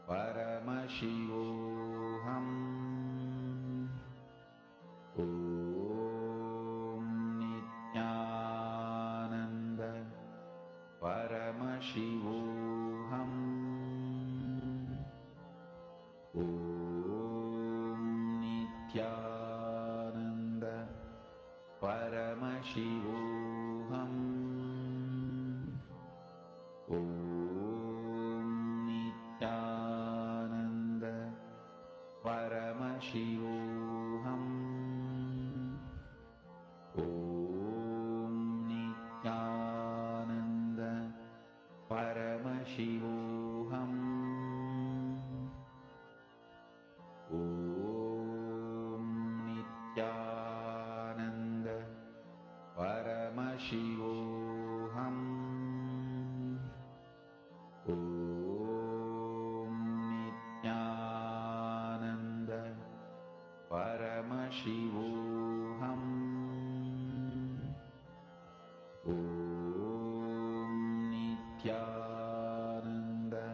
S4: Paramashivoham. Om Nithyananda Paramashivoham. Om Nithyananda Paramashivoham. Om Nithyananda Paramashivoham. Om Nithyananda Paramashivoham. Om Nithyananda Paramashivoham. Om Nithyananda Paramashivoham. Om Nithyananda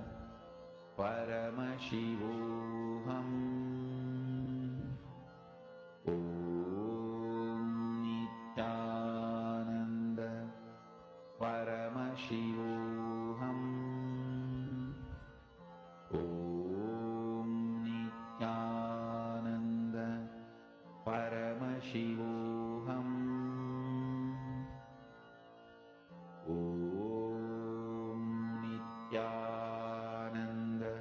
S4: Paramashivoham. Om Nithyananda Paramashivoham. Om Nithyananda Paramashivoham. Om Nithyananda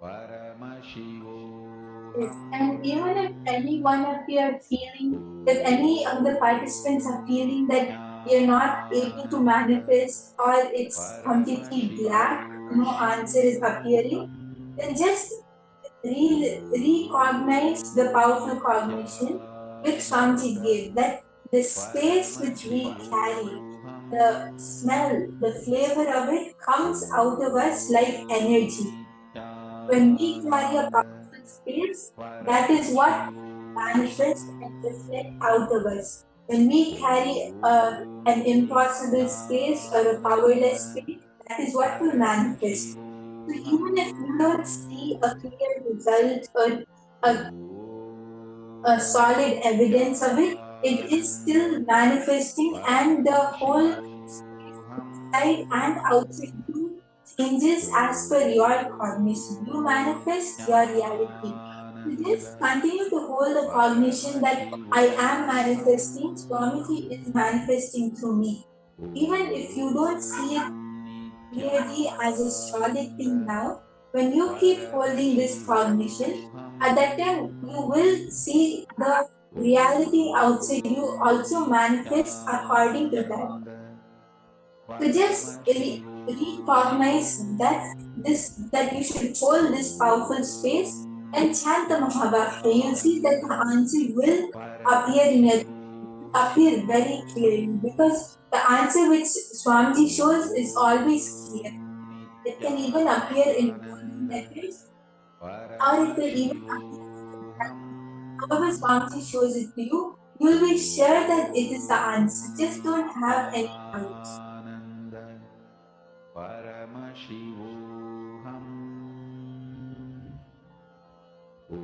S4: Paramashivoham.
S9: Yes, and even if any one of you are feeling, if any of the participants are feeling that you're not able to manifest or it's completely black, no answer is appearing, then just recognize the powerful cognition which Swamiji gave, that the space which we carry, the smell, the flavor of it comes out of us like energy. When we carry a powerful space, that is what manifests and reflects out of us. When we carry an impossible space or a powerless space, that is what will manifest. So even if you don't see a clear result or a solid evidence of it, it is still manifesting, and the whole inside and outside you changes as per your cognition. You manifest your reality. So just continue to hold the cognition that I am manifesting, Swamiji is manifesting through me. Even if you don't see it clearly as a solid thing now, when you keep holding this cognition, at that time you will see the reality outside you also manifest according to that. So just recognize that you should hold this powerful space and chant the Mahabharata. You'll see that the answer will appear very clearly, because the answer which Swamiji shows is always clear. It can even appear in golden letters, or it will even appear however Swamiji shows it to you. You'll be sure that it is the answer. Just don't have any doubts.
S4: Paramashivoham. Om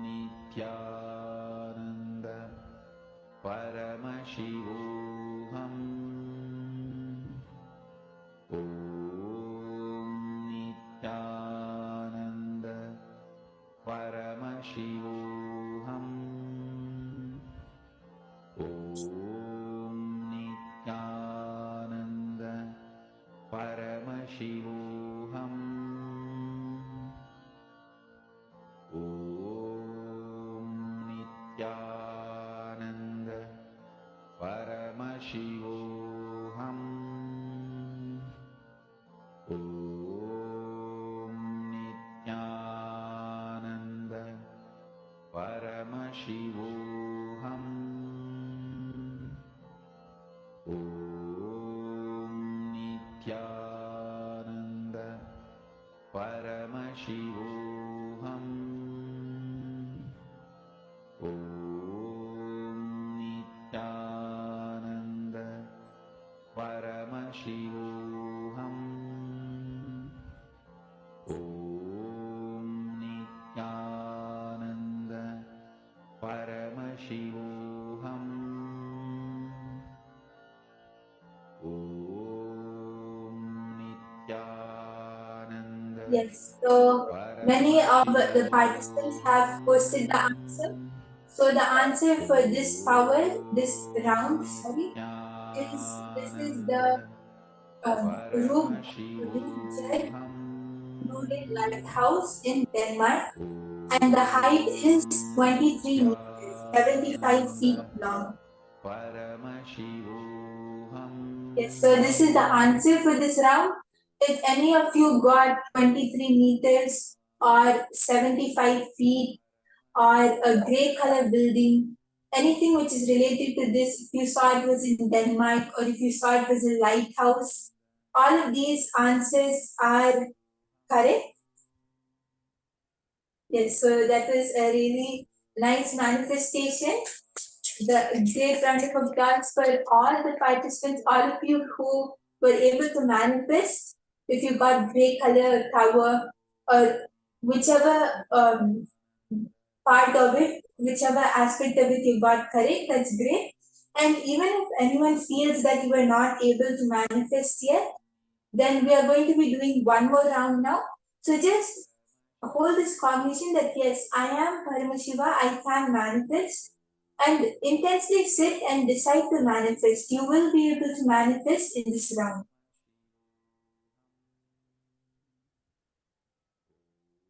S4: Nithyananda Paramashivoham. Om Nithyananda Paramashivoham. Om Nithyananda Paramashivoham. Om Nithyananda Paramashivoham. Om Nithyananda Paramashivoham. Om Nithyananda Paramashivoham. Om Nithyananda Paramashivoham. Om Nithyananda Paramashivoham. Om Nithyananda.
S9: Yes, so many of the participants have posted the answer. So the answer for this power, this round, is this is the roof jet included lighthouse in Denmark, and the height is 23 meters, 75 feet long. Yes, so this is the answer for this round. If any of you got 23 meters or 75 feet or a grey color building, anything which is related to this, if you saw it was in Denmark or if you saw it was a lighthouse, all of these answers are correct. Yes, so that was a really nice manifestation. The great round of applause for all the participants, all of you who were able to manifest. If you got grey color tower or whichever part of it, whichever aspect of it you got correct, that's great. And even if anyone feels that you were not able to manifest yet, then we are going to be doing one more round now. So just hold this cognition that yes, I am Paramashiva, I can manifest, and intensely sit and decide to manifest. You will be able to manifest in this round.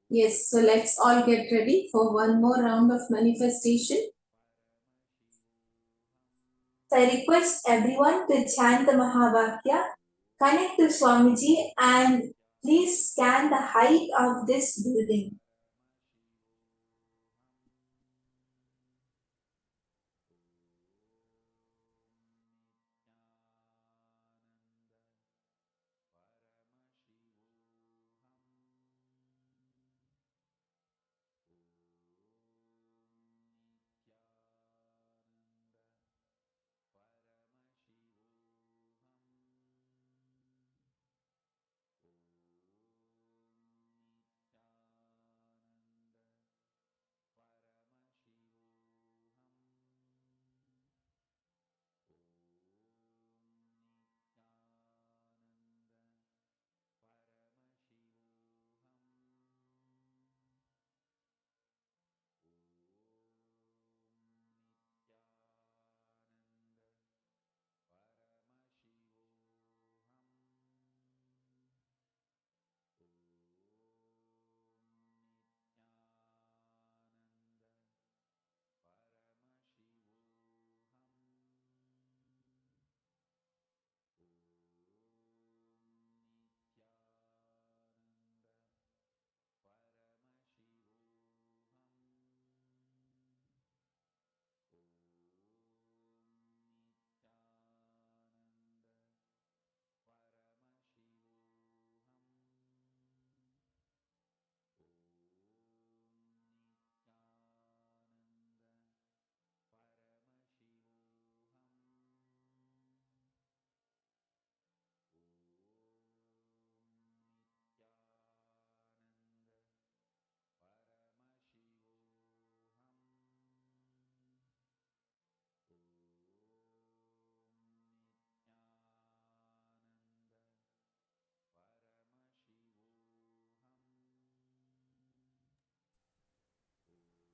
S10: Yes, so let's all get ready for one more round of manifestation.
S9: So I request everyone to chant the Mahavakya, connect to Swamiji, and please scan the height of this building.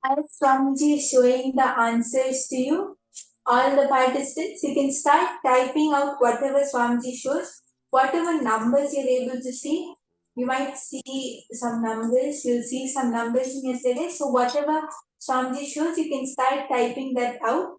S9: As Swamiji is showing the answers to you, all the participants, you can start typing out whatever Swamiji shows, whatever numbers you're able to see. You might see some numbers, you'll see some numbers in yesterday. So whatever Swamiji shows, you can start typing that out.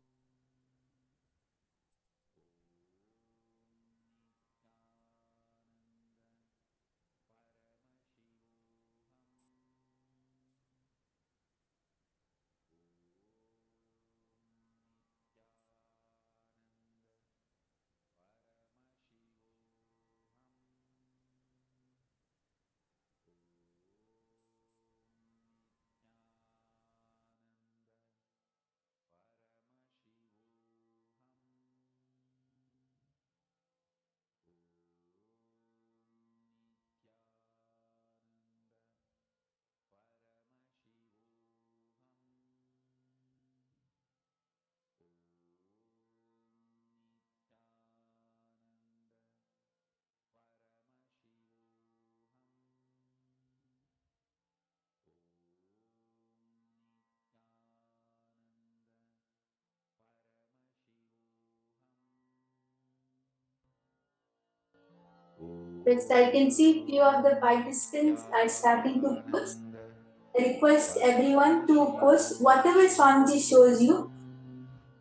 S9: Yes, I can see few of the participants are starting to post. I request everyone to post whatever Swamiji shows you.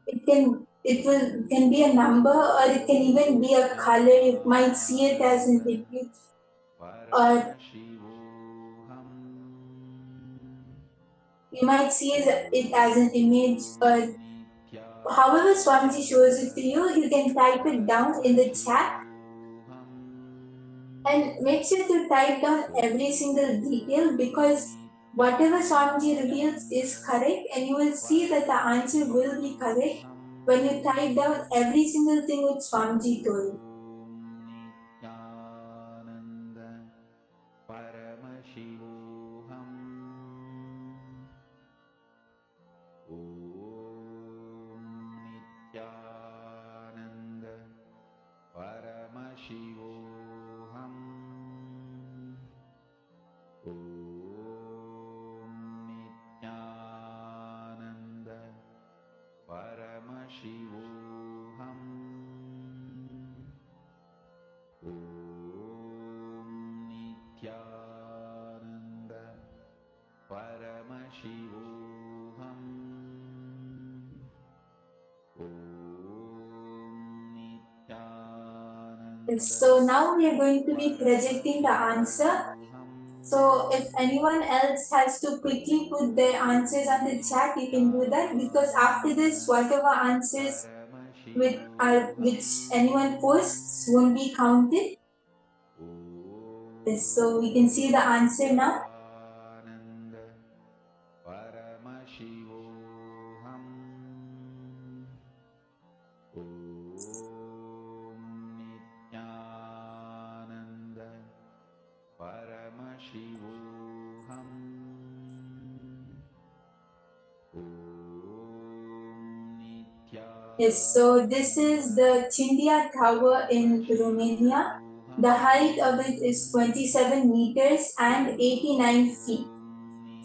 S9: It can be a number, or it can even be a color. You might see it as an image, or you might see it as an image, or however Swamiji shows it to you. You can type it down in the chat, and make sure to type down every single detail, because whatever Swamiji reveals is correct, and you will see that the answer will be correct when you type down every single thing which Swamiji told you.
S4: Nithyananda Paramashivoham Om Nithyananda Paramashivoham Om Nithyananda Paramashivoham Om Nithyananda Paramashivoham Om Nithyananda.
S9: So now we are going to be projecting the answer. So if anyone else has to quickly put their answers on the chat, you can do that, because after this, whatever answers which anyone posts won't be counted. Yes, so we can see the answer now.
S4: Paramashivoham Om Nithyananda Paramashivoham Om Nithyananda.
S9: Yes, so this is the Chindia Tower in Romania. The height of it is 27 meters and 89 feet.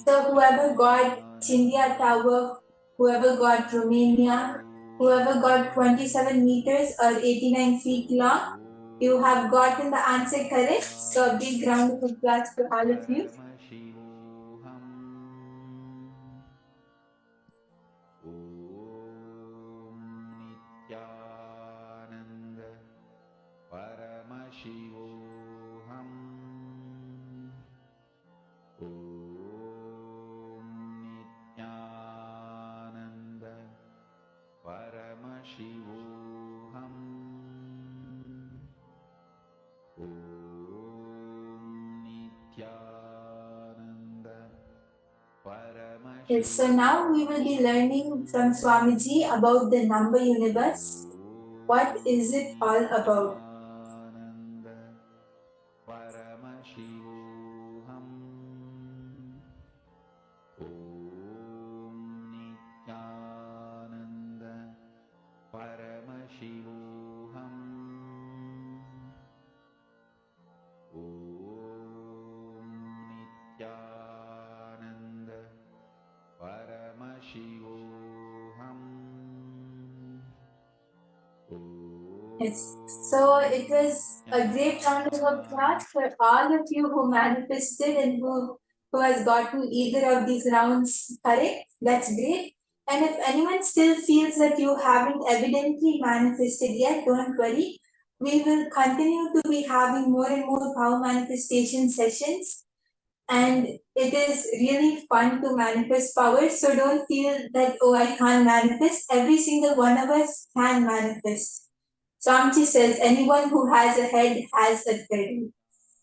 S9: So whoever got Chindia Tower, whoever got Romania, whoever got 27 meters or 89 feet long, you have gotten the answer correct. So a big round of applause to all of you.
S4: Paramashivoham Om Nithyananda Paramashivoham Om Nithyananda Paramashivoham.
S9: Yes, so now we will be learning from Swamiji about the number universe. What is it all about?
S4: Paramashivoham Om Nithyananda Paramashivoham Om Nithyananda Paramashivoham.
S9: Yes, so it was a great round of applause for all of you who manifested and who has gotten either of these rounds correct. That's great. And if anyone still feels that you haven't evidently manifested yet, don't worry. We will continue to be having more and more power manifestation sessions. And it is really fun to manifest power. So don't feel that, oh, I can't manifest. Every single one of us can manifest. Swamiji says anyone who has a head has a tail.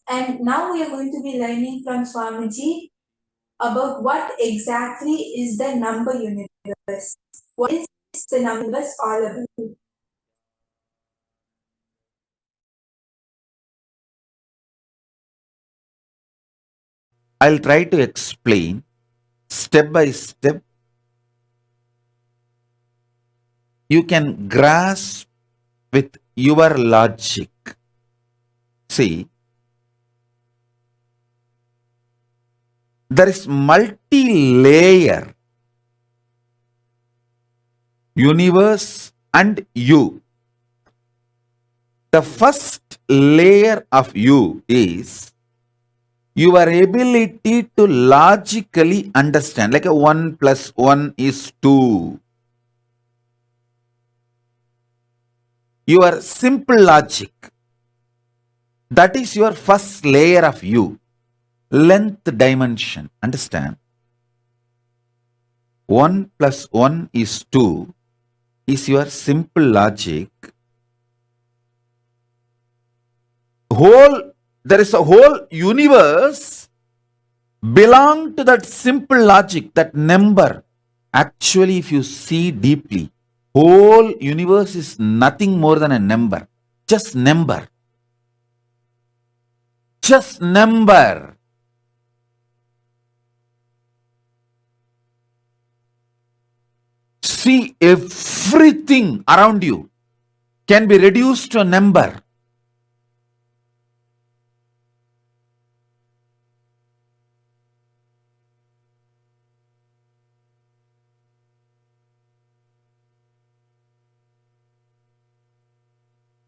S9: And now we are going to be learning from Swamiji about what exactly is the number universe. What is the number universe all about?
S2: I'll try to explain step by step. You can grasp with your logic. See, there is multi-layer universe and you. The first layer of you is your ability to logically understand, like a 1 plus 1 is 2. Your simple logic. That is your first layer of you. Length dimension. Understand? 1 plus 1 is 2 is your simple logic. There is a whole universe belong to that simple logic, that number. Actually, if you see deeply, whole universe is nothing more than a number. Just number. Just number. See, everything around you can be reduced to a number.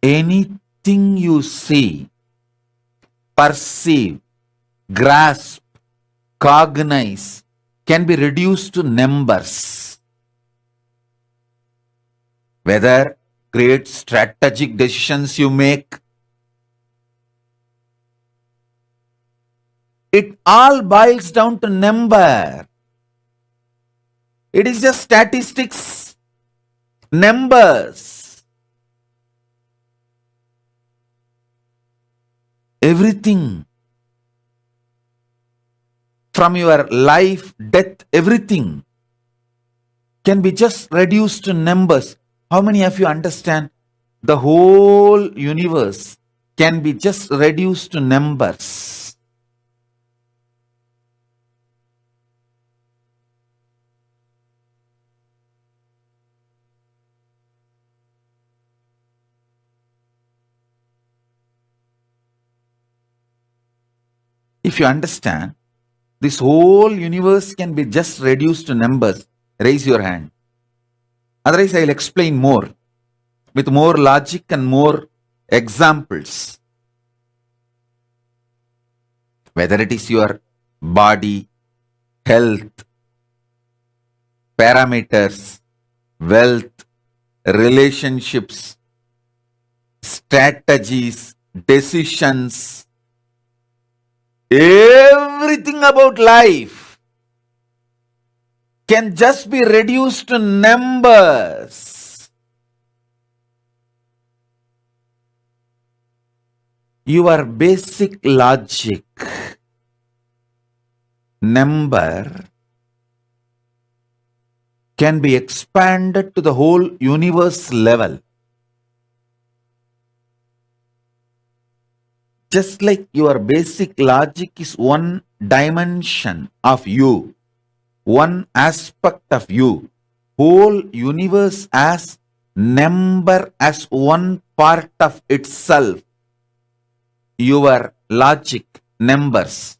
S2: Anything you see, perceive, grasp, cognize can be reduced to numbers. Whether great strategic decisions you make, it all boils down to number. It is just statistics, numbers. Everything from your life, death, everything can be just reduced to numbers. How many of you understand the whole universe can be just reduced to numbers? If you understand, this whole universe can be just reduced to numbers, raise your hand. Otherwise, I will explain more with more logic and more examples. Whether it is your body, health, parameters, wealth, relationships, strategies, decisions, everything about life can just be reduced to numbers. Your basic logic, number, can be expanded to the whole universe level. Just like your basic logic is one dimension of you, one aspect of you, whole universe as number as one part of itself. Your logic, numbers,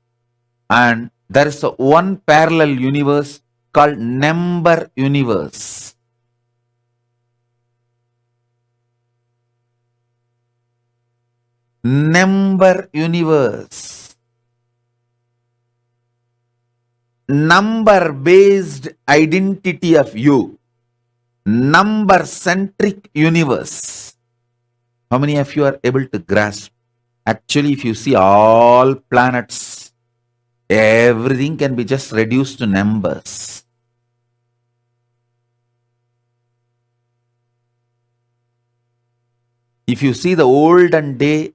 S2: and there is a one parallel universe called number universe. Number universe. Number based identity of you. Number centric universe. How many of you are able to grasp? Actually, if you see all planets, everything can be just reduced to numbers. If you see the olden day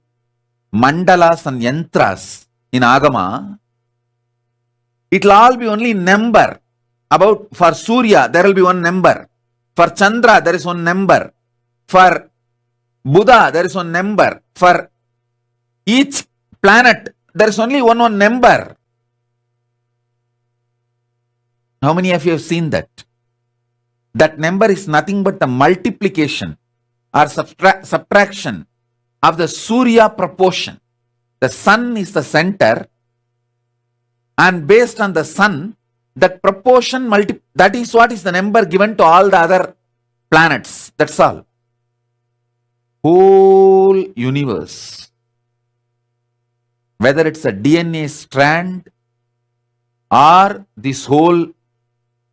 S2: mandalas and yantras in Agama, it will all be only number. About for Surya, there will be one number. For Chandra, there is one number. For Buddha, there is one number. For each planet, there is only one number. How many of you have seen that? That number is nothing but the multiplication or subtraction of the Surya proportion. The sun is the center, and based on the sun, that proportion that is what is the number given to all the other planets. That's all. whole universe, whether it's a DNA strand or this whole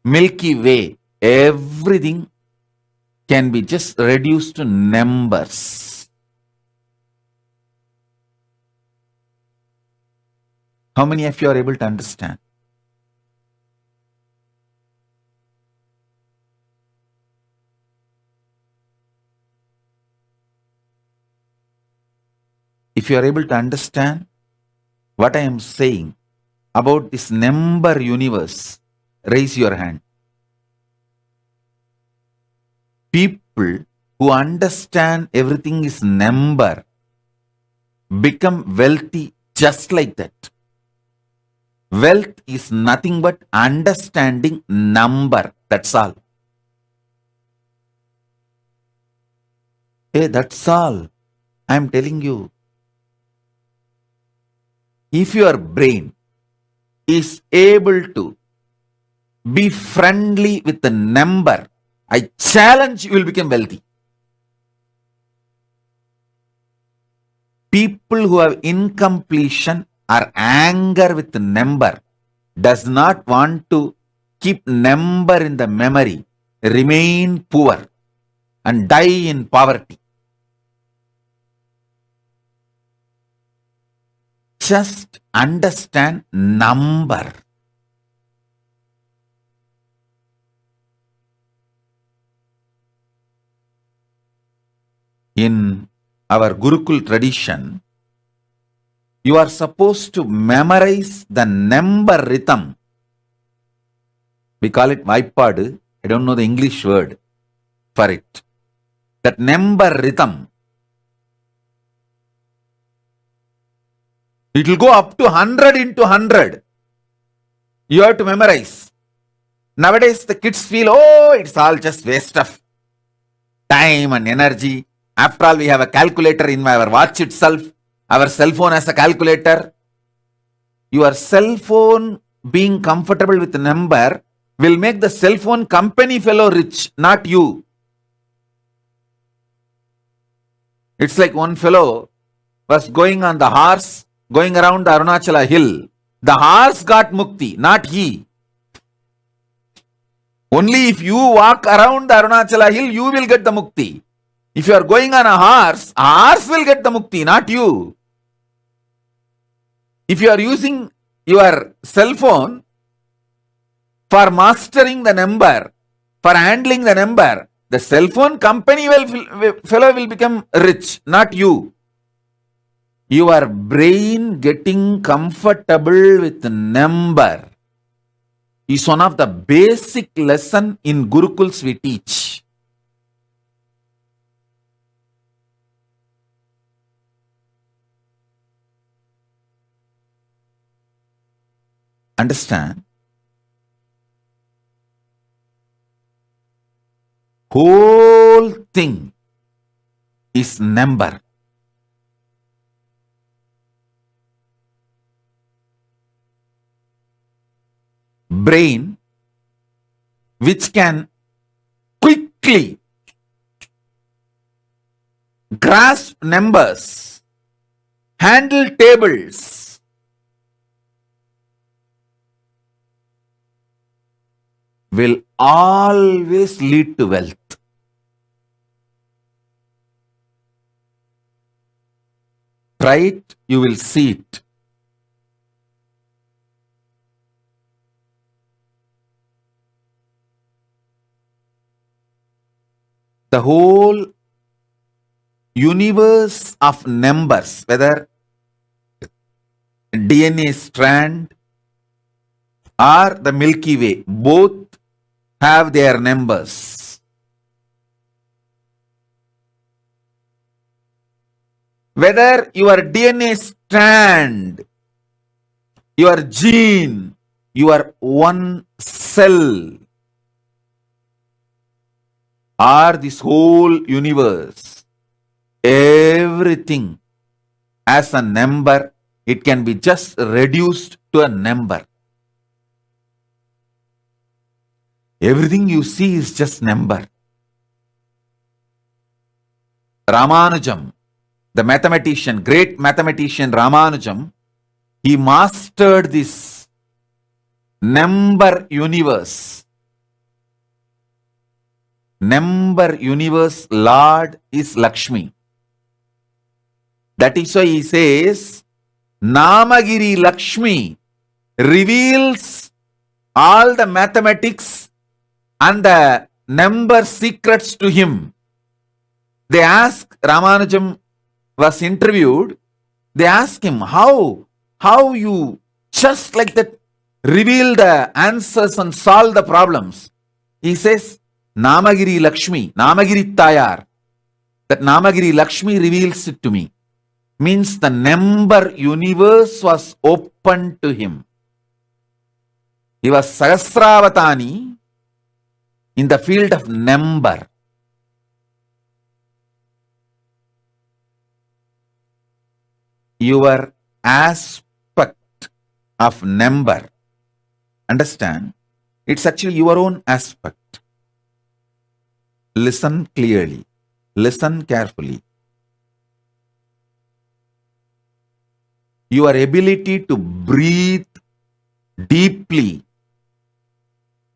S2: Milky Way, everything can be just reduced to numbers. How many of you are able to understand? If you are able to understand what I am saying about this number universe, raise your hand. People who understand everything is number become wealthy just like that. Wealth is nothing but understanding number. That's all. Hey, that's all. I am telling you. If your brain is able to be friendly with the number, I challenge you will become wealthy. People who have incompletion or anger with the number does not want to keep number in the memory, remain poor and die in poverty. Just understand number. In our Gurukul tradition, you are supposed to memorize the number rhythm. We call it Vaipadu. I don't know the English word for it. That number rhythm. It will go up to 100 into 100. You have to memorize. Nowadays, the kids feel, oh, it's all just waste of time and energy. After all, we have a calculator in our watch itself. Our cell phone has a calculator. Your cell phone being comfortable with the number will make the cell phone company fellow rich, not you. It's like one fellow was going on the horse, going around the Arunachala hill. The horse got mukti, not he. Only if you walk around the Arunachala hill, you will get the mukti. If you are going on a horse will get the mukti, not you. If you are using your cell phone for mastering the number, for handling the number, the cell phone company fellow will become rich, not you. Your brain getting comfortable with the number is one of the basic lesson in Gurukuls we teach. Understand? Whole thing is number. Brain, which can quickly grasp numbers, handle tables, will always lead to wealth. Try it, you will see it. The whole universe of numbers, whether DNA strand or the Milky Way, both have their numbers. Whether your DNA strand, your gene, your one cell, or this whole universe, everything as a number, it can be just reduced to a number. Everything you see is just number. Ramanujam, the mathematician, great mathematician Ramanujam, he mastered this number universe. Number universe Lord is Lakshmi. That is why he says, Namagiri Lakshmi reveals all the mathematics and the number secrets to him. They ask, Ramanujam was interviewed, they ask him, how you just like that reveal the answers and solve the problems. He says, Namagiri Lakshmi, Namagiri Tayar. That Namagiri Lakshmi reveals it to me. Means the number universe was open to him. He was Sahasravatani in the field of number. Your aspect of number, understand, it's actually your own aspect. Listen clearly, listen carefully. Your ability to breathe deeply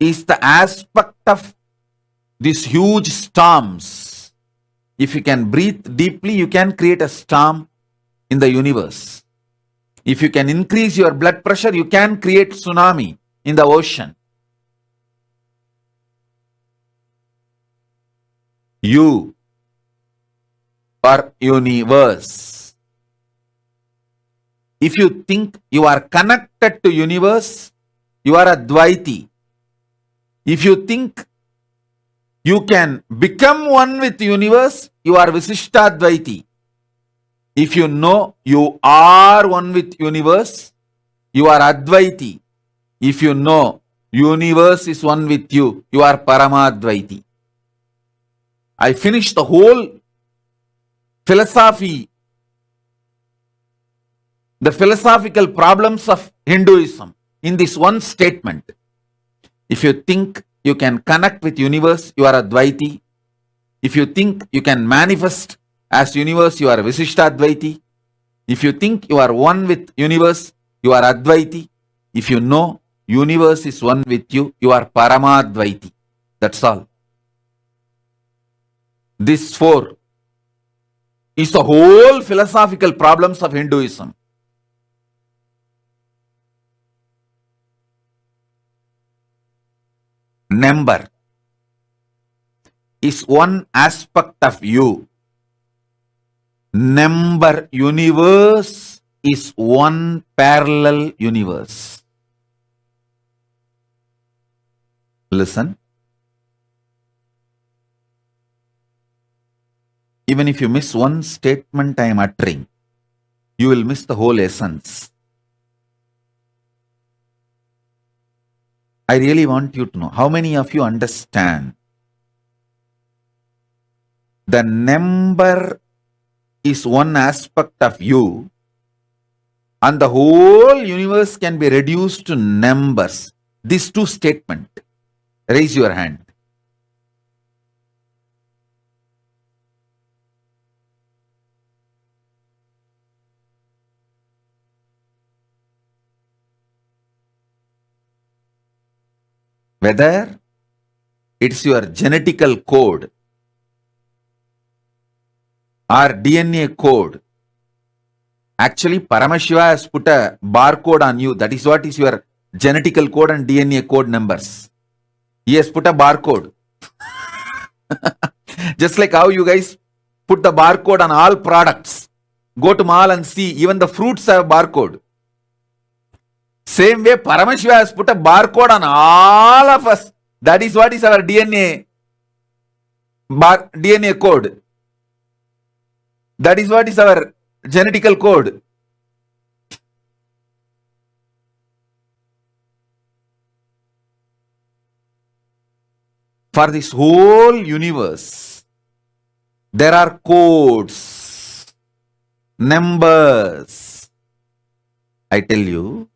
S2: is the aspect of these huge storms. If you can breathe deeply, you can create a storm in the universe. If you can increase your blood pressure, you can create tsunami in the ocean. You are universe. If you think you are connected to universe, you are Advaiti. If you think you can become one with the universe, you are Visishtadvaiti. If you know you are one with universe, you are Advaiti. If you know universe is one with you, you are Paramadvaiti. I finished the whole philosophy, the philosophical problems of Hinduism in this one statement. If you think you can connect with universe, you are Advaiti. If you think you can manifest as universe, you are Visishtadvaiti. If you think you are one with universe, you are Advaiti. If you know universe is one with you, you are Paramadvaiti. That's all. This four is the whole philosophical problems of Hinduism. Number is one aspect of you. Number universe is one parallel universe. Listen. Even if you miss one statement I am uttering, you will miss the whole essence. I really want you to know, how many of you understand the number is one aspect of you and the whole universe can be reduced to numbers? These two statements. Raise your hand. Whether it's your genetical code or DNA code. Actually, Paramashiva has put a barcode on you. That is what is your genetical code and DNA code numbers. He has put a barcode. Just like how you guys put the barcode on all products. Go to mall and see, even the fruits have barcode. Same way, Paramashiva has put a barcode on all of us. That is what is our DNA code. That is what is our genetical code. For this whole universe, there are codes, numbers. I tell you,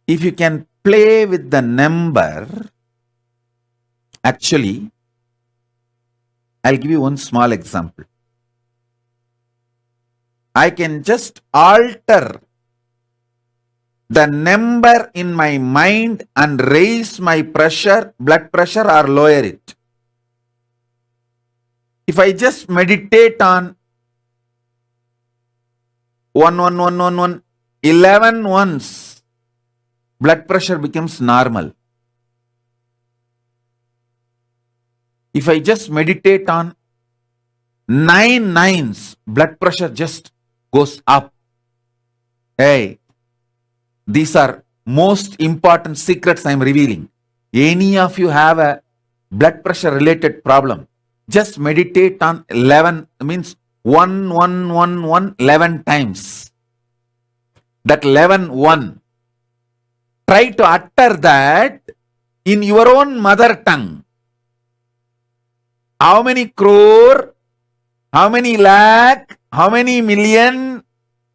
S2: if you can play with the number, actually, I'll give you one small example.
S4: I can just alter the number in my mind and raise my pressure, blood pressure, or lower it. If I just meditate on 11 once, blood pressure becomes normal. If I just meditate on 9 nines, blood pressure just goes up. Hey, these are most important secrets I am revealing. Any of you have a blood pressure related problem, just meditate on 11, means 11 times. That 11. Try to utter that in your own mother tongue. How many crore, how many lakh, how many million,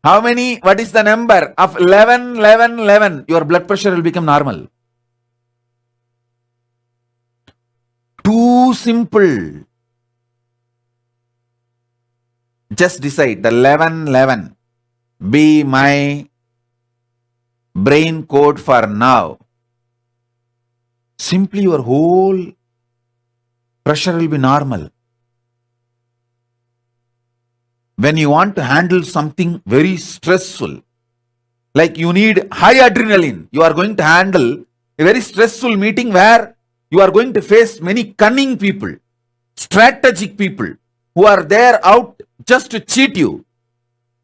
S4: how many, what is the number of 11? Your blood pressure will become normal. Too simple. Just decide the 11 be my brain code for now. Simply your whole pressure will be normal. When you want to handle something very stressful, like you need high adrenaline, you are going to handle a very stressful meeting where you are going to face many cunning people, strategic people who are there out just to cheat you.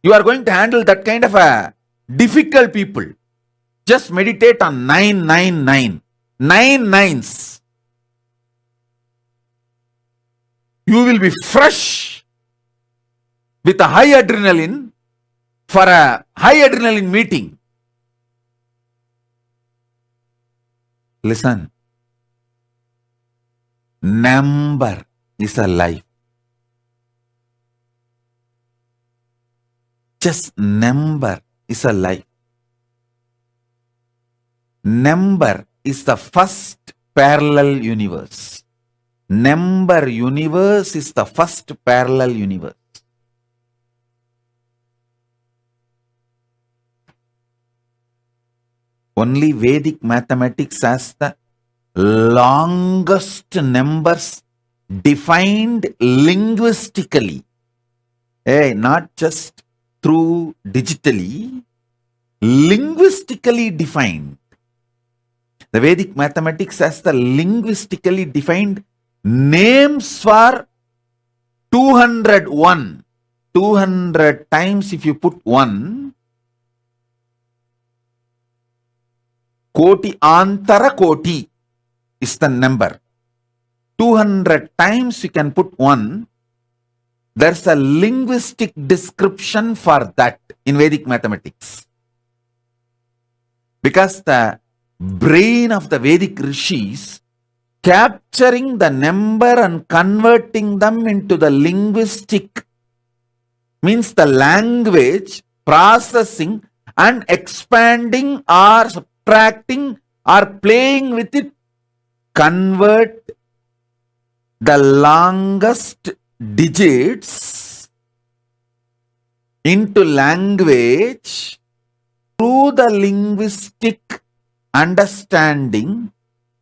S4: You are going to handle that kind of a difficult people. Just meditate on 9. 9 nines. You will be fresh with a high adrenaline for a high adrenaline meeting. Listen. Number is a life. Just number is a life. Number is the first parallel universe. Number universe is the first parallel universe. Only Vedic mathematics has the longest numbers defined linguistically. Not just through digitally, linguistically defined. The Vedic mathematics has the linguistically defined names for 201. 200 times if you put 1, Koti Antara Koti is the number. 200 times you can put 1. There's a linguistic description for that in Vedic mathematics. Because the brain of the Vedic rishis, capturing the number and converting them into the linguistic, means the language, processing and expanding or subtracting or playing with it, convert the longest digits into language through the linguistic understanding,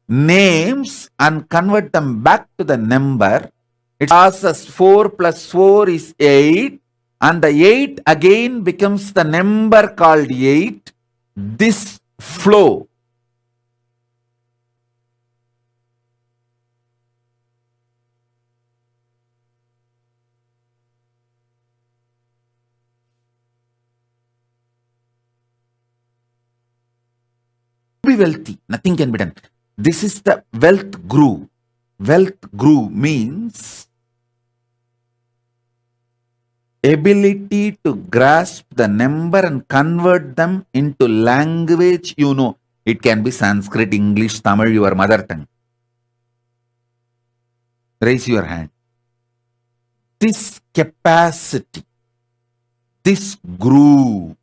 S4: names, and convert them back to the number. It passes 4 plus 4 is 8, and the 8 again becomes the number called 8. This flow be wealthy, nothing can be done. This is the wealth grew. Wealth grew means ability to grasp the number and convert them into language. You know, it can be Sanskrit, English, Tamil, your mother tongue. Raise your hand. This capacity, this grew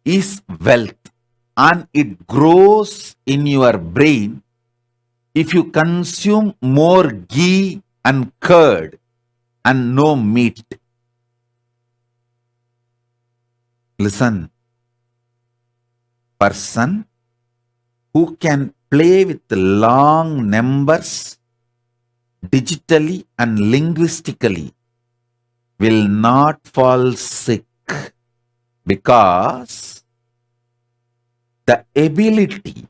S4: is wealth. And it grows in your brain if you consume more ghee and curd and no meat. Listen, person who can play with long numbers digitally and linguistically will not fall sick, because the ability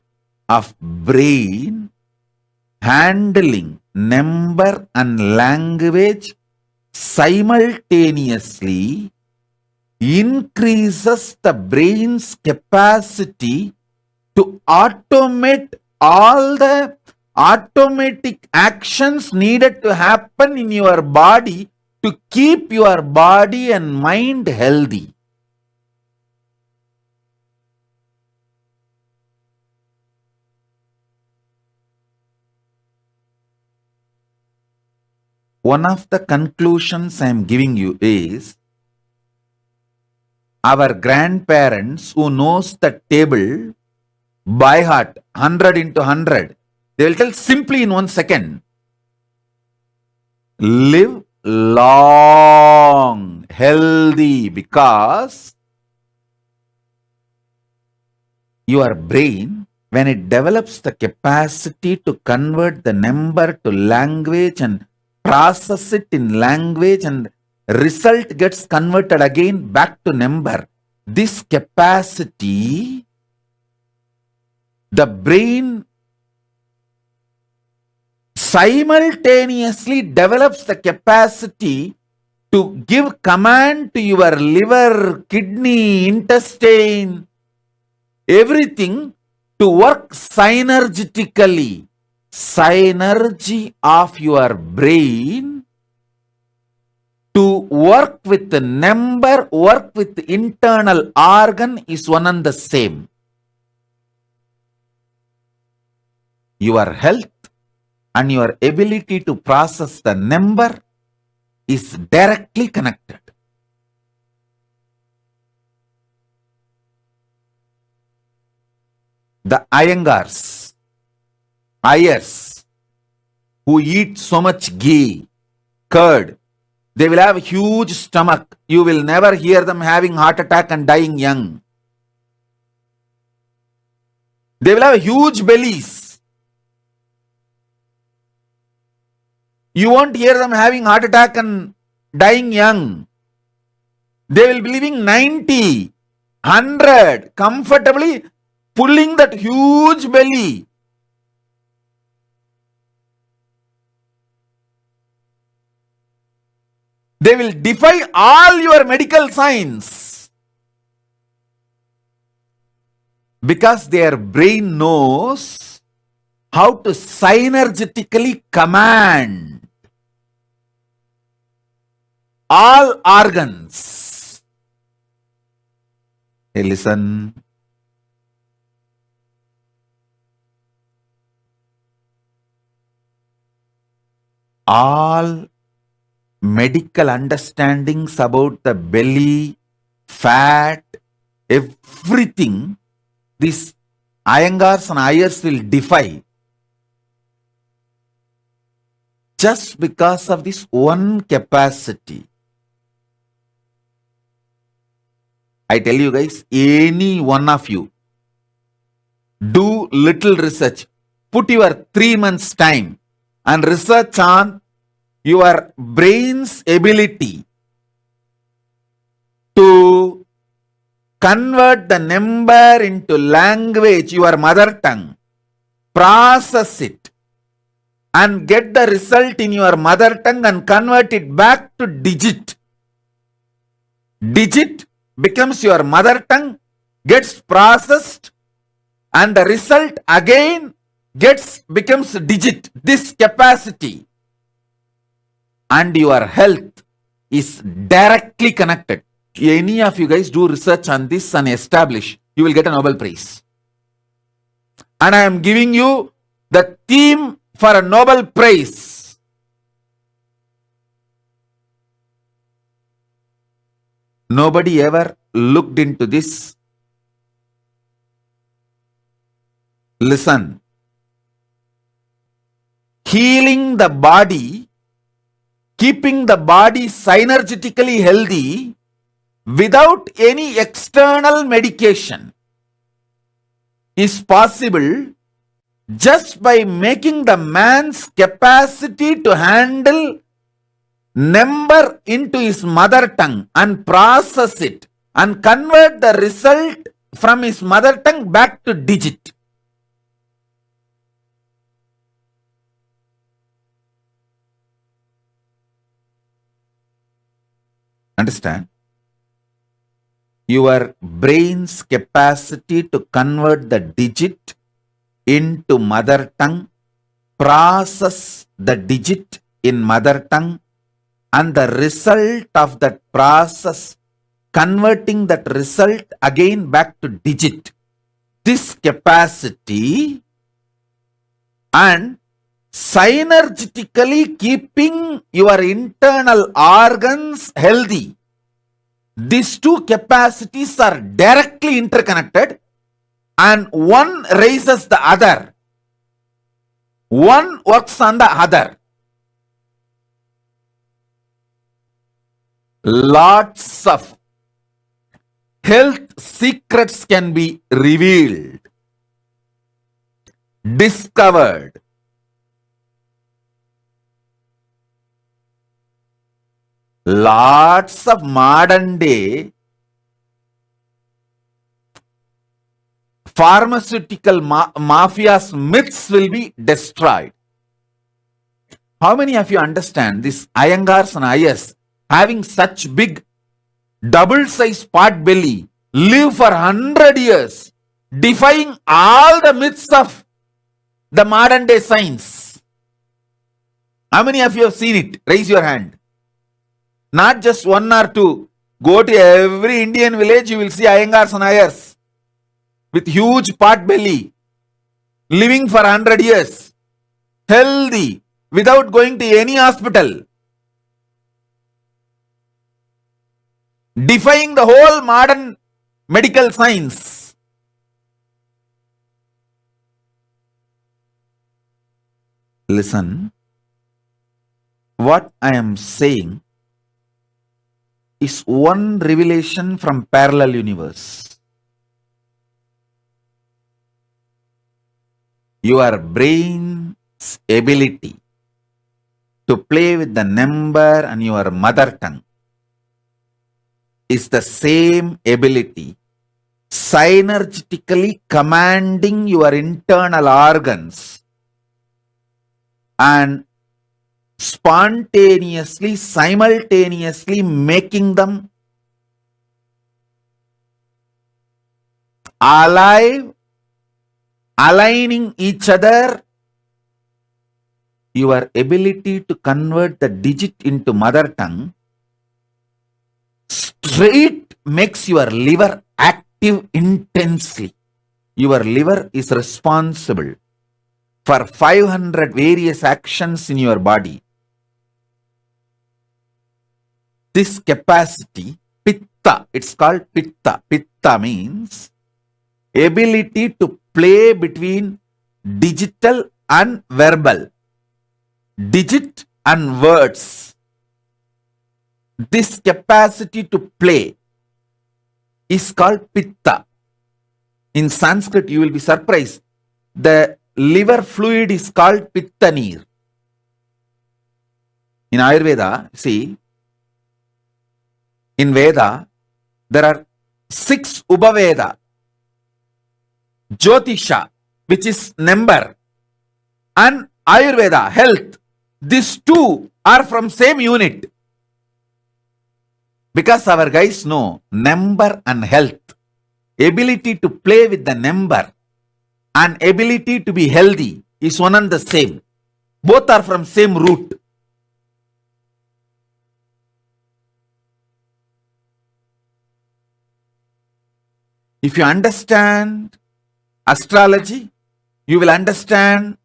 S4: of brain handling number and language simultaneously increases the brain's capacity to automate all the automatic actions needed to happen in your body to keep your body and mind healthy. One of the conclusions I am giving you is, our grandparents who knows the table by heart, 100 into 100, they will tell simply in 1 second, live long, healthy, because your brain, when it develops the capacity to convert the number to language and process it in language, and result gets converted again back to number, this capacity, the brain simultaneously develops the capacity to give command to your liver, kidney, intestine, everything to work synergetically. Synergy of your brain to work with the number, work with the internal organ is one and the same. Your health and your ability to process the number is directly connected. The Ayers, who eat so much ghee, curd, they will have a huge stomach. You will never hear them having heart attack and dying young. They will have huge bellies. You won't hear them having heart attack and dying young. They will be living 90, 100, comfortably pulling that huge belly. They will defy all your medical science, because their brain knows how to synergetically command all organs. Hey, listen. All medical understandings about the belly, fat, everything, these Iyengars and Ayers will defy, just because of this one capacity. I tell you guys, any one of you, do little research, put your 3 months time and research on your brain's ability to convert the number into language, your mother tongue, process it, and get the result in your mother tongue and convert it back to digit. Digit becomes your mother tongue, gets processed, and the result again becomes digit. This capacity and your health is directly connected. Any of you guys do research on this and establish, you will get a Nobel Prize. And I am giving you the theme for a Nobel Prize. Nobody ever looked into this. Listen. Healing the body, keeping the body synergetically healthy,
S2: without any external medication is possible just by making the man's capacity to handle number into his mother tongue and process it and convert the result from his mother tongue back to digit. Understand? Your brain's capacity to convert the digit into mother tongue, process the digit in mother tongue, and the result of that process, converting that result again back to digit. This capacity and synergetically keeping your internal organs healthy. These two capacities are directly interconnected and one raises the other. One works on the other. Lots of health secrets can be revealed, discovered. Lots of modern day pharmaceutical mafia's myths will be destroyed. How many of you understand this Iyengars and Ayers having such big double-sized pot belly live for 100 years, defying all the myths of the modern day science? How many of you have seen it? Raise your hand. Not just one or two. Go to every Indian village, you will see Iyengars and Ayers with huge pot belly, living for 100 years, healthy, without going to any hospital, defying the whole modern medical science. Listen, what I am saying is one revelation from parallel universe. Your brain's ability to play with the number and your mother tongue is the same ability synergetically commanding your internal organs and spontaneously, simultaneously making them alive, aligning each other. Your ability to convert the digit into mother tongue straight makes your liver active intensely. Your liver is responsible for 500 various actions in your body. This capacity, pitta, it's called pitta. Pitta means ability to play between digital and verbal, digit and words. This capacity to play is called pitta. In Sanskrit, you will be surprised. The liver fluid is called pitta neer. In Ayurveda, see, in Veda, there are 6 Ubaveda. Jyotisha, which is number, and Ayurveda, health. These two are from same unit. Because our guys know number and health, ability to play with the number and ability to be healthy is one and the same. Both are from same root. If you understand astrology, you will understand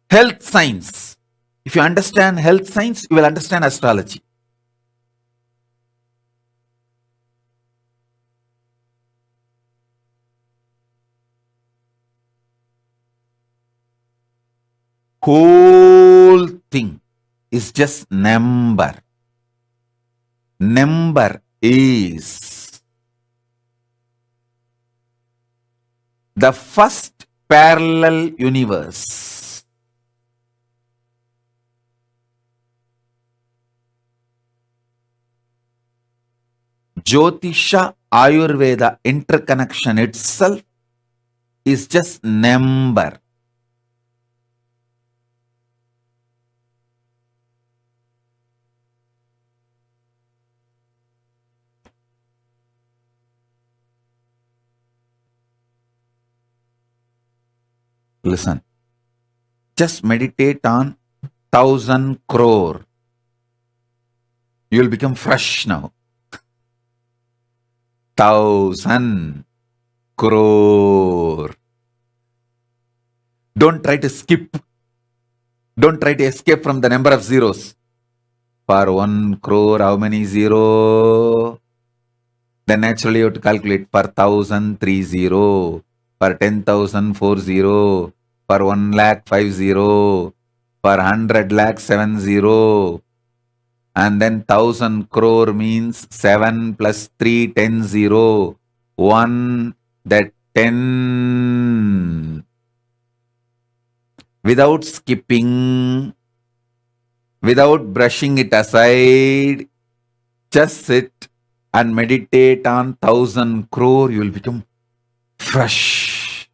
S2: health science. If you understand health science, you will understand astrology. Whole thing is just number. Number is the first parallel universe. Jyotisha Ayurveda interconnection itself is just number. Listen, just meditate on 1,000 crore. You will become fresh now. 1,000 crore. Don't try to skip. Don't try to escape from the number of zeros. For 1 crore, how many zero? Then naturally you have to calculate for 1,000, 3 zero. For 10,000, 4 zero. For 1 lakh, 5 zero. For 100 lakh, 7 zero. And then 1,000 crore means 7 plus 3, 10 zero. 1, that 10. Without skipping, without brushing it aside, just sit and meditate on 1,000 crore, you will become fresh.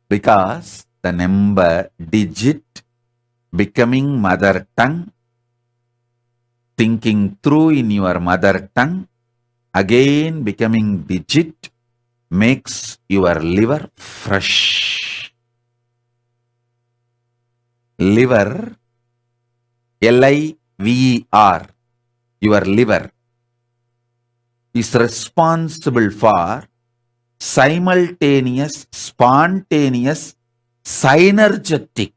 S2: Because the number, digit, becoming mother tongue, thinking through in your mother tongue, again becoming digit, makes your liver fresh. Liver, L-I-V-E-R, your liver, is responsible for simultaneous, spontaneous, synergetic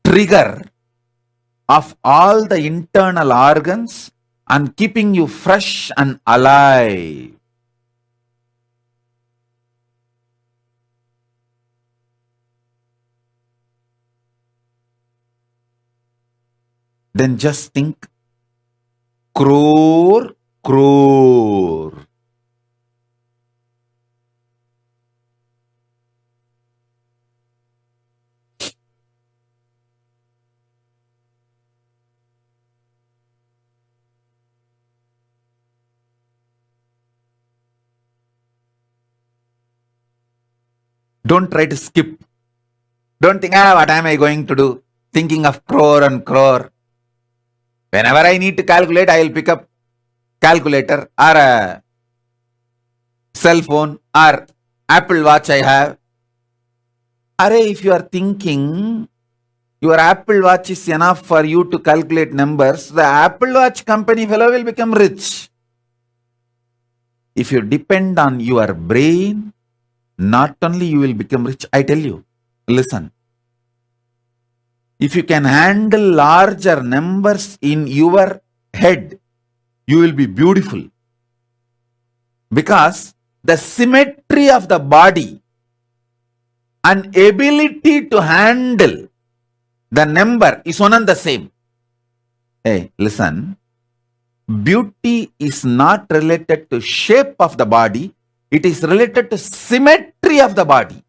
S2: trigger of all the internal organs and keeping you fresh and alive. Then just think, crore, crore. Don't try to skip. Don't think, what am I going to do? Thinking of crore and crore. Whenever I need to calculate, I will pick up calculator or a cell phone or Apple Watch I have. If you are thinking your Apple Watch is enough for you to calculate numbers, the Apple Watch company fellow will become rich. If you depend on your brain, not only you will become rich, I tell you, listen. If you can handle larger numbers in your head, you will be beautiful. Because the symmetry of the body and ability to handle the number is one and the same. Hey, listen. Beauty is not related to shape of the body. It is related to symmetry of the body.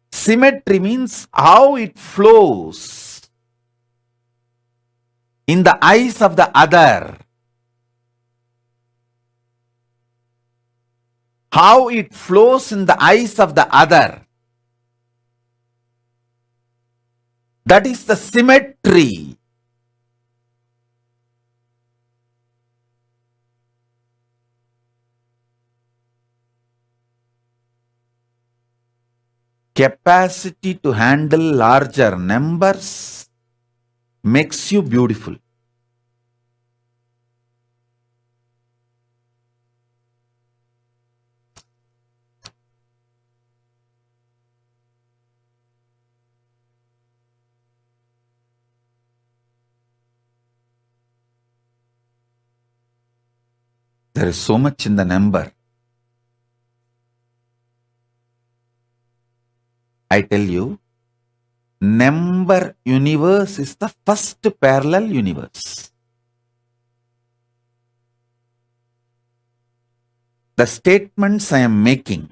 S2: Symmetry means how it flows in the eyes of the other. How it flows in the eyes of the other. That is the symmetry. Capacity to handle larger numbers makes you beautiful. There is so much in the number. I tell you, number universe is the first parallel universe. The statements I am making,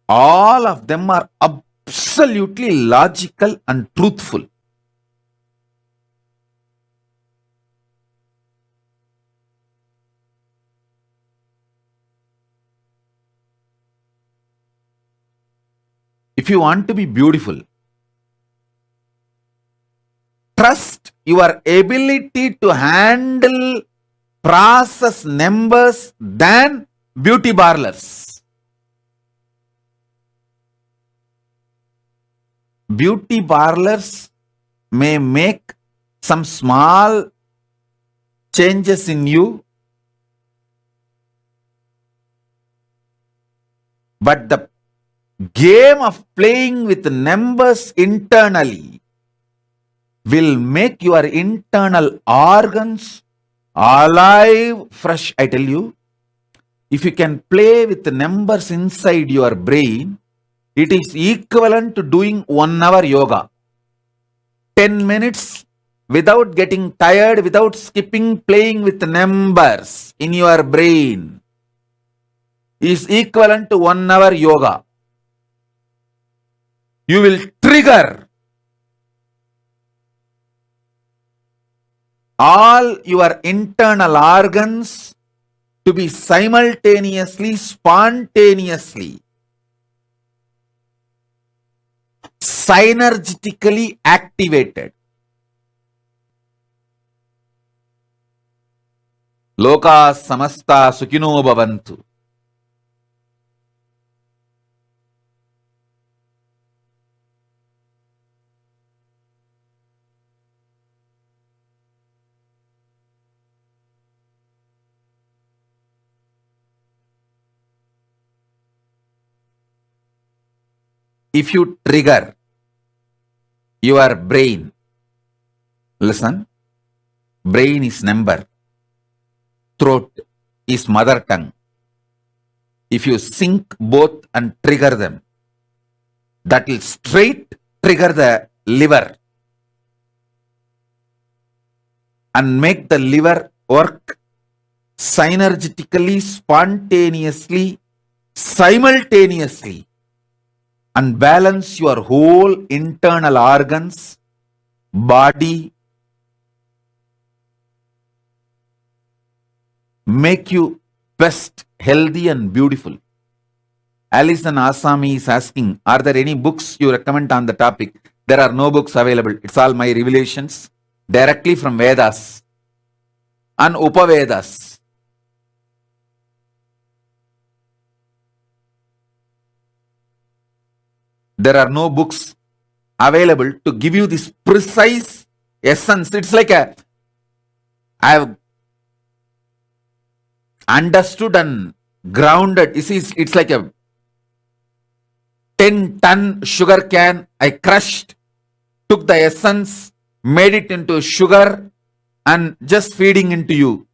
S2: all of them are absolutely logical and truthful. If you want to be beautiful, trust your ability to handle process numbers than beauty parlors. Beauty parlors may make some small changes in you, but the game of playing with numbers internally will make your internal organs alive, fresh. I tell you, if you can play with the numbers inside your brain, it is equivalent to doing 1 hour yoga. 10 minutes without getting tired, without skipping, playing with the numbers in your brain is equivalent to 1 hour yoga. You will trigger all your internal organs to be simultaneously, spontaneously, synergetically activated. Loka samasta sukhino bhavantu. If you trigger your brain, listen, brain is number, throat is mother tongue. If you sync both and trigger them, that will straight trigger the liver and make the liver work synergetically, spontaneously, simultaneously, and balance your whole internal organs, body, make you best, healthy and beautiful. Alison Asami is asking, are there any books you recommend on the topic? There are no books available. It's all my revelations directly from Vedas and Upavedas. There are no books available to give you this precise essence. It's like I have understood and grounded. You see, it's like a 10-ton sugar can. I crushed, took the essence, made it into sugar and just feeding into you.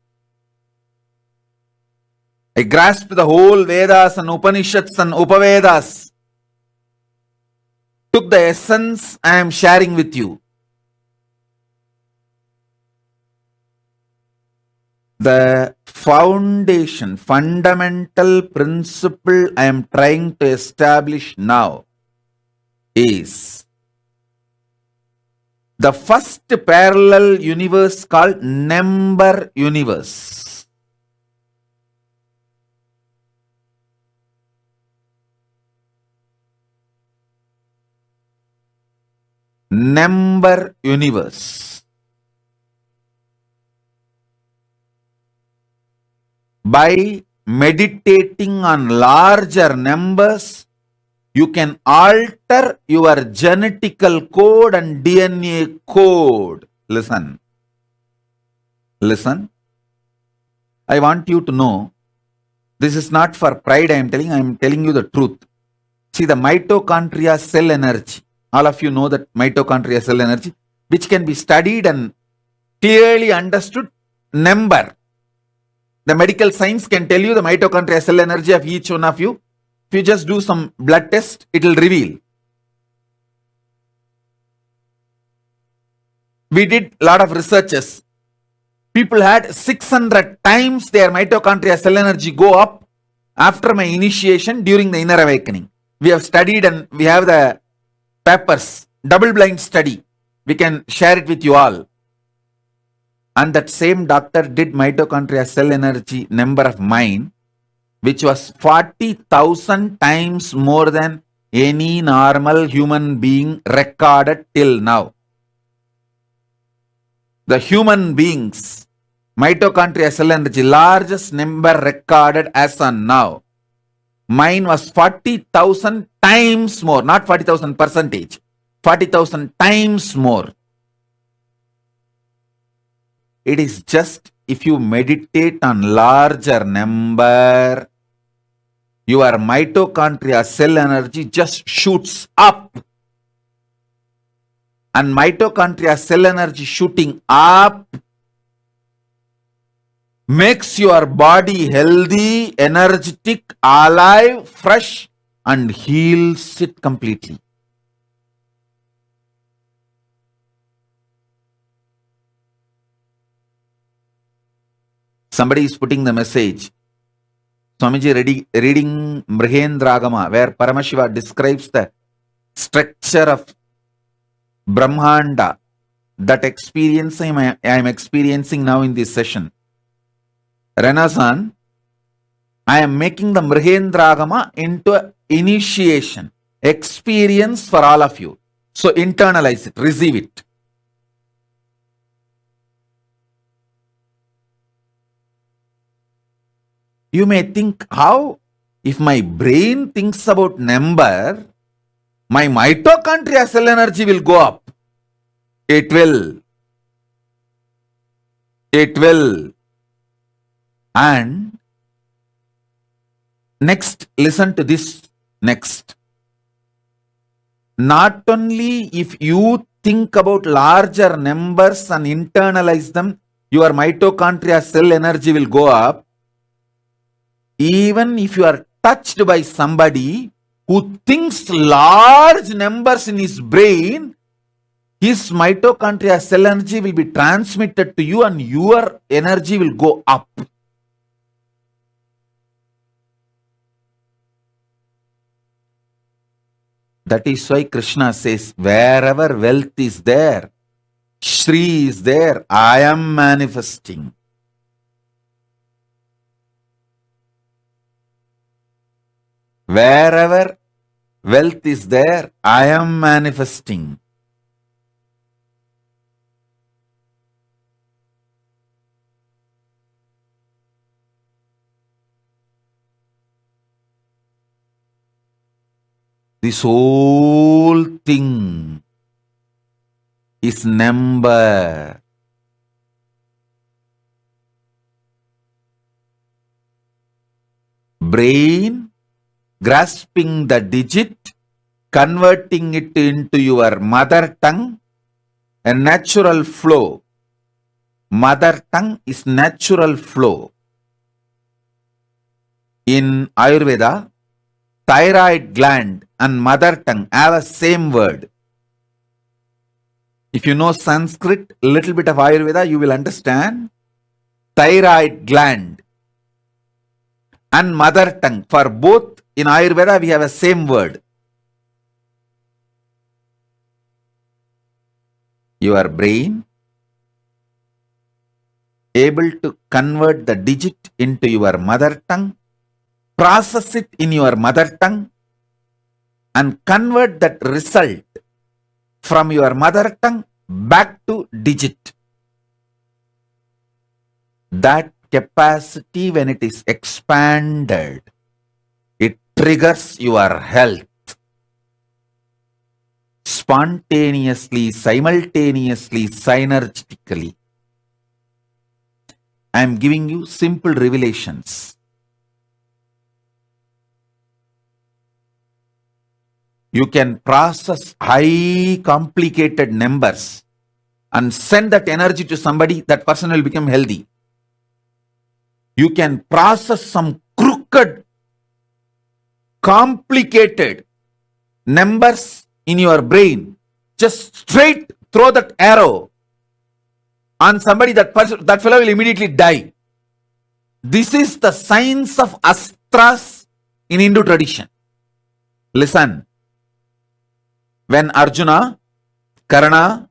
S2: I grasped the whole Vedas and Upanishads and Upavedas. Took the essence I am sharing with you. The foundation, fundamental principle I am trying to establish now is the first parallel universe called number universe. Number universe. By meditating on larger numbers, you can alter your genetical code and DNA code. Listen. Listen. I want you to know, this is not for pride I am telling you the truth. See, the mitochondria cell energy. All of you know that mitochondria cell energy, which can be studied and clearly understood. Number. The medical science can tell you the mitochondria cell energy of each one of you. If you just do some blood test, it will reveal.
S4: We did a lot of researches. People had 600 times their mitochondria cell energy go up after my initiation during the inner awakening. We have studied and we have the papers, double blind study. We can share it with you all. And that same doctor did mitochondria cell energy number of mine, which was 40,000 times more than any normal human being recorded till now. The human beings, mitochondria cell energy, largest number recorded as on now. Mine was 40,000 times more, not 40,000 percentage, 40,000 times more. It is just if you meditate on larger number, your mitochondria cell energy just shoots up. And mitochondria cell energy shooting up makes your body healthy, energetic, alive, fresh, and heals it completely. Somebody is putting the message. Swamiji reading Mrihendragama, where Paramashiva describes the structure of Brahmanda, that experience I am experiencing now in this session. Renaissance, I am making the Mrihendragama into an initiation, experience for all of you. So internalize it, receive it. You may think, how? If my brain thinks about number, my mitochondria cell energy will go up. It will. It will. And next, listen to this next. Not only if you think about larger numbers and internalize them, your mitochondria cell energy will go up. Even if you are touched by somebody who thinks large numbers in his brain, his mitochondria cell energy will be transmitted to you and your energy will go up. That is why Krishna says, wherever wealth is there, Shri is there, I am manifesting. Wherever wealth is there, I am manifesting. This whole thing is number. Brain grasping the digit, converting it into your mother tongue, a natural flow. Mother tongue is natural flow. In Ayurveda, thyroid gland and mother tongue have a same word. If you know Sanskrit, a little bit of Ayurveda, you will understand. Thyroid gland and mother tongue, for both in Ayurveda we have a same word. Your brain able to convert the digit into your mother tongue, process it in your mother tongue, and convert that result from your mother tongue back to digit. That capacity, when it is expanded, it triggers your health. Spontaneously, simultaneously, synergistically. I am giving you simple revelations. You can process high complicated numbers and send that energy to somebody, that person will become healthy. You can process some crooked, complicated numbers in your brain. Just straight throw that arrow on somebody, that fellow will immediately die. This is the science of astras in Hindu tradition. Listen, when Arjuna, Karna,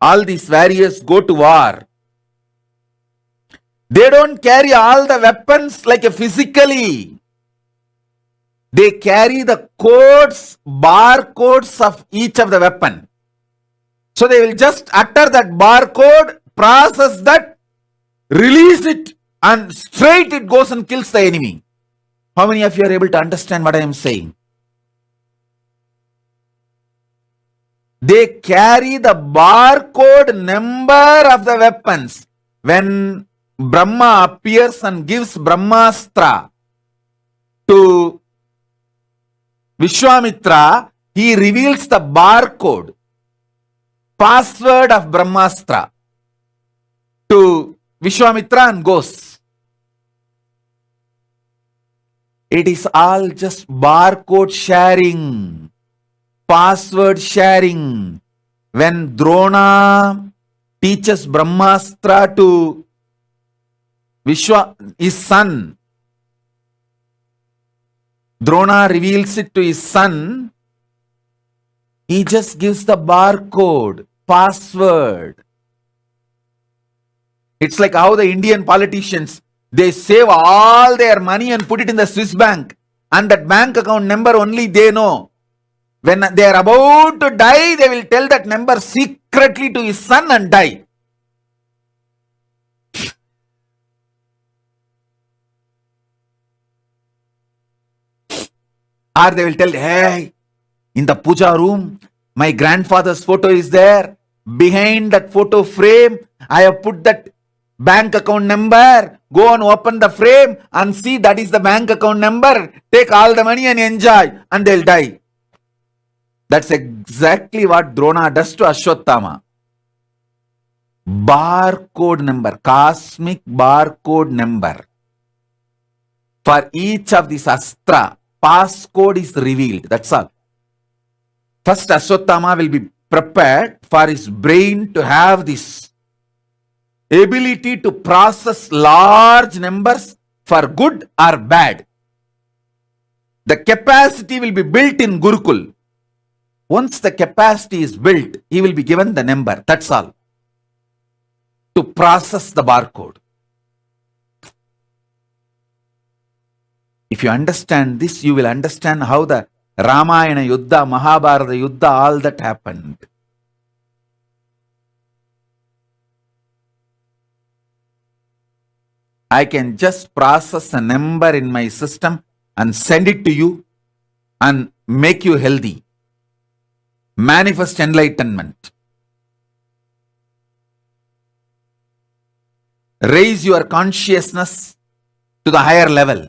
S4: all these warriors go to war, they don't carry all the weapons like a physically. They carry the codes, barcodes of each of the weapon. So they will just utter that barcode, process that, release it, and straight it goes and kills the enemy. How many of you are able to understand what I am saying? They carry the barcode number of the weapons. When Brahma appears and gives Brahmastra to Vishwamitra, he reveals the barcode, password of Brahmastra to Vishwamitra and goes. It is all just barcode sharing, password sharing. When Drona teaches Brahmastra to his son, Drona reveals it to his son, he just gives the barcode, password. It's like how the Indian politicians, they save all their money and put it in the Swiss bank, and that bank account number only they know. When they are about to die, they will tell that number secretly to his son and die. Or they will tell, hey, in the puja room, my grandfather's photo is there. Behind that photo frame, I have put that bank account number. Go and open the frame and see that is the bank account number. Take all the money and enjoy, and they'll die. That's exactly what Drona does to Ashwatthama. Barcode number, cosmic barcode number. For each of these astra, passcode is revealed. That's all. First, Ashwatthama will be prepared for his brain to have this ability to process large numbers for good or bad. The capacity will be built in Gurukul. Once the capacity is built, he will be given the number. That's all. To process the barcode. If you understand this, you will understand how the Ramayana Yuddha, Mahabharata Yuddha, all that happened. I can just process a number in my system and send it to you and make you healthy. Manifest enlightenment. Raise your consciousness to the higher level.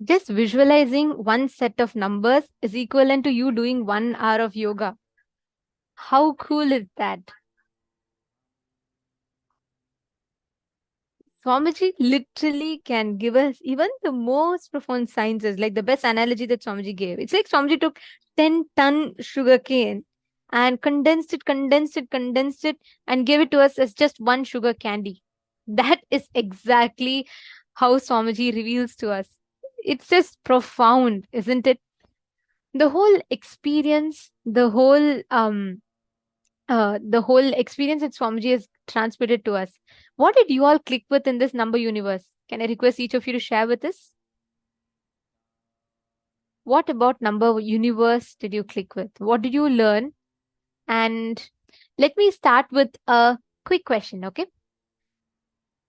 S3: Just visualizing one set of numbers is equivalent to you doing 1 hour of yoga. How cool is that? Swamiji literally can give us even the most profound sciences, like the best analogy that Swamiji gave. It's like Swamiji took 10-ton sugar cane and condensed it, and gave it to us as just one sugar candy. That is exactly how Swamiji reveals to us. It's just profound, isn't it? The whole experience, the whole experience that Swamiji has transmitted to us. What did you all click with in this number universe? Can I request each of you to share with us? What about number universe did you click with? What did you learn? And let me start with a quick question, okay?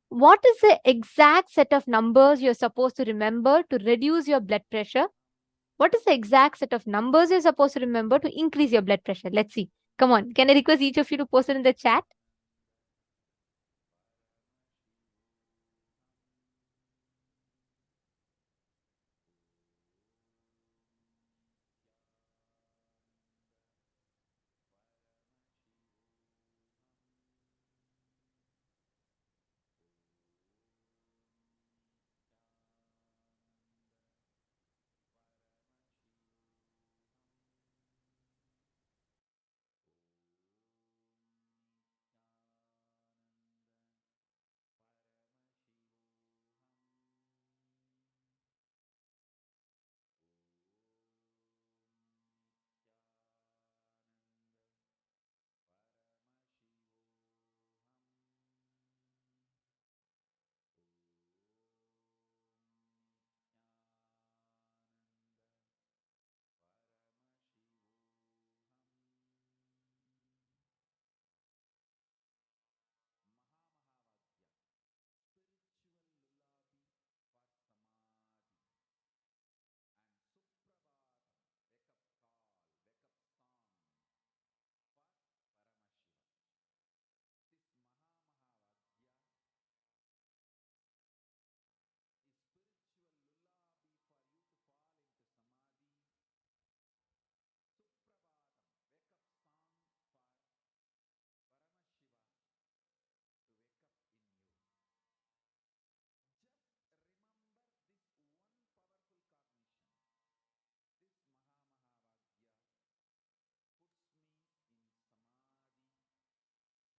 S3: What is the exact set of numbers you're supposed to remember to reduce your blood pressure? What is the exact set of numbers you're supposed to remember to increase your blood pressure? Let's see. Come on. Can I request each of you to post it in the chat?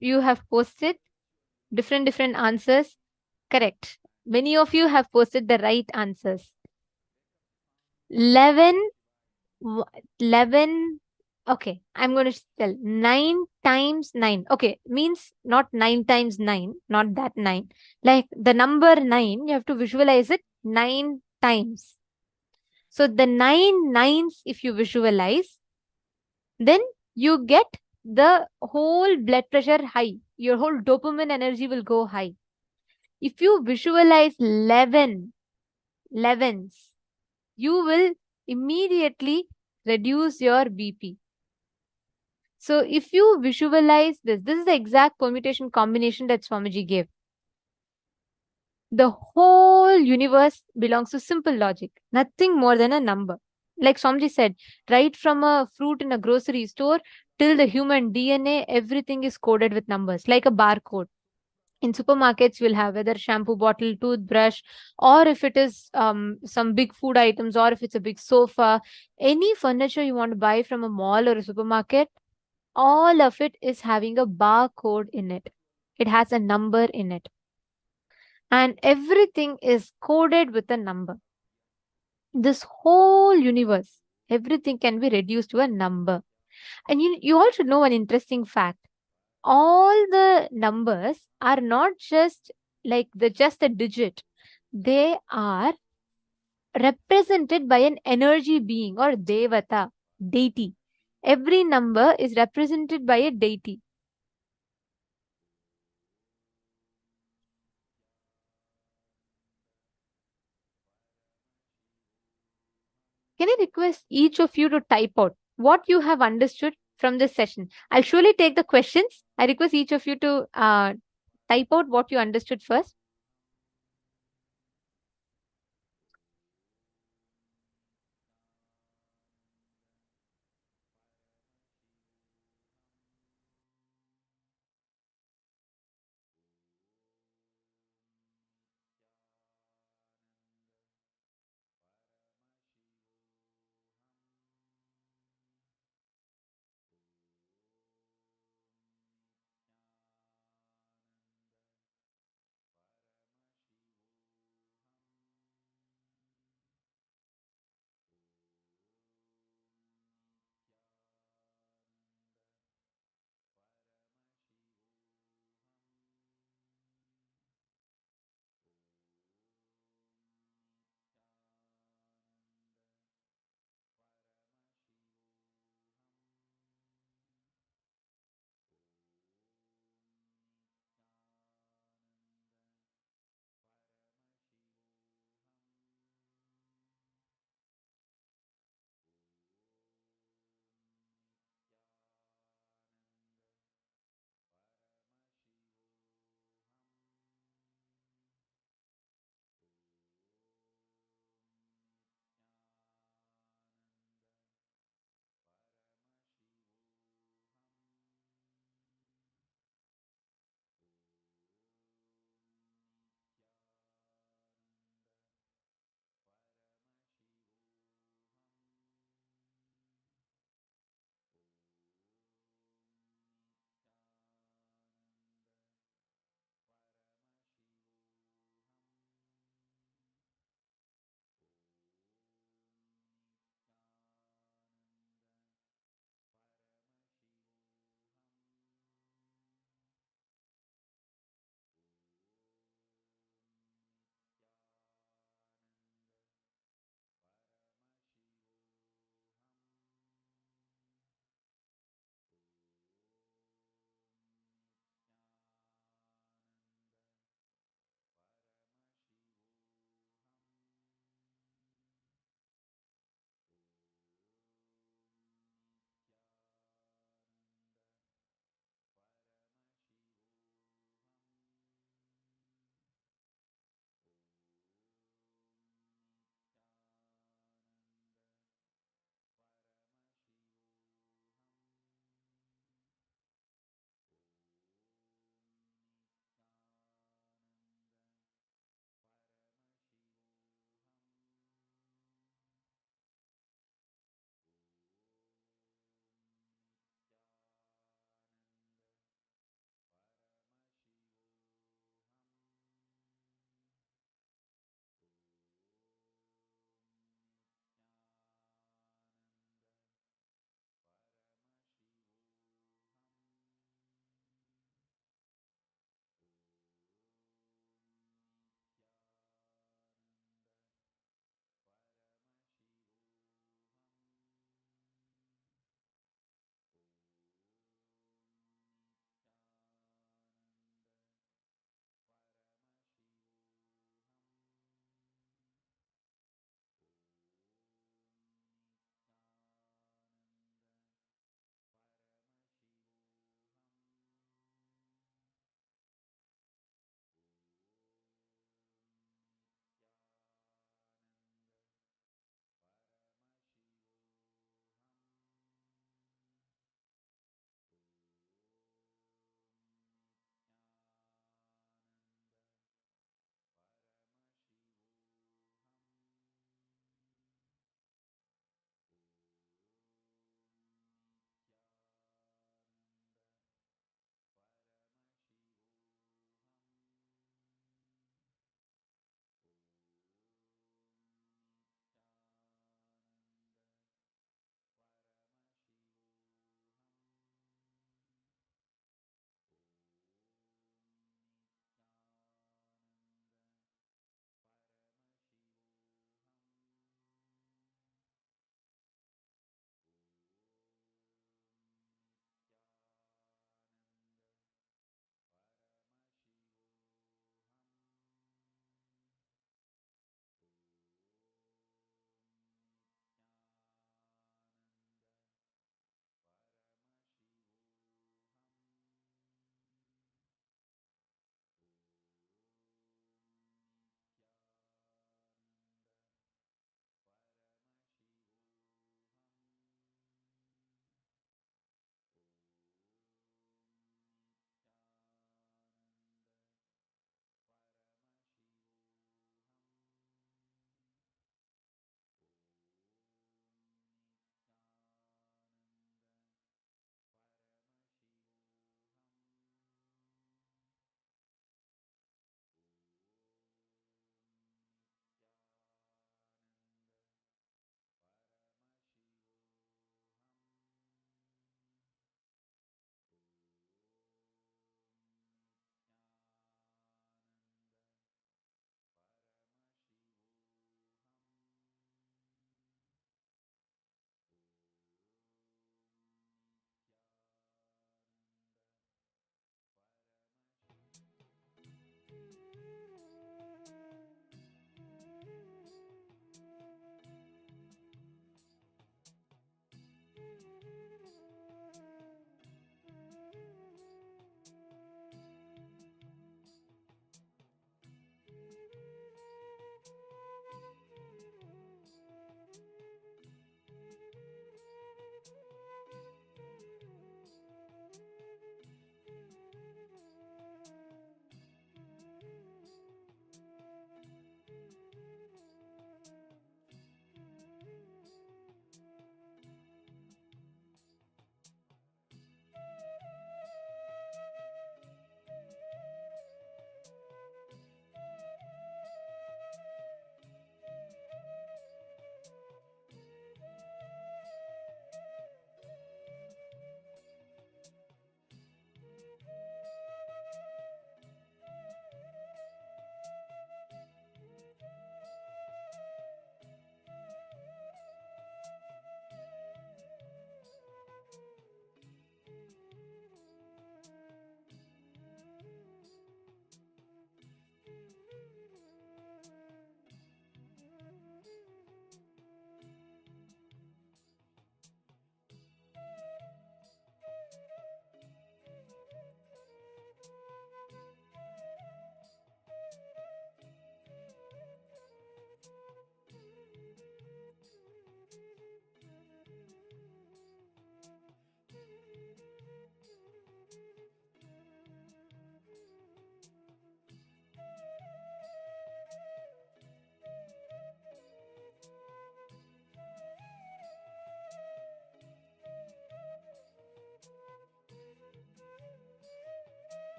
S3: You have posted different answers. Correct. Many of you have posted the right answers. 11, 11. Okay, I'm going to tell 9 times 9. Okay, means not 9 times 9, not that 9. Like the number 9, you have to visualize it 9 times. So the 9 nines, if you visualize, then you get the whole blood pressure high. Your whole dopamine energy will go high. If you visualize 11 11s, you will immediately reduce your BP. So if you visualize this is the exact permutation combination that Swamiji gave. The whole universe belongs to simple logic, nothing more than a number. Like Swamiji said, right from a fruit in a grocery store till the human DNA, everything is coded with numbers, like a barcode. In supermarkets, we'll have whether shampoo bottle, toothbrush, or if it is some big food items, or if it's a big sofa, any furniture you want to buy from a mall or a supermarket, all of it is having a barcode in it. It has a number in it. And everything is coded with a number. This whole universe, everything can be reduced to a number. And you all should know an interesting fact. All the numbers are not just like just a digit. They are represented by an energy being or devata, deity. Every number is represented by a deity. Can I request each of you to type out what you have understood from this session? I'll surely take the questions. I request each of you to type out what you understood first.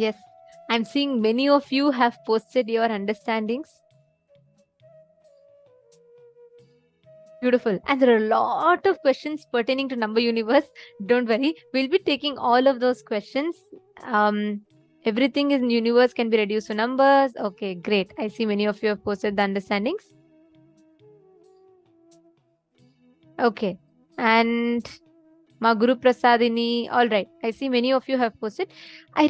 S3: Yes, I'm seeing many of you have posted your understandings. Beautiful. And there are a lot of questions pertaining to number universe. Don't worry, we'll be taking all of those questions. Everything in universe can be reduced to numbers. Okay, great. I see many of you have posted the understandings. Okay. And Ma Guru Prasadini. All right. I see many of you have posted. I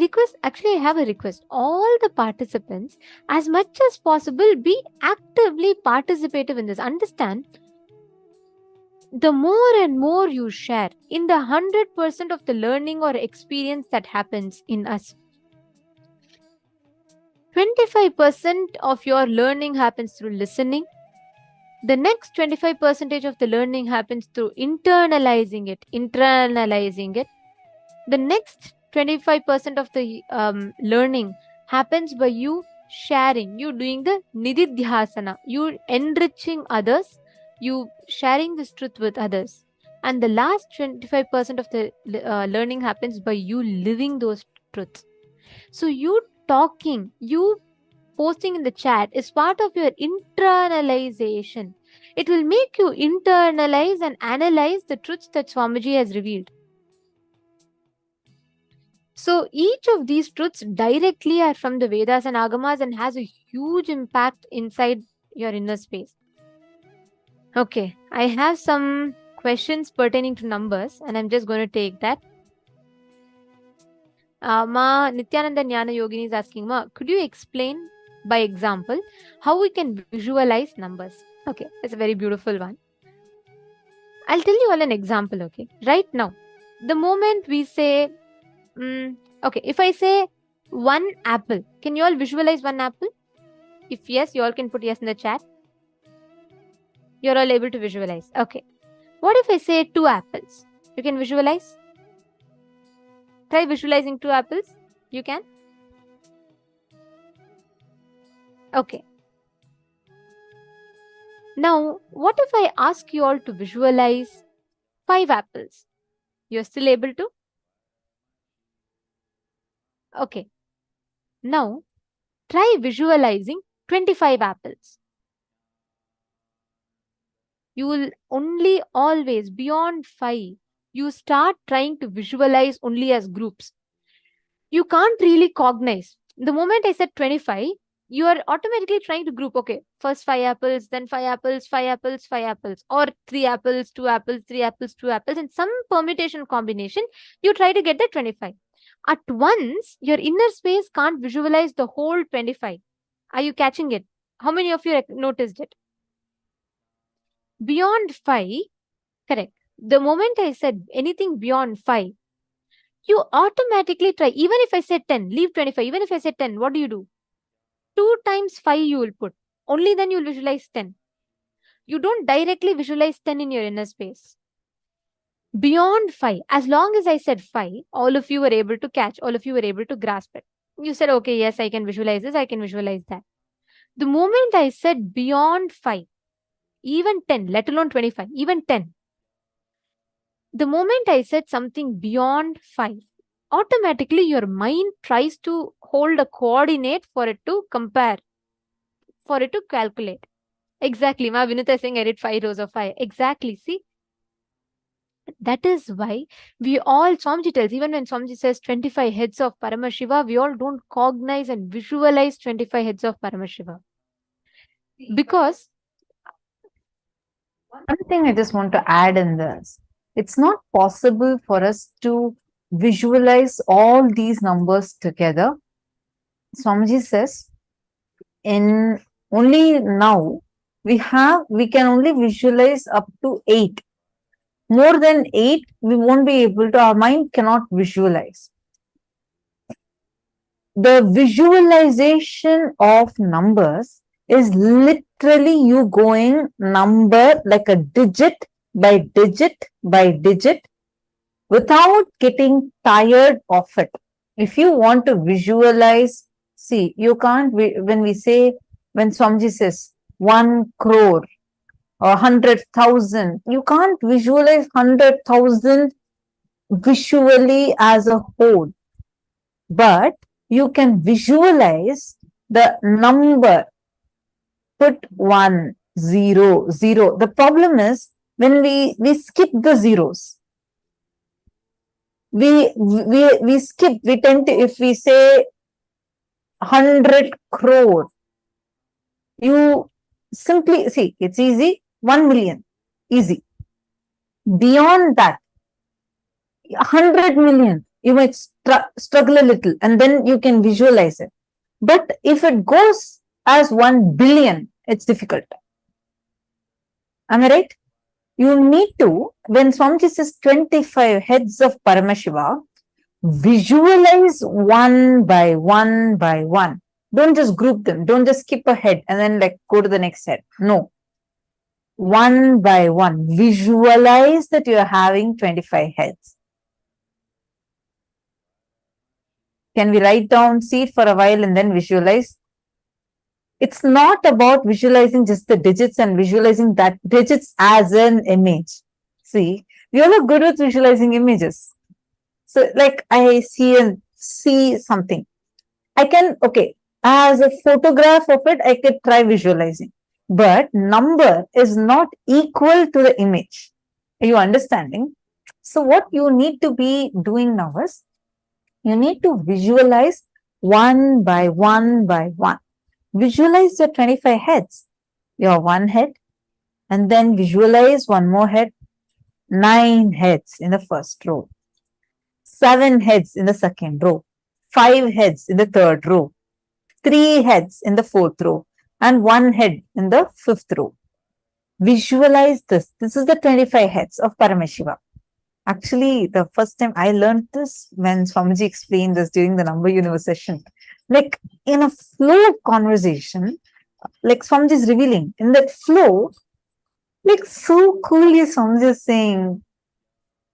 S3: have a request. All the participants, as much as possible, be actively participative in this. Understand, the more and more you share in the 100% of the learning or experience that happens in us, 25% of your learning happens through listening. The next 25% of the learning happens through internalizing it. The next 25% of the learning happens by you sharing, you doing the nididhyasana, you enriching others, you sharing this truth with others. And the last 25% of the learning happens by you living those truths. So you talking, you posting in the chat is part of your internalization. It will make you internalize and analyze the truths that Swamiji has revealed. So each of these truths directly are from the Vedas and Agamas and has a huge impact inside your inner space. Okay, I have some questions pertaining to numbers and I'm just going to take that. Ma Nithyananda Jnana Yogini is asking, Ma, could you explain by example how we can visualize numbers? Okay, it's a very beautiful one. I'll tell you all an example, okay? Right now, the moment we say, okay, if I say one apple, can you all visualize one apple? If yes, you all can put yes in the chat. You're all able to visualize. Okay. What if I say 2 apples? You can visualize? Try visualizing 2 apples. You can? Okay. Now, what if I ask you all to visualize 5 apples? You're still able to? Okay. Now, try visualizing 25 apples. You will only always, beyond 5, you start trying to visualize only as groups. You can't really cognize. The moment I said 25, you are automatically trying to group, okay, first 5 apples, then 5 apples, 5 apples, 5 apples, or 3 apples, 2 apples, 3 apples, 2 apples, and some permutation combination, you try to get the 25. At once, your inner space can't visualize the whole 25. Are you catching it? How many of you noticed it? Beyond 5, correct. The moment I said anything beyond 5, you automatically try. Even if I said 10, leave 25. Even if I said 10, what do? 2 times 5 you will put. Only then you will visualize 10. You don't directly visualize 10 in your inner space. Beyond 5, as long as I said 5, all of you were able to catch, all of you were able to grasp it. You said, okay, yes, I can visualize this, I can visualize that. The moment I said beyond 5, even 10, let alone 25, even 10. The moment I said something beyond 5, automatically your mind tries to hold a coordinate for it to compare, for it to calculate. Exactly. Ma Vinita is saying I did 5 rows of 5. Exactly. See? That is why we all, Swamiji tells, even when Swamiji says 25 heads of Paramashiva, we all don't cognize and visualize 25 heads of Paramashiva. Because
S1: one thing I just want to add in this, it's not possible for us to visualize all these numbers together. Swamiji says, in only now, we can only visualize up to 8. More than 8, we won't be able to, our mind cannot visualize. The visualization of numbers is literally you going number like a digit by digit by digit without getting tired of it. If you want to visualize, see, you can't, when Swamiji says 1 crore or 100,000, you can't visualize 100,000 visually as a whole. But you can visualize the number. Put 1, 0, 0. The problem is when we skip the zeros. We skip, we tend to, if we say 100 crore, you simply see, it's easy, 1 million, easy. Beyond that, 100 million, you might struggle a little and then you can visualize it. But if it goes as 1 billion, it's difficult. Am I right? You need to, when Swamiji says 25 heads of Paramashiva, visualize one by one by one. Don't just group them. Don't just skip a head and then like go to the next head. No. One by one. Visualize that you're having 25 heads. Can we write down, see it for a while and then visualize? It's not about visualizing just the digits and visualizing that digits as an image. See, we all are good with visualizing images. So like I see something. I can, okay, as a photograph of it, I could try visualizing. But number is not equal to the image. Are you understanding? So what you need to be doing now is, you need to visualize one by one by one. Visualize your 25 heads, your one head, and then visualize one more head, 9 heads in the first row, 7 heads in the second row, 5 heads in the third row, 3 heads in the fourth row, and 1 head in the fifth row. Visualize this. This is the 25 heads of Paramashiva. Actually, the first time I learned this when Swamiji explained this during the Number Universe session. Like in a flow of conversation, like Swamiji is revealing, in that flow, like so coolly Swamiji is saying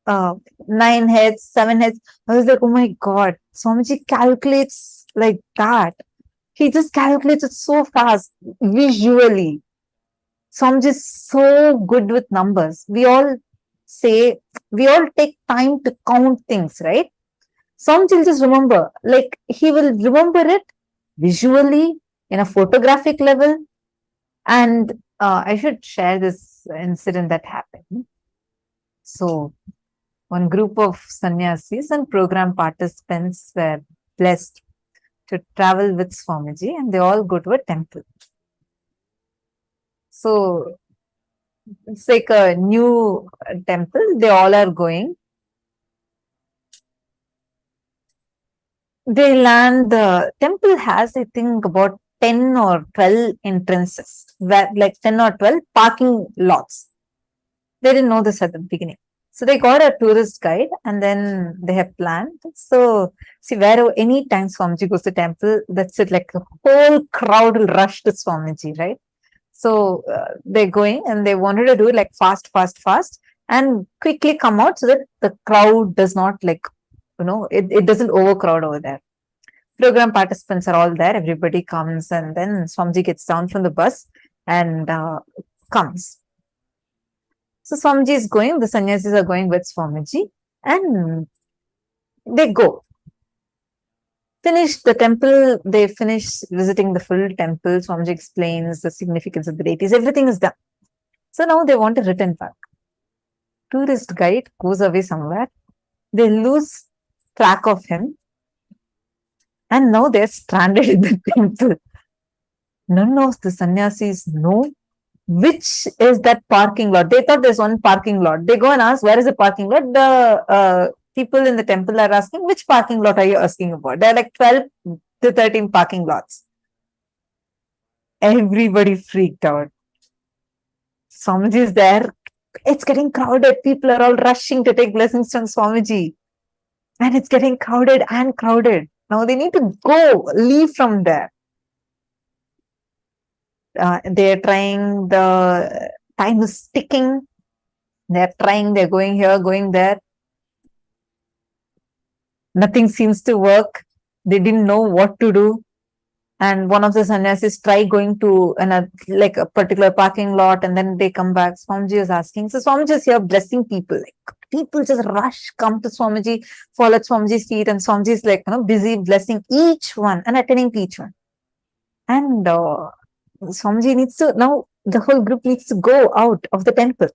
S1: 9 heads, 7 heads. I was like, oh my God, Swamiji calculates like that. He just calculates it so fast, visually. Swamiji is so good with numbers. We all take time to count things, right? Swamiji will just remember, like he will remember it visually in a photographic level. And I should share this incident that happened. So one group of sannyasis and program participants were blessed to travel with Swamiji, and they all go to a temple. So it's like a new temple. They all are going. They land, the temple has, I think, about 10 or 12 entrances, where, like 10 or 12 parking lots. They didn't know this at the beginning. So they got a tourist guide and then they have planned. So see, where any time Swamiji goes to temple, that's it, like the whole crowd will rush to Swamiji, right? So they're going and they wanted to do it like fast and quickly come out so that the crowd does not like, it doesn't overcrowd over there. Program participants are all there. Everybody comes and then Swamiji gets down from the bus and comes. So Swamiji is going, the sannyasis are going with Swamiji and they go. Finish the temple, they finish visiting the full temple. Swamiji explains the significance of the deities. Everything is done. So now they want to return back. Tourist guide goes away somewhere. They lose track of him. And now they're stranded in the temple. None of the sannyasis know which is that parking lot. They thought there's one parking lot. They go and ask, where is the parking lot? The people in the temple are asking, which parking lot are you asking about? There are like 12 to 13 parking lots. Everybody freaked out. Swamiji is there. It's getting crowded. People are all rushing to take blessings from Swamiji. And it's getting crowded and crowded. Now they need to leave from there. They're trying, the time is ticking. They're trying, they're going here, going there. Nothing seems to work. They didn't know what to do. And one of the sannyasis try going to like a particular parking lot, and then they come back. Swamiji is asking. So Swamiji is here blessing people. Like people just rush, come to Swamiji, fall at Swamiji's feet, and Swamiji is like, busy blessing each one and attending to each one. And Swamiji needs to, now the whole group needs to go out of the temple.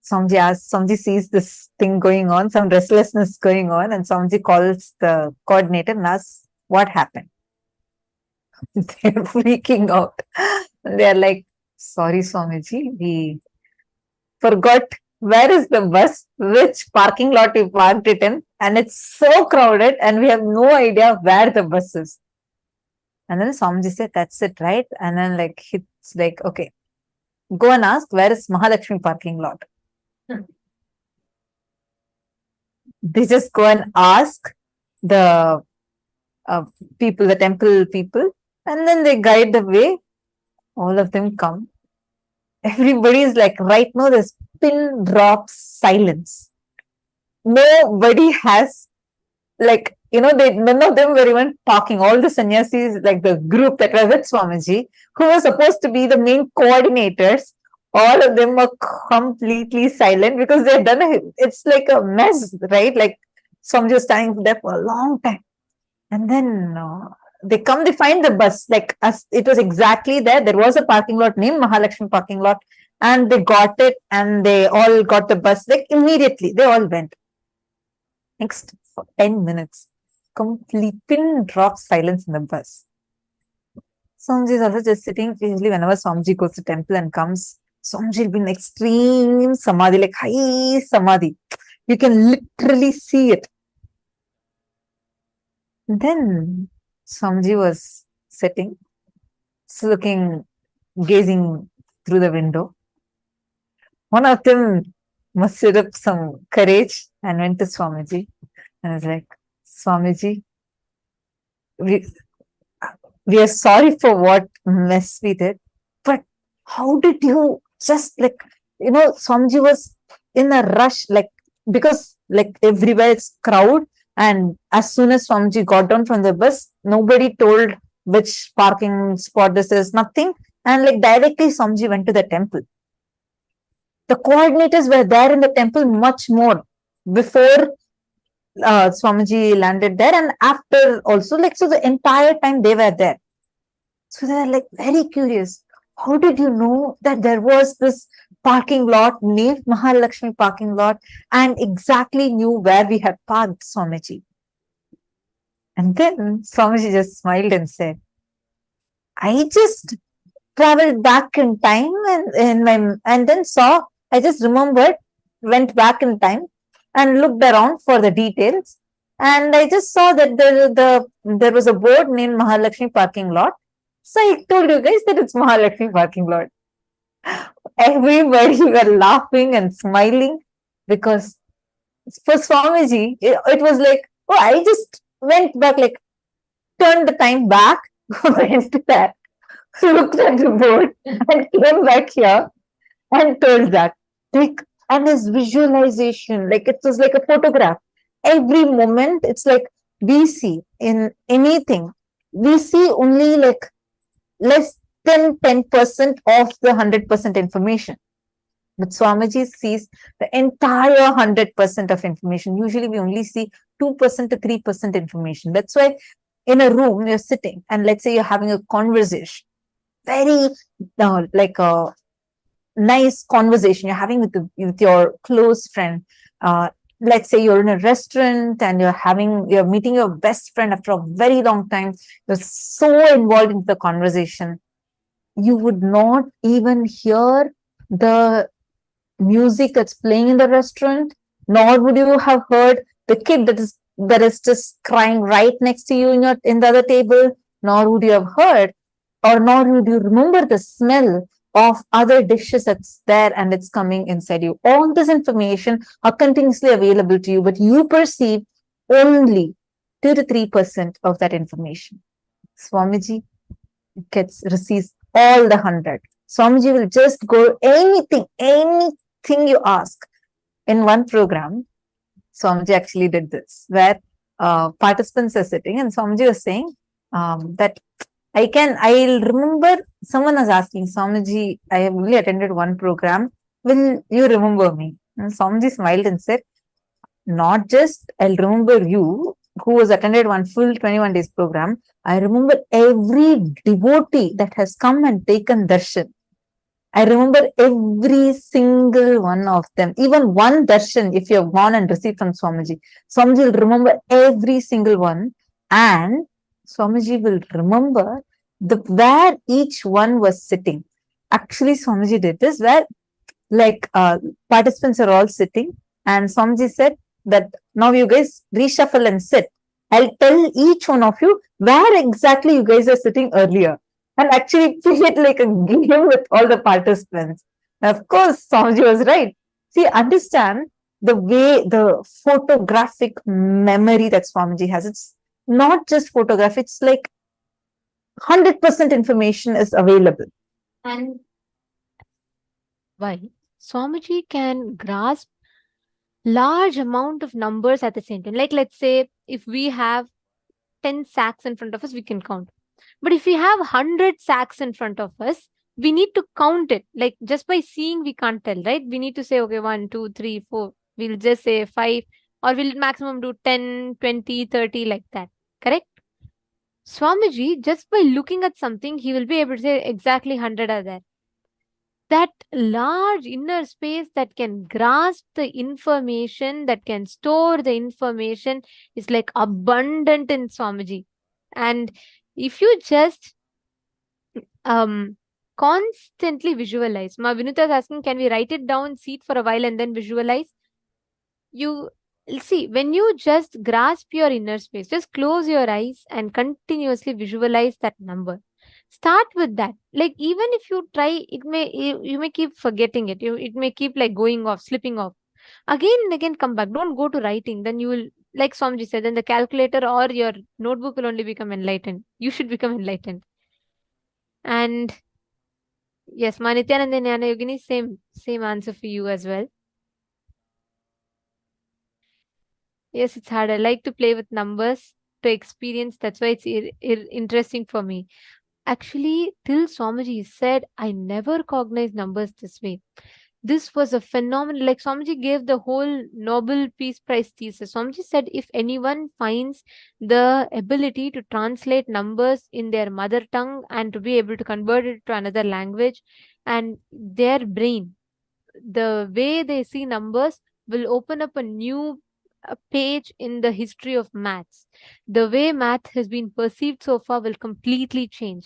S1: Swamiji sees this thing going on, some restlessness going on, and Swamiji calls the coordinator and asks, what happened? They're freaking out. They're like, sorry, Swamiji, we forgot where is the bus, which parking lot we parked it in, and it's so crowded, and we have no idea where the bus is. And then Swamiji said, that's it, right? And then it's like, okay, go and ask, where is Mahalakshmi parking lot? They just go and ask the people, the temple people, and then they guide the way. All of them come. Everybody is like, right now there's pin drop silence. Nobody has, none of them were even talking. All the sannyasis, like the group that were with Swamiji, who was supposed to be the main coordinators, all of them were completely silent because they've done it's like a mess, right? Like Swamiji was standing there for a long time. And then they find the bus, it was exactly there. There was a parking lot named Mahalakshmi parking lot, and they got it, and they all got the bus, immediately. They all went. Next, for 10 minutes, complete pin drop silence in the bus. Swamiji is also just sitting. Usually, whenever Swamiji goes to temple and comes, Swamiji will be in extreme samadhi, like high samadhi. You can literally see it. Then Swamiji was sitting, gazing through the window. One of them mustered up some courage and went to Swamiji and was like, Swamiji, we are sorry for what mess we did, but how did you just Swamiji was in a rush, because everywhere it's crowd. And as soon as Swamiji got down from the bus, nobody told which parking spot this is, nothing. And directly Swamiji went to the temple. The coordinators were there in the temple much more before Swamiji landed there, and after also, so the entire time they were there. So they're very curious. How did you know that there was this parking lot named Mahalakshmi parking lot, and exactly knew where we had parked, Swamiji? And then Swamiji just smiled and said, I just traveled back in time and then saw, I just remembered, went back in time and looked around for the details, and I just saw that there was a board named Mahalakshmi parking lot. So I told you guys that it's Mahalakshmi parking lot. Everybody were laughing and smiling, because for Swamiji, it was like, oh, I just went back, turned the time back, went there, looked at the board, and came back here and told that. And his visualization, it was like a photograph. Every moment, it's we see in anything, we see only less than 10% of the 100% information. But Swamiji sees the entire 100% of information. Usually we only see 2% to 3% information. That's why in a room you're sitting, and let's say you're having a conversation, very a nice conversation you're having with your close friend. Let's say you're in a restaurant and you're meeting your best friend after a very long time. You're so involved in the conversation, you would not even hear the music that's playing in the restaurant, nor would you have heard the kid that is just crying right next to you in the other table, nor would you have heard, or nor would you remember the smell of other dishes that's there and it's coming inside you. All this information are continuously available to you, but you perceive only 2 to 3% of that information. Swamiji receives all the 100. Swamiji will just go anything you ask. In one program, Swamiji actually did this, where participants are sitting and Swamiji was saying, that I'll remember someone was asking, Swamiji, I have only attended one program. Will you remember me? And Swamiji smiled and said, not just I'll remember you, who has attended one full 21 days program. I remember every devotee that has come and taken darshan. I remember every single one of them. Even one darshan, if you have gone and received from Swamiji, Swamiji will remember every single one, and Swamiji will remember where each one was sitting. Actually, Swamiji did this where participants are all sitting, and Swamiji said that now you guys reshuffle and sit. I'll tell each one of you where exactly you guys are sitting earlier, and actually play it like a game with all the participants. Of course, Swamiji was right. See, understand the way the photographic memory that Swamiji has. It's not just photograph, it's like 100% information is available.
S3: And why? Swamiji can grasp large amount of numbers at the same time. Like, let's say if we have 10 sacks in front of us, we can count. But if we have 100 sacks in front of us, we need to count it. Like, just by seeing, we can't tell, right? We need to say, okay, 1, 2, 3, 4. We'll just say 5, or we'll maximum do 10, 20, 30, like that. Correct? Swamiji, just by looking at something, he will be able to say exactly 100 are there. That large inner space that can grasp the information, that can store the information, is like abundant in Swamiji. And if you just constantly visualize, Ma Vinita is asking, can we write it down, see it for a while, and then visualize? You see, when you just grasp your inner space, just close your eyes and continuously visualize that number. Start with that. Like, even if you try, you may keep forgetting it. It may keep like going off, slipping off. Again and again, come back. Don't go to writing. Then you will, like Swamiji said, then the calculator or your notebook will only become enlightened. You should become enlightened. And yes, Nithyananda and Jnana Yogini, same answer for you as well. Yes, it's hard. I like to play with numbers to experience. That's why it's interesting for me. Actually, till Swamiji said, I never cognized numbers this way. This was a phenomenon. Like, Swamiji gave the whole Nobel Peace Prize thesis. Swamiji said, if anyone finds the ability to translate numbers in their mother tongue and to be able to convert it to another language, and their brain, the way they see numbers will open up a new page in the history of maths. The way math has been perceived so far will completely change.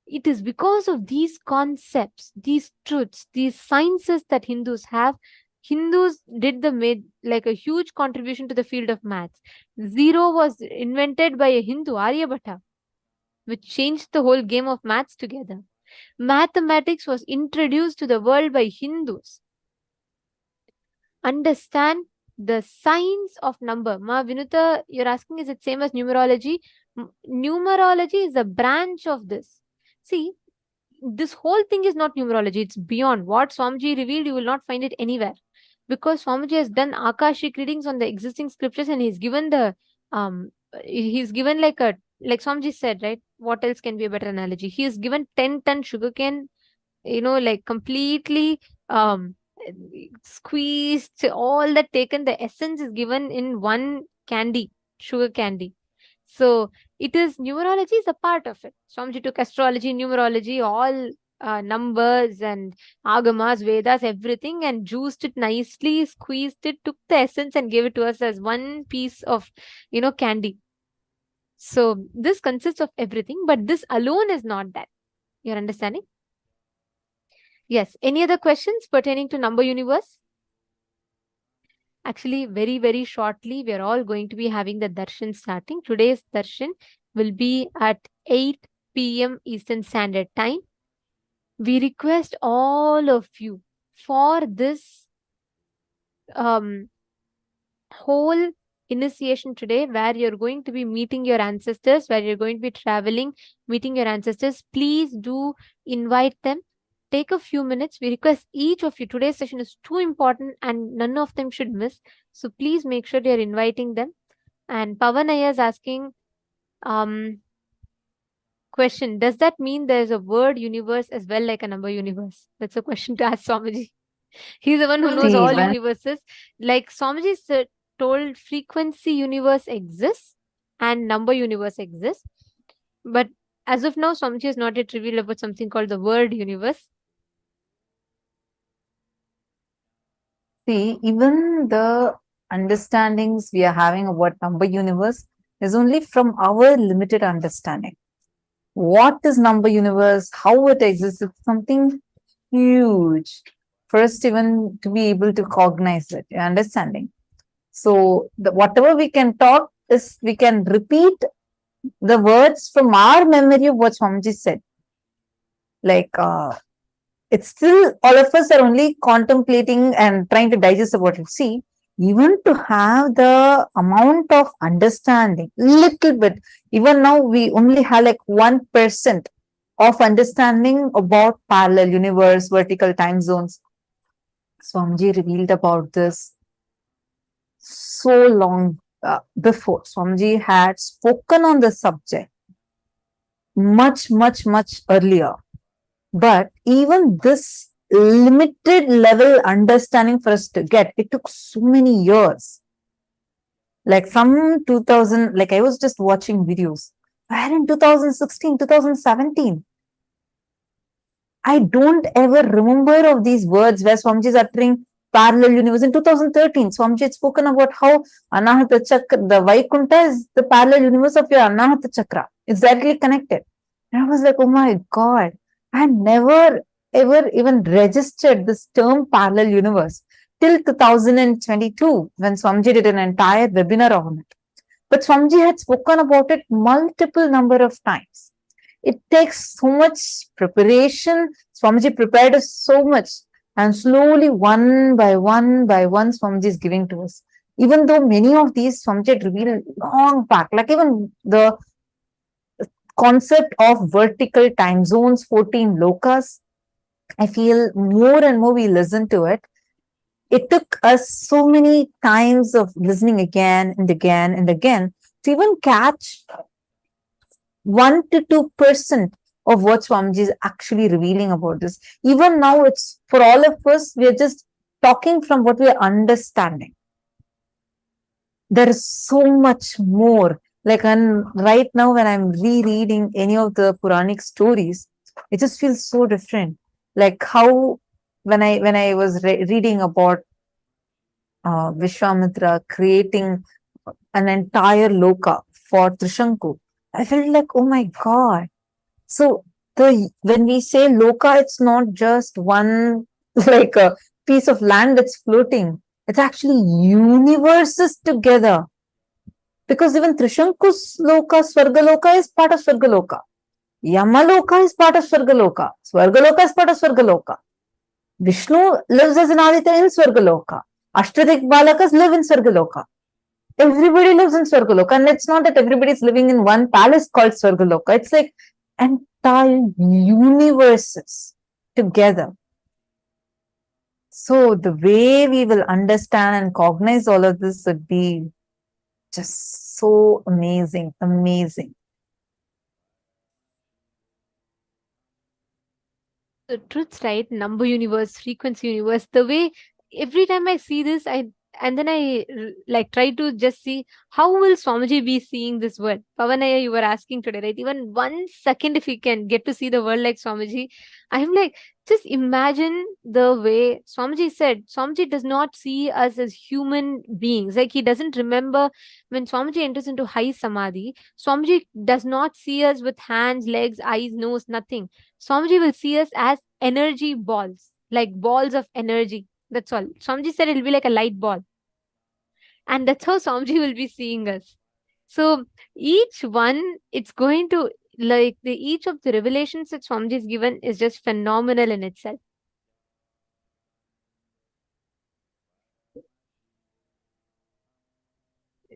S3: It is because of these concepts, these truths, these sciences that Hindus have. Hindus made like a huge contribution to the field of maths. Zero was invented by a Hindu, Aryabhatta, which changed the whole game of maths together. Mathematics was introduced to the world by Hindus. Understand the science of number. Ma Vinuta, you're asking, is it same as numerology? Numerology is a branch of this. See, this whole thing is not numerology. It's beyond. What Swamiji revealed, you will not find it anywhere. Because Swamiji has done Akashic readings on the existing scriptures, and he's given like Swamiji said, right? What else can be a better analogy? He has given 10-ton sugarcane, like completely squeezed, all that taken, the essence is given in one candy, sugar candy. So it is, numerology is a part of it. Swamiji took astrology, numerology, all numbers and agamas, Vedas, everything, and juiced it nicely, squeezed it, took the essence and gave it to us as one piece of, candy. So this consists of everything, but this alone is not that. You're understanding? Yes. Any other questions pertaining to number universe? Actually, very, very shortly, we are all going to be having the darshan starting. Today's darshan will be at 8 p.m. Eastern Standard Time. We request all of you for this whole initiation today, where you're going to be meeting your ancestors, where you're going to be traveling, meeting your ancestors. Please do invite them. Take a few minutes. We request each of you. Today's session is too important and none of them should miss. So please make sure you're inviting them. And Pavan Iyer is asking, Question: does that mean there's a word universe as well, like a number universe? That's a question to ask Swamiji. He's the one who knows
S1: See,
S3: all
S1: when
S3: universes. Like Swamiji told, frequency universe exists and number universe exists. But as of now, Swamiji has not yet revealed about something called the word universe.
S1: See, even the understandings we are having about number universe is only from our limited understanding. What is number universe, how it exists, it's something huge for us to even to be able to cognize it, your understanding. So whatever we can talk is we can repeat the words from our memory of what Swamiji said. Like it's still all of us are only contemplating and trying to digest about it. See, even to have the amount of understanding, little bit, even now we only have like 1% of understanding about parallel universe, vertical time zones. Swamiji revealed about this so long before. Swamiji had spoken on the subject much earlier. But even this limited level understanding for us to get, it took so many years. Like from 2000, like I was just watching videos. Where in 2016, 2017, I don't ever remember of these words where Swamiji is uttering parallel universe. In 2013, Swamiji had spoken about how Anahata Chakra, the Vaikuntha is the parallel universe of your Anahata Chakra. It's directly connected. And I was like, oh my God, I never ever even registered this term parallel universe till 2022 when Swamiji did an entire webinar on it. But Swamiji had spoken about it multiple number of times. It takes so much preparation. Swamiji prepared us so much, and slowly one by one, Swamiji is giving to us. Even though many of these Swamiji had revealed long back, like even the concept of vertical time zones, 14 lokas, I feel more and more we listen to it. It took us so many times of listening again and again and again to even catch 1 to 2% of what Swamiji is actually revealing about this. Even now, it's for all of us, we are just talking from what we are understanding. There is so much more. Like right now, when I'm rereading any of the Puranic stories, it just feels so different. Like how when I was reading about Vishwamitra creating an entire loka for Trishanku, I felt like, oh my God. So when we say loka, it's not just one like a piece of land that's floating. It's actually universes together. Because even Trishanku's loka, Swargaloka is part of Swargaloka. Yamaloka is part of Swargaloka. Swargaloka is part of Swargaloka. Vishnu lives as an Aditya in Swargaloka. Ashtadik Balakas live in Swargaloka. Everybody lives in Swargaloka. And it's not that everybody is living in one palace called Swargaloka. It's like entire universes together. So the way we will understand and cognize all of this would be just so amazing.
S3: The truth's right, number universe, frequency universe. The way every time I see this, and then I like try to just see how will Swamiji be seeing this world. Pavanaya, you were asking today, right? Even 1 second, if you can get to see the world like Swamiji, I'm like, just imagine the way Swamiji said. Swamiji does not see us as human beings. Like he doesn't remember when Swamiji enters into high samadhi. Swamiji does not see us with hands, legs, eyes, nose, nothing. Swamiji will see us as energy balls, like balls of energy. That's all. Swamiji said it'll be like a light ball. And that's how Swamiji will be seeing us. So each one, it's going to, like each of the revelations that Swamiji is given is just phenomenal in itself.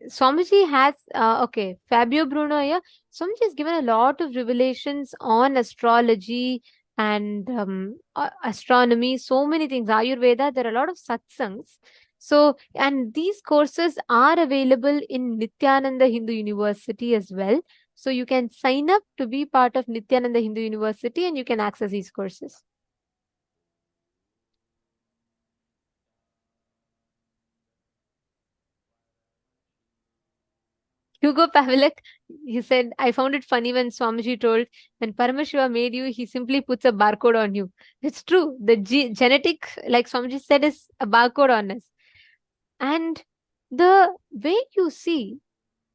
S3: Swamiji has, okay, Fabio Bruno here. Swamiji has given a lot of revelations on astrology and astronomy, so many things, Ayurveda. There are a lot of satsangs. So, and these courses are available in Nithyananda Hindu University as well. So you can sign up to be part of Nithyananda Hindu University and you can access these courses. Hugo Pavlik, he said, I found it funny when Swamiji told, when Paramashiva made you, he simply puts a barcode on you. It's true. The genetic, like Swamiji said, is a barcode on us. And the way you see,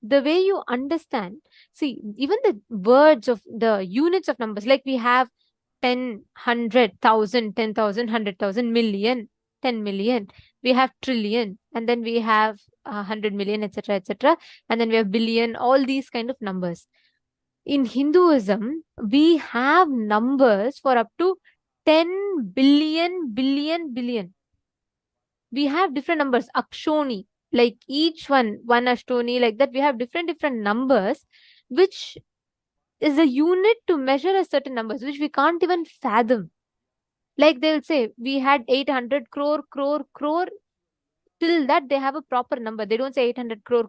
S3: the way you understand, see, even the words of the units of numbers, like we have 10, 100, 1000, 10,000, 100,000, million, 10 million, we have trillion, and then we have 100 million, etc., etc., and then we have billion, all these kind of numbers. In Hinduism, we have numbers for up to 10 billion, billion. We have different numbers, akshoni, like each one ashtoni, like that. We have different numbers, which is a unit to measure a certain numbers, which we can't even fathom. Like they will say, we had 800 crore. Till that, they have a proper number. They don't say 800 crore.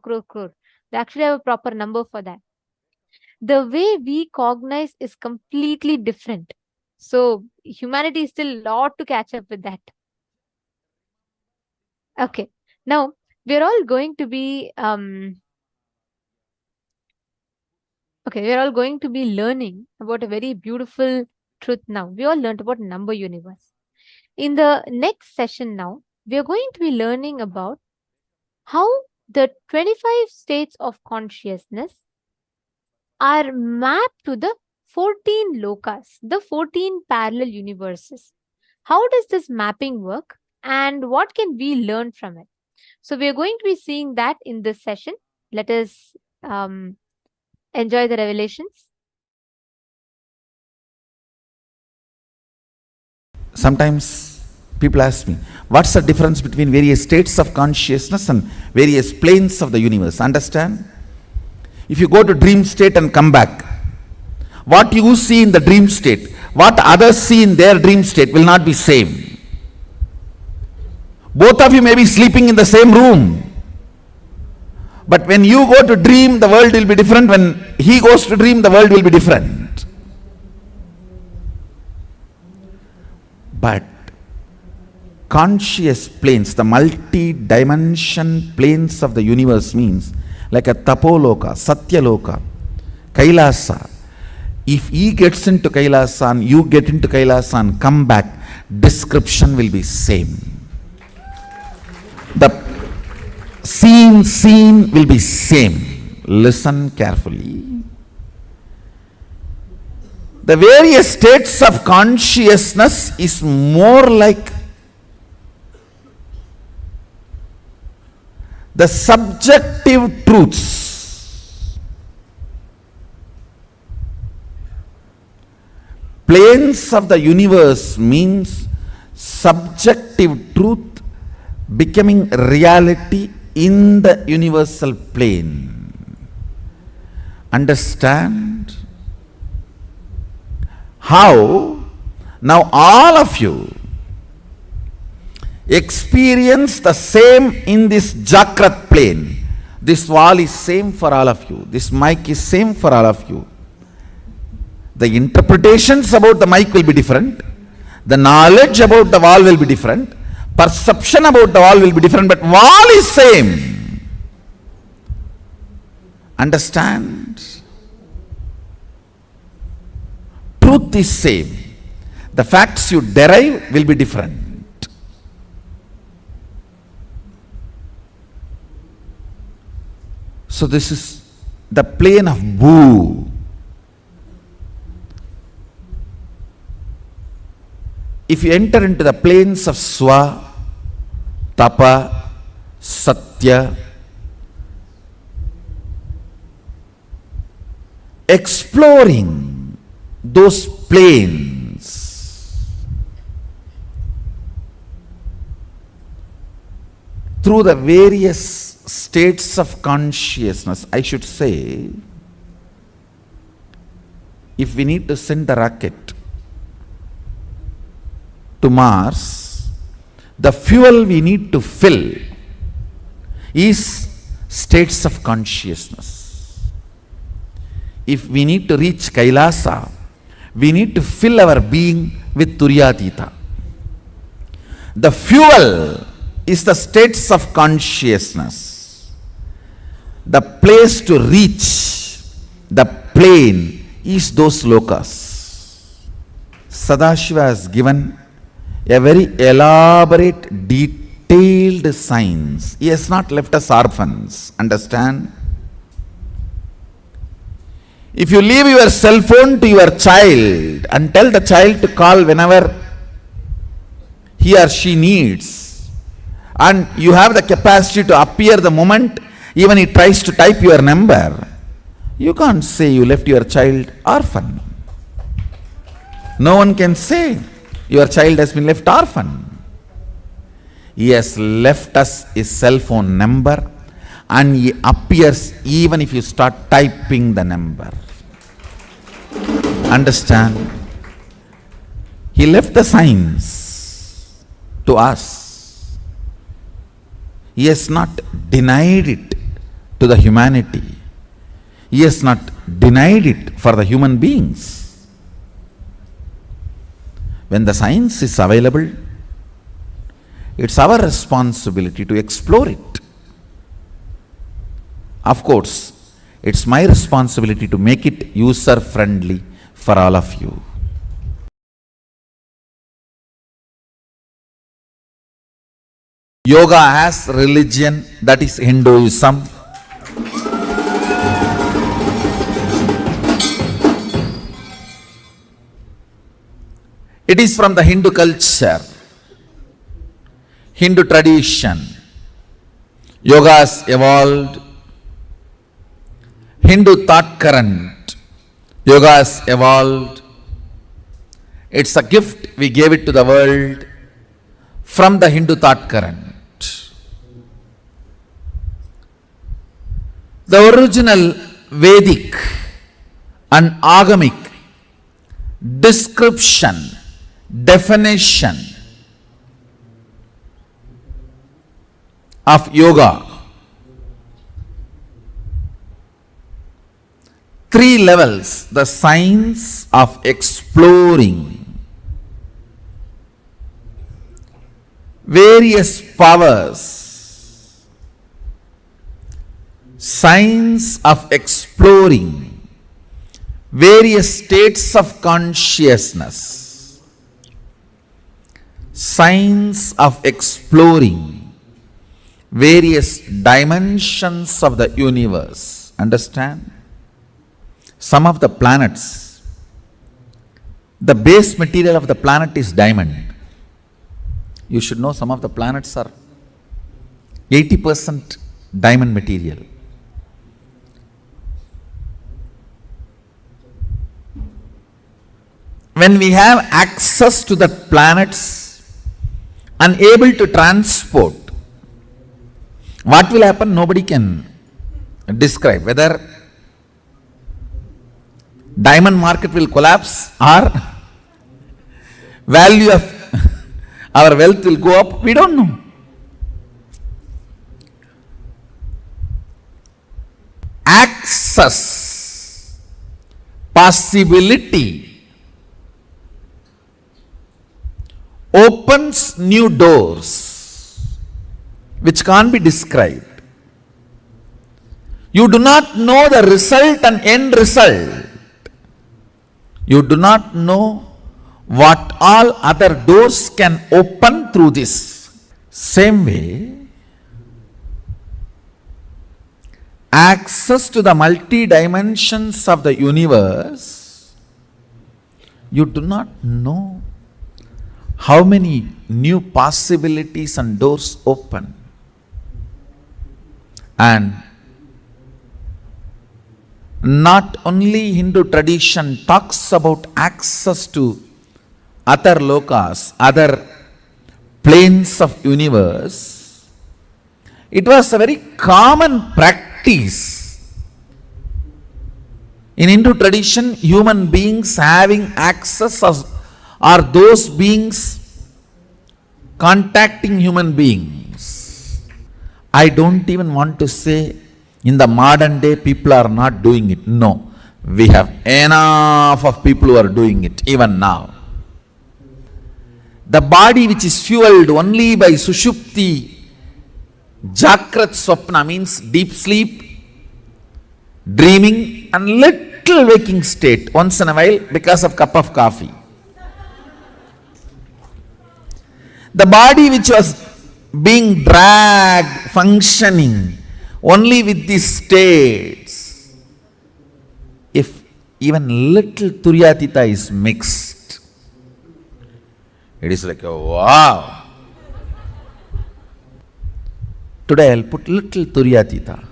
S3: They actually have a proper number for that. The way we cognize is completely different. So humanity is still a lot to catch up with that. Okay. Now, we're all going to be we're all going to be learning about a very beautiful truth now. We all learned about number universe. In the next session now, we are going to be learning about how the 25 states of consciousness are mapped to the 14 lokas, the 14 parallel universes. How does this mapping work and what can we learn from it? So we are going to be seeing that in this session. Let us enjoy the revelations.
S2: Sometimes people ask me, what's the difference between various states of consciousness and various planes of the universe? Understand? If you go to dream state and come back, what you see in the dream state, what others see in their dream state will not be same. Both of you may be sleeping in the same room, but when you go to dream, the world will be different. When he goes to dream, the world will be different. But conscious planes, the multi-dimension planes of the universe means like a tapoloka, satyaloka, kailasa. If he gets into kailasa and you get into kailasa and come back, description will be same. The scene will be same. Listen carefully. The various states of consciousness is more like the subjective truths. Planes of the universe means subjective truth becoming reality in the universal plane. Understand? How? Now all of you experience the same in this Jakrat plane. This wall is same for all of you. This mic is same for all of you. The interpretations about the mic will be different. The knowledge about the wall will be different. Perception about the wall will be different, but wall is same. Understand? Truth is same. The facts you derive will be different. So this is the plane of Bhu. If you enter into the planes of Swa, Tapa, Satya, exploring those planes through the various states of consciousness, I should say, if we need to send a rocket to Mars, the fuel we need to fill is states of consciousness.
S4: if we need to reach Kailasa, we need to fill our being with Turyatita. The fuel is the states of consciousness. The place to reach, the plane, is those lokas. Sadashiva has given a very elaborate, detailed science. He has not left us orphans. Understand? If you leave your cell phone to your child and tell the child to call whenever he or she needs, and you have the capacity to appear the moment even he tries to type your number, you can't say you left your child orphan. No one can say your child has been left orphan. He has left us his cell phone number, and he appears even if you start typing the number. Understand? He left the science to us. He has not denied it to the humanity. He has not denied it for the human beings. When the science is available, it's our responsibility to explore it. Of course, it's my responsibility to make it user-friendly for all of you. Yoga has religion, that is Hinduism. It is from the Hindu culture, Hindu tradition. Yoga has evolved. Hindu thought current. Yoga has evolved. It's a gift we gave it to the world from the Hindu thought current. The original Vedic and Agamic description, definition of yoga, 3 levels: the science of exploring various powers, science of exploring various states of consciousness, science of exploring various dimensions of the universe. Understand? Some of the planets, the base material of the planet is diamond. You should know some of the planets are 80% diamond material. When we have access to the planets and able to transport, what will happen? Nobody can describe. Whether diamond market will collapse or value of our wealth will go up, we don't know. Access, possibility, opens new doors which can't be described. You do not know the result and end result. You do not know what all other doors can open through this. Same way, access to the multi-dimensions of the universe, you do not know how many new possibilities and doors open. And not only Hindu tradition talks about access to other lokas, other planes of universe, it was a very common practice. In Hindu tradition, human beings having access are those beings contacting human beings. I don't even want to say in the modern day people are not doing it. No. We have enough of people who are doing it even now. The body which is fueled only by Sushupti, Jakrat Swapna means deep sleep, dreaming and little waking state once in a while because of cup of coffee. The body which was being dragged, functioning only with these states, if even little Turyatita is mixed, it is like a wow. Today I'll put little Turyatita.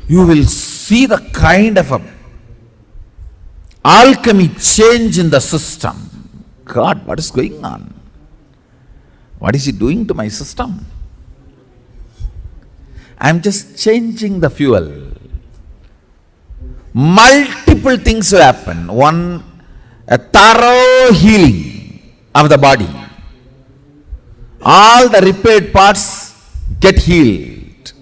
S4: You will see the kind of a alchemy change in the system. God, what is going on? What is he doing to my system? I am just changing the fuel. Multiple things will happen. One, a thorough healing of the body. All the repaired parts get healed.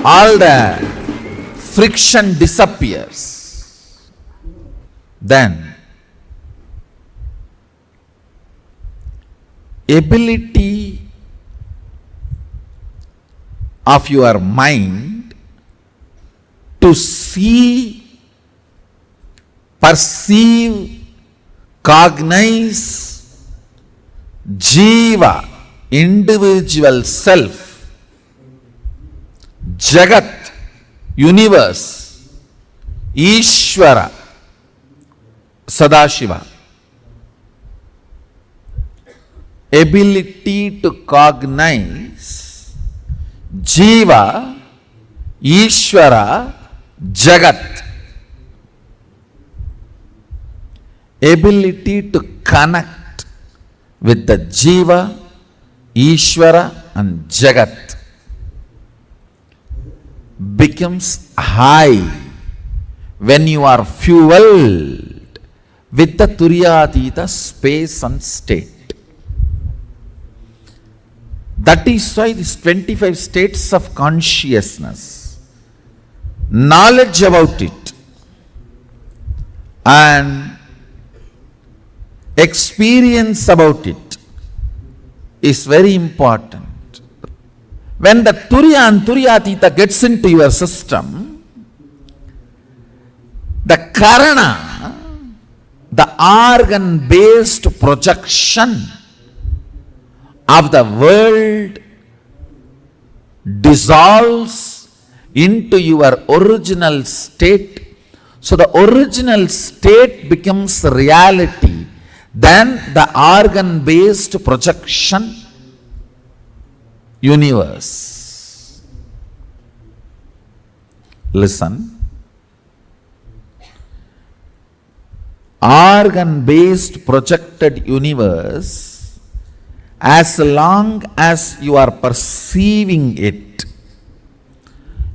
S4: All the friction disappears. Then, ability of your mind to see, perceive, cognize Jiva, individual self, Jagat, universe, Ishvara, Sadashiva. Ability to cognize Jiva, Ishvara, Jagat. Ability to connect with the Jiva, Ishvara and Jagat becomes high when you are fueled with the Turyatita space and state. That is why these 25 states of consciousness, knowledge about it and experience about it is very important. When the Turya and Turyatita gets into your system, the Karana, the organ-based projection of the world dissolves into your original state. So the original state becomes reality. Then the organ-based projection universe. Listen. Organ-based projected universe, as long as you are perceiving it,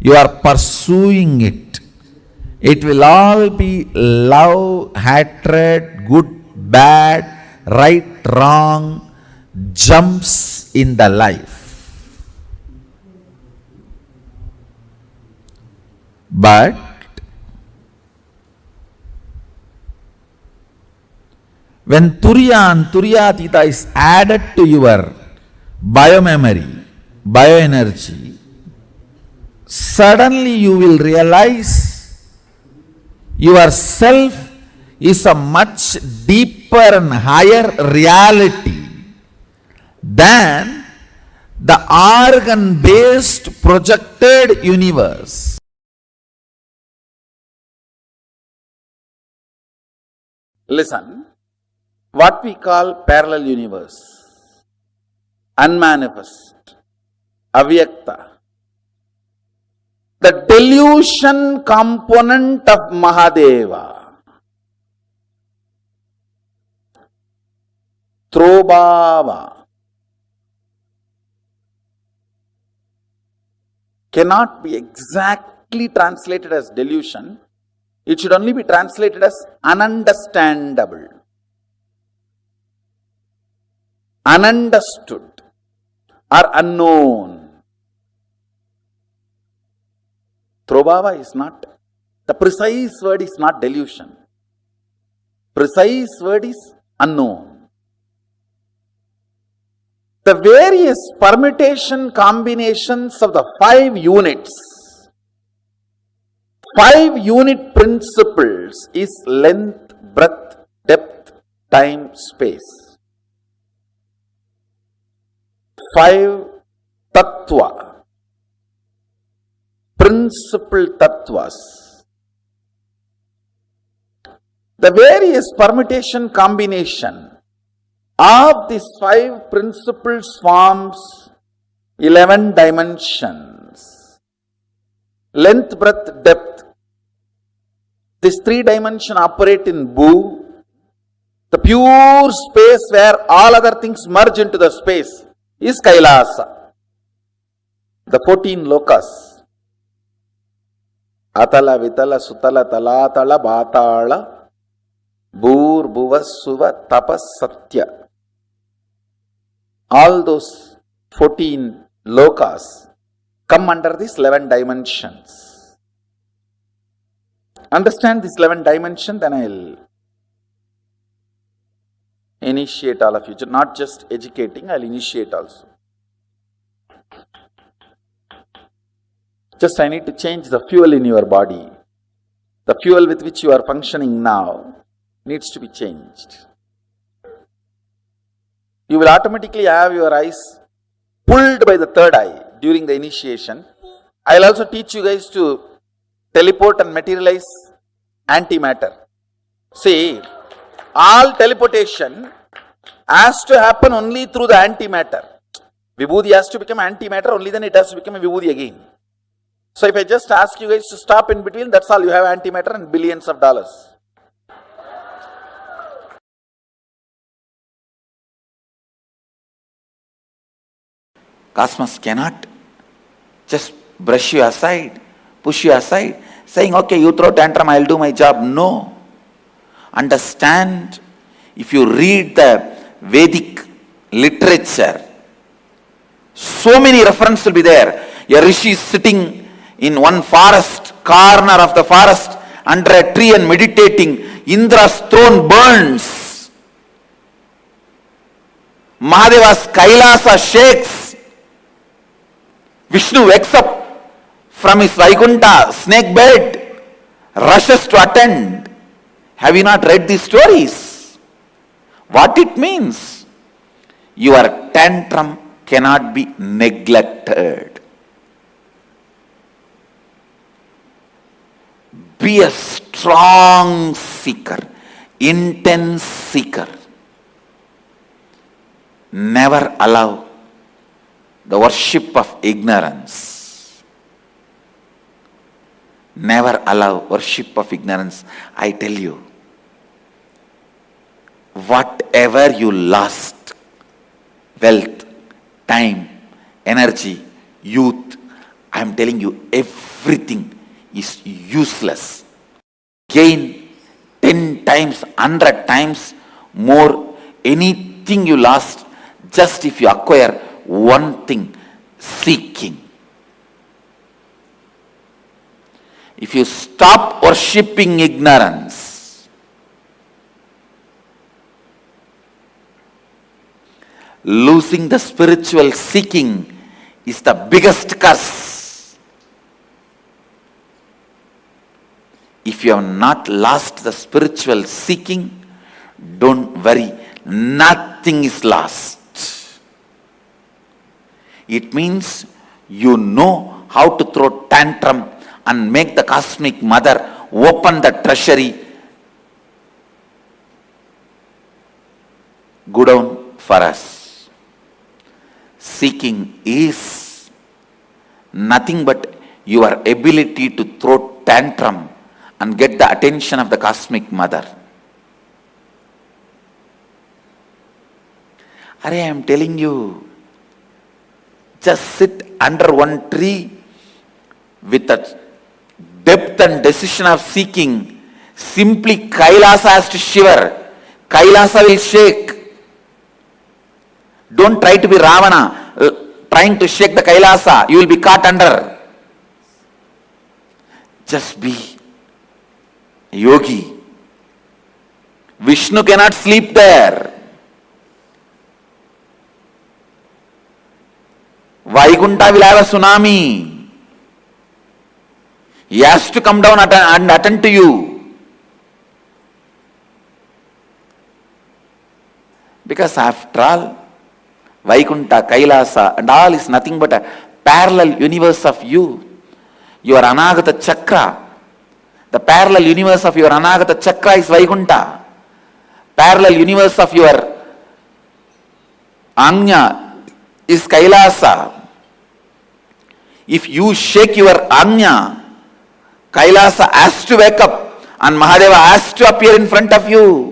S4: you are pursuing it, it will all be love, hatred, good, bad, right, wrong, jumps in the life. But when Turya and Turyatita is added to your biomemory, bioenergy, suddenly you will realize yourself is a much deeper and higher reality than the organ-based projected universe. Listen, what we call parallel universe, unmanifest, avyakta, the delusion component of Mahadeva, Trobhava, cannot be exactly translated as delusion. It should only be translated as ununderstandable, ununderstood or unknown.
S11: Throbhava is not, the precise word is not delusion. Precise word is unknown. The various permutation combinations of the 5 units, 5 unit principles is length, breadth, depth, time, space. 5 tattva, principal tattvas. The various permutation combination of these 5 principles forms 11 dimensions. Length, breadth, depth. These 3 dimensions operate in Bhu, the pure space where all other things merge into the space is Kailasa. The 14 lokas. Atala, Vitala, Sutala, Talatala, Bhatala, Bhur, Bhuva, Suva, Tapas, Satya. All those 14 lokas come under these 11 dimensions. Understand this 11 dimension, then I will initiate all of you. Not just educating, I will initiate also. Just I need to change the fuel in your body. The fuel with which you are functioning now needs to be changed. You will automatically have your eyes pulled by the third eye during the initiation. I will also teach you guys to teleport and materialize antimatter. See, all teleportation has to happen only through the antimatter. Vibhuti has to become antimatter, only then it has to become a Vibhuti again. So if I just ask you guys to stop in between, that's all. You have antimatter and billions of dollars. Cosmos cannot just brush you aside, push you aside, saying, okay, you throw tantrum, I will do my job. No. Understand, if you read the Vedic literature, so many references will be there. A rishi is sitting in one forest, corner of the forest, under a tree and meditating. Indra's throne burns. Mahadeva's Kailasa shakes. Vishnu wakes up from his Vaikuntha snake bed, rushes to attend. Have you not read these stories? What it means? Your tantrum cannot be neglected. Be a strong seeker, intense seeker. Never allow the worship of ignorance. Never allow worship of ignorance. I tell you, whatever you lost, wealth, time, energy, youth, I am telling you, everything is useless. Gain 10 times, 100 times more anything you lost, just if you acquire one thing, seeking. If you stop worshipping ignorance, losing the spiritual seeking is the biggest curse. If you have not lost the spiritual seeking, don't worry, nothing is lost. It means you know how to throw tantrum and make the cosmic mother open the treasury. Go down for us. Seeking is nothing but your ability to throw tantrum and get the attention of the cosmic mother. I am telling you, just sit under one tree with a depth and decision of seeking. Simply Kailasa has to shiver. Kailasa will shake. Don't try to be Ravana, trying to shake the Kailasa. You will be caught under. Just be a yogi. Vishnu cannot sleep there. Vaikunta will have a tsunami. He has to come down and attend to you. Because after all, Vaikunta, Kailasa and all is nothing but a parallel universe of you. Your Anagata Chakra. The parallel universe of your Anagata Chakra is Vaikunta. Parallel universe of your Anya is Kailasa. If you shake your Anya, Kailasa has to wake up and Mahadeva has to appear in front of you.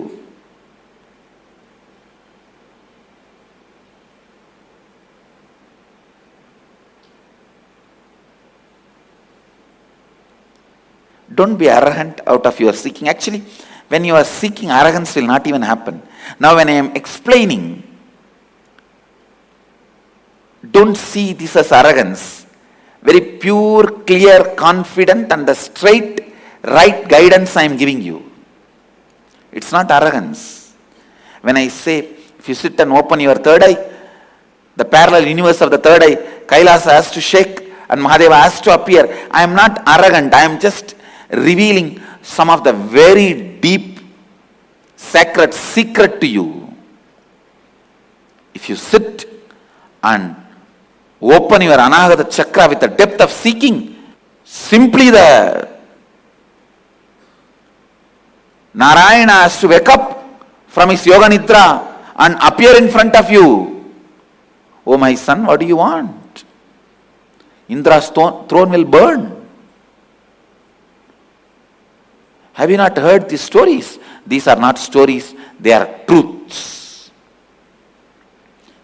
S11: Don't be arrogant out of your seeking. Actually, when you are seeking, arrogance will not even happen. Now when I am explaining, don't see this as arrogance. Very pure, clear, confident and the straight, right guidance I am giving you. It's not arrogance. When I say, if you sit and open your third eye, the parallel universe of the third eye, Kailasa has to shake and Mahadeva has to appear. I am not arrogant. I am just revealing some of the very deep, sacred secret to you. If you sit and open your Anahata Chakra with the depth of seeking, simply the Narayana has to wake up from his Yoga Nidra and appear in front of you. Oh my son, what do you want? Indra's throne will burn. Have you not heard these stories? These are not stories, they are truths.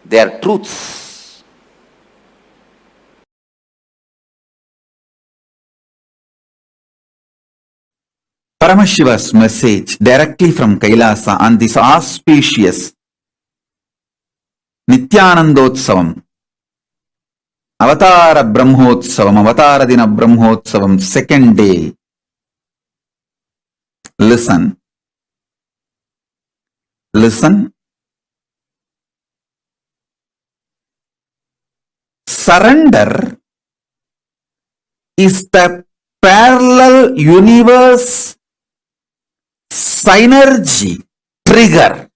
S11: They are truths. Paramashiva's message directly from Kailasa on this auspicious Nithyanandotsavam, Avatara Brahmotsavam, Avatara Dina Brahmotsavam, second day. Listen. Listen. Surrender is the parallel universe synergy trigger.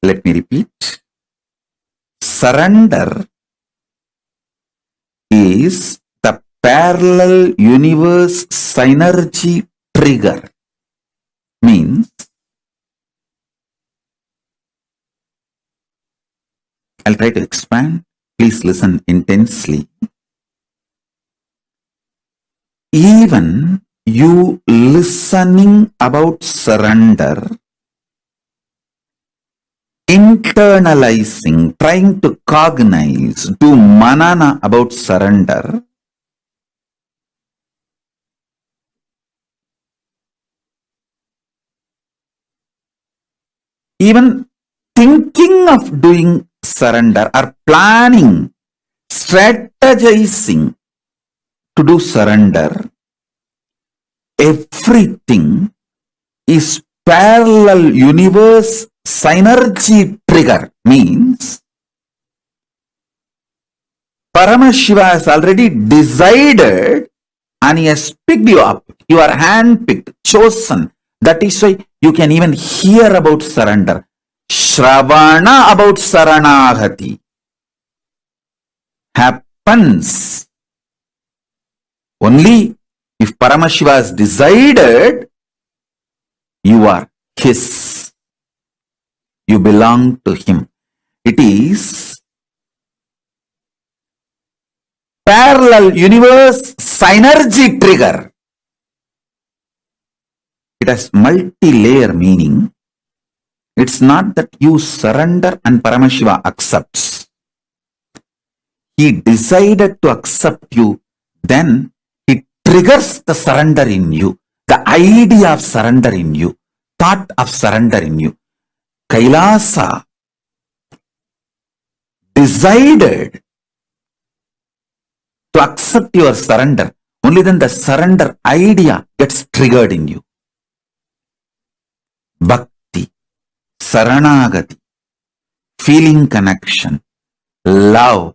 S11: Let me repeat. Surrender is the parallel universe synergy trigger. Means, I'll try to expand. Please listen intensely. Even you listening about surrender, internalizing, trying to cognize, do manana about surrender, even thinking of doing surrender or planning, strategizing to do surrender, everything is parallel universe synergy trigger. Means Paramashiva has already decided and he has picked you up. You are handpicked, chosen. That is why you can even hear about surrender. Shravana about Saranagati happens only if Paramashiva has decided you are his. You belong to him. It is parallel universe synergy trigger. It has multi-layer meaning. It's not that you surrender and Paramashiva accepts. He decided to accept you, then it triggers the surrender in you, the idea of surrender in you, thought of surrender in you. Kailasa decided to accept your surrender
S2: only then the surrender idea gets triggered in you. Bhakti, Saranagati, feeling connection, love,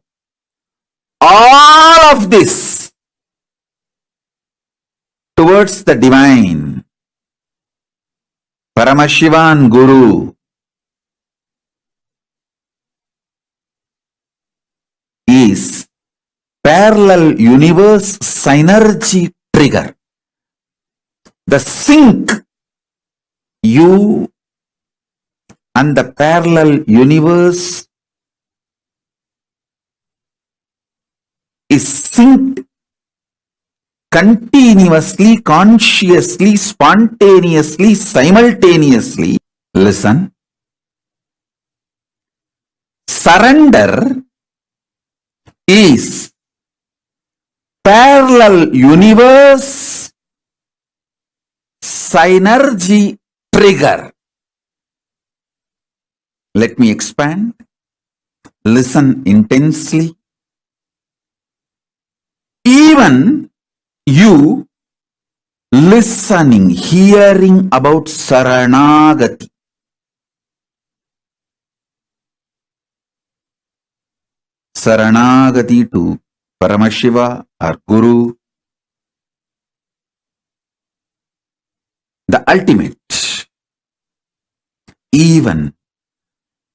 S2: all of this towards the divine, Paramashivan Guru, is parallel universe synergy trigger. The sync you and the parallel universe is synced continuously, consciously, spontaneously, simultaneously. Listen. Surrender is parallel universe synergy trigger. Let me expand. Listen intensely. Even you listening, hearing about Saranagati, Saranagati to Paramashiva or Guru, the ultimate. Even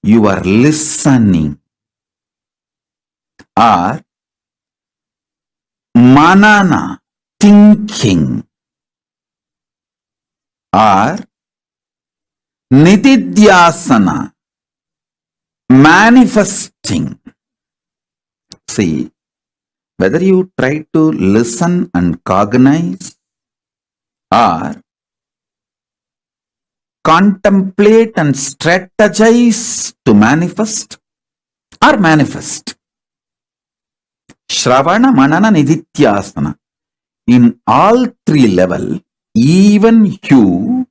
S2: you are listening or manana, thinking, or nitidhyasana, manifesting. See, whether you try to listen and cognize or contemplate and strategize to manifest or manifest. Shravana, Manana, Nidhityasana. In all three levels, even you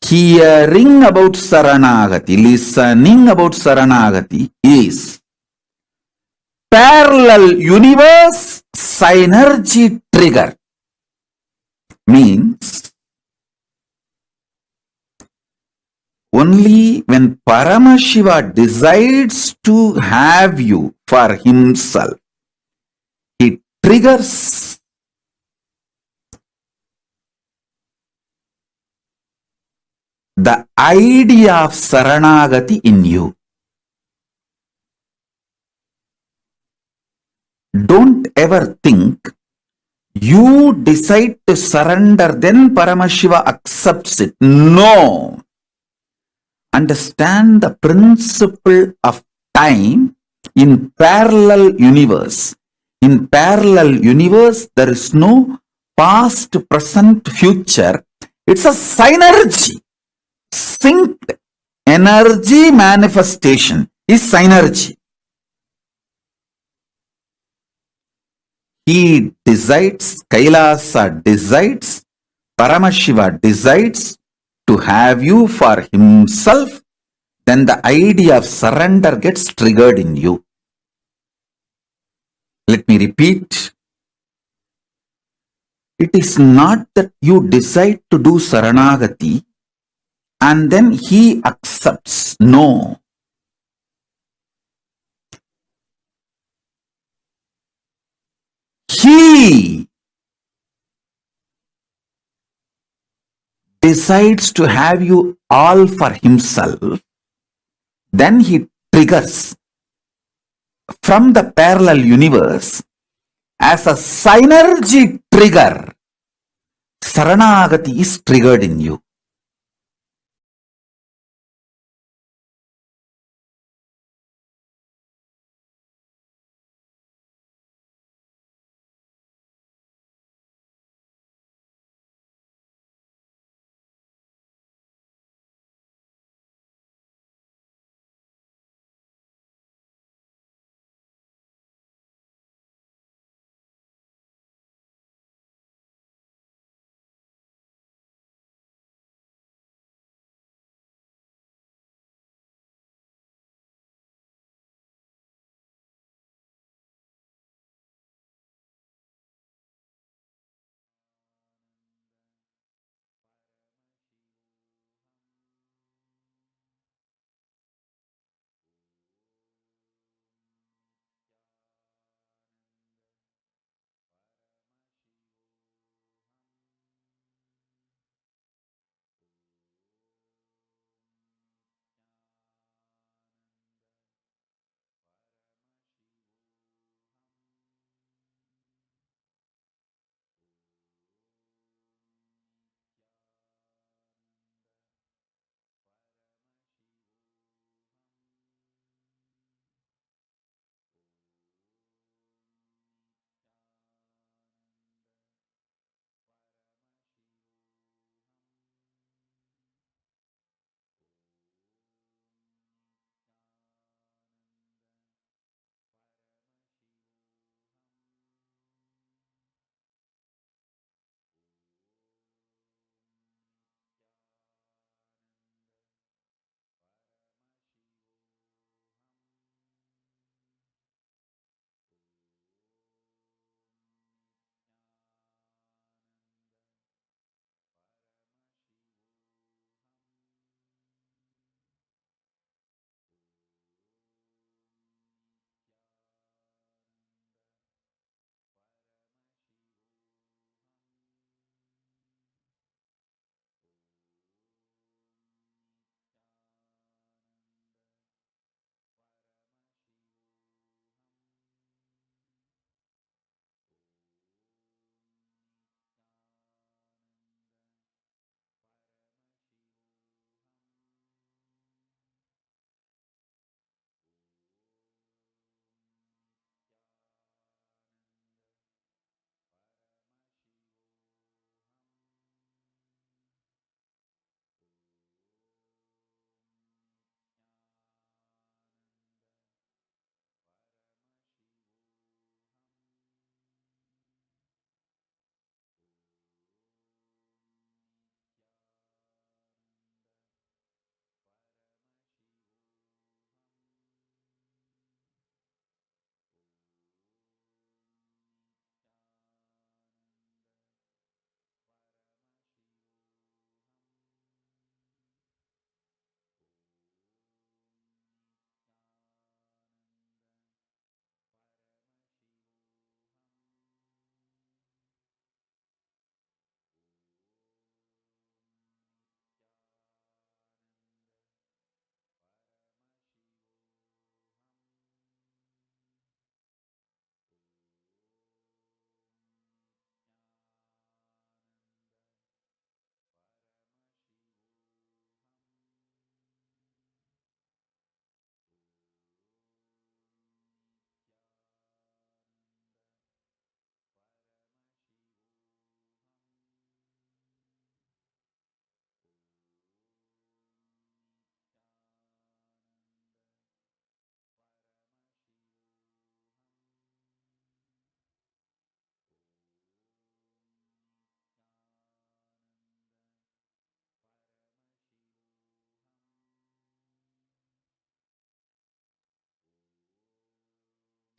S2: hearing about Saranagati, listening about Saranagati is parallel universe synergy trigger. Means only when Paramashiva decides to have you for himself, he triggers the idea of Saranagati in you. Don't ever think you decide to surrender, then Paramashiva accepts it. No. Understand the principle of time in parallel universe. In parallel universe, there is no past, present, future. It's a synergy. Synced energy manifestation is synergy. He decides, KAILASA decides, Paramashiva decides to have you for himself, then the idea of surrender gets triggered in you. Let me repeat. It is not that you decide to do Saranagati and then he accepts. No. He decides to have you all for himself, then he triggers from the parallel universe as a synergy trigger. Saranagati is triggered in you.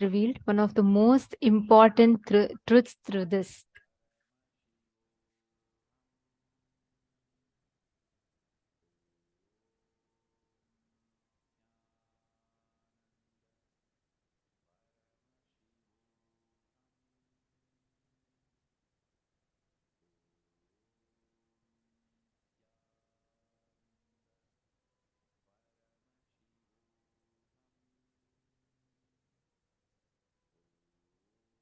S3: revealed one of the most important truths through this.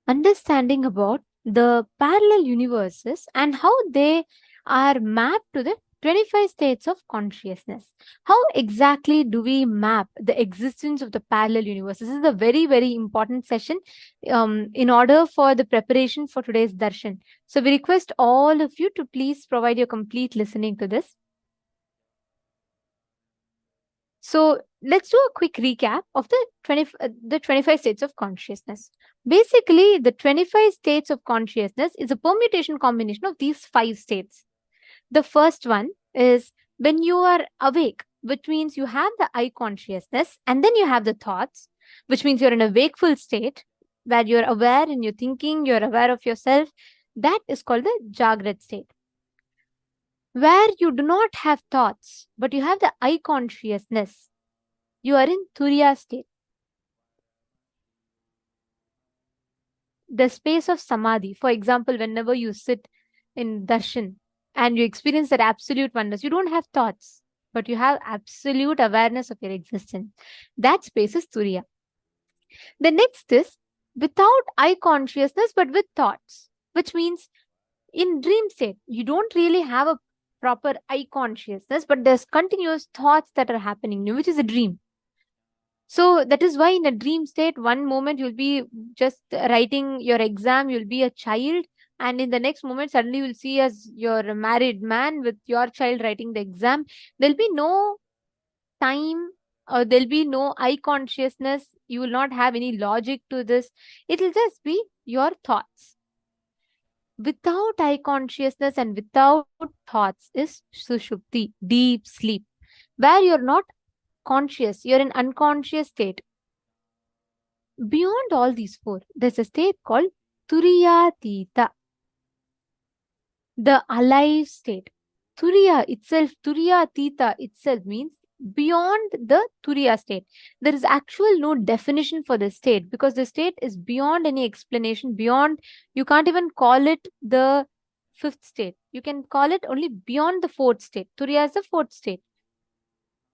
S3: Understanding about the parallel universes and how they are mapped to the 25 states of consciousness. How exactly do we map the existence of the parallel universes? This is a very, very important session in order for the preparation for today's darshan. So we request all of you to please provide your complete listening to this. So let's do a quick recap of the 25 states of consciousness. Basically, the 25 states of consciousness is a permutation combination of these 5 states. The first one is when you are awake, which means you have the eye consciousness, and then you have the thoughts, which means you're in a wakeful state where you're aware and you're thinking, you're aware of yourself. That is called the Jagrat state. Where you do not have thoughts, but you have the eye consciousness, you are in Turiya state. The space of samadhi. For example, whenever you sit in darshan and you experience that absolute oneness, you don't have thoughts, but you have absolute awareness of your existence. That space is Turiya. The next is without eye consciousness, but with thoughts, which means in dream state, you don't really have a proper eye consciousness, but there's continuous thoughts that are happening, which is a dream. So that is why in a dream state, one moment you'll be just writing your exam, you'll be a child, and in the next moment, suddenly you'll see as you're a married man with your child writing the exam. There'll be no time or there'll be no eye consciousness. You will not have any logic to this. It'll just be your thoughts. Without eye consciousness and without thoughts is sushupti, deep sleep, where you're not conscious, you're in unconscious state. Beyond all these 4, there's a state called Turiyatita, the alive state. Turiya itself, Turiyatita itself means beyond the Turiya state. There is actual no definition for the state because the state is beyond any explanation, beyond, you can't even call it the 5th state. You can call it only beyond the 4th state. Turiya is the 4th state.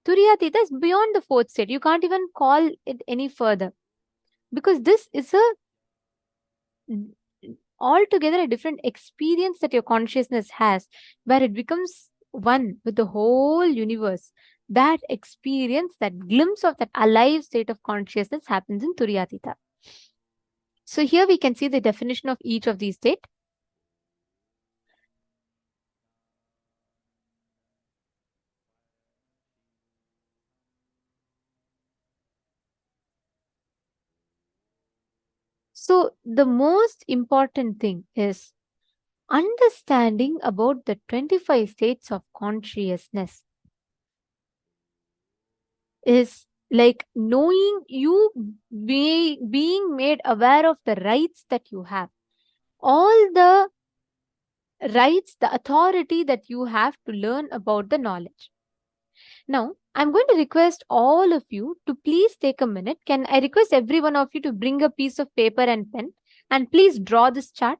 S3: Turiyatita is beyond the 4th state. You can't even call it any further. Because this is a altogether a different experience that your consciousness has, where it becomes one with the whole universe. That experience, that glimpse of that alive state of consciousness happens in Turiyatita. So here we can see the definition of each of these states. So the most important thing is understanding about the 25 states of consciousness is like knowing you being made aware of the rights that you have. All the rights, the authority that you have to learn about the knowledge. Now, I'm going to request all of you to please take a minute. Can I request every one of you to bring a piece of paper and pen and please draw this chart?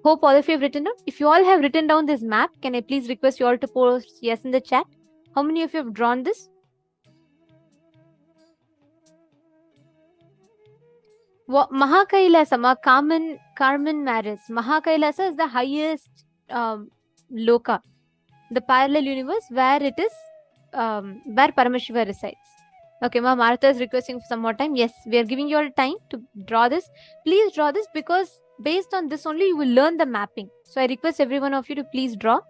S3: Hope all of you have written down. If you all have written down this map, can I please request you all to post yes in the chat? How many of you have drawn this? Mahakailasa, Carmen Maris. Mahakailasa is the highest loka, the parallel universe where it is, where Paramashiva resides. Okay, Ma Martha is requesting for some more time. Yes, we are giving you all time to draw this. Please draw this, because based on this only you will learn the mapping. So I request every one of you to please draw.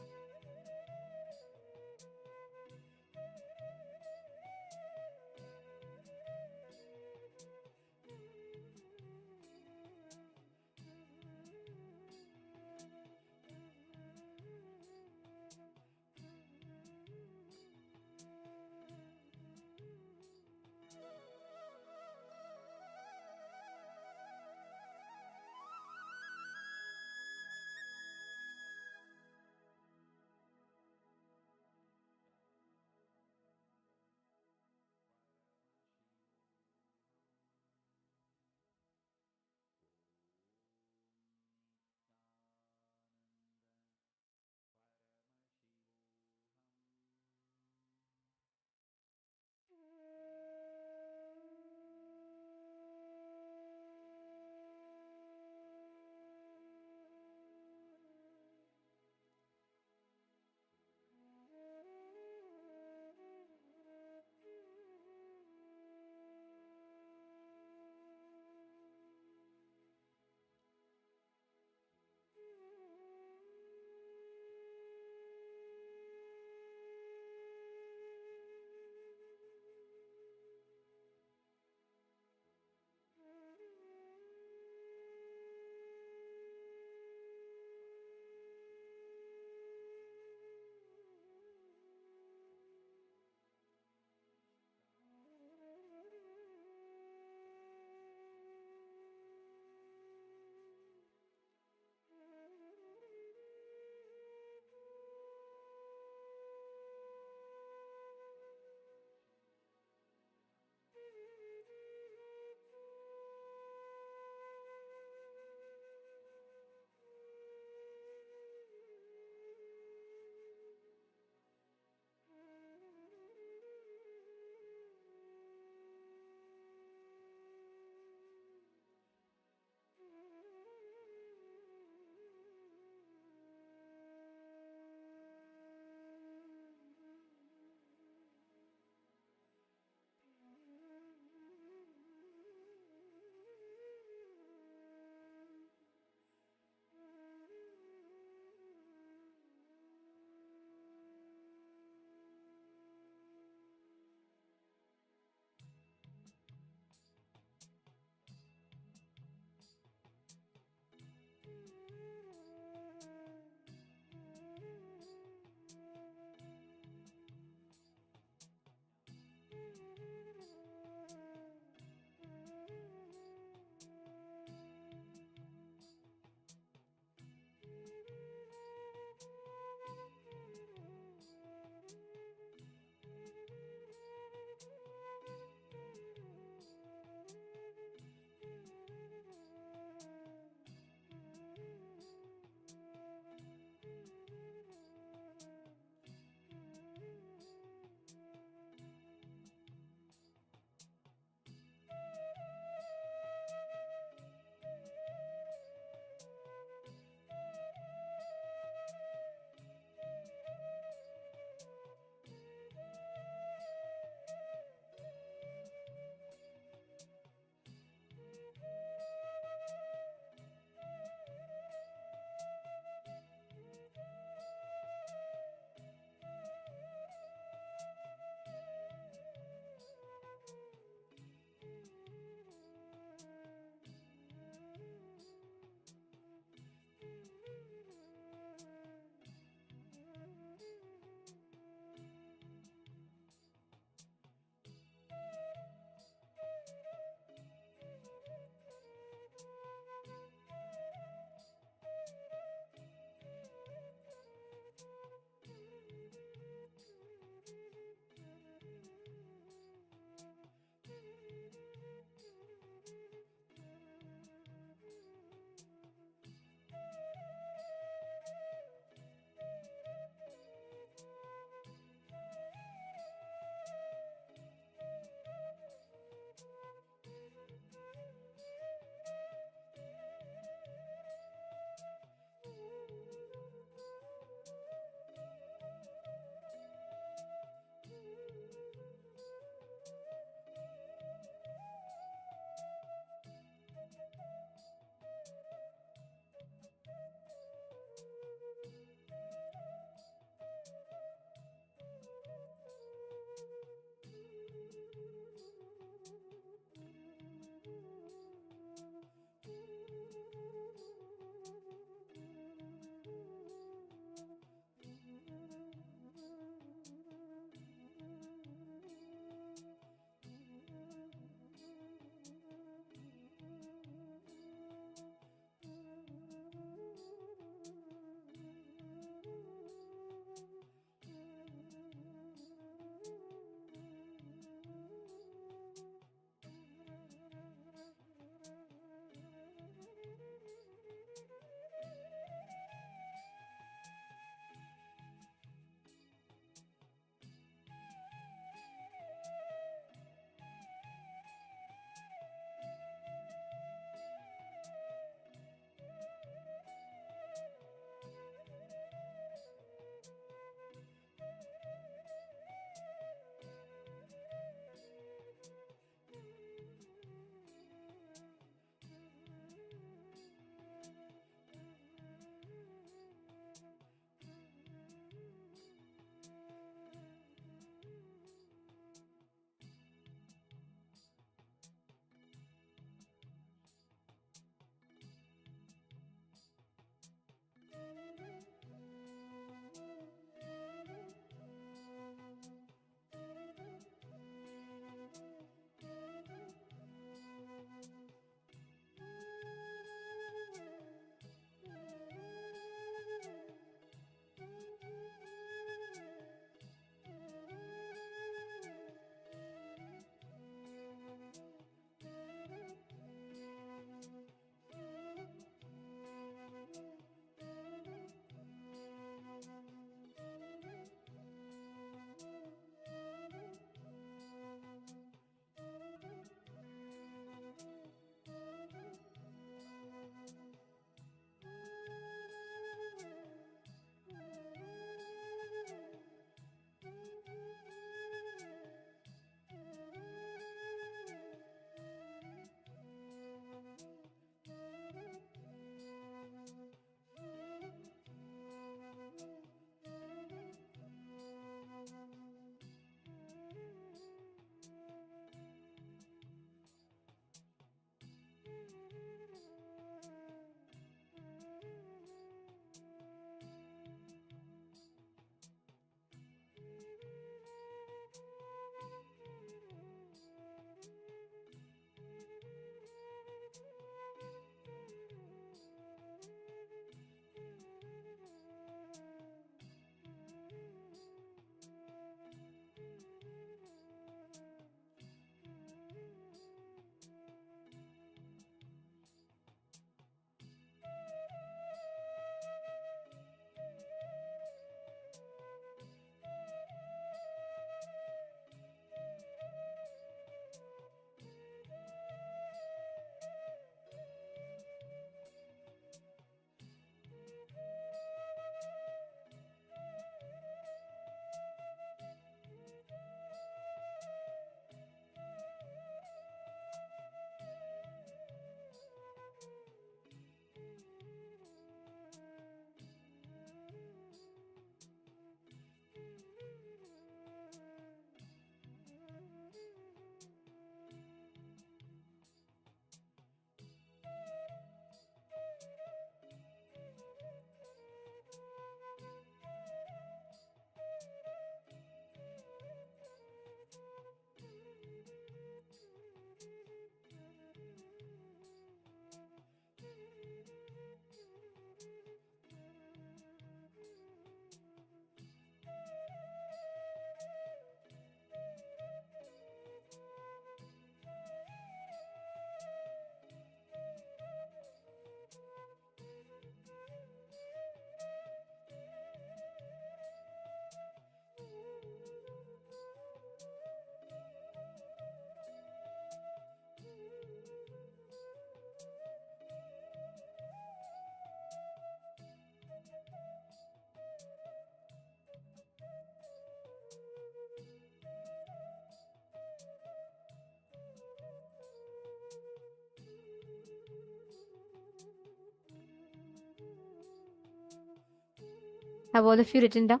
S3: Have all of you written down?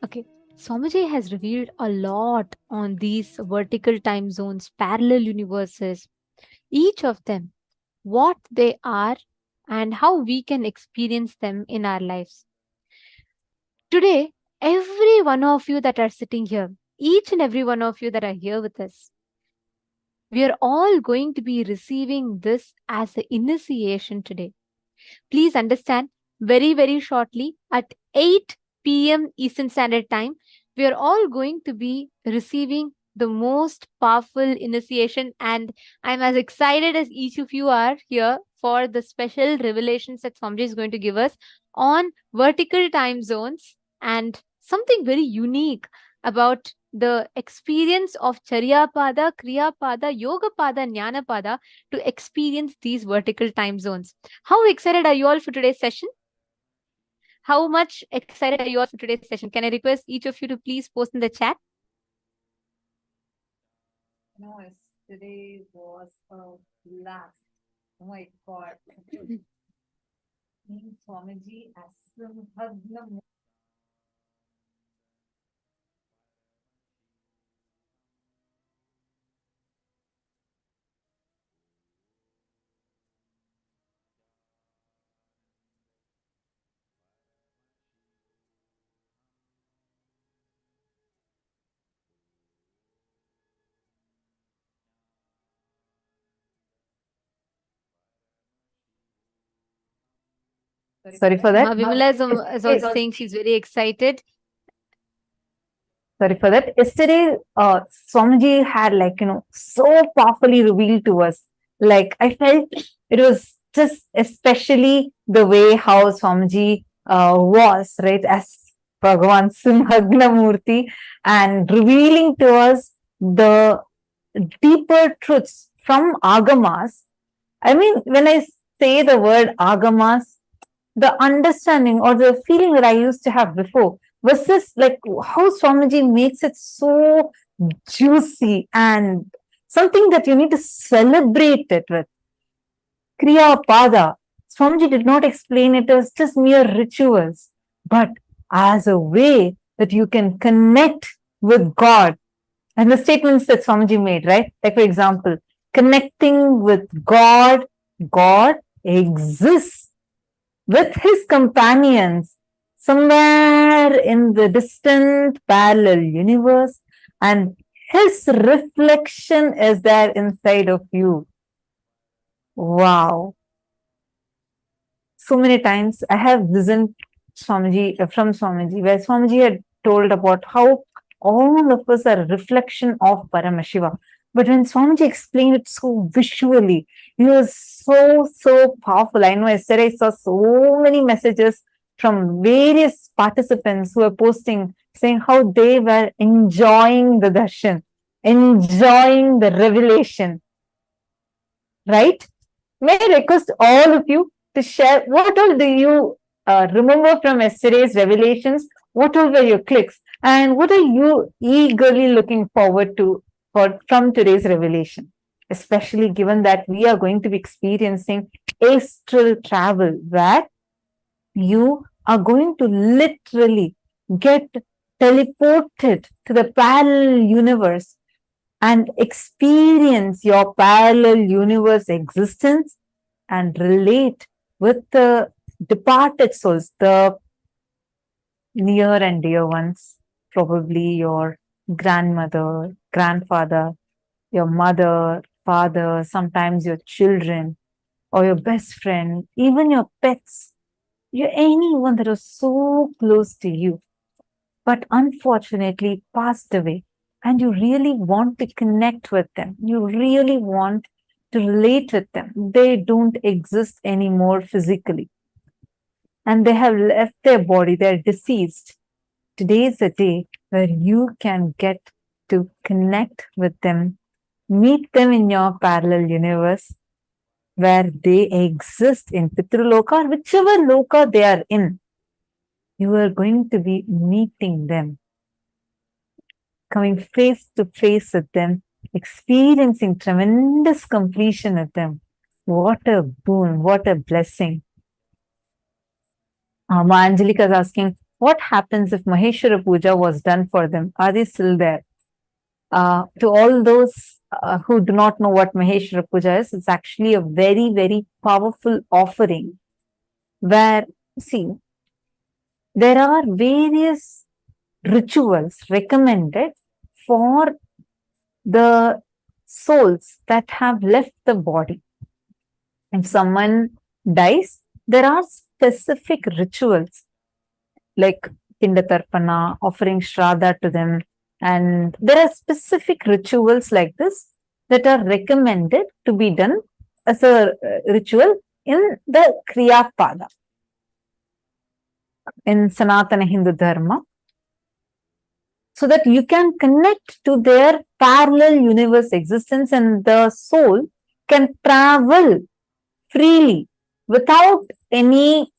S3: Okay. Swamiji has revealed a lot on these vertical time zones, parallel universes, each of them, what they are, and how we can experience them in our lives. Today, every one of you that are sitting here, each and every one of you that are here with us, we are all going to be receiving this as an initiation today. Please understand, very, very shortly at 8 p.m. Eastern Standard Time, we are all going to be receiving the most powerful initiation. And I'm as excited as each of you are here for the special revelations that Swamiji is going to give us on vertical time zones and something very unique about the experience of Charya Pada, Kriya Pada, Yoga Pada, Jnana Pada to experience these vertical time zones. How excited are you all for today's session? How much excited are you all for today's session? Can I request each of you to please post in the chat?
S1: No, yesterday was a blast. Oh my God. Swamiji as Sorry for that.
S3: Vimala is also saying she's very excited.
S1: Sorry for that. Yesterday, Swamiji had so powerfully revealed to us. Like I felt it was just especially the way how Swamiji was, right, as Bhagavān Simhagnamurti and revealing to us the deeper truths from Agamas. I mean, when I say the word Agamas, the understanding or the feeling that I used to have before was this, like how Swamiji makes it so juicy and something that you need to celebrate it with. Kriya Pada. Swamiji did not explain it as just mere rituals, but as a way that you can connect with God. And the statements that Swamiji made, right? Like, for example, connecting with God, God exists with his companions somewhere in the distant parallel universe, and his reflection is there inside of you. Wow. So many times I have listened from Swamiji, where Swamiji had told about how all of us are a reflection of Paramashiva. But when Swamiji explained it so visually, it was so powerful. I know yesterday I saw so many messages from various participants who were posting, saying how they were enjoying the darshan, enjoying the revelation. Right? May I request all of you to share what all do you remember from yesterday's revelations? What all were your clicks? And what are you eagerly looking forward to from today's revelation? Especially given that we are going to be experiencing astral travel, where you are going to literally get teleported to the parallel universe and experience your parallel universe existence and relate with the departed souls, the near and dear ones, probably your grandmother, grandfather, your mother, father, sometimes your children or your best friend, even your pets, anyone that was so close to you, but unfortunately passed away. And you really want to connect with them. You really want to relate with them. They don't exist anymore physically. And they have left their body. They're deceased. Today is the day where you can get to connect with them, meet them in your parallel universe, where they exist in Pitraloka or whichever loka they are in. You are going to be meeting them, coming face to face with them, experiencing tremendous completion with them. What a boon, what a blessing. Ma Angelika is asking, what happens if Maheshwara Puja was done for them? Are they still there? To all those who do not know what Maheshwara Puja is, it's actually a very, very powerful offering where, see, there are various rituals recommended for the souls that have left the body. If someone dies, there are specific rituals like Pindatarpana, offering Shraddha to them, and there are specific rituals like this that are recommended to be done as a ritual in the Kriya Pada in Sanatana Hindu Dharma, so that you can connect to their parallel universe existence and the soul can travel freely without any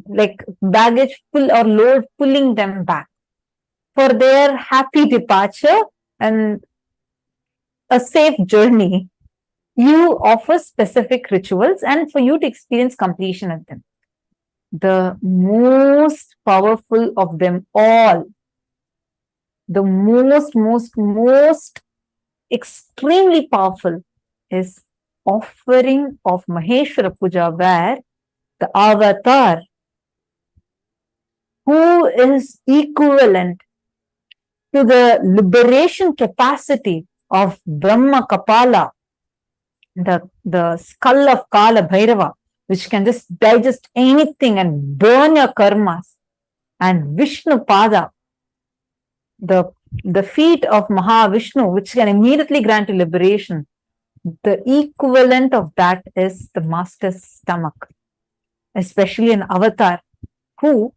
S1: like baggage pull or load pulling them back for their happy departure and a safe journey. You offer specific rituals and for you to experience completion of them. The most powerful of them all, the most extremely powerful is offering of Maheshwara Puja, where the avatar, who is equivalent to the liberation capacity of Brahma Kapala, the skull of Kala Bhairava, which can just digest anything and burn your karmas, and Vishnu Pada, the feet of Mahavishnu, which can immediately grant you liberation. The equivalent of that is the master's stomach, especially an avatar who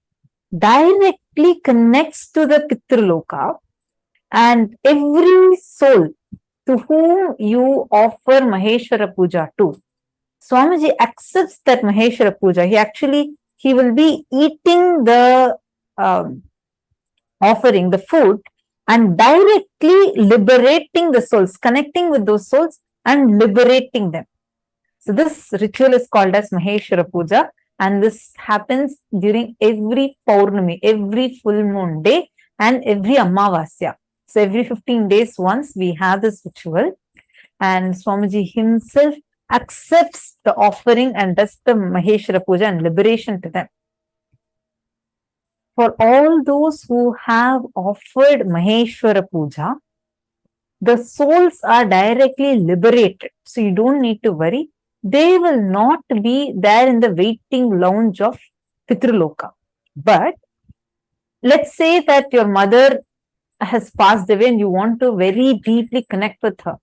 S1: directly connects to the Pitraloka, and every soul to whom you offer Maheshwara Puja to, Swamiji accepts that Maheshwara Puja. He will be eating the offering, the food, and directly liberating the souls, connecting with those souls and liberating them. So this ritual is called as Maheshwara Puja, and this happens during every Paurnami, every full moon day, and every Amavasya. So every 15 days once we have this ritual, and Swamiji himself accepts the offering and does the Maheshwara Puja and liberation to them. For all those who have offered Maheshwara Puja, the souls are directly liberated. So you don't need to worry. They will not be there in the waiting lounge of Pitraloka. But let's say that your mother has passed away and you want to very deeply connect with her.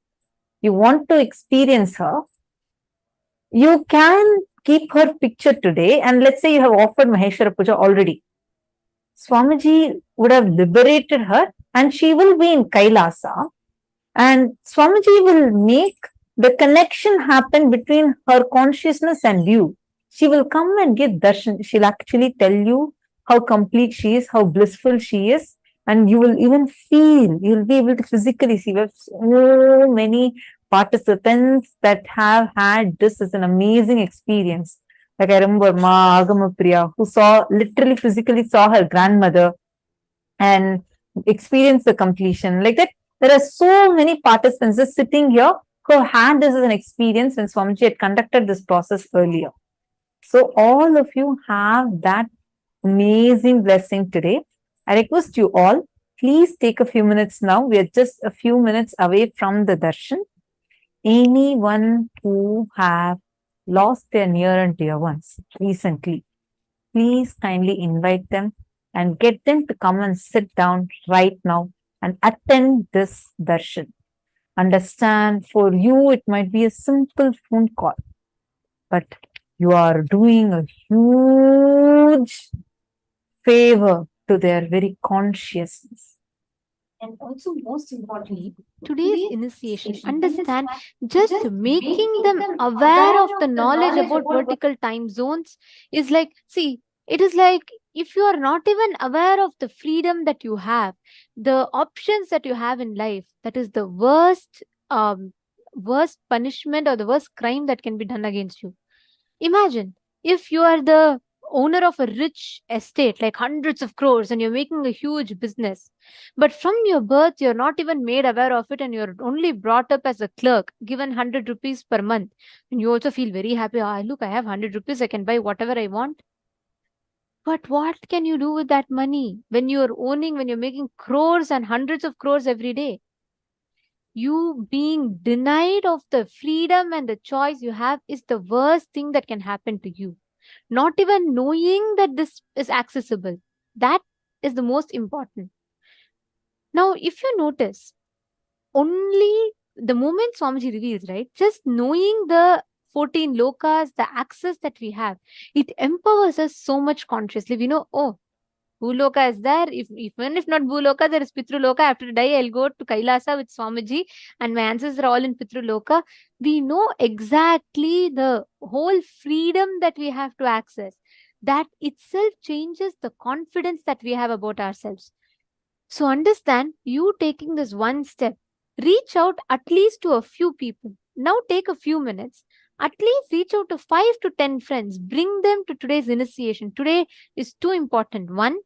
S1: You want to experience her. You can keep her picture today, and let's say you have offered Maheshwara Puja already. Swamiji would have liberated her and she will be in Kailasa, and Swamiji will make the connection happen between her consciousness and you. She will come and give darshan. She'll actually tell you how complete she is, how blissful she is, and you will even feel, you'll be able to physically see. We have so many participants that have had this as an amazing experience. Like I remember Ma Agamapriya, who literally physically saw her grandmother and experienced the completion. Like that, there are so many participants just sitting here who had this as an experience when Swamiji had conducted this process earlier. So all of you have that amazing blessing today. I request you all, please take a few minutes now. We are just a few minutes away from the darshan. Anyone who have lost their near and dear ones recently, please kindly invite them and get them to come and sit down right now and attend this darshan. Understand, for you it might be a simple phone call, but you are doing a huge favor to their very consciousness.
S3: And also, most importantly, today's initiation, understand, just making them aware of the knowledge about vertical time zones is like, see, it is like if you are not even aware of the freedom that you have, the options that you have in life, that is the worst punishment or the worst crime that can be done against you. Imagine if you are the owner of a rich estate, like hundreds of crores, and you're making a huge business. But from your birth, you're not even made aware of it, and you're only brought up as a clerk, given 100 rupees per month. And you also feel very happy. Ah, look, I have 100 rupees, I can buy whatever I want. But what can you do with that money when when you're making crores and hundreds of crores every day? You being denied of the freedom and the choice you have is the worst thing that can happen to you. Not even knowing that this is accessible, that is the most important. Now, if you notice, only the moment Swamiji reveals, right, just knowing the 14 lokas, the access that we have, it empowers us so much consciously. We know, oh, Bhuloka is there. Even if not Bhuloka, there is Pitruloka. After I die, I'll go to Kailasa with Swamiji, and my ancestors are all in Pitruloka. We know exactly the whole freedom that we have to access. That itself changes the confidence that we have about ourselves. So understand, you taking this one step, reach out at least to a few people. Now take a few minutes. At least reach out to 5 to 10 friends. Bring them to today's initiation. Today is too important. One,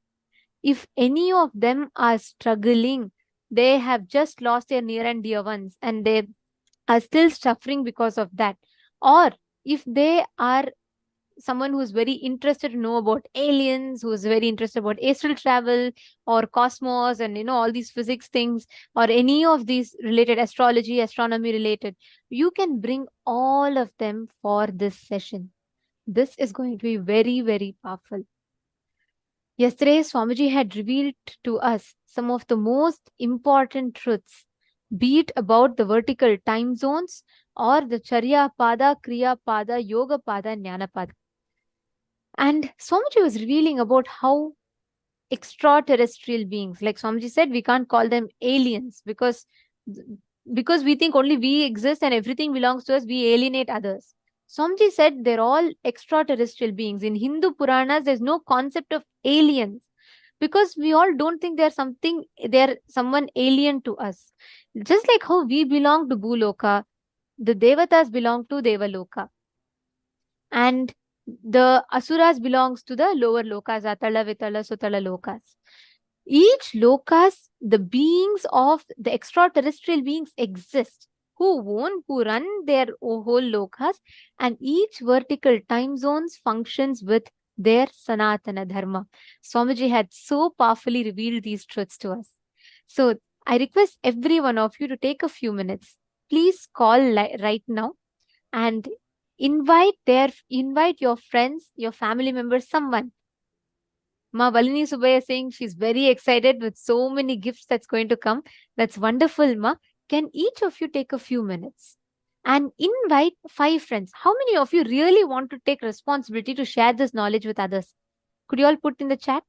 S3: if any of them are struggling, they have just lost their near and dear ones, and they are still suffering because of that. Or if they are someone who is very interested to know about aliens, who is very interested about astral travel or cosmos and all these physics things, or any of these related, astrology, astronomy related, you can bring all of them for this session. This is going to be very, very powerful. Yesterday, Swamiji had revealed to us some of the most important truths, be it about the vertical time zones or the Charya Pada, Kriya Pada, Yoga Pada, and Jnana Pada. And Swamiji was revealing about how extraterrestrial beings, like Swamiji said, we can't call them aliens because we think only we exist and everything belongs to us, we alienate others. Swamiji said they're all extraterrestrial beings. In Hindu Puranas, there's no concept of aliens because we all don't think they're someone alien to us. Just like how we belong to Bhuloka, the Devatas belong to Devaloka. And the Asuras belongs to the lower lokas, Atala, Vitala, Sutala lokas. Each lokas, the beings of the extraterrestrial beings exist, who run their whole lokas, and each vertical time zones functions with their Sanatana Dharma. Swamiji had so powerfully revealed these truths to us. So I request every one of you to take a few minutes. Please call right now and invite your friends, your family members, someone. Ma Valini Subaya saying she's very excited with so many gifts that's going to come. That's wonderful, Ma. Can each of you take a few minutes and invite 5 friends? How many of you really want to take responsibility to share this knowledge with others? Could you all put in the chat?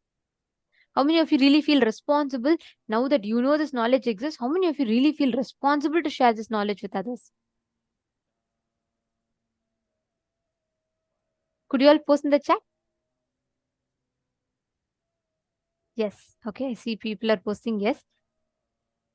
S3: How many of you really feel responsible now that you know this knowledge exists? How many of you really feel responsible to share this knowledge with others? Could you all post in the chat? Yes. Okay, I see people are posting yes.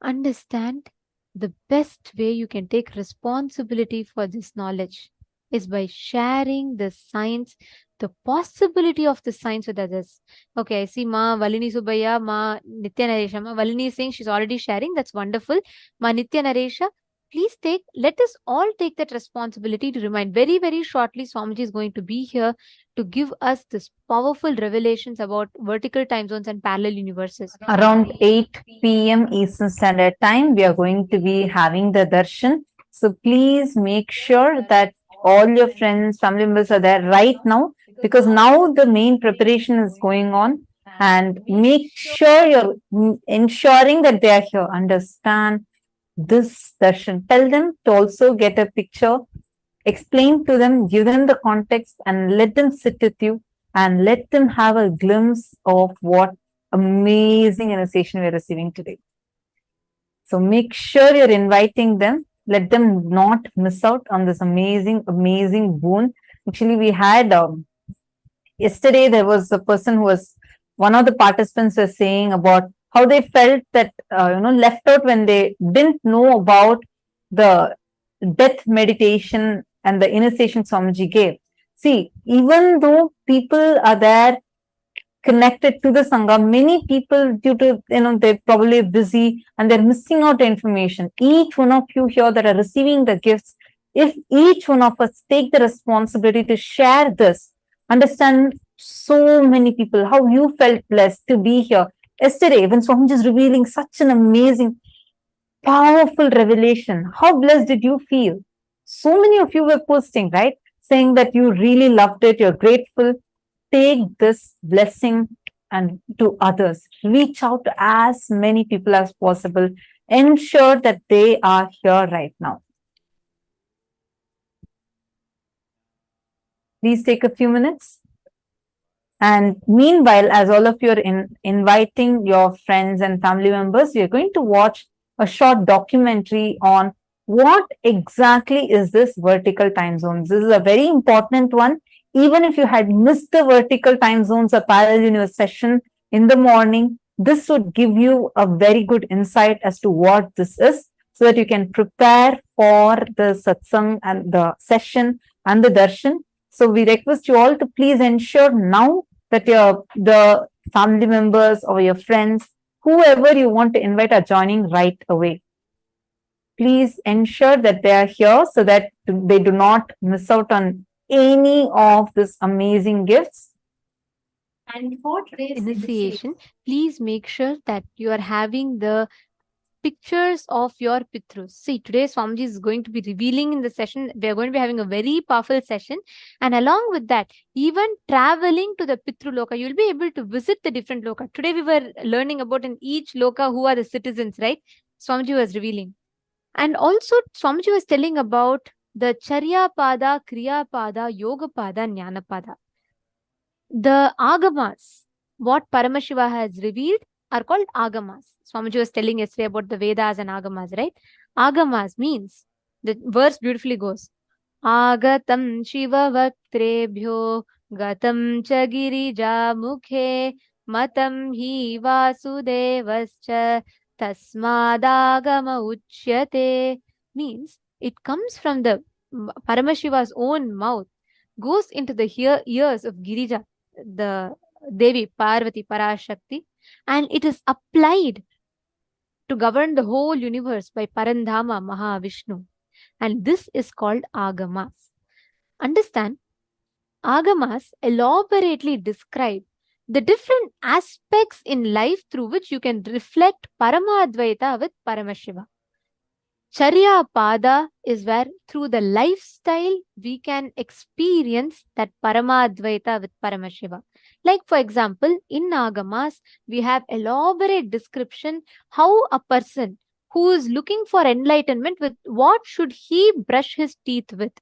S3: Understand, the best way you can take responsibility for this knowledge is by sharing the science, the possibility of the science with others. Okay, I see Ma Valini Subaya, Ma Nithyananda. Ma Valini is saying she's already sharing. That's wonderful. Ma Nithyananda, please let us all take that responsibility to remind. Very, very shortly, Swamiji is going to be here to give us this powerful revelations about vertical time zones and parallel universes.
S1: Around 8 p.m. Eastern Standard Time, we are going to be having the darshan. So please make sure that all your friends, family members are there right now, because now the main preparation is going on, and make sure you're ensuring that they are here. Understand this darshan. Tell them to also get a picture, explain to them, give them the context, and let them sit with you and let them have a glimpse of what amazing initiation we're receiving today. So make sure you're inviting them. Let them not miss out on this amazing, amazing boon. Actually, we had yesterday, there was a person who was, one of the participants was saying about how they felt that, left out when they didn't know about the death meditation and the initiation Swamiji gave. See, even though people are there connected to the Sangha, many people, due to, they're probably busy and they're missing out information. Each one of you here that are receiving the gifts, if each one of us take the responsibility to share this, understand so many people, how you felt blessed to be here. Yesterday, when Swamiji is revealing such an amazing, powerful revelation, how blessed did you feel? So many of you were posting, right? Saying that you really loved it, you're grateful. Take this blessing and to others. Reach out to as many people as possible. Ensure that they are here right now. Please take a few minutes. And meanwhile, as all of you are inviting your friends and family members, we are going to watch a short documentary on what exactly is this vertical time zones. This is a very important one. Even if you had missed the vertical time zones or parallel universe session in the morning, this would give you a very good insight as to what this is, so that you can prepare for the satsang and the session and the darshan. So we request you all to please ensure now that the family members or your friends, whoever you want to invite, are joining right away. Please ensure that they are here so that they do not miss out on any of these amazing gifts.
S3: And for today's initiation, please make sure that you are having the pictures of your Pitrus. See, today Swamiji is going to be revealing in the session. We are going to be having a very powerful session. And along with that, even traveling to the Pitru Loka, you'll be able to visit the different Loka. Today we were learning about in each Loka who are the citizens, right? Swamiji was revealing. And also Swamiji was telling about the Charya Pada, Kriya Pada, Yoga Pada, Jnana Pada. The Agamas, what Paramashiva has revealed, are called Agamas. Swamiji was telling yesterday about the Vedas and Agamas, right? Agamas means, the verse beautifully goes, Agatam Shiva Vaktrebhyo Gatam cha Girija Mukhe Matam hi Vasudevascha Tasmadagama Uchyate. Means, it comes from the Paramashiva's own mouth, goes into the ears of Girija, the Devi Parvati Parashakti, and it is applied to govern the whole universe by Parandhama Mahavishnu. And this is called Agamas. Understand, Agamas elaborately describe the different aspects in life through which you can reflect Paramadvaita with Paramashiva. Charya Pada is where through the lifestyle we can experience that Paramadvaita with Paramashiva. Like for example, in Agamas, we have elaborate description how a person who is looking for enlightenment, with what should he brush his teeth with?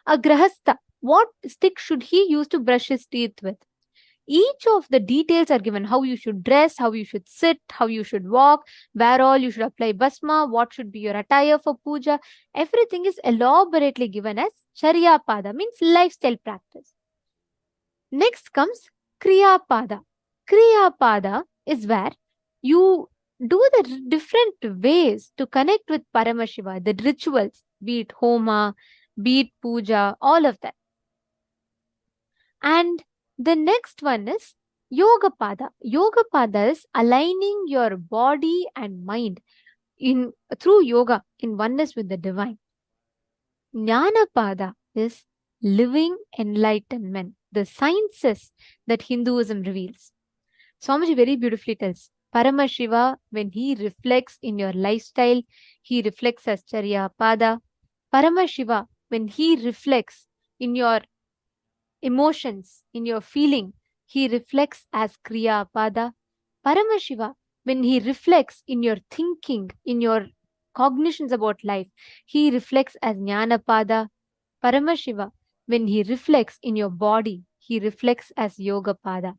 S3: A grahastha, what stick should he use to brush his teeth with? Each of the details are given, how you should dress, how you should sit, how you should walk, where all you should apply basma, what should be your attire for puja. Everything is elaborately given as Charya Pada, means lifestyle practice. Next comes Kriya Pada. Kriya Pada is where you do the different ways to connect with Paramashiva, the rituals, be it Homa, be it puja, all of that. And the next one is Yoga Pada. Yoga Pada is aligning your body and mind through yoga in oneness with the divine. Jnana Pada is living enlightenment, the sciences that Hinduism reveals. Swamiji very beautifully tells, Paramashiva, when he reflects in your lifestyle, he reflects as Charya Pada. Paramashiva, when he reflects in your emotions, in your feeling, he reflects as Kriya Pada. Paramashiva, when he reflects in your thinking, in your cognitions about life, he reflects as Jnana Pada. Paramashiva, when he reflects in your body, he reflects as Yoga Pada.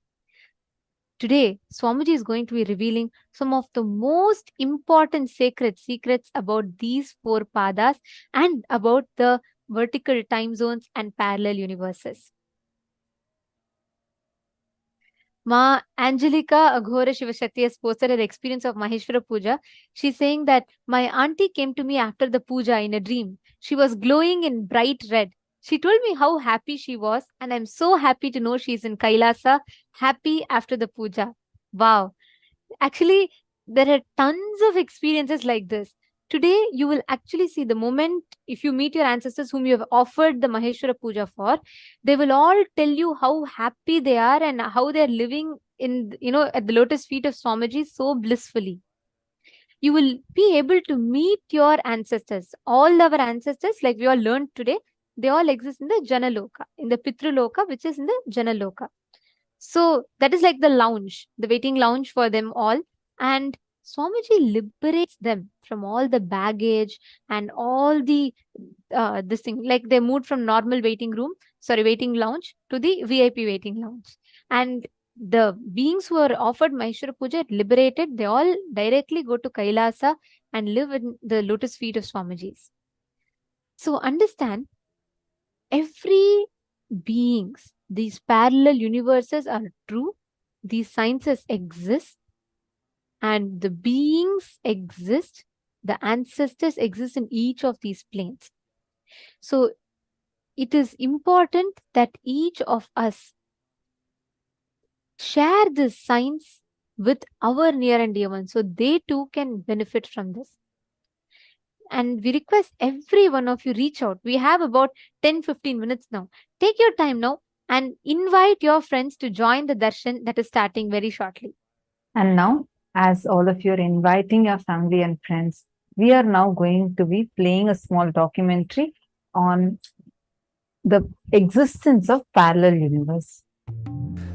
S3: Today, Swamiji is going to be revealing some of the most important sacred secrets about these four padas and about the vertical time zones and parallel universes. Ma Angelica Aghora Shivashakti has posted her experience of Maheshwara Puja. She's saying that my auntie came to me after the puja in a dream. She was glowing in bright red. She told me how happy she was, and I'm so happy to know she's in Kailasa, happy after the puja. Wow. Actually, there are tons of experiences like this. Today, you will actually see the moment if you meet your ancestors whom you have offered the Maheshwara Puja for, they will all tell you how happy they are and how they are living in, at the lotus feet of Swamiji so blissfully. You will be able to meet your ancestors. All our ancestors, like we all learned today, they all exist in the Janaloka, in the Pitraloka, which is in the Janaloka. So that is like the lounge, the waiting lounge for them all. And Swamiji liberates them from all the baggage and all the this thing. Like they moved from normal waiting lounge to the VIP waiting lounge. And the beings who are offered Maheshwara Puja liberated, they all directly go to Kailasa and live in the lotus feet of Swamiji's. So understand, every beings, these parallel universes are true, these sciences exist, and the beings exist, the ancestors exist in each of these planes. So it is important that each of us share this science with our near and dear ones so they too can benefit from this. And we request every one of you reach out. We have about 10-15 minutes now. Take your time now and invite your friends to join the darshan that is starting very shortly.
S1: And now, as all of you are inviting your family and friends, we are now going to be playing a small documentary on the existence of parallel universe.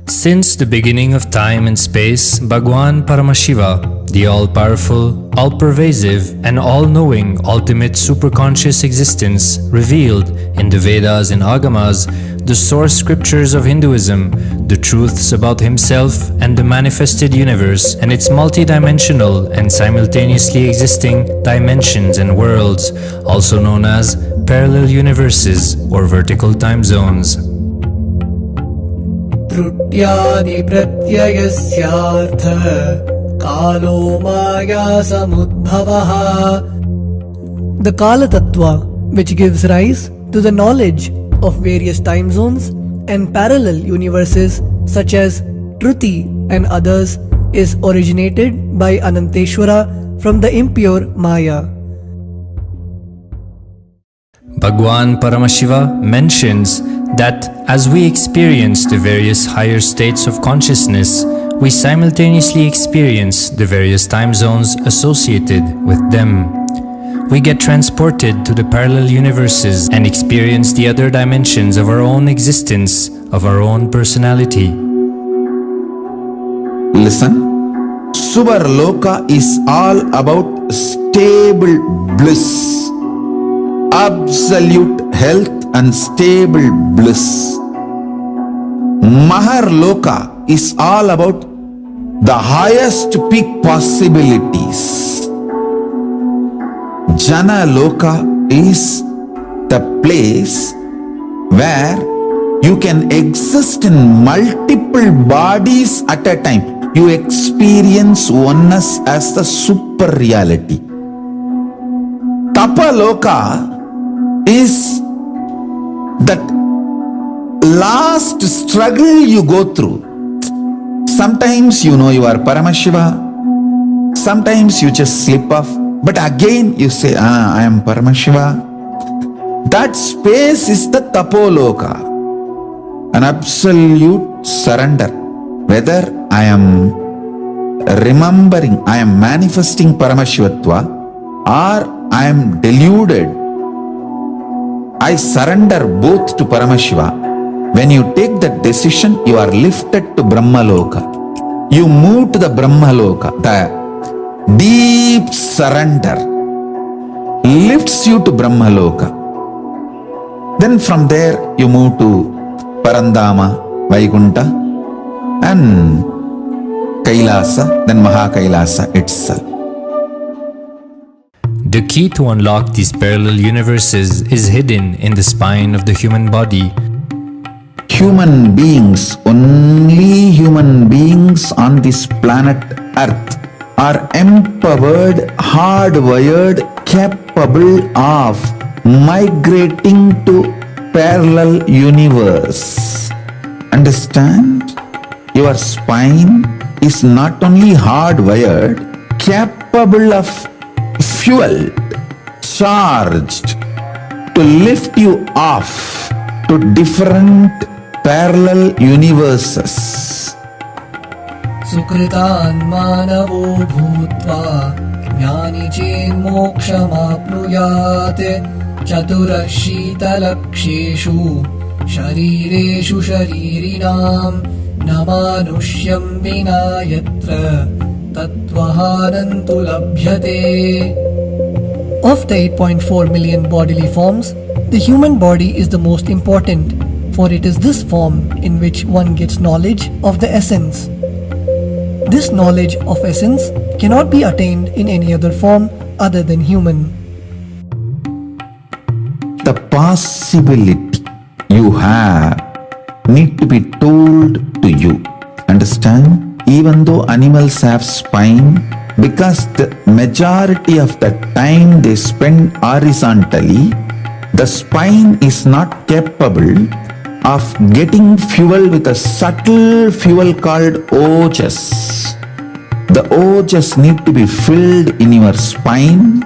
S12: Since the beginning of time and space, Bhagavān Paramashiva, the all-powerful, all-pervasive, and all-knowing ultimate superconscious existence, revealed in the Vedas and Agamas, the source scriptures of Hinduism, the truths about himself and the manifested universe and its multidimensional and simultaneously existing dimensions and worlds, also known as parallel universes or vertical time zones.
S13: त्रुट्यादि प्रत्ययस्यार्थ कालो माया समुद्भवः. The Kala Tattva, which gives rise to the knowledge of various time zones and parallel universes such as Truti and others, is originated by Ananteshwara from the impure Maya.
S12: Bhagavān Paramashiva mentions that as we experience the various higher states of consciousness, we simultaneously experience the various time zones associated with them. We get transported to the parallel universes and experience the other dimensions of our own existence, of our own personality.
S2: Listen, Subarloka is all about stable bliss, absolute health and stable bliss. Maharloka is all about the highest peak possibilities. Jana Loka is the place where you can exist in multiple bodies at a time. You experience oneness as the super reality. Tapa Loka is that last struggle you go through. Sometimes you know you are Paramashiva, sometimes you just slip off, but again you say, I am Paramashiva. That space is the Tapoloka, an absolute surrender. Whether I am remembering, I am manifesting Paramashivatva, or I am deluded, I surrender both to Paramashiva. When you take that decision, you are lifted to Brahmaloka. You move to the Brahmaloka. The deep surrender lifts you to Brahmaloka. Then from there you move to Parandama, Vaikunta, and Kailasa, then Mahakailasa itself.
S12: The key to unlock these parallel universes is hidden in the spine of the human body.
S2: Human beings, only human beings on this planet Earth are empowered, hardwired, capable of migrating to parallel universe. Understand? Your spine is not only hardwired, capable of fuel, charged to lift you off to different parallel universes.
S13: सुकृतान् मानवो भूत्वा ज्ञानी चेन्मोक्षमाप्नुयात् चतुरशीतलक्षेषु शरीरेषु शरीरिणां न मानुष्यं विना यत्र तत्त्वहानन्तु लभ्यते. Of the 8.4 million bodily forms, the human body is the most important, for it is this form in which one gets knowledge of the essence. This knowledge of essence cannot be attained in any other form other than human.
S2: The possibility you have need to be told to you. Understand? Even though animals have spine, because the majority of the time they spend horizontally, the spine is not capable of getting fuel with a subtle fuel called ojas. The ojas need to be filled in your spine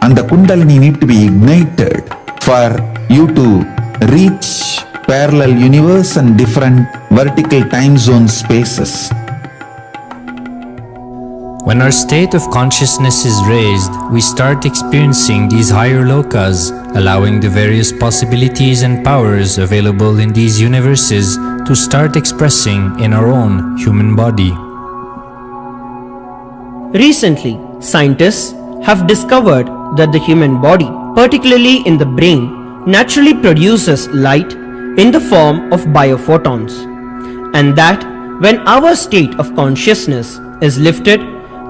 S2: and the kundalini need to be ignited for you to reach parallel universe and different vertical time zone spaces.
S12: When our state of consciousness is raised, we start experiencing these higher lokas, allowing the various possibilities and powers available in these universes to start expressing in our own human body.
S14: Recently, scientists have discovered that the human body, particularly in the brain, naturally produces light in the form of biophotons, and that when our state of consciousness is lifted,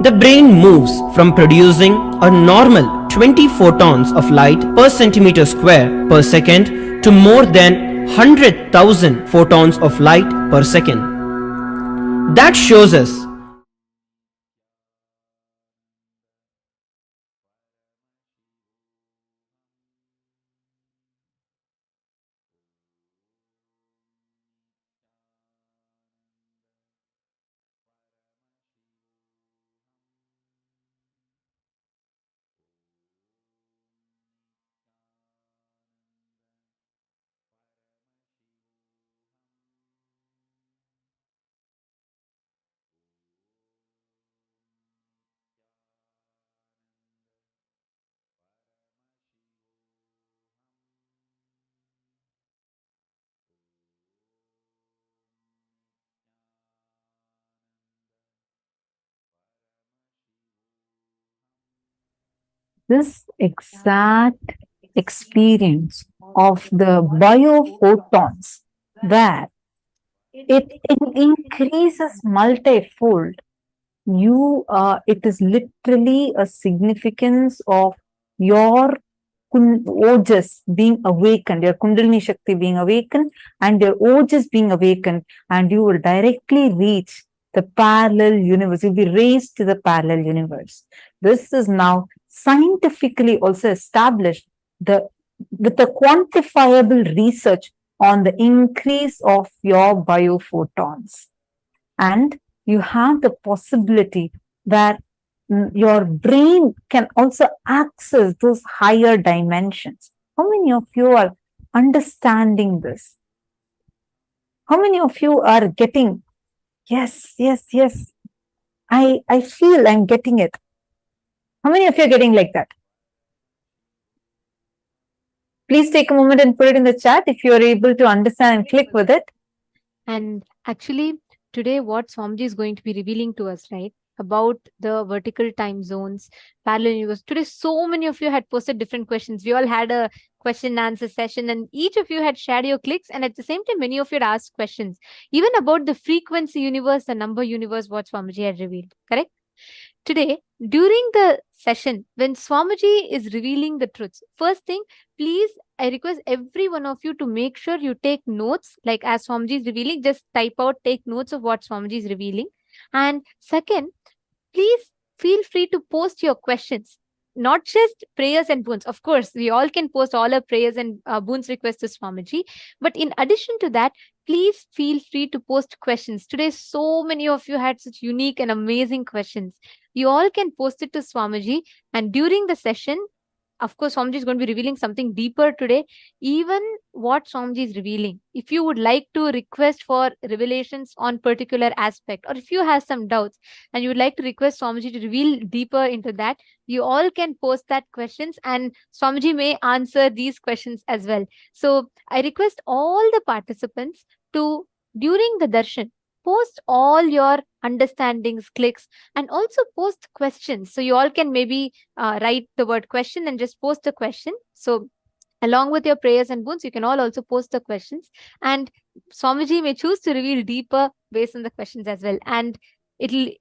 S14: the brain moves from producing a normal 20 photons of light per centimeter square per second to more than 100,000 photons of light per second. That shows us
S1: this exact experience of the biophotons, where it increases multifold, it is literally a significance of your ojas being awakened, your kundalini shakti being awakened and your ojas being awakened, and you will directly reach the parallel universe. You'll be raised to the parallel universe. This is now scientifically also established with the quantifiable research on the increase of your biophotons. And you have the possibility where your brain can also access those higher dimensions. How many of you are understanding this? How many of you are getting, yes, I feel I'm getting it. How many of you are getting like that? Please take a moment and put it in the chat if you are able to understand and click with it.
S3: And actually, today what Swamiji is going to be revealing to us, right, about the vertical time zones, parallel universe. Today, so many of you had posted different questions. We all had a question and answer session, and each of you had shared your clicks, and at the same time, many of you had asked questions, even about the frequency universe, the number universe, what Swamiji had revealed, correct? Today, during the session, when Swamiji is revealing the truths, first thing, please, I request every one of you to make sure you take notes, like as Swamiji is revealing, just type out, take notes of what Swamiji is revealing. And second, please feel free to post your questions. not just prayers and boons. Of course, we all can post all our prayers and boons requests to Swamiji. But in addition to that, please feel free to post questions. Today, so many of you had such unique and amazing questions. You all can post it to Swamiji, and during the session, of course, Swamiji is going to be revealing something deeper today. Even what Swamiji is revealing, if you would like to request for revelations on particular aspect, or if you have some doubts and you would like to request Swamiji to reveal deeper into that, you all can post that questions, and Swamiji may answer these questions as well. So I request all the participants to, during the darshan, post all your understandings, clicks, and also post questions. So you all can maybe write the word question and just post a question. So along with your prayers and boons, you can all also post the questions, and Swamiji may choose to reveal deeper based on the questions as well. And I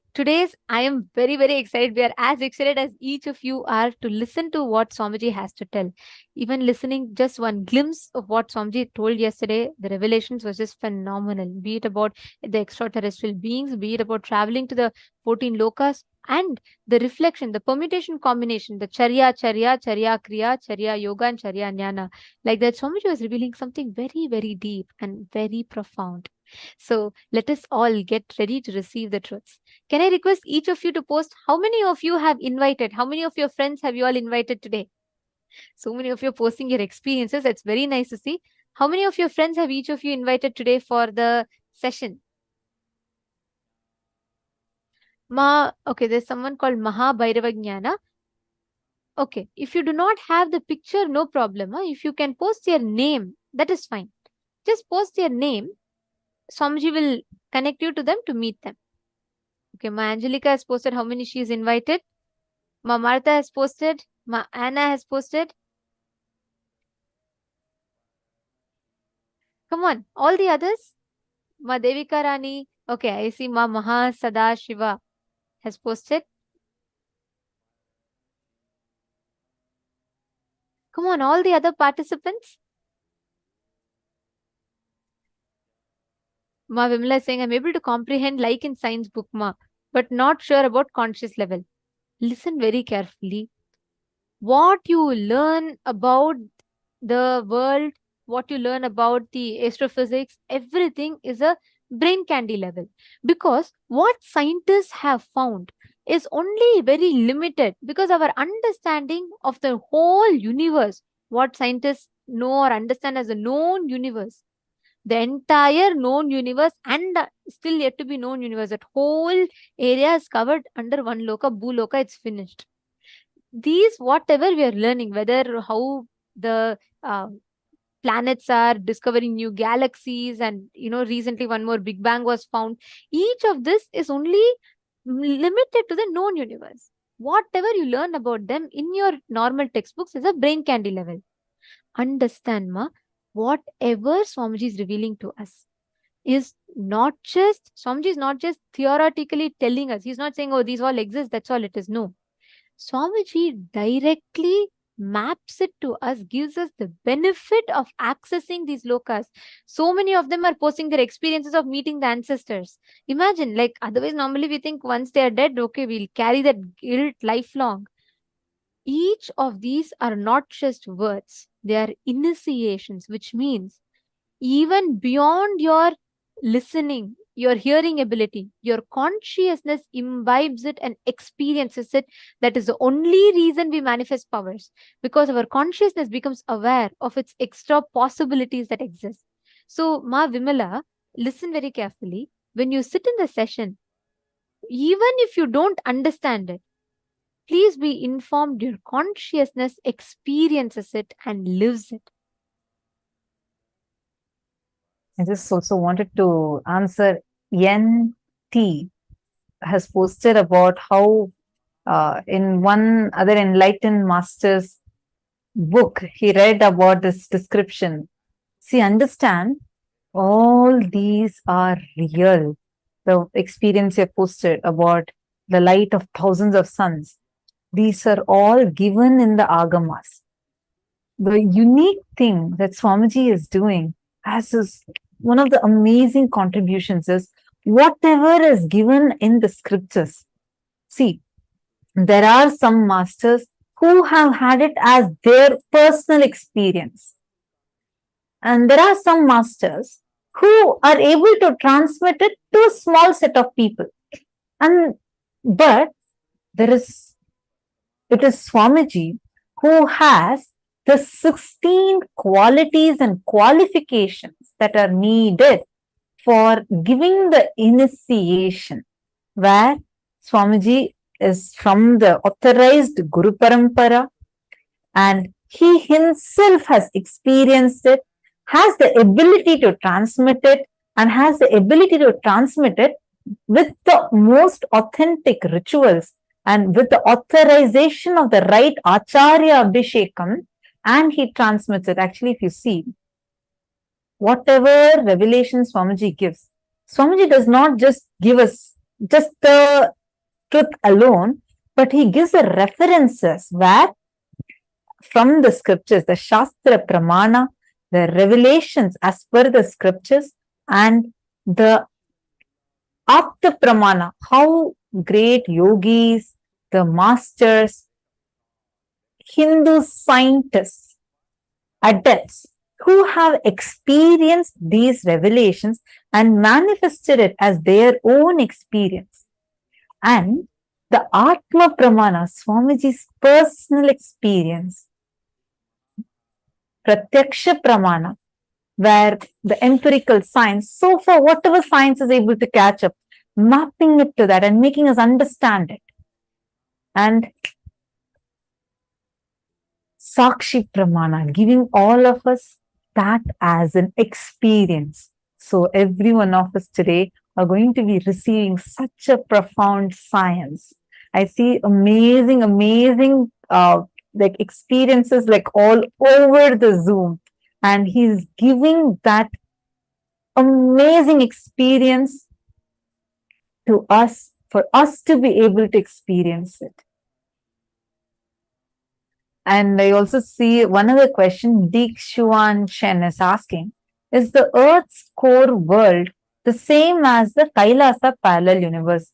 S3: am very, very excited. We are as excited as each of you are to listen to what Swamiji has to tell. Even listening just one glimpse of what Swamiji told yesterday, the revelations was just phenomenal. Be it about the extraterrestrial beings, be it about traveling to the 14 lokas, and the reflection, the permutation combination, the charya, kriya, charya yoga, and charya jnana. Like that, Swamiji was revealing something very, very deep and very profound. So let us all get ready to receive the truths. Can I request each of you to post how many of you have invited? How many of your friends have you all invited today? So many of you are posting your experiences. It's very nice to see. How many of your friends have each of you invited today for the session? Okay, there's someone called Mahabhairavajnana. Okay, if you do not have the picture, no problem. If you can post your name, that is fine. Just post your name. Swamiji will connect you to them to meet them. Okay, Ma Angelica has posted how many she is invited. Ma Martha has posted. Ma Anna has posted. Come on, all the others. Ma Devika Rani. Okay, I see Ma Maha Sadashiva has posted. Come on, all the other participants. Ma Vimla is saying, I'm able to comprehend like in science book, Ma, but not sure about conscious level. Listen very carefully. What you learn about the world, what you learn about the astrophysics, everything is a brain candy level. Because what scientists have found is only very limited, because our understanding of the whole universe, what scientists know or understand as a known universe, the entire known universe and still yet to be known universe, that whole area is covered under one loka, Bhuloka, it's finished. These, whatever we are learning, whether how the planets are discovering new galaxies, and recently one more Big Bang was found, each of this is only limited to the known universe. Whatever you learn about them in your normal textbooks is a brain candy level. Understand, Ma, whatever Swamiji is revealing to us is not just, Swamiji is not just theoretically telling us. He's not saying, oh, these all exist, that's all it is. No. Swamiji directly maps it to us, gives us the benefit of accessing these lokas. So many of them are posting their experiences of meeting the ancestors. Imagine, like, otherwise normally we think once they are dead, okay, we'll carry that guilt lifelong. Each of these are not just words, they are initiations, which means even beyond your listening, your hearing ability, your consciousness imbibes it and experiences it. That is the only reason we manifest powers, because our consciousness becomes aware of its extra possibilities that exist. So, Ma Vimala, listen very carefully. When you sit in the session, even if you don't understand it, please be informed your consciousness experiences it and lives it.
S1: I just also wanted to answer NT has posted about how in one other enlightened master's book, he read about this description. See, understand, all these are real. The experience you posted about the light of thousands of suns, these are all given in the Agamas. The unique thing that Swamiji is doing as is one of the amazing contributions is whatever is given in the scriptures. See, there are some masters who have had it as their personal experience. And there are some masters who are able to transmit it to a small set of people. But it is Swamiji who has the 16 qualities and qualifications that are needed for giving the initiation, where Swamiji is from the authorized Guru Parampara and he himself has experienced it, has the ability to transmit it, and has the ability to transmit it with the most authentic rituals and with the authorization of the right Acharya Abhishekam, and he transmits it. Actually, if you see, whatever revelation Swamiji gives, Swamiji does not just give us just the truth alone, but he gives the references where from the scriptures, the Shastra Pramana, the revelations as per the scriptures, and the Apta Pramana, how great yogis, the masters, Hindu scientists, adepts, who have experienced these revelations and manifested it as their own experience. And the Atma Pramana, Swamiji's personal experience, Pratyaksha Pramana, where the empirical science, so far whatever science is able to catch up, mapping it to that and making us understand it. And Sakshi Pramana, giving all of us that as an experience. So every one of us today are going to be receiving such a profound science. I see amazing like experiences like all over the Zoom, and he's giving that amazing experience to us for us to be able to experience it. And I also see one other question Dikshuan Chen is asking, is the Earth's core world the same as the Kailasa parallel universe?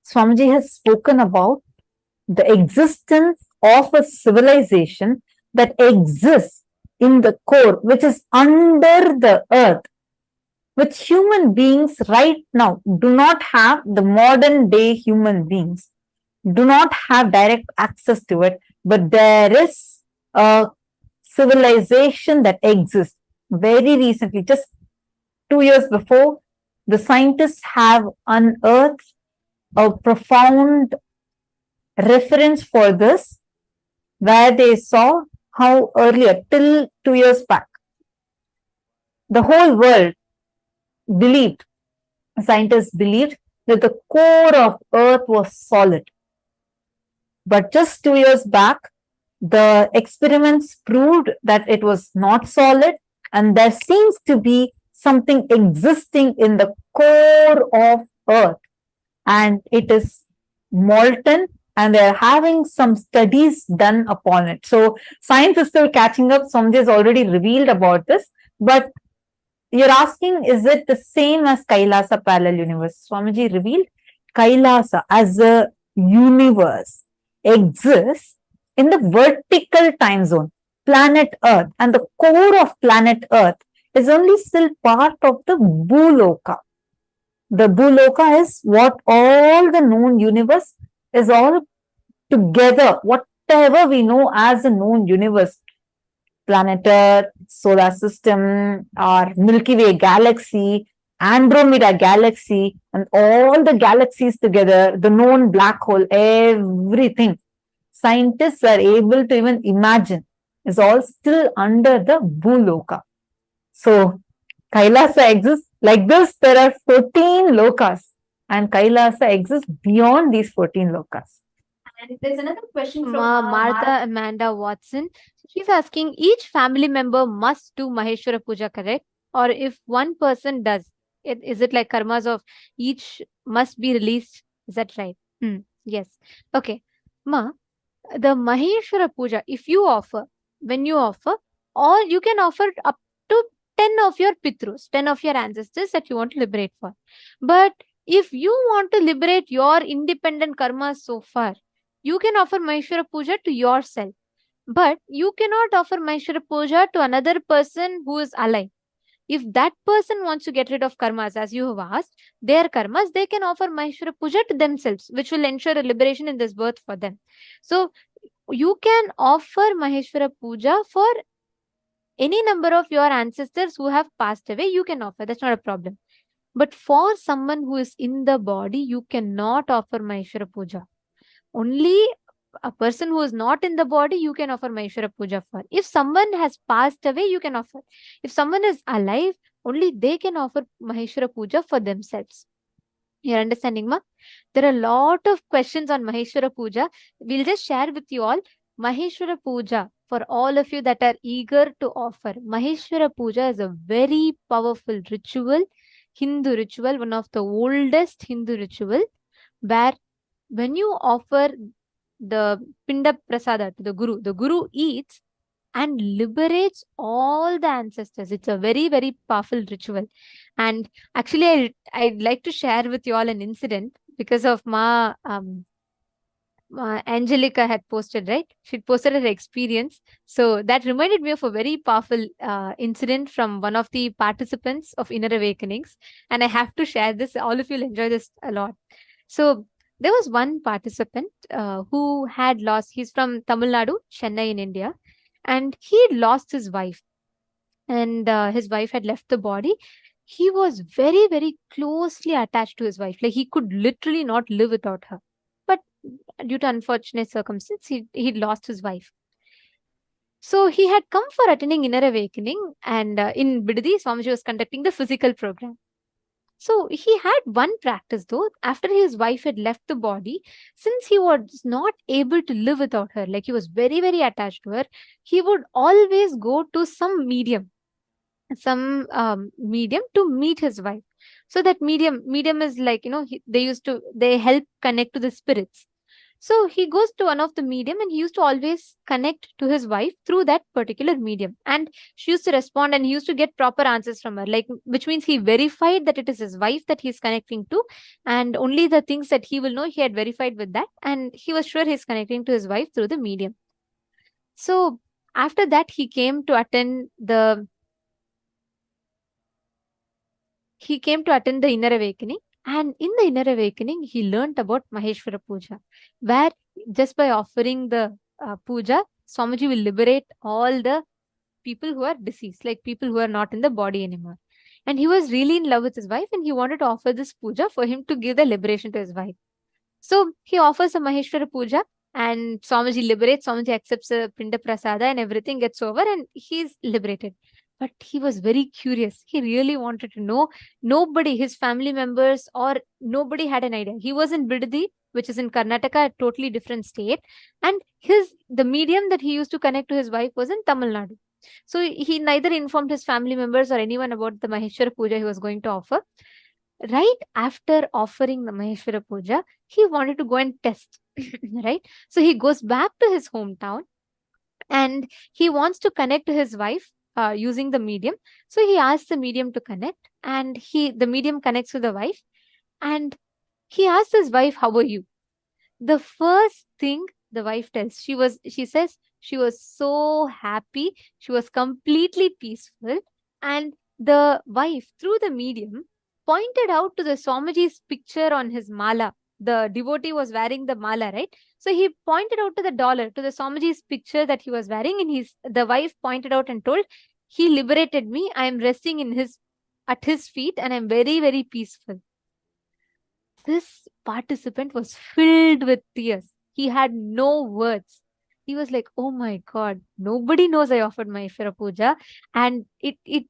S1: Swamiji has spoken about the existence of a civilization that exists in the core, which is under the earth, which human beings right now do not have. The modern day human beings do not have direct access to it, but there is a civilization that exists. Very recently, just 2 years before, the scientists have unearthed a profound reference for this, where they saw how earlier, till 2 years back, the whole world believed, scientists believed, that the core of Earth was solid. But just 2 years back, the experiments proved that it was not solid, and there seems to be something existing in the core of Earth, and it is molten, and they're having some studies done upon it. So science is still catching up. Swamiji has already revealed about this, but you're asking, is it the same as Kailasa parallel universe? Swamiji revealed Kailasa as a universe exists in the vertical time zone, planet Earth, and the core of planet Earth is only still part of the Bhuloka. The Bhuloka is what all the known universe is all together, whatever we know as a known universe, planet Earth, solar system, our Milky Way galaxy, Andromeda galaxy, and all the galaxies together, the known black hole, everything scientists are able to even imagine is all still under the Bhuloka. So Kailasa exists like this. There are 14 lokas, and Kailasa exists beyond these 14 lokas.
S3: And there's another question from Martha Amanda Watson. She's asking, each family member must do Maheshwara Puja, correct? Or if one person does, is it like karmas of each must be released? Is that right? Yes. Okay. Ma, the Maheshwara Puja, if you offer, when you offer, or you can offer up to 10 of your Pitrus, 10 of your ancestors that you want to liberate for. But if you want to liberate your independent karmas so far, You can offer Maheshwara Puja to yourself, but you cannot offer Maheshwara Puja to another person who is alive. If that person wants to get rid of karmas, as you have asked, their karmas, they can offer Maheshwara Puja to themselves, which will ensure a liberation in this birth for them. So you can offer Maheshwara Puja for any number of your ancestors who have passed away. You can offer, that's not a problem. But for someone who is in the body, you cannot offer Maheshwara Puja. Only a person who is not in the body, you can offer Maheshwara Puja for. If someone has passed away, you can offer. If someone is alive, only they can offer Maheshwara Puja for themselves. You're understanding, ma? There are a lot of questions on Maheshwara Puja. We'll just share with you all. Maheshwara Puja, for all of you that are eager to offer, Maheshwara Puja is a very powerful ritual, Hindu ritual, one of the oldest Hindu ritual, where when you offer the Pinda Prasada to the Guru eats and liberates all the ancestors. It's a very, very powerful ritual. And actually, I'd like to share with you all an incident because of Angelica had posted, right? She posted her experience. So that reminded me of a very powerful incident from one of the participants of Inner Awakenings. And I have to share this. All of you will enjoy this a lot. So there was one participant who had lost, he's from Tamil Nadu, Chennai in India, and he lost his wife. And his wife had left the body. He was very, very closely attached to his wife. Like he could literally not live without her. But due to unfortunate circumstances, he'd lost his wife. So he had come for attending Inner Awakening, and in Bidadi, Swamiji was conducting the physical program. So he had one practice though. After his wife had left the body, since he was not able to live without her, like he was very, very attached to her, he would always go to some medium to meet his wife. So that medium is like, they help connect to the spirits. So he goes to one of the medium and he used to always connect to his wife through that particular medium. And she used to respond and he used to get proper answers from her, like, which means he verified that it is his wife that he's connecting to. And only the things that he will know, he had verified with that. And he was sure he's connecting to his wife through the medium. So after that, he came to attend the Inner Awakening. And in the Inner Awakening, he learnt about Maheshwara Puja, where just by offering the puja, Swamiji will liberate all the people who are deceased, like people who are not in the body anymore. And he was really in love with his wife and he wanted to offer this puja for him to give the liberation to his wife. So he offers a Maheshwara Puja and Swamiji liberates, Swamiji accepts a Pinda Prasada and everything gets over and he's liberated. But he was very curious. He really wanted to know. Nobody, his family members or nobody had an idea. He was in Bidadi, which is in Karnataka, a totally different state. And the medium that he used to connect to his wife was in Tamil Nadu. So he neither informed his family members or anyone about the Maheshwara Puja he was going to offer. Right after offering the Maheshwara Puja, he wanted to go and test, right? So he goes back to his hometown and he wants to connect to his wife using the medium. So he asks the medium to connect and the medium connects to the wife and he asks his wife, "How are you?" The first thing the wife tells, she says she was so happy. She was completely peaceful. And the wife, through the medium, pointed out to the Swamiji's picture on his mala. The devotee was wearing the mala, right? So he pointed out to the dollar, to the Swamiji's picture that he was wearing, and the wife pointed out and told, "He liberated me. I am resting at his feet and I'm very, very peaceful." This participant was filled with tears. He had no words. He was like, "Oh my God, nobody knows I offered Maheshwara Puja and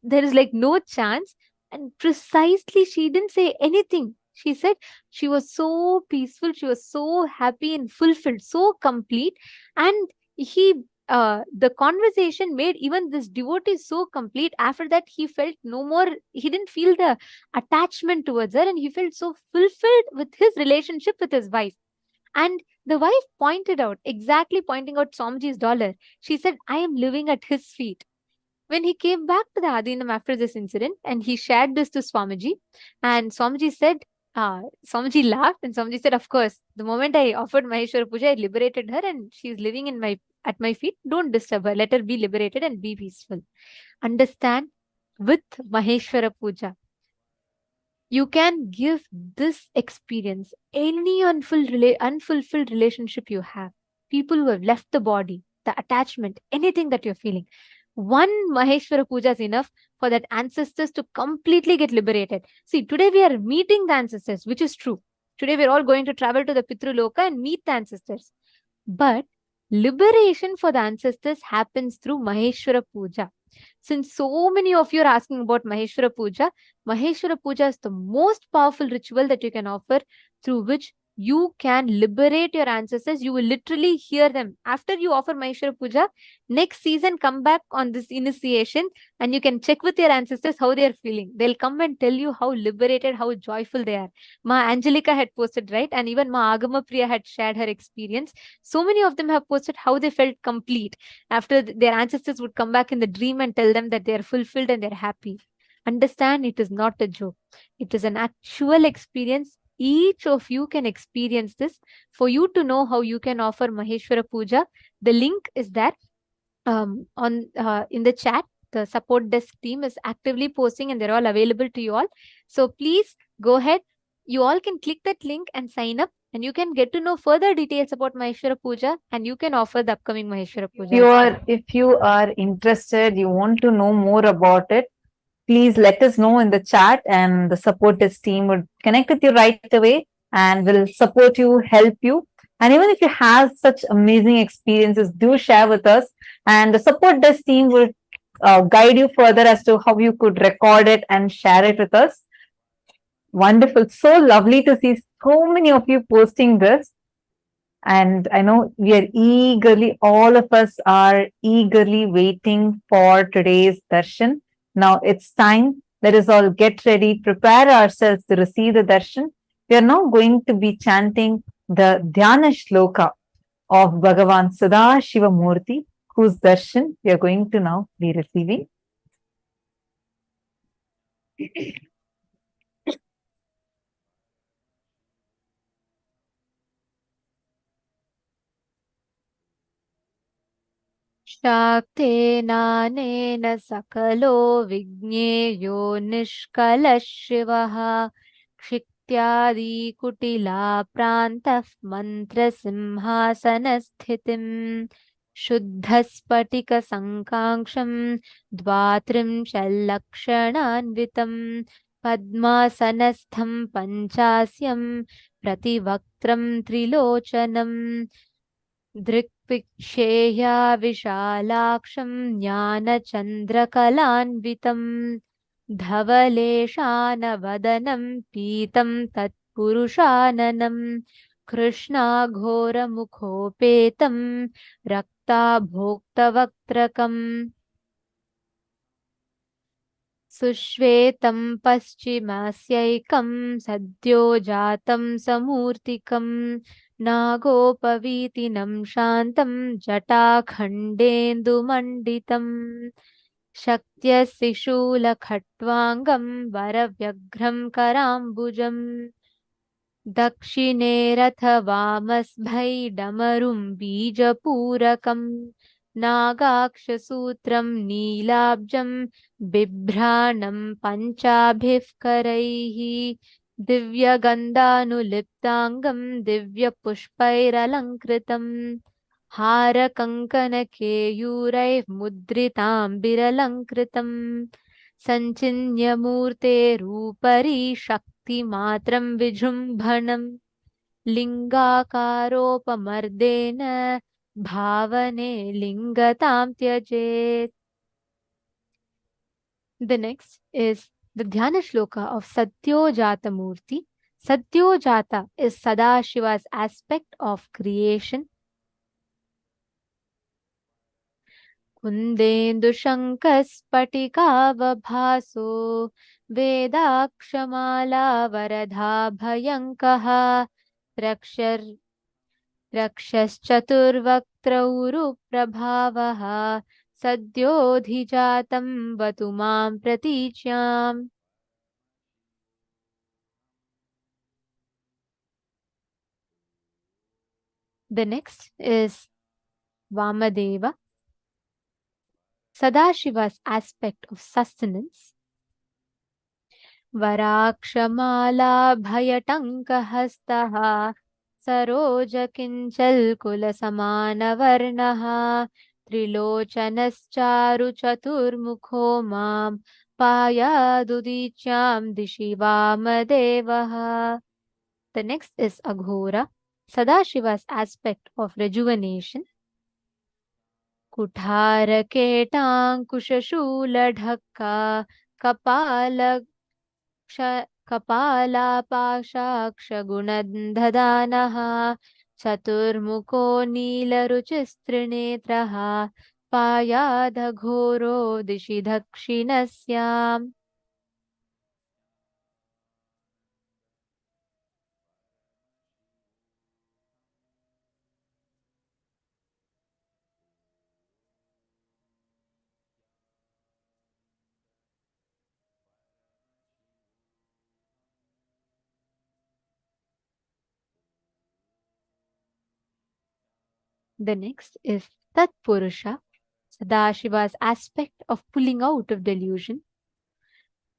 S3: there is like no chance." And precisely, she didn't say anything. She said she was so peaceful, she was so happy and fulfilled, so complete. And the conversation made even this devotee so complete. After that, he felt no more, he didn't feel the attachment towards her and he felt so fulfilled with his relationship with his wife. And the wife pointing out Swamiji's dollar. She said, "I am living at his feet." When he came back to the Adinam after this incident and he shared this to Swamiji, and Swamiji said, Swamiji laughed and Swamiji said, of course, the moment I offered Maheshwara Puja, I liberated her and she's living at my feet. Don't disturb her. Let her be liberated and be peaceful. Understand, with Maheshwara Puja, you can give this experience any unfulfilled relationship you have, people who have left the body, the attachment, anything that you're feeling. One Maheshwara Puja is enough for that ancestors to completely get liberated. See, today we are meeting the ancestors, which is true. Today we're all going to travel to the Pitru Loka and meet the ancestors. But liberation for the ancestors happens through Maheshwara Puja. Since so many of you are asking about Maheshwara Puja is the most powerful ritual that you can offer, through which you can liberate your ancestors. You will literally hear them. After you offer Maheshwara Puja, next season come back on this initiation and you can check with your ancestors how they are feeling. They'll come and tell you how liberated, how joyful they are. Ma Angelica had posted, right? And even Ma Agama Priya had shared her experience. So many of them have posted how they felt complete after their ancestors would come back in the dream and tell them that they are fulfilled and they're happy. Understand, it is not a joke. It is an actual experience. Each of you can experience this. For you to know how you can offer Maheshwara Puja, the link is there in the chat. The support desk team is actively posting and they're all available to you all. So please go ahead. You all can click that link and sign up, and you can get to know further details about Maheshwara Puja, and you can offer the upcoming Maheshwara Puja.
S1: If you are interested, you want to know more about it, please let us know in the chat, and the support desk team would connect with you right away and will support you, help you. And even if you have such amazing experiences, do share with us, and the support desk team will guide you further as to how you could record it and share it with us. Wonderful. So lovely to see so many of you posting this. And I know all of us are eagerly waiting for today's darshan. Now it's time. Let us all get ready, prepare ourselves to receive the darshan. We are now going to be chanting the Dhyana Shloka of Bhagavān Sadashiva Murti, whose darshan we are going to now be receiving.
S3: शाक्तेनानेन सकलो विज्ञेयो निष्कलः शिवः क्षित्यादिकुटिला प्रान्तः मन्त्रसिंहासनस्थितिम् शुद्धस्फटिकसङ्काङ्क्षं द्वात्रिंशल्लक्षणान्वितम् पद्मासनस्थं पञ्चास्यं प्रतिवक्त्रं त्रिलोचनम् दृक्पिक्षेया विशालाक्षं ज्ञानचन्द्रकलान्वितं धवलेशानवदनं पीतं तत्पुरुषाननं कृष्णाघोरमुखोपेतं रक्ताभोक्तवक्त्रकम् सुश्वेतं पश्चिमस्यैकं सद्यो जातं समूर्तिकम् नागोपवीतिनं शान्तं जटाखण्डेन्दुमण्डितम् शक्त्यशिशूलखट्वाङ्गं वरव्यघ्रं कराम्बुजम् दक्षिणे रथवामस्भैडमरुं बीजपूरकम् नागाक्षसूत्रं नीलाब्जं बिभ्राणं पञ्चाभिः करैः दिव्यगन्धानुलिप्ताङ्गं दिव्यपुष्पैरलङ्कृतम् हारकङ्कणकेयूरैः मुद्रिताम्बिरलङ्कृतम् सञ्चिन्यमूर्तेरूपरि शक्तिमात्रं विजृम्भणम् लिङ्गाकारोपमर्देन भावने लिङ्गतां त्यजेत्. The next is the Dhyana Shloka of Satyojata Murti. Satyojata is Sadashiva's aspect of creation. कुन्देन्दुशङ्कस्फटिकावभासो वेदाक्षमालावरधाभयङ्कः रक्षश्चतुर्वक्त्रौरुप्रभावः सद्योऽधिजातं वतु मां प्रतीच्याम्. The next is Vamadeva, Sadashiva's aspect of sustenance. वराक्षमालाभयटङ्कहस्तः सरोजकिञ्चल्कुलसमानवर्णः त्रिलोचनश्चारुचतुर्मुखो मां पायादुदीच्यां दिशि वामदेवः. The next is Aghora, Sadashiva's aspect of rejuvenation. कुठारकेटाङ्कुशशूलढक्का कपालापाशाक्षगुणदधानः चतुर्मुखो नीलरुचिस्त्रिनेत्रः पायादघोरो दिशि दक्षिणस्याम्. The next is Tat Purusha, Sadashiva's aspect of pulling out of delusion.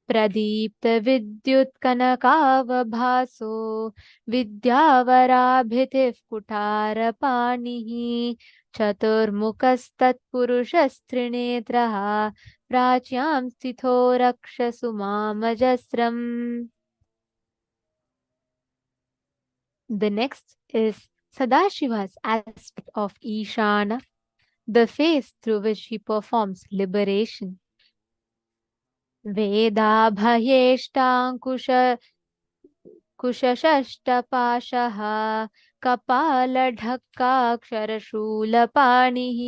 S3: Pradipta Vidyut Kanakavabhaso Vidyavarabitif Kutara Panihi Chaturmukhastat Purushasthrinetraha Prachyam Stitho Rakshasumamajasram. The next is Sadashiva's aspect of Ishana, the face through which he performs liberation. Vedabhayeshtankusha कुशषष्टपाशः कपालढक्काक्षरशूलपाणिः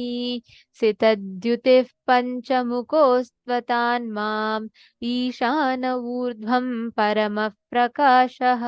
S3: सितद्युतिः पञ्चमुखोस्त्वतान् माम् ईशान ऊर्ध्वं परमः प्रकाशः.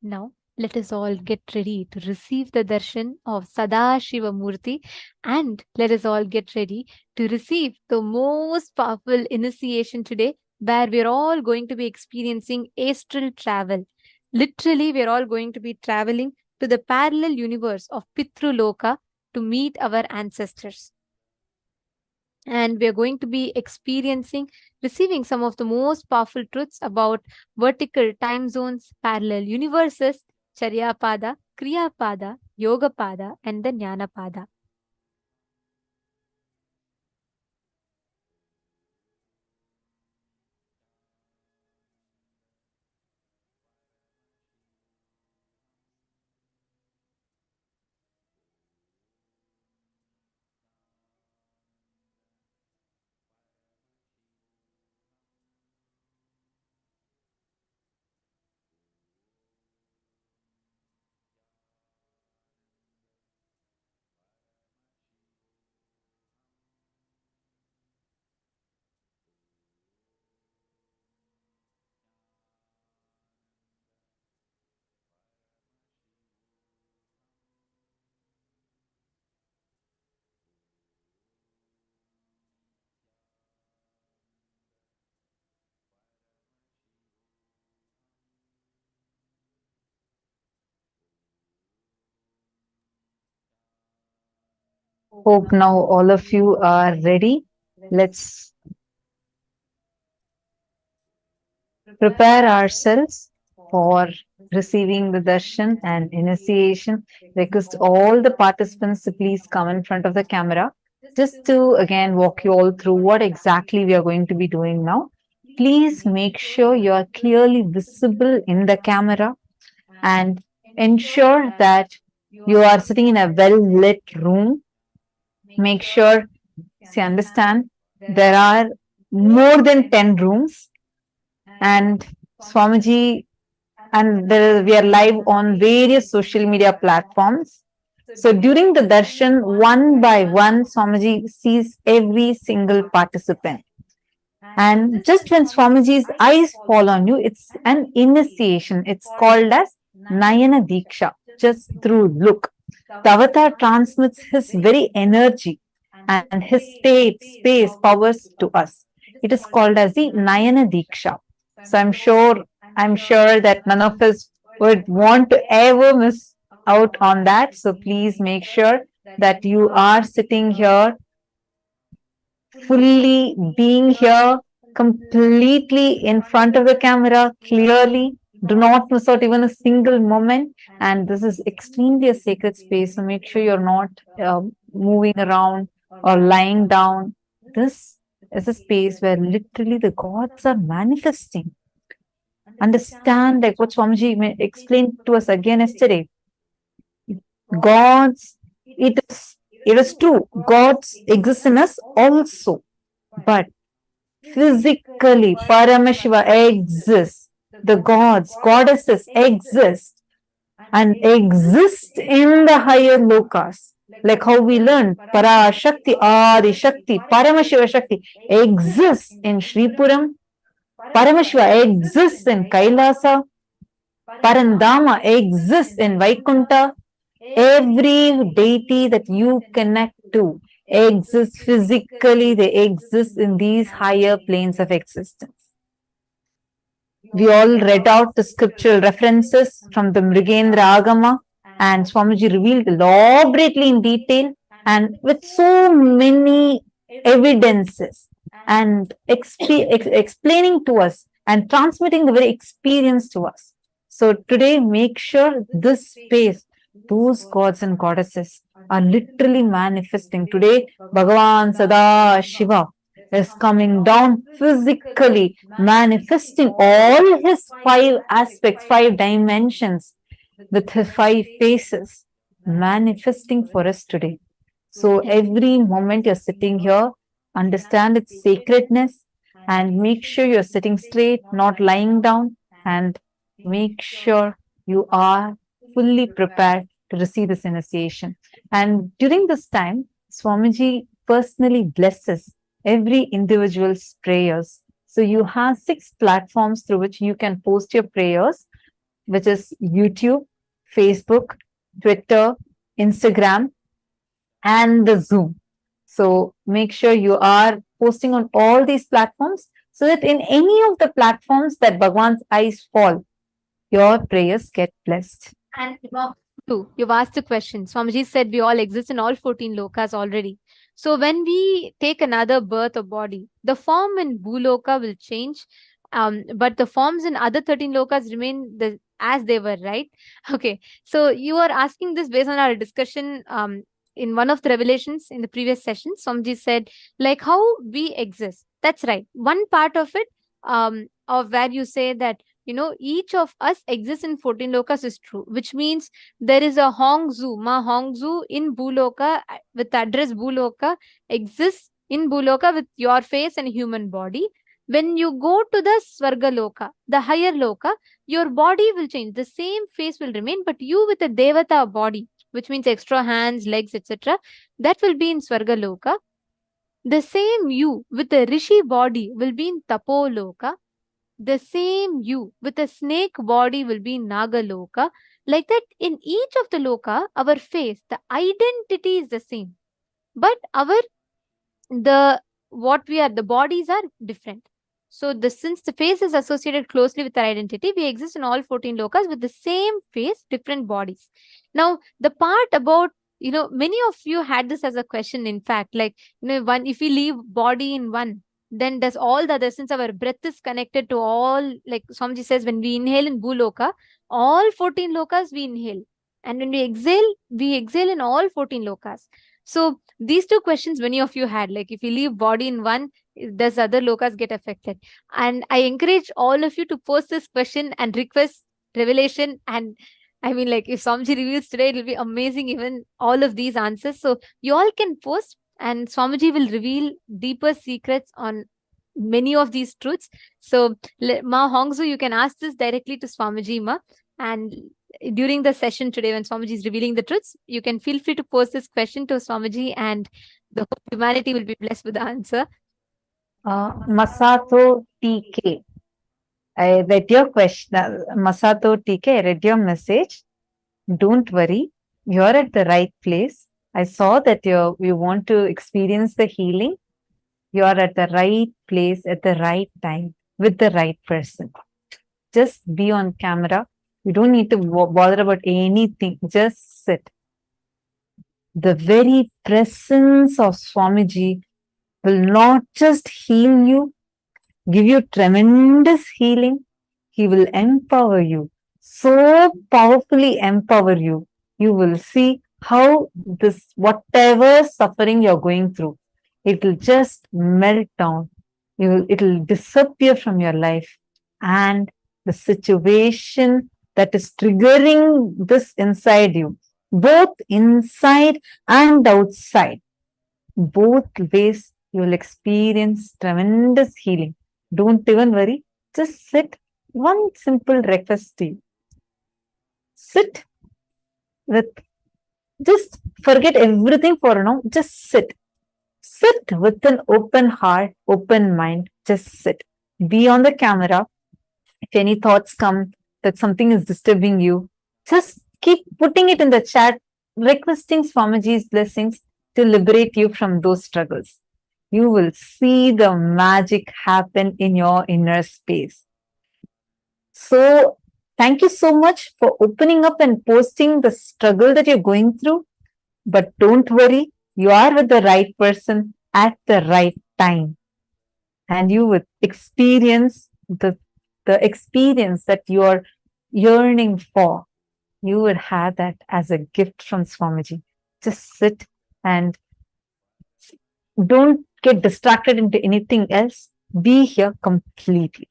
S3: Now, let us all get ready to receive the darshan of Sadashiva Murti, and let us all get ready to receive the most powerful initiation today, where we're all going to be experiencing astral travel. Literally, we're all going to be traveling to the parallel universe of Pitru Loka to meet our ancestors. And we are going to be receiving some of the most powerful truths about vertical time zones, parallel universes, Charyapada, Kriyapada, Yogapada, and the Jnanapada.
S1: Hope now all of you are ready. Let's prepare ourselves for receiving the darshan and initiation. Request all the participants to please come in front of the camera just to again walk you all through what exactly we are going to be doing now. Please make sure you are clearly visible in the camera and ensure that you are sitting in a well lit room. Make sure, see, understand, there are more than 10 rooms, and Swamiji, and we are live on various social media platforms. So during the darshan, one by one, Swamiji sees every single participant. And just when Swamiji's eyes fall on you, it's an initiation. It's called as Nayana Diksha, just through look. The avatar transmits his very energy and his state, space, powers to us. It is called as the Nayana Diksha. So I'm sure that none of us would want to ever miss out on that. So please make sure that you are sitting here, fully being here, completely in front of the camera, clearly. Do not miss out even a single moment. And this is extremely a sacred space. So make sure you're not moving around or lying down. This is a space where literally the gods are manifesting. Understand, like what Swamiji explained to us again yesterday. Gods, it is true. Gods exist in us also. But physically, Paramashiva exists. The gods, goddesses exist and exist in the higher lokas. Like how we learn, Para Shakti, Adi Shakti, Paramashiva Shakti exists in Shripuram. Paramashiva exists in Kailasa. Parandama exists in Vaikunta. Every deity that you connect to exists physically, they exist in these higher planes of existence. We all read out the scriptural references from the Mrigendra Agama, and Swamiji revealed elaborately in detail and with so many evidences and explaining to us and transmitting the very experience to us. So today, make sure this space, those gods and goddesses are literally manifesting. Today, Bhagavān Sadashiva is coming down physically, manifesting all his 5 aspects, 5 dimensions with his 5 faces, manifesting for us today. So every moment you're sitting here, understand its sacredness and make sure you're sitting straight, not lying down, and make sure you are fully prepared to receive this initiation. And during this time, Swamiji personally blesses every individual's prayers. So you have 6 platforms through which you can post your prayers, which is YouTube, Facebook, Twitter, Instagram, and the Zoom. So make sure you are posting on all these platforms so that in any of the platforms that Bhagwan's eyes fall, your prayers get blessed.
S3: And you've asked a question. Swamiji said we all exist in all 14 lokas already. So when we take another birth or body, the form in Bhuloka will change, but the forms in other 13 lokas remain as they were, right? Okay. So you are asking this based on our discussion in one of the revelations in the previous session. Swamiji said, like how we exist. That's right. One part of it, of where you say that, each of us exists in 14 lokas is true, which means there is a Hongzu, Ma Hongzu in Bhuloka with address Bhuloka exists in Bhuloka with your face and human body. When you go to the Swarga Loka, the higher Loka, your body will change. The same face will remain, but you with a Devata body, which means extra hands, legs, etc., that will be in Swarga Loka. The same you with a Rishi body will be in Tapo Loka. The same you with a snake body will be in Nagaloka. Like that, in each of the loka, our face, the identity is the same. But the bodies are different. So since the face is associated closely with our identity, we exist in all 14 lokas with the same face, different bodies. Now, the part about, many of you had this as a question, in fact, like, if we leave body in one, then does all the other, since our breath is connected to all, like Swamiji says, when we inhale in Bhuloka, all 14 lokas we inhale. And when we exhale in all 14 lokas. So these two questions many of you had, like if you leave body in one, does other lokas get affected? And I encourage all of you to post this question and request revelation. And I mean, like, if Swamiji reveals today, it'll be amazing, even all of these answers. So you all can post, and Swamiji will reveal deeper secrets on many of these truths. So Ma Hongzu, you can ask this directly to Swamiji, Ma. And during the session today, when Swamiji is revealing the truths, you can feel free to post this question to Swamiji, and the whole humanity will be blessed with the answer.
S1: Masato TK. I read your question. Masato TK, I read your message. Don't worry. You're at the right place. I saw that you want to experience the healing. You're at the right place at the right time with the right person. Just be on camera. You don't need to bother about anything. Just sit. The very presence of Swamiji will not just heal you, give you tremendous healing. He will empower you, so powerfully empower you. You will see how this, whatever suffering you're going through, it will just melt down. It will disappear from your life. And the situation that is triggering this inside you, both inside and outside, both ways, you will experience tremendous healing. Don't even worry. Just sit. One simple request to you. Sit with, just forget everything for now. Just sit. Sit with an open heart, open mind. Just sit. Be on the camera. If any thoughts come that something is disturbing you, just keep putting it in the chat, requesting Swamiji's blessings to liberate you from those struggles. You will see the magic happen in your inner space. So, thank you so much for opening up and posting the struggle that you're going through. But don't worry, you are with the right person at the right time. And you will experience the experience that you are yearning for. You would have that as a gift from Swamiji. Just sit and don't get distracted into anything else. Be here completely.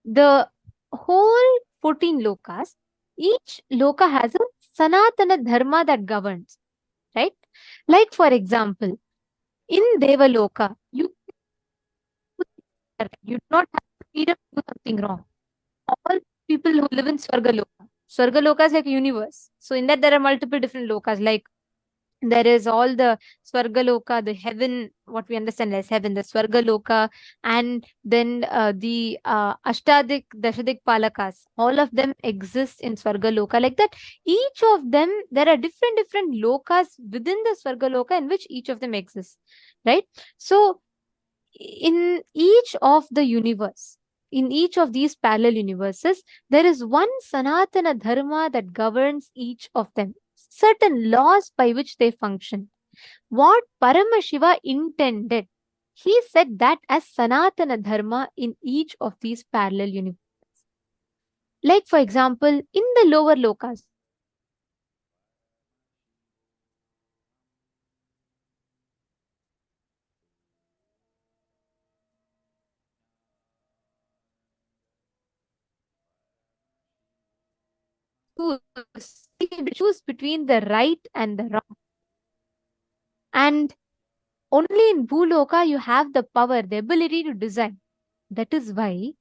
S3: The whole 14 lokas, each loka has a Sanatana Dharma that governs, right? Like, for example, in Devaloka, you do not have freedom to do something wrong. All people who live in Swargaloka is like a universe. So in that there are multiple different lokas, like there is all the Swargaloka, the heaven, what we understand as heaven, the Swargaloka, and then the Ashtadik, Dashadik Palakas, all of them exist in Swargaloka. Like that, each of them, there are different lokas within the Swargaloka in which each of them exists, right? So in each of the universe, in each of these parallel universes, there is one Sanatana Dharma that governs each of them. Certain laws by which they function. What Paramashiva intended, he said that as Sanatana Dharma in each of these parallel universes. Like, for example, in the lower lokas, to choose between the right and the wrong. And only in Bhuloka you have the power, the ability to design. That is why,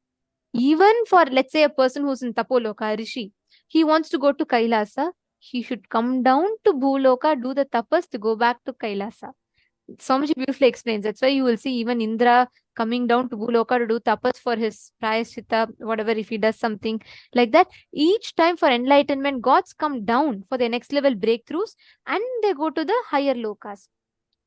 S3: even for, let's say, a person who's in Tapoloka, Rishi, he wants to go to Kailasa, he should come down to Bhuloka, do the tapas to go back to Kailasa. Swamiji beautifully explains. That's why you will see even Indra coming down to Bhuloka to do tapas for his prayashita, whatever, if he does something like that. Each time for enlightenment, gods come down for their next level breakthroughs and they go to the higher lokas.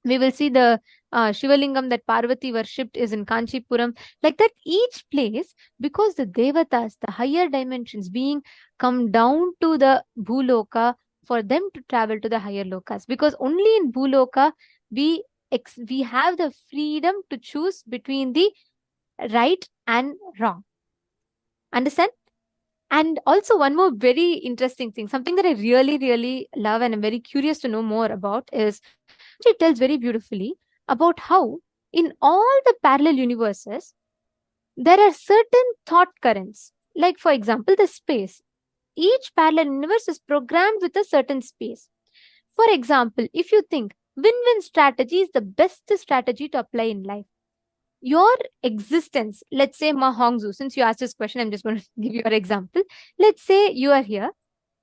S3: We will see the Shivalingam that Parvati worshipped is in Kanchipuram. Like that, each place, because the Devatas, the higher dimensions being come down to the Bhuloka for them to travel to the higher lokas. Because only in Bhuloka we have the freedom to choose between the right and wrong. Understand? And also one more very interesting thing, something that I really, really love and I'm very curious to know more about is, she tells very beautifully about how in all the parallel universes, there are certain thought currents. Like for example, the space. Each parallel universe is programmed with a certain space. For example, if you think win-win strategy is the best strategy to apply in life, your existence, let's say Mahongzu, since you asked this question, I'm just going to give you an example. Let's say you are here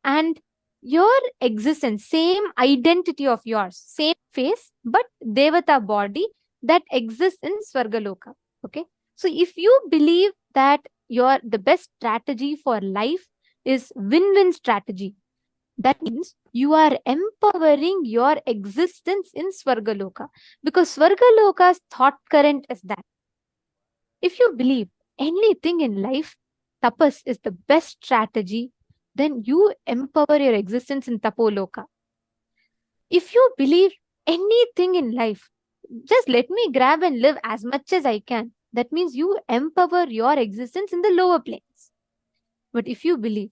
S3: and your existence, same identity of yours, same face, but Devata body that exists in Swargaloka. Okay. So if you believe that the best strategy for life is win-win strategy, that means you are empowering your existence in Swargaloka, because Swargaloka's thought current is that if you believe anything in life, tapas is the best strategy, then you empower your existence in Tapoloka. If you believe anything in life, just let me grab and live as much as I can, that means you empower your existence in the lower planes. But if you believe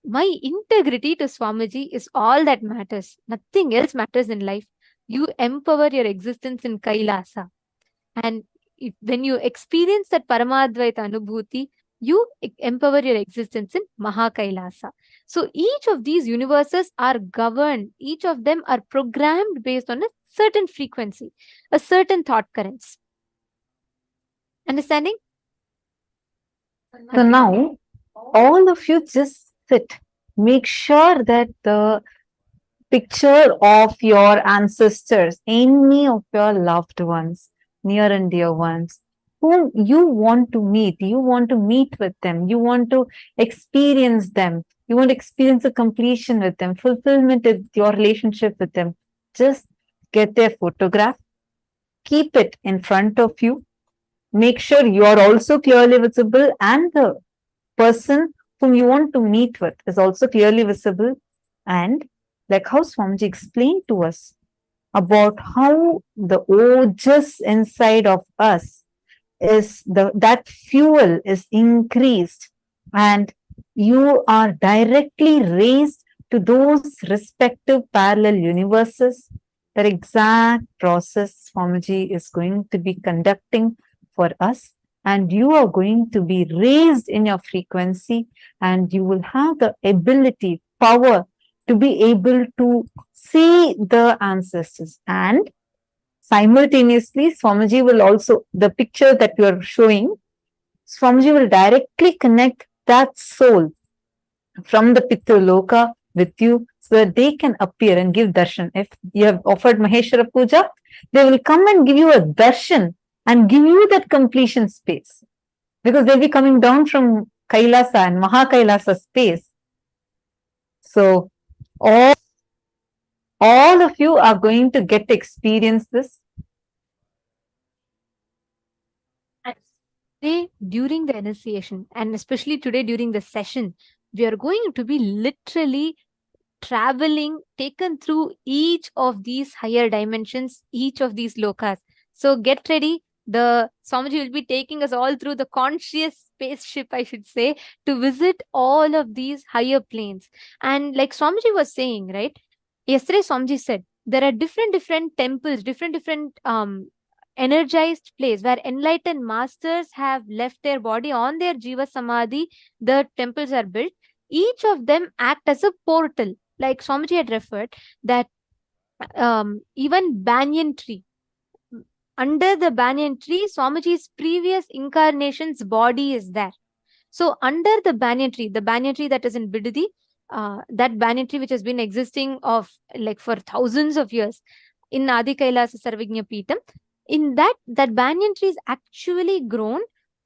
S3: my integrity to Swamiji is all that matters, nothing else matters in life, you empower your existence in Kailasa. And when you experience that Paramadvaita Anubhuti, you empower your existence in Mahakailasa. So each of these universes are governed, each of them are programmed based on a certain frequency, a certain thought currents. Understanding?
S1: So now, all of you just sit. Make sure that the picture of your ancestors, any of your loved ones, near and dear ones, whom you want to meet with them, you want to experience them, you want to experience a completion with them, fulfillment of your relationship with them. Just get their photograph, keep it in front of you, make sure you are also clearly visible and the person whom you want to meet with is also clearly visible. And like how Swamiji explained to us about how the ojas inside of us is that fuel is increased and you are directly raised to those respective parallel universes. That exact process Swamiji is going to be conducting for us, and you are going to be raised in your frequency, and you will have the ability, power to be able to see the ancestors. And simultaneously, Swamiji will also, the picture that you are showing, Swamiji will directly connect that soul from the Pitraloka with you so that they can appear and give darshan. If you have offered Maheshwara Puja, they will come and give you a darshan and give you that completion space, because they'll be coming down from Kailasa and Mahakailasa space. So all of you are going to get to experience this.
S3: Today, during the initiation, and especially today during the session, we are going to be literally traveling, taken through each of these higher dimensions, each of these lokas. So get ready. The Swamiji will be taking us all through the conscious spaceship, I should say, to visit all of these higher planes. And like Swamiji was saying, right? Yesterday, Swamiji said, there are different temples, different energized place where enlightened masters have left their body on their Jiva Samadhi. The temples are built. Each of them act as a portal. Like Swamiji had referred that even banyan tree, under the banyan tree, Swamiji's previous incarnation's body is there. So under the banyan tree that is in Bidadi, that banyan tree which has been existing of like for thousands of years in Adi Kailasa Sarvignya Peetam, in that banyan tree is actually grown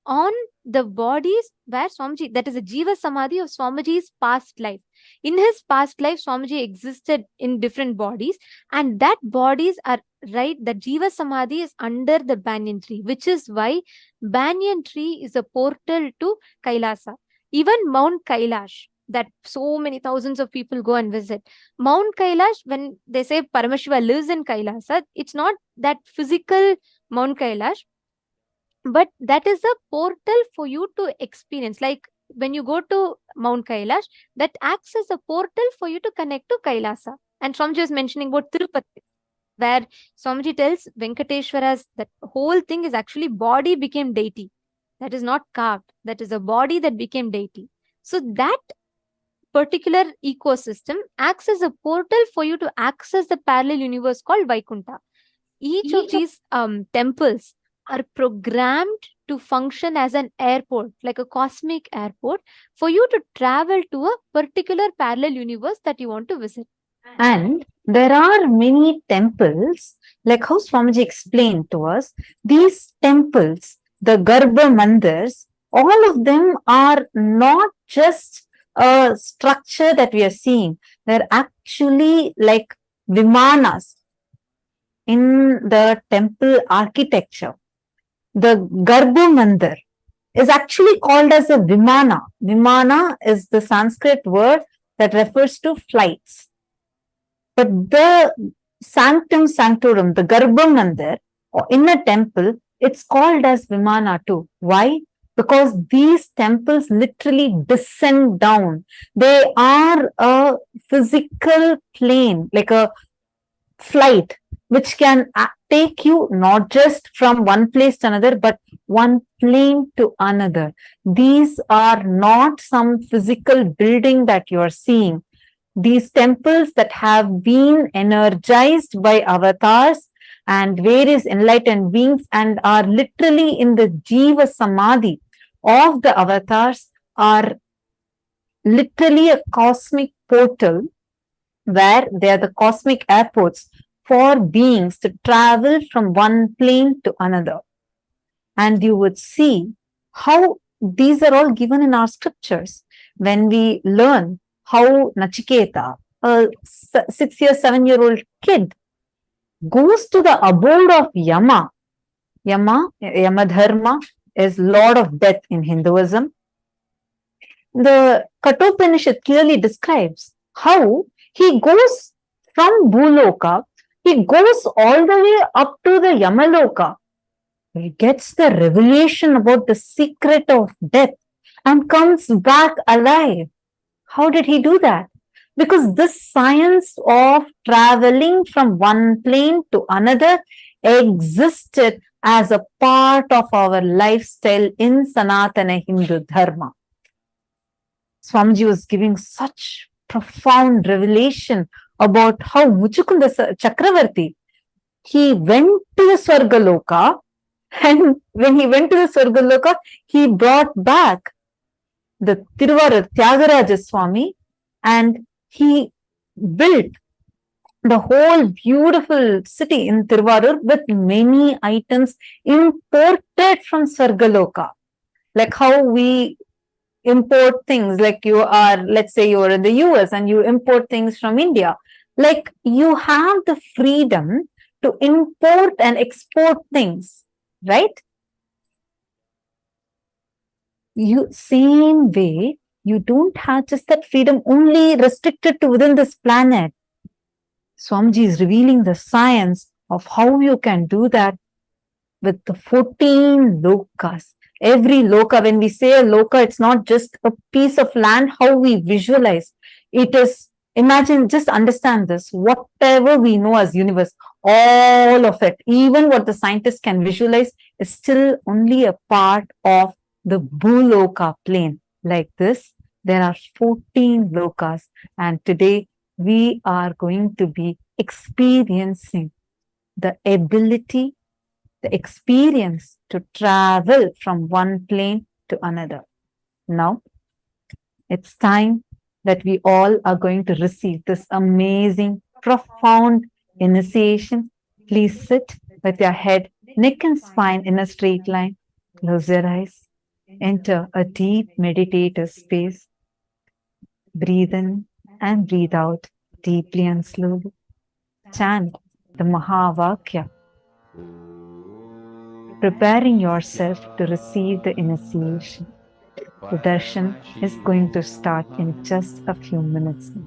S3: on the bodies where Swamiji, that is a Jiva Samadhi of Swamiji's past life. In his past life, Swamiji existed in different bodies, and that bodies are right. The Jiva Samadhi is under the banyan tree, which is why banyan tree is a portal to Kailasa. Even Mount Kailash, that so many thousands of people go and visit. Mount Kailash, when they say Paramashiva lives in Kailasa, it's not that physical Mount Kailash, but that is a portal for you to experience. Like when you go to Mount Kailash, that acts as a portal for you to connect to Kailasa. And Swamiji was mentioning about Tirupati, where Swamiji tells Venkateshwara's that whole thing is actually body became deity. That is not carved. That is a body that became deity. So that particular ecosystem acts as a portal for you to access the parallel universe called Vaikuntha. Each of these temples are programmed to function as an airport, like a cosmic airport, for you to travel to a particular parallel universe that you want to visit.
S1: And there are many temples, like how Swamiji explained to us, these temples, the Garbha Mandirs, all of them are not just a structure that we are seeing. They're actually like vimanas in the temple architecture. The Garbha Mandir is actually called as a vimana. Vimana is the Sanskrit word that refers to flights. But the sanctum sanctorum, the Garbha Mandir, or in a temple, it's called as Vimana too. Why? Because these temples literally descend down. They are a physical plane, like a flight, which can take you not just from one place to another, but one plane to another. These are not some physical building that you are seeing. These temples that have been energized by avatars and various enlightened beings and are literally in the Jiva Samadhi of the avatars are literally a cosmic portal where they are the cosmic airports for beings to travel from one plane to another. And you would see how these are all given in our scriptures. When we learn how Nachiketa, a 6-year, 7-year-old kid, goes to the abode of Yama. Yamadharma is Lord of Death in Hinduism. The Kathopanishad clearly describes how he goes from Bhuloka, he goes all the way up to the Yamaloka. He gets the revelation about the secret of death and comes back alive. How did he do that? Because this science of traveling from one plane to another existed as a part of our lifestyle in Sanatana Hindu Dharma. Swamiji was giving such profound revelation about how Muchukunda Chakravarti, he went to the Swargaloka, and when he went to the Swargaloka, he brought back the Tiruvarur Tyagaraja Swami, and he built the whole beautiful city in Tiruvarur with many items imported from Swargaloka. Like how we import things, like you are, let's say you are in the US and you import things from India. Like you have the freedom to import and export things, right? Same way, you don't have just that freedom only restricted to within this planet. Swamiji is revealing the science of how you can do that with the 14 lokas. Every loka, when we say a loka, it's not just a piece of land, how we visualize. It is, imagine, just understand this, whatever we know as universe, all of it, even what the scientists can visualize, is still only a part of the Bhuloka plane. Like this, there are 14 lokas, and today we are going to be experiencing the ability, the experience to travel from one plane to another. Now, it's time that we all are going to receive this amazing, profound initiation. Please sit with your head, neck and spine in a straight line. Close your eyes enter a deep meditative space. Breathe in and breathe out deeply and slowly. Chant the Mahavakya, preparing yourself to receive the initiation. The darshan is going to start in just a few minutes now.